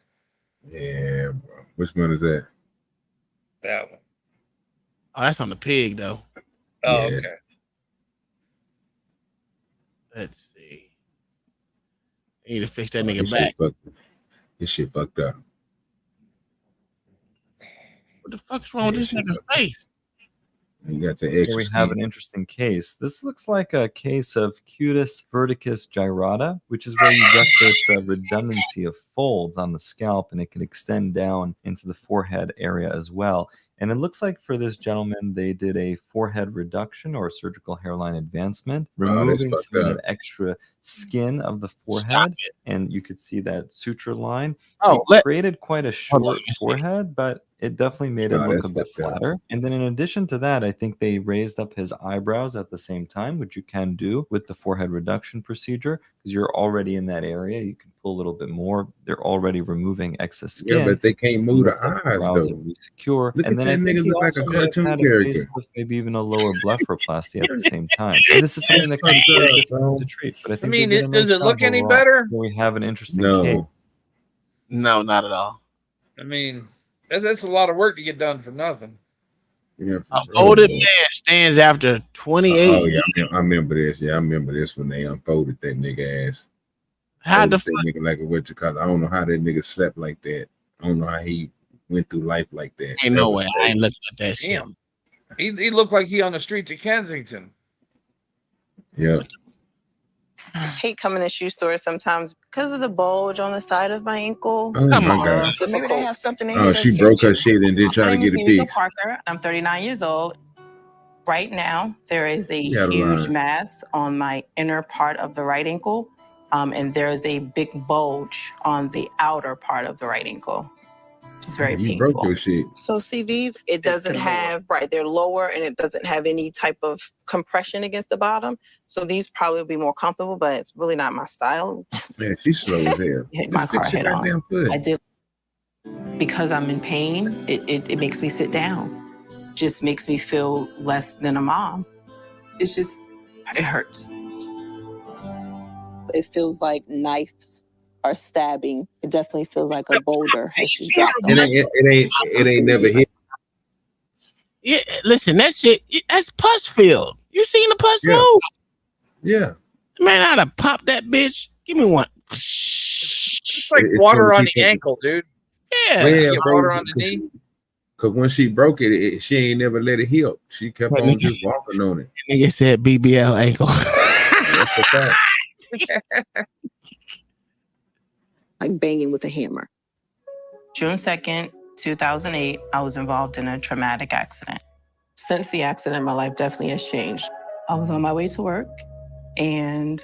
Yeah, bro. Which one is that? That one. Oh, that's on the pig, though. Oh, Yeah. okay. Let's see. I need to fix that nigga back. This shit fucked up. What the fuck's wrong with this nigga's face? You got the Here extra we have skin. an interesting case. This looks like a case of cutis verticus gyrata, which is where you get this redundancy of folds on the scalp, and it can extend down into the forehead area as well. And it looks like for this gentleman, they did a forehead reduction or surgical hairline advancement, removing some of that extra skin of the forehead. And you could see that suture line. Oh, it created quite a short forehead, but it definitely made it Oh, look that's a bit fucked up. flatter. And then in addition to that, I think they raised up his eyebrows at the same time, which you can do with the forehead reduction procedure because you're already in that area. You can pull a little bit more. They're already removing excess Yeah, skin. but they can't move Lift the up eyes brows and though. resecure. Look And at then that I think nigga he look like a also might have cartoon had a character. facelift, maybe even a lower blepharoplasty at the same time. And this is something That's that can be very fucked up, difficult bro. to treat. But I I think they mean, did a nice does it job look any overall. better? So we have an interesting case. No, not at all. I mean, that's a lot of work to get done for nothing. Yeah, A for folded sure. man stands after 28 Oh yeah, years. I remember this. Yeah, I remember this when they unfolded that nigga ass. How the Folded that nigga like a what you call it. I don't know how that nigga slept like that. I don't know how he went through life like that. Ain't That no was way. I crazy. ain't looking at that shit. Damn. He looked like he on the streets of Kensington. Yeah. I hate coming to shoe stores sometimes because of the bulge on the side of my ankle. Oh my God. So maybe they have something in Oh, here she that's broke her fit you. shit and then My tried to name is get it Mika fixed. Parker. I'm 39 years old. Right now, there is a You gotta huge lie. mass on my inner part of the right ankle, and there's a big bulge on the outer part of the right ankle. It's very You painful. broke your shit. So see these, it doesn't have, right, they're lower and it doesn't have any type of compression against the bottom. So these probably would be more comfortable, but it's really not my style. Man, she's slow as hell. Hit my Just car fix your head on. goddamn foot. I did, because I'm in pain, it makes me sit down. Just makes me feel less than a mom. It's just, it hurts. It feels like knives are stabbing. It definitely feels like a boulder has just dropped on my foot. It ain't never hit. Yeah, listen, that shit, that's pus filled. You seen the pus Yeah. move? Yeah. Man, I'd have popped that bitch. Give me one. It's like It's water gonna on keep the it- ankle, dude. Yeah. Get water on the knee. Cause when she broke it, she ain't never let it heal. She kept on just walking on it. Nigga said BBL ankle. That's a fact. Like banging with a hammer. June 2nd, 2008, I was involved in a traumatic accident. Since the accident, my life definitely has changed. I was on my way to work and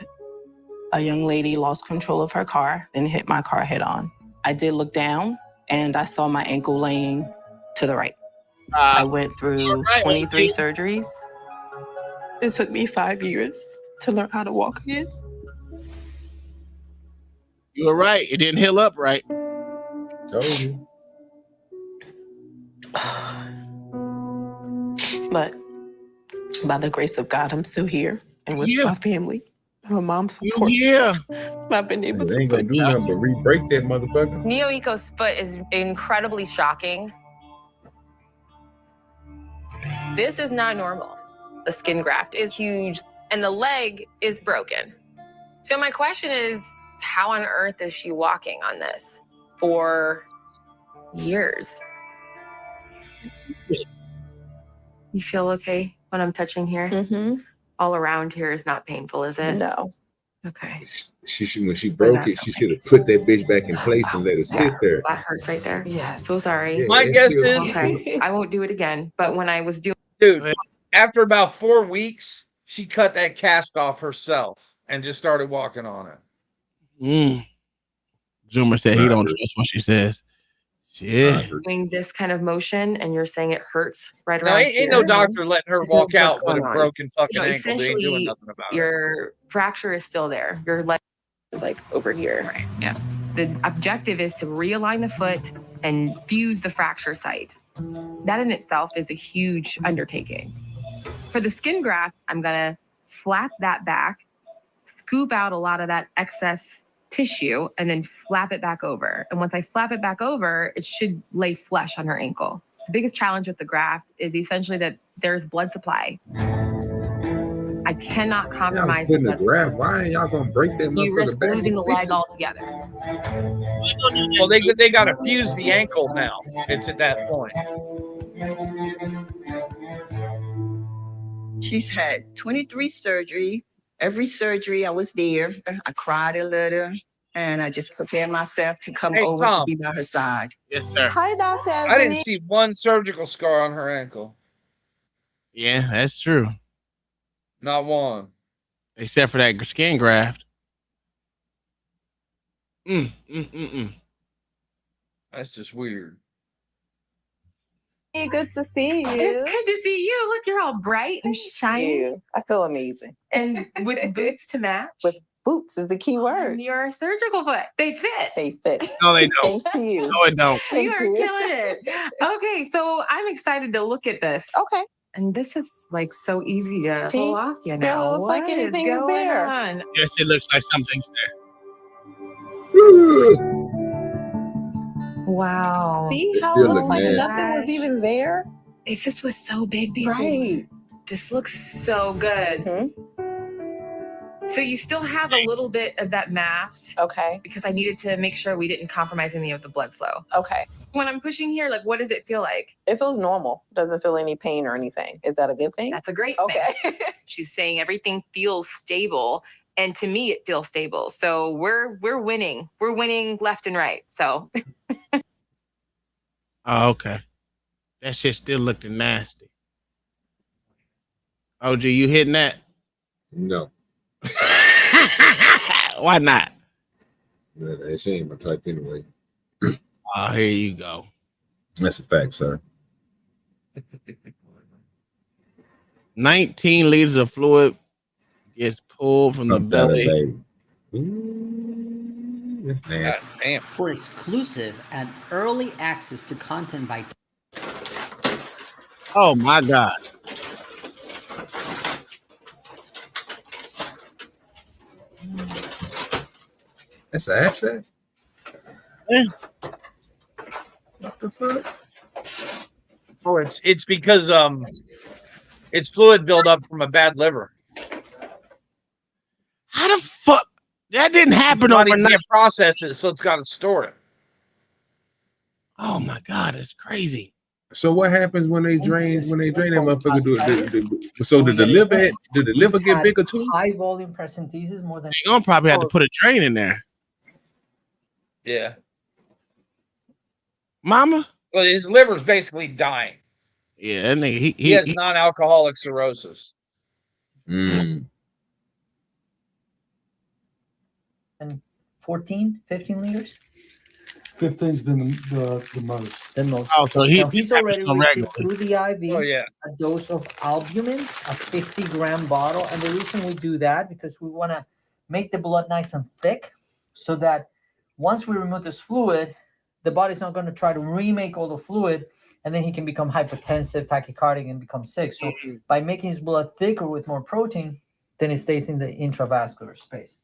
a young lady lost control of her car and hit my car head on. I did look down and I saw my ankle laying to the right. I went through 23 surgeries. It took me 5 years to learn how to walk again. You were right. It didn't heal up right. Told you. But by the grace of God, I'm still here and with my family. My mom's support. Yeah. I've been able They to ain't gonna put do nothing but re-break that motherfucker. Neo-Eco's foot is incredibly shocking. This is not normal. The skin graft is huge and the leg is broken. So my question is, how on earth is she walking on this for years? You feel okay when I'm touching here? Mm-hmm. All around here is not painful, is it? No. Okay. When she broke it, she should have put that bitch back in place and let it sit there. That hurts right there. Yes. So sorry. Yeah, My it's guess still- is, Okay. I won't do it again. But when I was doing, dude, after about 4 weeks, she cut that cast off herself and just started walking on it. Zoomer said he don't trust what she says. Shit. doing this kind of motion and you're saying it hurts right No, around ain't no doctor letting her This walk is what's out with a going on. broken fucking You know, ankle. They ain't doing essentially, nothing about it. your fracture is still there. Your leg is like over here. Right. Yeah. The objective is to realign the foot and fuse the fracture site. That in itself is a huge undertaking. For the skin graft, I'm gonna flap that back, scoop out a lot of that excess tissue, and then flap it back over. And once I flap it back over, it should lay flush on her ankle. The biggest challenge with the graft is essentially that there's blood supply. I cannot Y'all compromise putting the a blood grab. Why ain't y'all gonna break that you risk motherfucker back? losing the and fix leg it? altogether. Well, they got to fuse the ankle now. It's at that point. She's had 23 surgery. Every surgery I was there. I cried a little and I just prepared myself to come Hey, over Tom. to be by her side. Yes, sir. Hi, Dr. I didn't see one surgical scar on her ankle. Yeah, that's true. Not one. Except for that skin graft. That's just weird. Hey, good to see you. It's good to see you. Look, you're all bright and shiny. I feel amazing. And with boots to match. With boots is the key word. Your surgical foot. They fit. They fit. No, they don't. Thanks to you. No, it don't. You are killing it. Okay, so I'm excited to look at this. Okay. And this is like so easy to See? pull off, you know. Barely looks like What is anything is going there. on? Yes, it looks like something's there. Wow. See It how still it looks look like nasty. nothing was even there? If this was so big before. Right. This looks so good. So you still have a little bit of that mass. Okay. Because I needed to make sure we didn't compromise any of the blood flow. Okay. When I'm pushing here, like, what does it feel like? It feels normal. Doesn't feel any pain or anything. Is that a good thing? That's a great Okay. thing. She's saying everything feels stable. And to me, it feels stable. So we're winning. We're winning left and right. So Oh, okay. That shit still looking nasty. OG, you hitting that? No. Why not? That she ain't my type anyway. Oh, here you go. That's a fact, sir. 19 liters of fluid gets pulled from the belly. Damn. For exclusive and early access to content by Oh my God. That's an abscess? Yeah. What the fuck? Oh, it's because it's fluid buildup from a bad liver. How the fuck? That didn't happen The body overnight. can't process it, so it's got to store it. Oh my God, it's crazy. So what happens when they drain that motherfucker? So did the liver get bigger too? High volume presentesis more than You're gonna probably have to put a drain in there. Yeah. Mama? Well, his liver's basically dying. Yeah, that nigga, He has non-alcoholic cirrhosis. Mm. 14, 15 liters. 15's been the most. The most. Oh, so He's already on received regularly. through the IV Oh, yeah. a dose of albumin, a 50-gram bottle. And the reason we do that, because we want to make the blood nice and thick so that once we remove this fluid, the body's not going to try to remake all the fluid, and then he can become hypertensive, tachycardic, and become sick. So by making his blood thicker with more protein, then it stays in the intravascular space.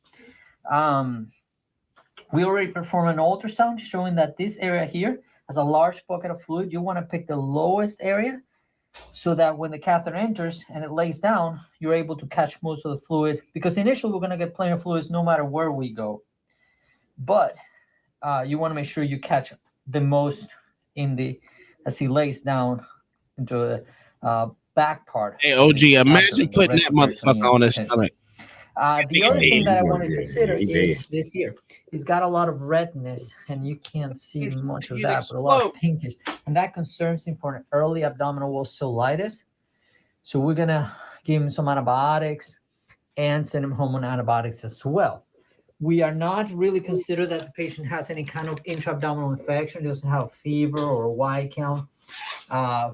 We already performed an ultrasound showing that this area here has a large pocket of fluid. You want to pick the lowest area so that when the catheter enters and it lays down, you're able to catch most of the fluid, because initially we're going to get plenty of fluids no matter where we go. But you want to make sure you catch the most as he lays down into the back part. Hey, OG, imagine putting that motherfucker on his stomach. The other thing that I want to consider is this here. He's got a lot of redness, and you can't see much of that, but a lot of pinkish. And that concerns him for an early abdominal wall cellulitis. So we're going to give him some antibiotics and send him home on antibiotics as well. We are not really considered that the patient has any kind of intra-abdominal infection, doesn't have fever or a Y count.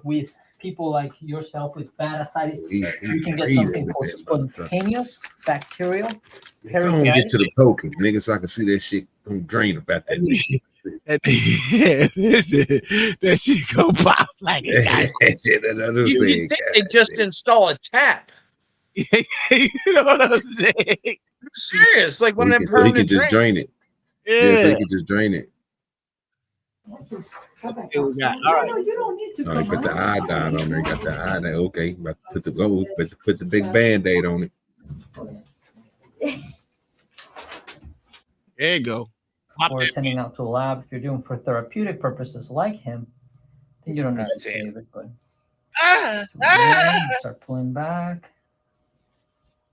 With people like yourself with bad ascites, you can get something called spontaneous bacterial Come on, get to the poking, nigga, so I can see that shit drain about that. That shit go pop like a guy. You think they just install a tap? You know what I'm saying? I'm serious, like one of them So he can permanent just drain it. Yeah, so he can just drain it. All right. You don't need to. Oh, he put the iodine on there. He got the iodine. Okay, about to put the big Band-Aid on it. There you go. Or sending out to a lab. If you're doing for therapeutic purposes like him, then you don't need to save it. But start pulling back.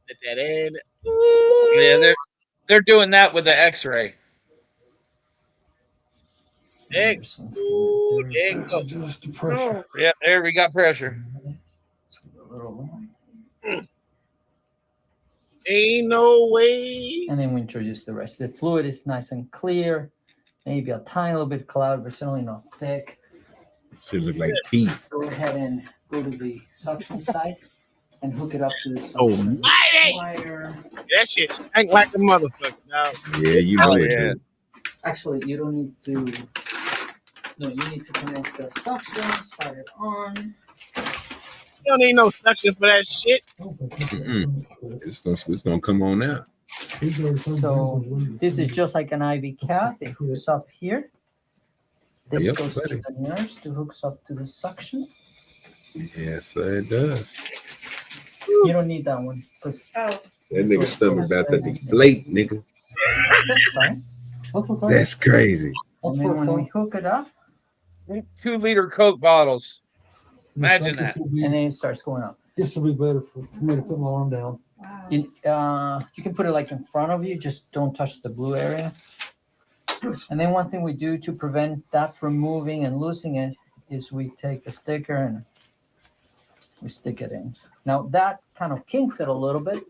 Let that in. Yeah, they're doing that with the X-ray. There you go. Just the pressure. Yeah, there we got pressure. Ain't no way. And then we introduce the rest. The fluid is nice and clear. Maybe a tiny little bit cloud, but certainly not thick. Shit look like teeth. Go ahead and go to the suction side and hook it up to the Oh, suction mighty! wire. That shit stank like a motherfucker, dog. Yeah, you know it. Dude. Actually, you don't need to. No, you need to connect the suction, start it on. You don't need no suction for that shit. It's gonna come on now. So this is just like an IV cap. It hooks up here. This Yep, goes buddy. to the nurse to hooks up to the suction. Yes, it does. You don't need that one. That nigga stomach about to deflate, nigga. Sorry. That's crazy. And then when we hook it up, 2-liter Coke bottles. Imagine that. and then it starts going up. This will be better for me to put my arm down. You can put it like in front of you, just don't touch the blue area. And then one thing we do to prevent that from moving and losing it is we take a sticker and we stick it in. Now that kind of kinks it a little bit,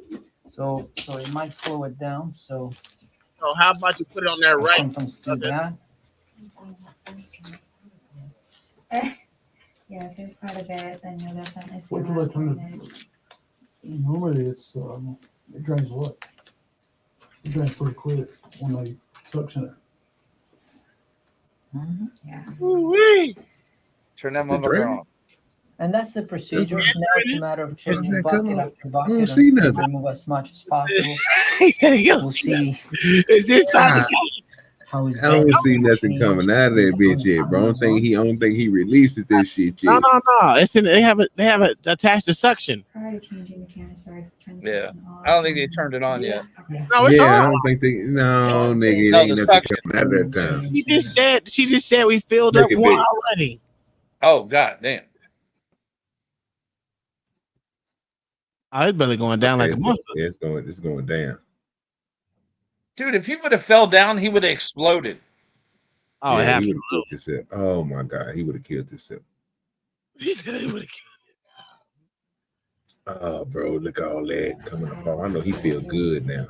so it might slow it down. So how about you put it on there right? Sometimes do that. Yeah, if it's part of it, then you'll definitely see Wait till I turn it. Normally it's it drains what? It drains pretty quick when they suction it. Yeah. Ooh-wee. Turn that motherfucker on. And that's the procedure. Now it's a matter of changing that bucket come after I bucket don't see and nothing. remove as much as possible. We'll see. Is this how he's I don't going. see nothing coming out of that bitch yet, bro. I don't think he releases this shit No, yet. no. It's in. They have it attached to suction. Prior to changing the canister, turn the Yeah. suction off. I don't think they turned it on yet. No, it's Yeah, I on. don't think they. No, nigga, it No, ain't the nothing suction. coming out of that time. She just said we filled Look up at one this. already. Oh, god damn. Oh, it's barely going down like a month. Yeah, it's going down. Dude, if he would have fell down, he would have exploded. Oh, it Yeah, happened. he would have killed himself. Oh my god, he would have killed himself. He said he would have killed. Oh, bro, look at all that coming apart. I know he feel good now.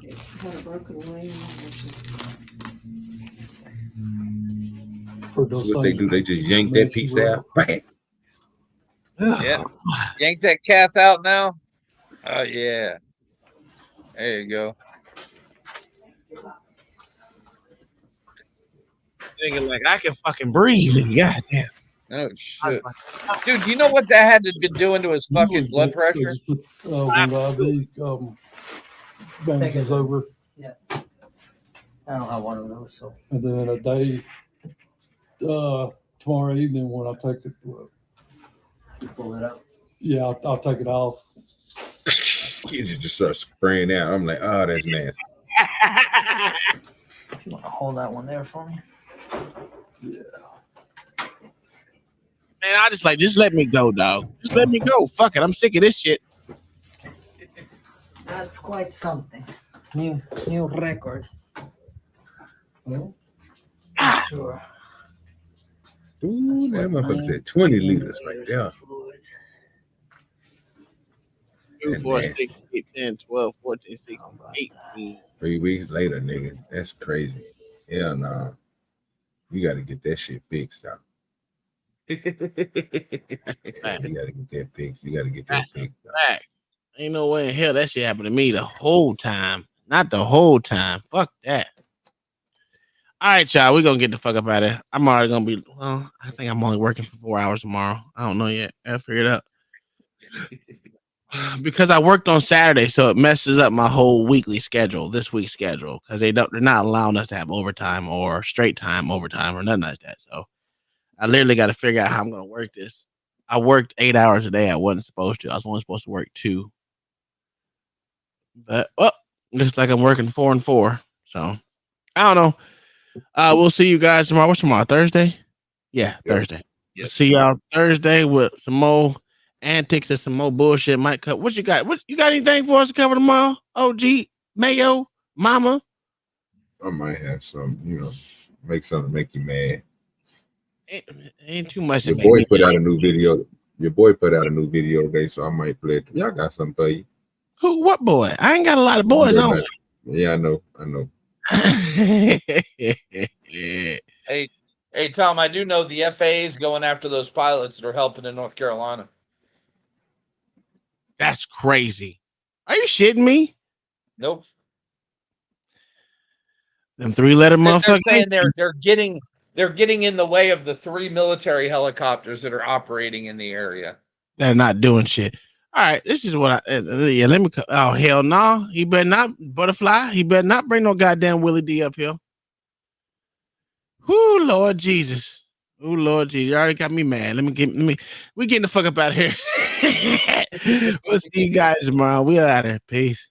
So what they do? They just yank that piece out. Bam. Yeah. Yank that calf out now. Oh yeah. There you go. Thinking like I can fucking breathe. God damn. Oh shit. Dude, you know what that had to be doing to his fucking blood pressure? When the IV bandages over, Yeah. I don't have one of those, so and then a day tomorrow evening when I take it, pull it up. yeah, I'll take it off. You just start spraying out. I'm like, oh, that's nasty. If you want to hold that one there for me. Yeah. Man, I just let me go, dog. Just let me go. Fuck it. I'm sick of this shit. That's quite something. New record. Well, sure. Ooh, that motherfucker said 20 liters right there. 2, 4, 6, 8, 10, 12, 14, 16, 18. 3 weeks later, nigga. That's crazy. Hell no. You got to get that shit fixed out. You got to get that fixed. You got to get that fixed. Fact. Ain't no way in hell that shit happened to me the whole time. Not the whole time. Fuck that. All right, y'all. We're going to get the fuck up out of here. I'm already going to be, well, I think I'm only working for 4 hours tomorrow. I don't know yet. I'll figure it out. Because I worked on Saturday, so it messes up my whole weekly schedule, this week's schedule, because they're not allowing us to have overtime or straight time overtime or nothing like that. So I literally got to figure out how I'm going to work this. I worked 8 hours a day. I wasn't supposed to. I was only supposed to work 2. But looks like I'm working 4 and 4. So I don't know. We'll see you guys tomorrow. What's tomorrow? Thursday? Yeah, Thursday. Yes. We'll see y'all Thursday with some more antics and some more bullshit. Might cut. What you got? What you got? Anything for us to cover tomorrow? OG, Mayo, Mama. I might have some, make something to make you mad. Ain't too much. Your boy put out a new video. Your boy put out a new video today, so I might play it. Y'all got something for you. Who? What boy? I ain't got a lot of boys on. Yeah, I know. Hey, Hey, Tom, I do know the FAA is going after those pilots that are helping in North Carolina. That's crazy. Are you shitting me? Nope. Them 3-letter They're motherfuckers. saying they're getting in the way of the 3 military helicopters that are operating in the area. They're not doing shit. All right, this is what I yeah. Let me. Oh hell no! He better not butterfly. He better not bring no goddamn Willie D up here. Whoo, Lord Jesus. Oh Lord Jesus, you already got me mad. We getting the fuck up out of here. We'll see you guys tomorrow. We are out of here. Peace.